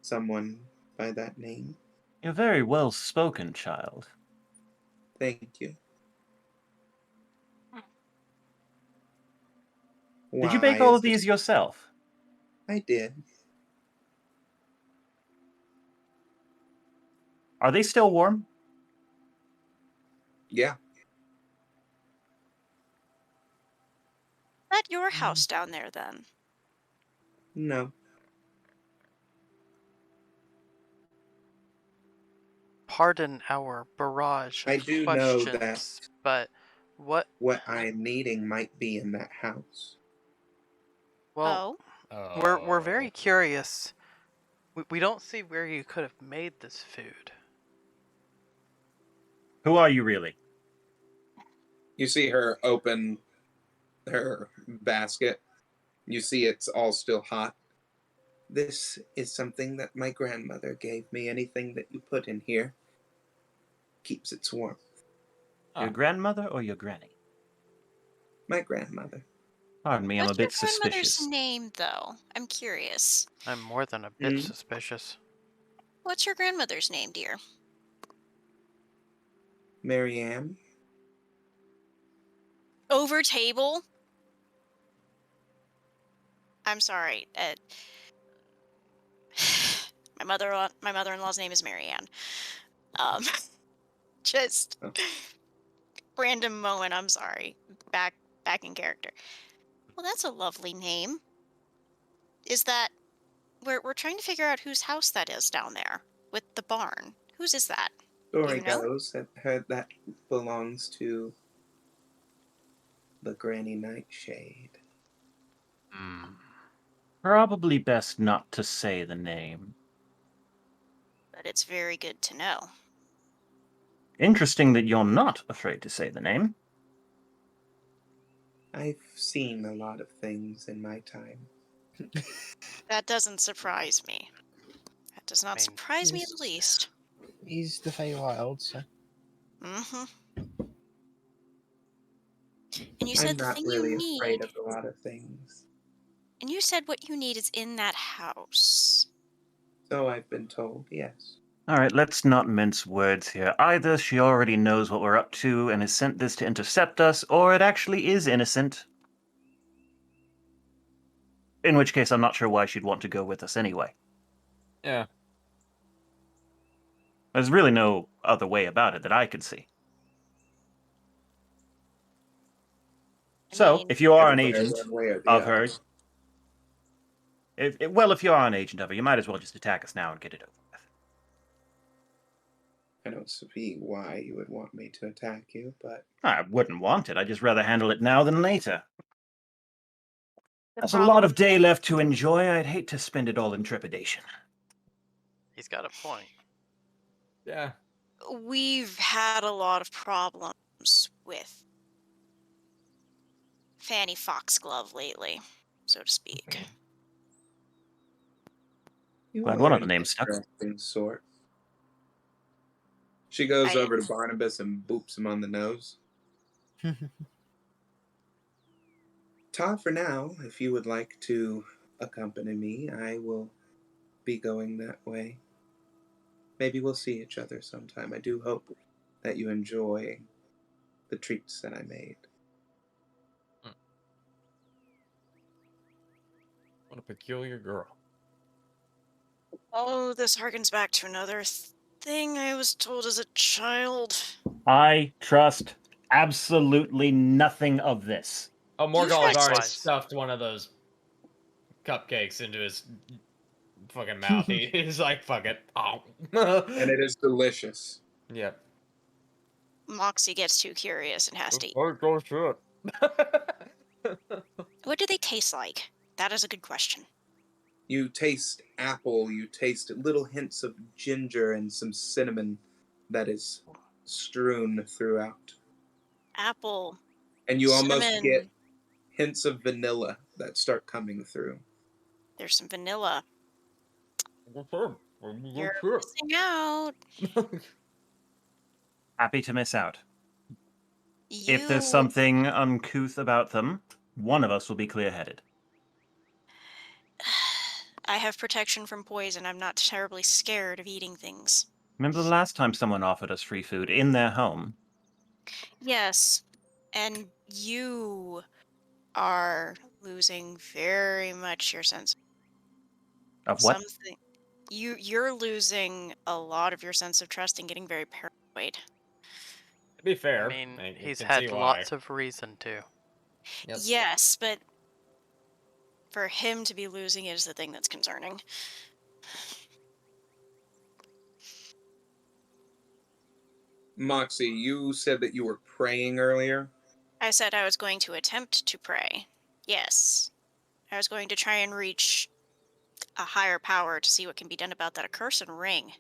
S1: someone by that name.
S3: You're very well spoken, child.
S1: Thank you.
S3: Did you bake
S1: Why
S3: all
S1: is
S3: of these
S1: this?
S3: yourself?
S1: I did.
S3: Are they still warm?
S1: Yeah.
S4: Is that your house down there, then?
S1: No.
S2: Pardon our barrage
S1: I
S2: of
S1: do know that
S2: questions, but what?
S1: what I'm needing might be in that house.
S2: Well,
S4: Oh,
S2: we're very curious. We don't see where you could have made this food.
S3: Who are you really?
S1: You see her open her basket. You see it's all still hot. This is something that my grandmother gave me. Anything that you put in here keeps its warmth.
S3: Your grandmother or your granny?
S1: My grandmother.
S3: Pardon me, I'm a
S4: what's your
S3: bit
S4: grandmother's
S3: suspicious.
S4: name, though? I'm curious.
S2: I'm more than a bit
S1: Hmm?
S2: suspicious.
S4: What's your grandmother's name, dear?
S1: Marianne?
S4: Over table? I'm sorry. My mother-in-law's name is Marianne. Um, just
S1: Oh.
S4: random moment. I'm sorry. Back in character. Well, that's a lovely name. Is that we're trying to figure out whose house that is down there with the barn? Whose is that?
S1: Story
S4: You know?
S1: goes that belongs to the Granny Nightshade.
S3: Probably best not to say the name.
S4: But it's very good to know.
S3: Interesting that you're not afraid to say the name.
S1: I've seen a lot of things in my time.
S4: That doesn't surprise me. That does not
S2: mean,
S4: surprise me in
S5: yes.
S4: the least.
S5: He's the Feywild, so
S4: Mm-hmm. And you
S1: I'm
S4: said the
S1: not
S4: thing
S1: really
S4: you need,
S1: afraid of a lot of things.
S4: and you said what you need is in that house.
S1: So I've been told, yes.
S3: All right, let's not mince words here. Either she already knows what we're up to and has sent this to intercept us, or it actually is innocent. In which case, I'm not sure why she'd want to go with us anyway.
S6: Yeah.
S3: There's really no other way about it that I can see.
S4: I
S3: So,
S4: mean,
S3: if you are an
S1: Everywhere,
S3: agent
S1: one way or the
S3: of
S1: other.
S3: hers, if you are an agent of her, you might as well just attack us now and get it over with.
S1: I don't see why you would want me to attack you, but
S3: I wouldn't want it. I'd just rather handle it now than later.
S4: the
S3: There's a lot of
S4: problem-
S3: day left to enjoy. I'd hate to spend it all in trepidation.
S2: he's got a point.
S6: Yeah.
S4: we've had a lot of problems with Fanny Foxglove lately, so to speak.
S1: you
S3: Glad
S1: are
S3: one of
S1: an
S3: the names stuck.
S1: interesting sort. She goes
S4: I-
S1: over to Barnabas and boops him on the nose. Ta, for now, if you would like to accompany me, I will be going that way. Maybe we'll see each other sometime. I do hope that you enjoy the treats that I made.
S6: What a peculiar girl.
S4: Oh, this harkens back to another thing I was told as a child.
S3: I trust absolutely nothing of this.
S6: Oh, Morgul has already
S2: Likewise.
S6: stuffed one of those cupcakes into his fucking mouth. He's like, fuck it. Oh.
S1: And it is delicious.
S6: Yep.
S4: Moxie gets too curious and has to eat.
S6: Oh, go shit.
S4: What do they taste like? That is a good question.
S1: You taste apple, you taste little hints of ginger and some cinnamon that is strewn throughout.
S4: Apple,
S1: And you almost
S4: cinnamon.
S1: get hints of vanilla that start coming through.
S4: There's some vanilla. You're
S6: You're
S4: missing out.
S3: Happy to miss out. If
S4: You.
S3: there's something uncouth about them, one of us will be clear-headed.
S4: I have protection from poison. I'm not terribly scared of eating things.
S3: Remember the last time someone offered us free food in their home?
S4: Yes, and you are losing very much your sense.
S3: Of what?
S4: Something you're losing a lot of your sense of trust and getting very paranoid.
S6: To be
S2: I
S6: fair,
S2: mean,
S6: I
S2: he's
S6: can see
S2: had
S6: why.
S2: lots of reason to.
S6: Yep.
S4: Yes, but for him to be losing it is the thing that's concerning.
S1: Moxie, you said that you were praying earlier.
S4: I said I was going to attempt to pray. Yes. I was going to try and reach a higher power to see what can be done about that accursed ring.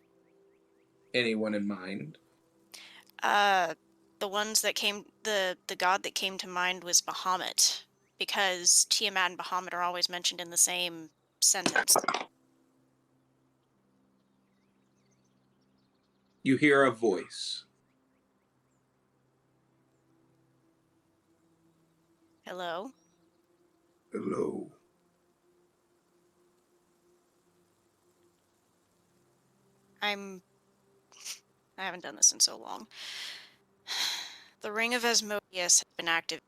S1: Anyone in mind?
S4: Uh, the ones that came, the god that came to mind was Bahamut, because Tiamat and Bahamut are always mentioned in the same sentence.
S1: You hear a voice.
S4: Hello?
S9: Hello.
S4: I haven't done this in so long. The Ring of Asmodeus has been activated,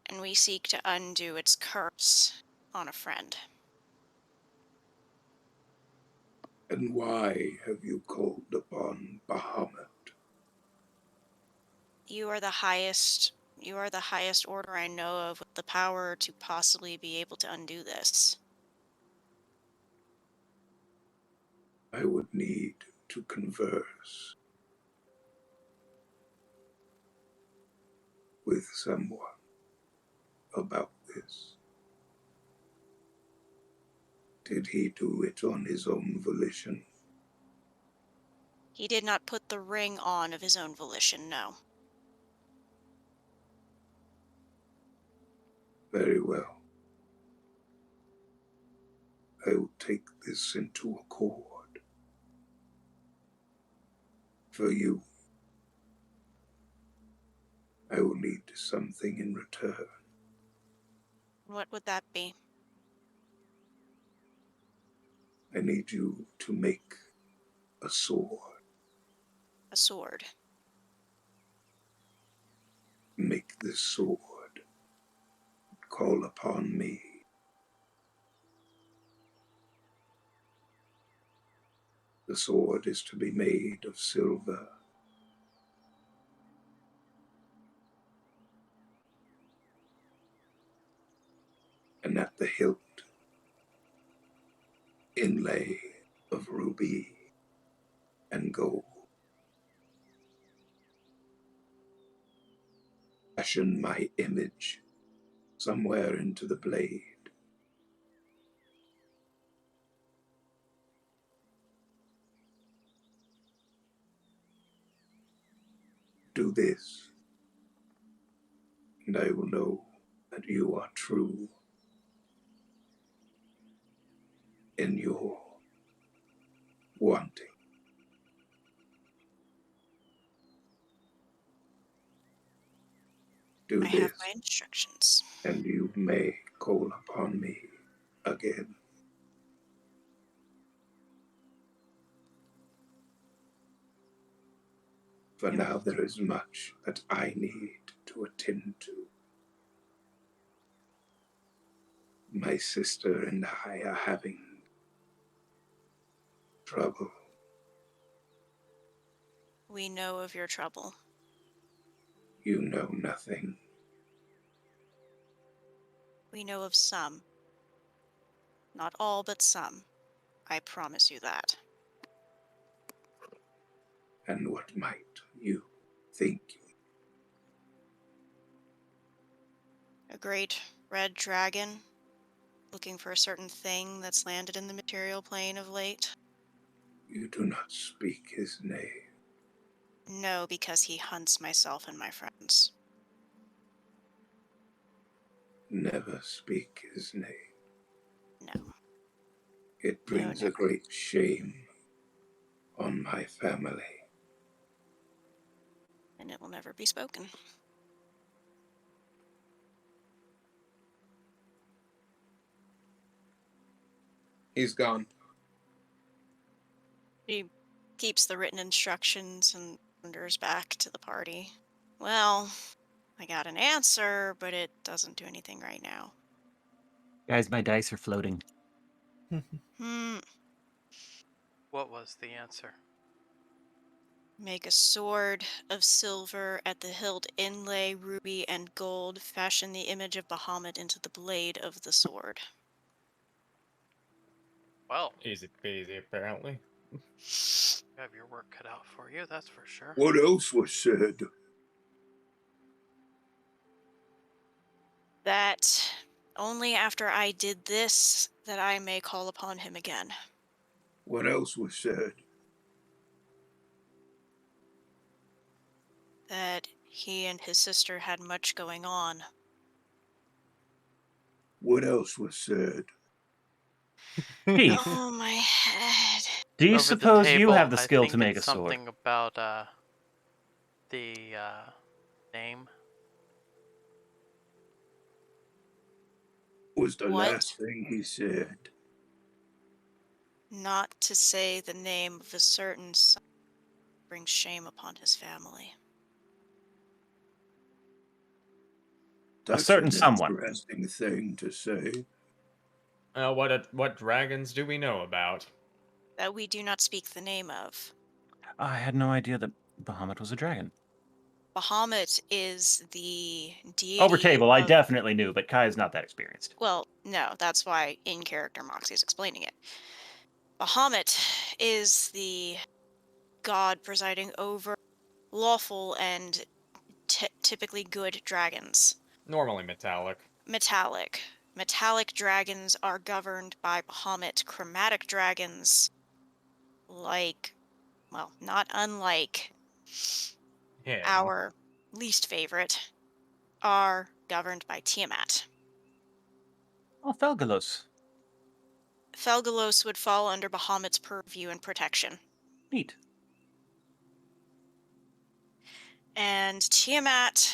S4: and we seek to undo its curse on a friend.
S9: And why have you called upon Bahamut?
S4: You are the highest order I know of with the power to possibly be able to undo this.
S9: I would need to converse with someone about this. Did he do it on his own volition?
S4: He did not put the ring on of his own volition, no.
S9: Very well. I will take this into accord. For you, I will need something in return.
S4: What would that be?
S9: I need you to make a sword.
S4: A sword.
S9: Make this sword call upon me. The sword is to be made of silver. And at the hilt, inlay of ruby and gold. Fashion my image somewhere into the blade. Do this, and I will know that you are true in your wanting. Do
S4: I have
S9: this,
S4: my instructions.
S9: and you may call upon me again. For now there is much that I need to attend to. My sister and I are having trouble.
S4: We know of your trouble.
S9: You know nothing.
S4: We know of some. Not all, but some. I promise you that.
S9: And what might you think?
S4: A great red dragon, looking for a certain thing that's landed in the material plane of late?
S9: You do not speak his name.
S4: No, because he hunts myself and my friends.
S9: Never speak his name.
S4: No.
S9: It
S4: No,
S9: brings a
S4: never.
S9: great shame on my family.
S4: And it will never be spoken.
S1: He's gone.
S4: He keeps the written instructions and wanders back to the party. Well, I got an answer, but it doesn't do anything right now.
S3: Guys, my dice are floating.
S2: What was the answer?
S4: Make a sword of silver at the hilt, inlay ruby and gold. Fashion the image of Bahamut into the blade of the sword.
S2: Well,
S6: Easy peasy, apparently.
S2: you have your work cut out for you, that's for sure.
S9: What else was said?
S4: That only after I did this that I may call upon him again.
S9: What else was said?
S4: That he and his sister had much going on.
S9: What else was said?
S3: Chief,
S4: Oh, my head.
S3: do you
S2: Over the
S3: suppose you
S2: table,
S3: have the
S2: I
S3: skill
S2: think
S3: to make a
S2: it's
S3: sword?
S2: something about the name.
S9: Was the
S4: What?
S9: last thing he said?
S4: Not to say the name of a certain son brings shame upon his family.
S9: That's
S3: certain
S9: an
S3: someone.
S9: interesting thing to say.
S6: What dragons do we know about?
S4: That we do not speak the name of.
S3: I had no idea that Bahamut was a dragon.
S4: Bahamut is the deity
S3: Over table, I
S4: of-
S3: definitely knew, but Kai is not that experienced.
S4: Well, no, that's why in character Moxie's explaining it. Bahamut is the god presiding over lawful and typically good dragons.
S6: Normally metallic.
S4: Metallic. Metallic dragons are governed by Bahamut. Chromatic dragons, not unlike
S6: Him.
S4: our least favorite, are governed by Tiamat.
S3: Oh, Felgalos.
S4: Felgalos would fall under Bahamut's purview and protection.
S3: Neat.
S4: And Tiamat,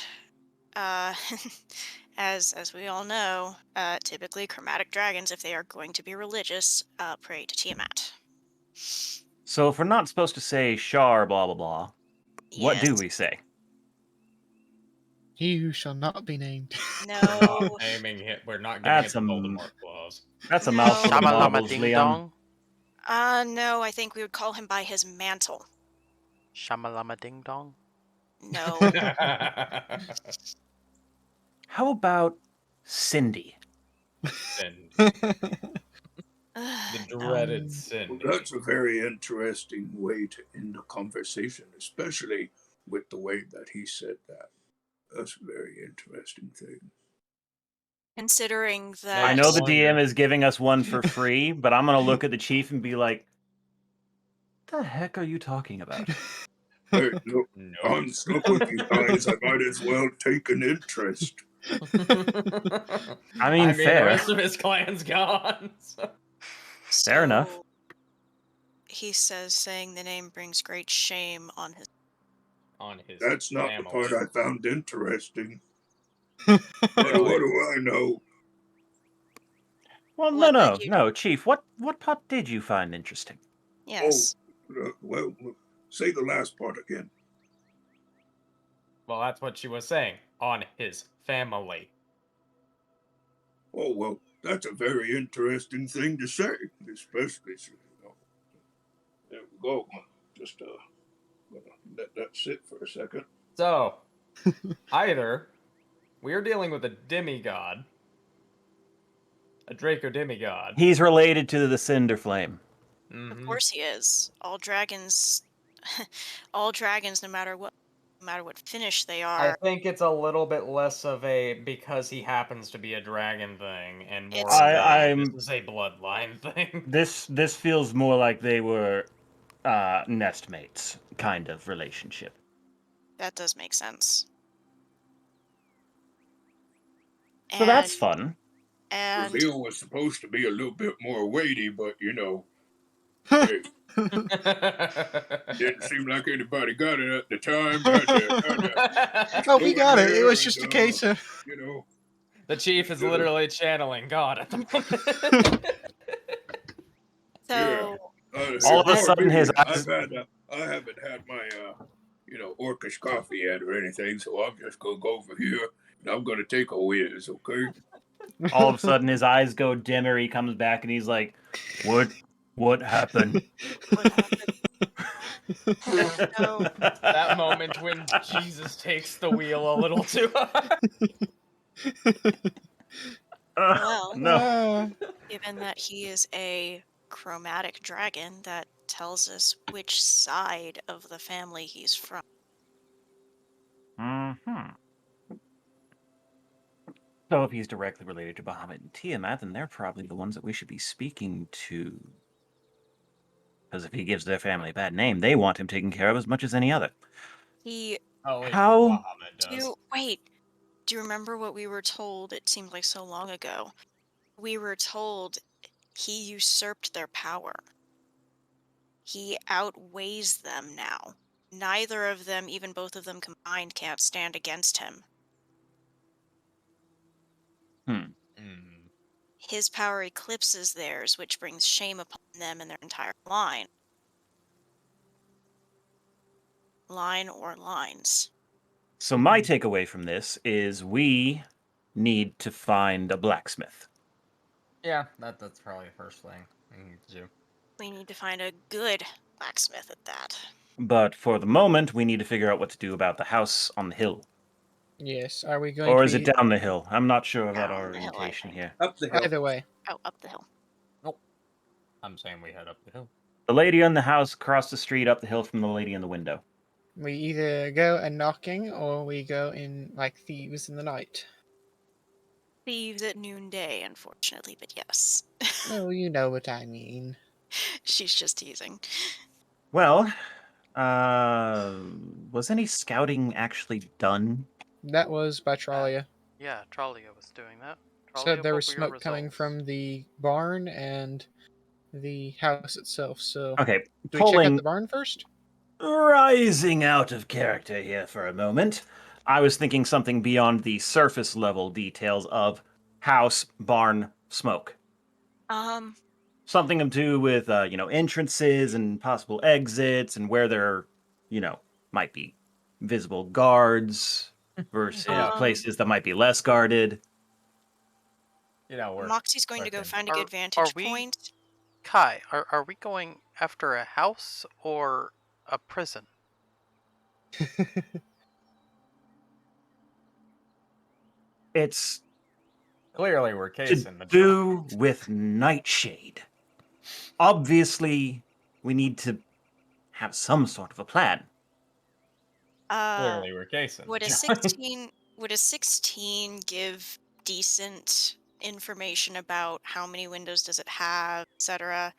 S4: as we all know, typically chromatic dragons, if they are going to be religious, pray to Tiamat.
S3: So if we're not supposed to say Shar blah blah blah, what do
S4: Yes.
S3: we say?
S5: He who shall not be named.
S6: We're not
S4: No.
S6: naming it. We're not giving
S3: That's
S6: it the
S3: a
S6: Voldemort clause.
S3: That's a
S4: No.
S3: mouthful of
S2: Shamalama
S3: marbles,
S2: ding
S3: Liam.
S2: dong.
S4: No, I think we would call him by his mantle.
S2: Shamalama ding dong.
S4: No.
S3: How about Cindy?
S6: Cindy.
S4: Ugh,
S6: The
S4: no.
S6: dreaded
S5: Um,
S6: Cindy.
S9: Well, that's a very interesting way to end a conversation, especially with the way that he said that. That's a very interesting thing.
S4: Considering that
S3: I
S6: I
S3: know the
S6: wonder.
S3: DM is giving us one for free, but I'm gonna look at the chief and be like, "What the heck are you talking about?"
S9: Hey, look,
S6: No.
S9: I'm stuck with you guys. I might as well take an interest.
S3: I mean,
S6: the
S3: fair.
S6: rest of his clan's gone. so-
S3: Fair enough.
S4: So, he says saying the name brings great shame on his.
S6: On his
S9: That's not
S6: family.
S9: the part I found interesting. What do I know?
S3: Well,
S4: What
S3: no,
S4: did you-
S3: no, Chief. What part did you find interesting?
S4: Yes.
S9: Well, say the last part again.
S6: Well, that's what she was saying. On his family.
S9: Oh, well, that's a very interesting thing to say, especially, there we go. Just, let that sit for a second.
S6: So, either we're dealing with a demigod, a Draco demigod.
S3: He's related to the Cinder Flame.
S6: Mhm.
S4: Of course he is. All dragons, no matter what finish they
S6: I
S4: are,
S6: think it's a little bit less of a because he happens to be a dragon thing, and more
S4: It's
S6: of
S4: not.
S6: a
S3: I'm-
S6: this is a bloodline thing.
S3: This feels more like they were nestmates kind of relationship.
S4: that does make sense.
S3: So that's fun.
S9: The
S4: And
S9: deal was supposed to be a little bit more weighty, but, hey, didn't seem like anybody got it at the time.
S5: Oh, we got it. It
S9: there
S5: was just a
S9: and,
S5: case of.
S6: The chief is literally channeling God at the moment.
S4: so
S3: All of a
S9: Ignore
S3: sudden,
S9: me.
S3: his eyes.
S9: I haven't had my orcish coffee yet or anything, so I'm just gonna go over here and I'm gonna take a whiz, okay?
S3: All of a sudden, his eyes go dimmer. He comes back and he's like, What happened?"
S4: What happened? So,
S6: That moment when Jesus takes the wheel a little too hard.
S4: well,
S3: No.
S4: given that he is a chromatic dragon, that tells us which side of the family he's from.
S3: Hmm. So if he's directly related to Bahamut and Tiamat, then they're probably the ones that we should be speaking to. Because if he gives their family a bad name, they want him taken care of as much as any other.
S4: He
S6: Oh, wait,
S3: How?
S6: Bahamut does.
S4: do you remember what we were told? It seemed like so long ago. We were told he usurped their power. He outweighs them now. Neither of them, even both of them combined, can't stand against him.
S3: Hmm.
S4: His power eclipses theirs, which brings shame upon them and their entire line. Line or lines.
S3: So my takeaway from this is we need to find a blacksmith.
S6: Yeah, that's probably the first thing we need to do.
S4: We need to find a good blacksmith at that.
S3: But for the moment, we need to figure out what to do about the house on the hill.
S5: Yes. Are we going
S3: Or
S5: to
S3: is
S5: be
S3: it down the hill? I'm not sure about
S4: Down
S3: our
S4: the hill, I
S3: orientation
S4: think.
S3: here.
S1: Up the hill.
S5: either way?
S4: Oh, up the hill.
S6: I'm saying we head up the hill.
S3: The lady in the house across the street up the hill from the lady in the window.
S5: We either go a knocking or we go in like thieves in the night.
S4: Thieves at noonday, unfortunately, but yes.
S5: Oh, you know what I mean.
S4: She's just teasing.
S3: Well, was any scouting actually done?
S5: That was by Tralia.
S2: Yeah, Trollia was doing that.
S5: So
S2: Trollia,
S5: there
S2: what
S5: was
S2: were your
S5: smoke coming
S2: results?
S5: from the barn and the house itself. So
S3: Okay,
S5: do we check out
S3: pulling
S5: the barn first?
S3: rising out of character here for a moment. I was thinking something beyond the surface level details of house, barn, smoke. Something to do with entrances and possible exits and where there, might be visible guards versus places that might be less guarded.
S6: We're
S4: Moxie's going to go
S6: lurking.
S4: find a
S2: Are-
S4: good vantage
S2: we-
S4: point.
S2: Kai, are we going after a house or a prison?
S3: It's
S6: Clearly, we're
S3: to
S6: casing the
S3: do with Nightshade. Obviously, we need to have some sort of a plan.
S6: Clearly, we're casing
S4: Would
S6: the
S4: a
S6: joint.
S4: 16 give decent information about how many windows does it have, etc.?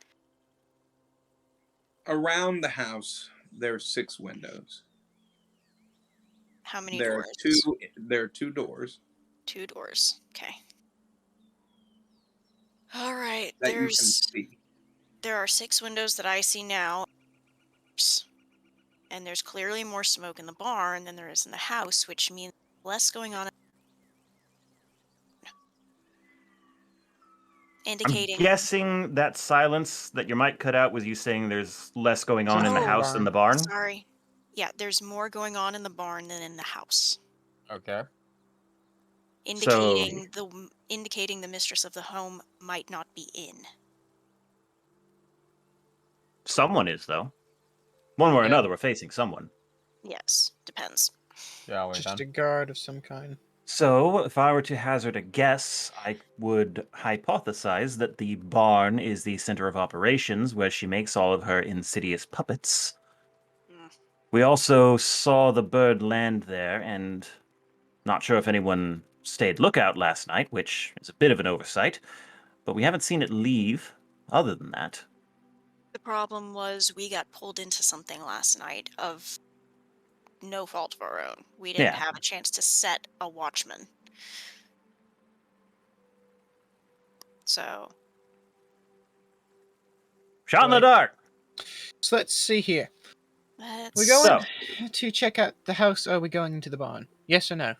S1: Around the house, there are 6 windows.
S4: How many
S1: There are
S4: doors?
S1: There are 2 doors
S4: 2 doors. Okay. All right.
S1: that you can see.
S4: There are 6 windows that I see now, and there's clearly more smoke in the barn than there is in the house, which means less going on. Indicating.
S3: I'm guessing that silence that your mic cut out was you saying there's less going on in the
S4: Oh,
S3: house than the barn?
S4: Sorry. Yeah, there's more going on in the barn than in the house.
S6: Okay.
S4: Indicating the mistress of the home might not be in.
S3: Someone is, though. One way or
S6: Yeah.
S3: another, we're facing someone.
S4: Yes, depends.
S6: Yeah, we
S5: Just
S6: done.
S5: a guard of some kind.
S3: So, if I were to hazard a guess, I would hypothesize that the barn is the center of operations where she makes all of her insidious puppets.
S4: Mm.
S3: We also saw the bird land there, and not sure if anyone stayed lookout last night, which is a bit of an oversight, but we haven't seen it leave other than that.
S4: The problem was we got pulled into something last night of no fault of our own. We didn't
S3: Yeah.
S4: have a chance to set a watchman. So,
S3: Shot in the
S5: Right.
S3: dark!
S5: So let's see here.
S4: let's...
S5: We're going to check out the house, or are we going into the barn? Yes or no?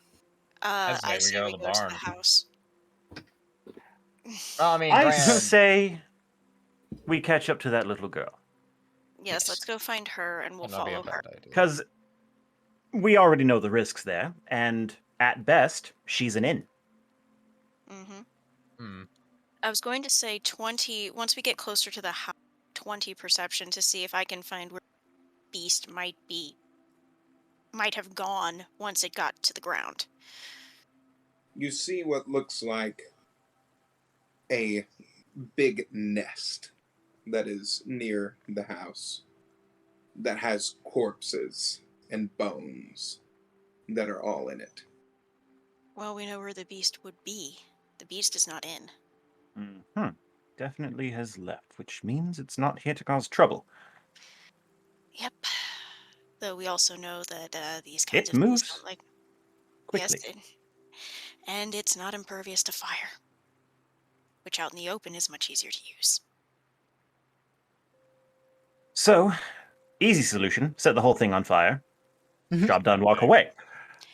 S4: I
S6: say we
S4: say
S6: go
S4: we
S6: to the
S4: go to
S6: barn.
S4: the house.
S6: Well, I mean,
S3: I
S6: granted,
S3: say we catch up to that little girl.
S4: Yes, let's go find her and we'll
S6: Would not be a
S4: follow her.
S6: bad idea.
S3: Because we already know the risks there, and at best, she's an inn.
S4: Mm-hmm.
S6: Hmm.
S4: I was going to say 20, once we get closer to the house, 20 perception to see if I can find where Beast might have gone once it got to the ground.
S1: You see what looks like a big nest that is near the house that has corpses and bones that are all in it.
S4: Well, we know where the Beast would be. The Beast is not in.
S3: Hmm. Definitely has left, which means it's not here to cause trouble.
S4: Yep. Though we also know that these kinds
S3: It
S4: of things
S3: moves
S4: don't like.
S3: quickly.
S4: Yes, and it's not impervious to fire, which out in the open is much easier to use.
S3: So, easy solution, set the whole thing on fire.
S5: Mhm.
S3: Job done, walk away.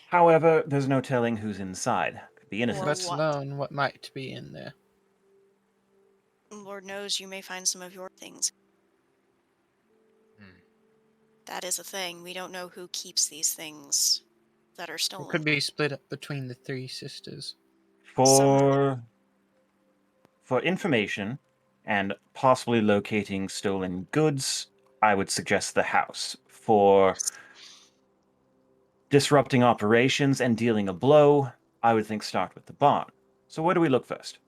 S3: However, there's no telling who's inside. Could be
S4: Or
S3: innocent.
S5: Let's
S4: what?
S5: learn what might be in there.
S4: Lord knows you may find some of your things.
S6: Hmm.
S4: That is a thing. We don't know who keeps these things that are
S5: It
S4: stolen.
S5: could be split up between the three sisters.
S3: For information and possibly locating stolen goods, I would suggest the house. For disrupting operations and dealing a blow, I would think start with the barn. So where do we look first?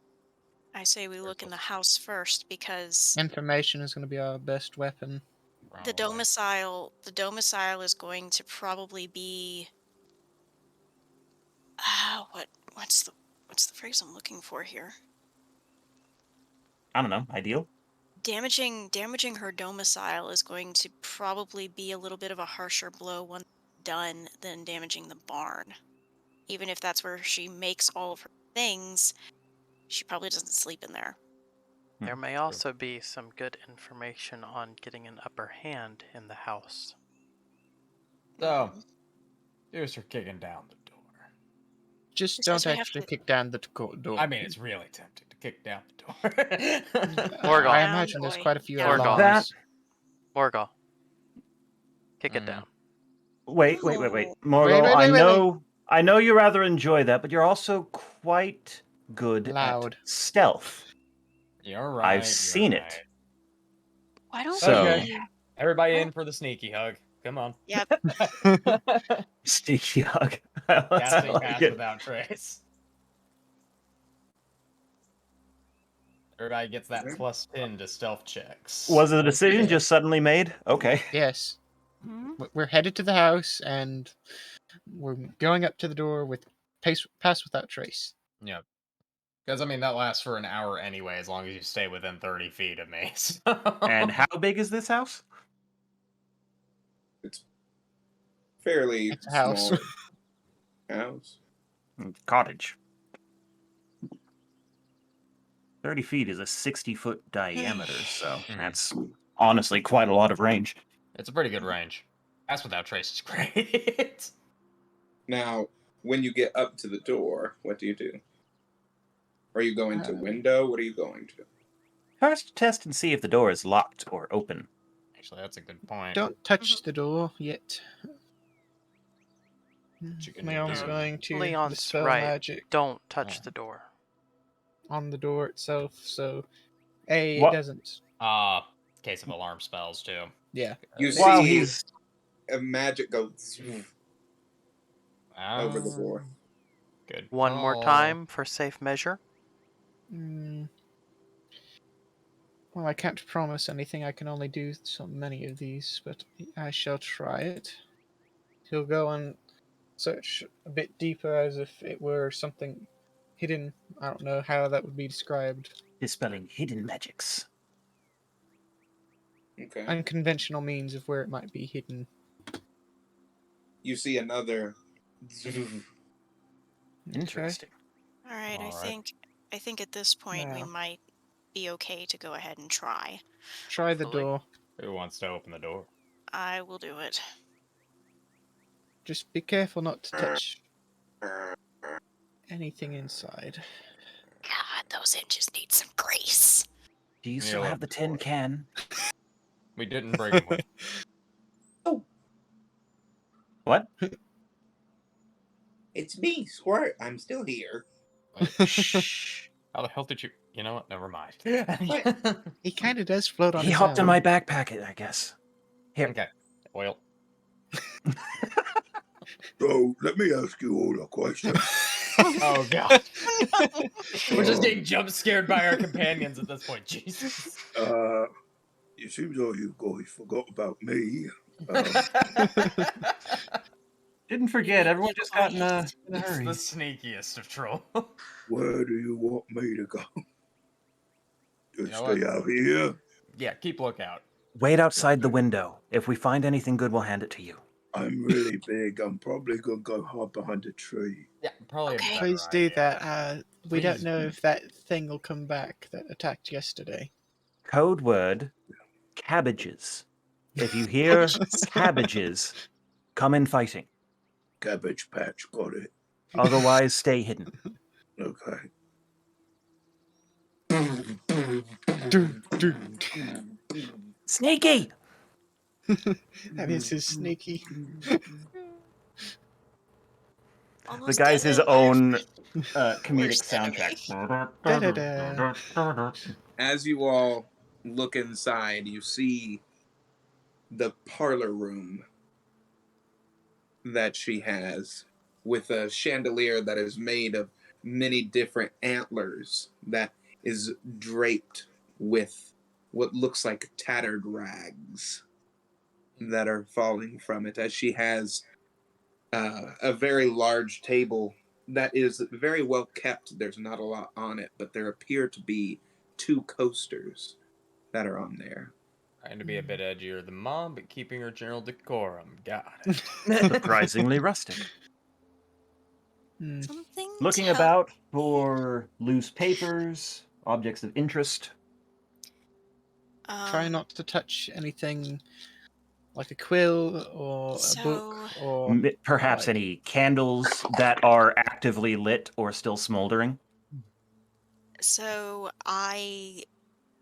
S4: I say we look in the house first because
S5: Information is going to be our best weapon.
S4: the domicile is going to probably be what's the phrase I'm looking for here?
S3: I don't know, ideal?
S4: Damaging her domicile is going to probably be a little bit of a harsher blow once done than damaging the barn. Even if that's where she makes all of her things, she probably doesn't sleep in there.
S2: There may also be some good information on getting an upper hand in the house.
S6: So, here's her kicking down the door.
S5: Just
S4: It says
S5: don't
S4: we have
S5: actually
S4: to-
S5: kick down the door.
S6: I mean, it's really tempting to kick down the door.
S2: Morgul.
S5: I
S4: Down,
S5: imagine there's
S4: boy,
S5: quite a few
S4: down.
S2: Morgul.
S5: alarms.
S2: Morgul. Kick it
S6: Mhm.
S2: down.
S3: Wait.
S4: No.
S3: Morgul,
S5: Wait.
S3: I know you rather enjoy that, but you're also quite good
S5: Loud.
S3: at stealth.
S6: You're right.
S3: I've seen it.
S6: right.
S4: Why don't
S3: So-
S6: Okay.
S4: we?
S6: Everybody
S4: Oh.
S6: in for the sneaky hug. Come on.
S4: Yep.
S3: Sneaky hug.
S6: Casting
S3: I like
S6: pass
S3: it.
S6: without trace. Everybody gets that
S1: Mhm.
S6: +10 to stealth checks.
S3: Was the decision
S5: Yeah.
S3: just suddenly made? Okay.
S5: Yes.
S4: Hmm?
S5: We're headed to the house, and we're going up to the door with pass without trace.
S6: Yep. Because, I mean, that lasts for an hour anyway, as long as you stay within 30 feet of me. So.
S3: And how big is this house?
S1: Fairly
S5: It's a house.
S1: small house.
S3: Cottage. 30 feet is a 60-foot diameter, so that's honestly quite a lot of range.
S6: It's a pretty good range. Pass without trace is great.
S1: Now, when you get up to the door, what do you do? Are you going to
S5: Uh,
S1: window? What are you going to?
S3: First, test and see if the door is locked or open.
S6: Actually, that's a good point.
S5: Don't touch the door yet.
S6: you can
S5: Leon's
S6: do.
S5: going to
S2: Leon's
S5: dispel
S2: right.
S5: magic
S2: Don't touch
S6: Oh.
S2: the door.
S5: on the door itself, so it
S3: What-
S5: doesn't.
S6: Case of alarm spells, too.
S5: Yeah.
S1: You
S3: While
S1: see
S3: he's
S1: a magic go over the
S6: Um,
S1: door.
S6: Good.
S2: One more
S6: call.
S2: time for safe measure.
S5: Mm. Well, I can't promise anything. I can only do so many of these, but I shall try it. He'll go and search a bit deeper as if it were something hidden. I don't know how that would be described.
S3: dispelling hidden magics.
S1: Okay.
S5: Unconventional means of where it might be hidden.
S1: You see another.
S3: Interesting.
S4: All right.
S6: All right.
S4: I think at this point we
S5: Yeah.
S4: might be okay to go ahead and try.
S5: Try the
S4: Hopefully.
S5: door.
S6: Who wants to open the door?
S4: I will do it.
S5: Just be careful not to touch anything inside.
S4: God, those hinges need some grace.
S3: Do you
S6: Yeah,
S3: still
S6: well,
S3: have the tin can?
S6: We didn't bring him with.
S1: Oh,
S3: What?
S1: it's me, Squirt. I'm still here.
S3: Shh.
S6: How the hell did you? You know what? Never mind.
S5: He kind of does float on
S3: He
S5: his
S3: hopped in
S5: own.
S3: my backpack, I guess. Here.
S6: Okay. Well,
S9: So let me ask you all a question.
S6: oh god. We're just getting jump scared by our companions at this point. Jesus.
S9: It seems like you guys forgot about me.
S3: Didn't forget, everyone just got in a
S6: It's
S3: hurry.
S6: the sneakiest of troll.
S9: Where do you want me to go? Just
S6: know what?
S9: stay out here.
S6: Yeah, keep lookout.
S3: Wait outside the window. If we find anything good, we'll hand it to you.
S9: I'm really big. I'm probably gonna go hide behind a tree.
S6: Yeah, probably
S4: Okay.
S6: a better
S5: Please do
S6: idea.
S5: that. We don't
S6: Please.
S5: know if that thing will come back that attacked yesterday.
S3: Code word, cabbages. If you hear cabbages, come in fighting.
S9: Cabbage patch, got it.
S3: Otherwise, stay hidden.
S9: Okay.
S3: Sneaky!
S5: That is his sneaky.
S3: The
S4: Almost
S3: guy's
S4: did
S3: his
S4: it.
S3: own comedic
S4: Worst enemy.
S3: soundtrack.
S5: Da-da-da.
S1: As you all look inside, you see the parlor room that she has with a chandelier that is made of many different antlers that is draped with what looks like tattered rags that are falling from it, as she has a very large table that is very well kept. There's not a lot on it, but there appear to be 2 coasters that are on there.
S6: Trying to be a bit edgier than mom, but keeping her general decorum. Got it.
S3: Surprisingly rustic.
S5: Hmm.
S4: Something
S3: Looking
S4: tell-
S3: about for loose papers, objects of interest.
S5: Try not to touch anything like a quill or a book or
S3: Perhaps
S5: like-
S3: any candles that are actively lit or still smoldering.
S4: So I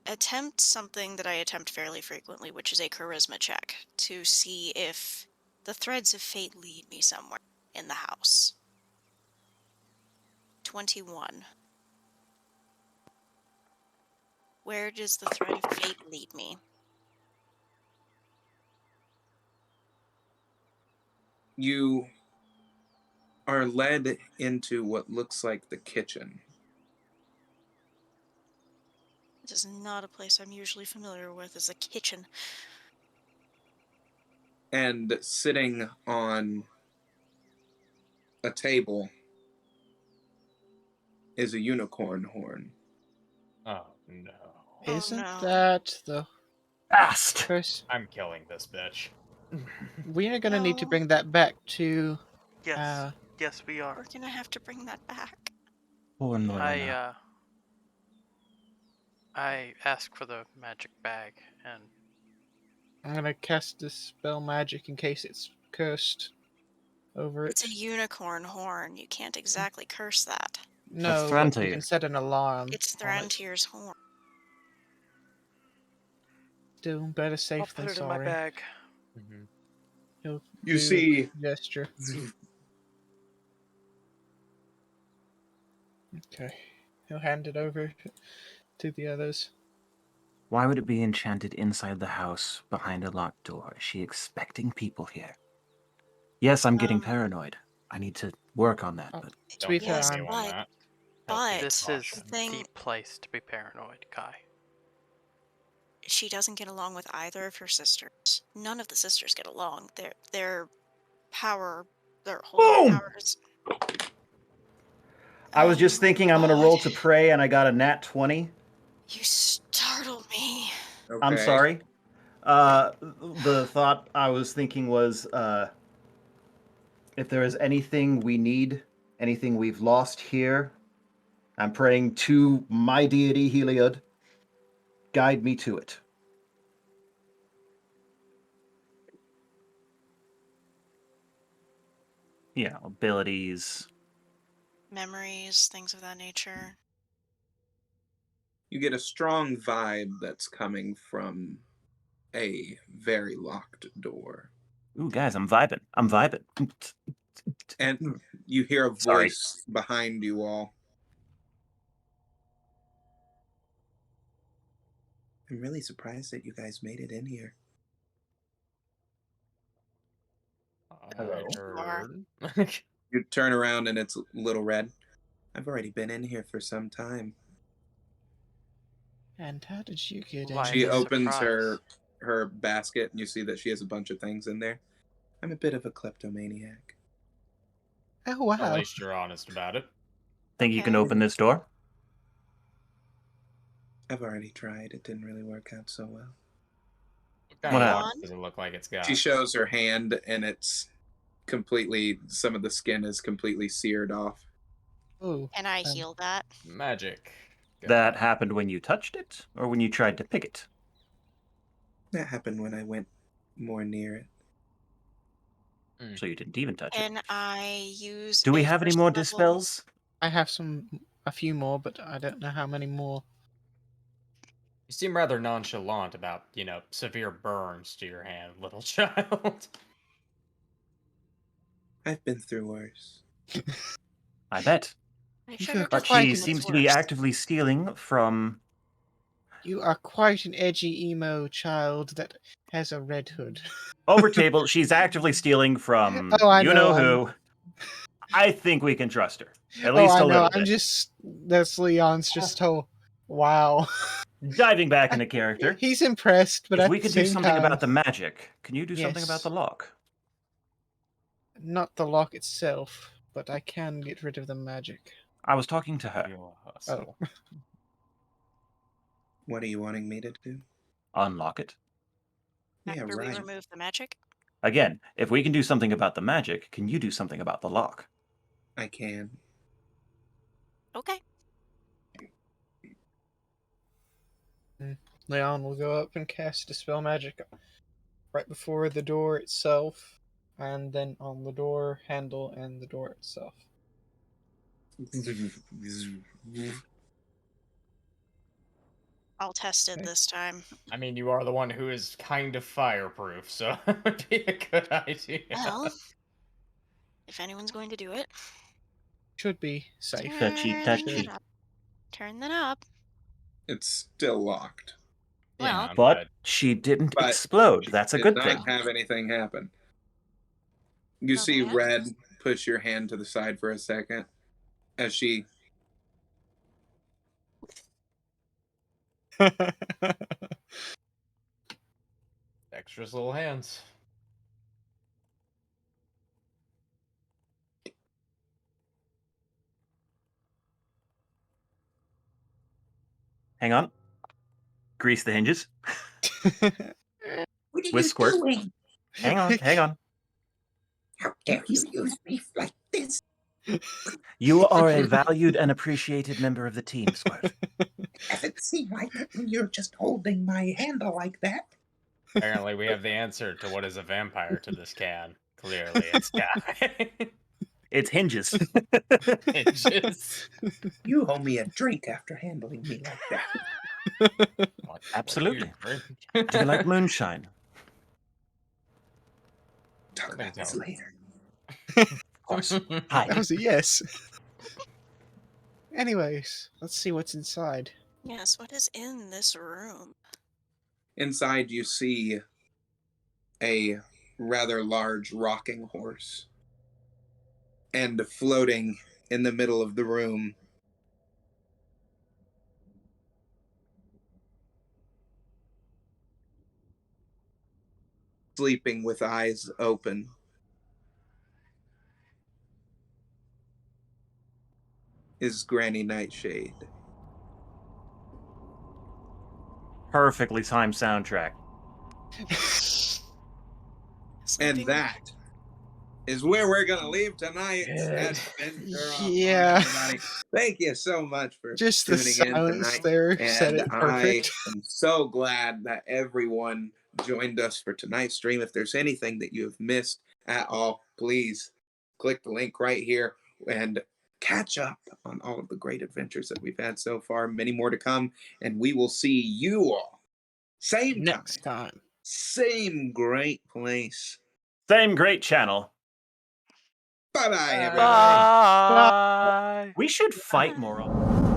S4: attempt something that I attempt fairly frequently, which is a charisma check to see if the threads of fate lead me somewhere in the house. 21. Where does the thread of fate lead me?
S1: You are led into what looks like the kitchen.
S4: It is not a place I'm usually familiar with as a kitchen.
S1: And sitting on a table is a unicorn horn.
S6: Oh no.
S5: Isn't
S4: no.
S5: that the
S3: Fast!
S5: first?
S6: I'm killing this bitch.
S5: We are going to need to
S4: No.
S5: bring that back to.
S2: Yes, yes, we are.
S4: We're gonna have to bring that back.
S3: Poor Noyona.
S2: I asked for the magic bag, and
S5: I'm going to cast this spell magic in case it's cursed over it.
S4: It's a unicorn horn. You can't exactly curse that.
S5: No, but you
S3: Thrantir.
S5: can set an alarm.
S4: It's
S5: on it.
S4: Thrantir's horn.
S5: Still better
S2: I'll
S5: safe
S2: put
S5: than
S2: it in my
S5: sorry.
S2: bag.
S5: He'll
S1: You
S5: do a
S1: see
S5: gesture. Okay. He'll hand it over to the others.
S3: Why would it be enchanted inside the house behind a locked door? Is she expecting people here? Yes, I'm getting paranoid. I need to work on that.
S5: Oh.
S3: But
S5: To be
S6: Don't
S5: fair,
S6: tell
S4: Yes,
S6: anyone
S4: but-
S6: that.
S4: but-
S2: This is
S6: Caution.
S4: thing-
S2: the place to be paranoid, Kai.
S4: She doesn't get along with either of her sisters. None of the sisters get along. Their power, their whole
S3: Boom!
S4: power is.
S3: I was
S4: Oh
S3: just
S4: my
S3: thinking I'm going to
S4: God.
S3: roll to pray, and I got a nat 20.
S4: You startled me.
S3: I'm
S1: Okay.
S3: sorry. The thought I was thinking was, if there is anything we need, anything we've lost here, I'm praying to my deity Heliod. Guide me to it. You know, abilities.
S4: Memories, things of that nature.
S1: You get a strong vibe that's coming from a very locked door.
S3: Ooh, guys, I'm vibing. I'm vibing.
S1: And you hear a
S3: Sorry.
S1: voice behind you all. I'm really surprised that you guys made it in here.
S6: I
S4: Hello.
S6: heard.
S1: You turn around and it's Little Red. I've already been in here for some time.
S5: And how did you get
S2: Why
S5: in?
S1: She
S2: the
S1: opens
S2: surprise?
S1: her basket and you see that she has a bunch of things in there. I'm a bit of a kleptomaniac.
S5: Oh
S6: At
S5: wow!
S6: least you're honest about it.
S3: Think you can
S4: Okay.
S3: open this door?
S1: I've already tried. It didn't really work out so well.
S6: What kind
S3: What
S6: of
S4: Hang
S3: happened?
S6: locks
S4: on.
S6: does it look like it's got?
S1: She shows her hand and it's completely, some of the skin is completely seared off.
S5: Oh,
S4: Can I heal that?
S6: Magic. Go
S3: That
S6: ahead.
S3: happened when you touched it, or when you tried to pick it?
S1: That happened when I went more near it.
S3: So you didn't even touch it.
S4: Can I use
S3: Do we
S4: a
S3: have any
S4: first
S3: more
S4: level-
S3: dispels?
S5: I have a few more, but I don't know how many more.
S6: You seem rather nonchalant about, severe burns to your hand, little child.
S1: I've been through worse.
S3: I bet.
S4: I
S5: You
S4: figured
S5: are
S3: But
S4: it
S3: she
S4: was
S3: seems to be
S4: worse.
S3: actively stealing from...
S5: You are quite an edgy emo child that has a red hood.
S3: Over table, she's actively stealing from
S5: Oh, I
S3: you
S5: know,
S3: know who. I think we can trust her. At
S5: Oh,
S3: least
S5: I
S3: a
S5: know.
S3: little
S5: I'm
S3: bit.
S5: just that's Leon's just oh wow.
S3: Diving back into character.
S5: He's impressed, but
S3: If
S5: at
S3: we
S5: the
S3: could do
S5: same
S3: something
S5: time,
S3: about the magic, can you do something about
S5: Yes.
S3: the lock?
S5: not the lock itself, but I can get rid of the magic.
S3: I was talking to her.
S6: You'll hustle.
S1: What are you wanting me to do?
S3: Unlock it.
S1: Yeah,
S4: After we
S1: right.
S4: remove the magic?
S3: Again, if we can do something about the magic, can you do something about the lock?
S1: I can.
S4: Okay.
S5: Leon will go up and cast Dispel Magic right before the door itself, and then on the door handle and the door itself.
S4: I'll test it
S5: Okay.
S4: this time.
S6: I mean, you are the one who is kind of fireproof, so it would be a good idea.
S4: Well, if anyone's going to do it,
S5: Should be safe.
S3: Touchy,
S4: turn
S3: touchy.
S4: that up. Turn that up.
S1: It's still locked.
S6: Yeah,
S3: But she didn't
S1: But
S3: explode.
S1: she
S3: That's a
S1: did
S3: good
S1: not
S3: thing.
S1: have anything happen. You
S4: Oh,
S1: see
S4: that?
S1: Red push your hand to the side for a second as she
S6: Dexterous little hands.
S3: Hang on. Grease the hinges.
S9: What are
S3: With
S9: you
S3: squirt.
S9: doing?
S3: Hang on, hang on.
S9: How dare you use me like this?
S3: You are a valued and appreciated member of the team, Squirt.
S9: Doesn't seem like it when you're just holding my handle like that.
S6: Apparently, we have the answer to what is a vampire to this can. Clearly, it's guy.
S3: It's hinges.
S6: Hinges.
S1: You owe me a drink after handling me like that.
S3: Absolutely.
S6: What
S3: Do you like moonshine?
S1: Talk about this later.
S3: Of course. Hi.
S5: That was a yes. Anyways, let's see what's inside.
S4: Yes, what is in this room?
S1: Inside, you see a rather large rocking horse. And floating in the middle of the room sleeping with eyes open is Granny Nightshade.
S3: Perfectly timed soundtrack.
S1: And that is where we're going to leave tonight's adventure.
S5: Yeah.
S1: Everybody. Thank you so much for
S5: Just the
S1: tuning in
S5: silence
S1: tonight.
S5: there said
S1: And
S5: it perfect.
S1: I am so glad that everyone joined us for tonight's stream. If there's anything that you have missed at all, please click the link right here and catch up on all of the great adventures that we've had so far. Many more to come. And we will see you all same
S5: Next
S1: time.
S5: time.
S1: same great place.
S3: Same great channel.
S1: Bye bye,
S6: Bye.
S1: everybody.
S2: Bye.
S3: We should fight more often.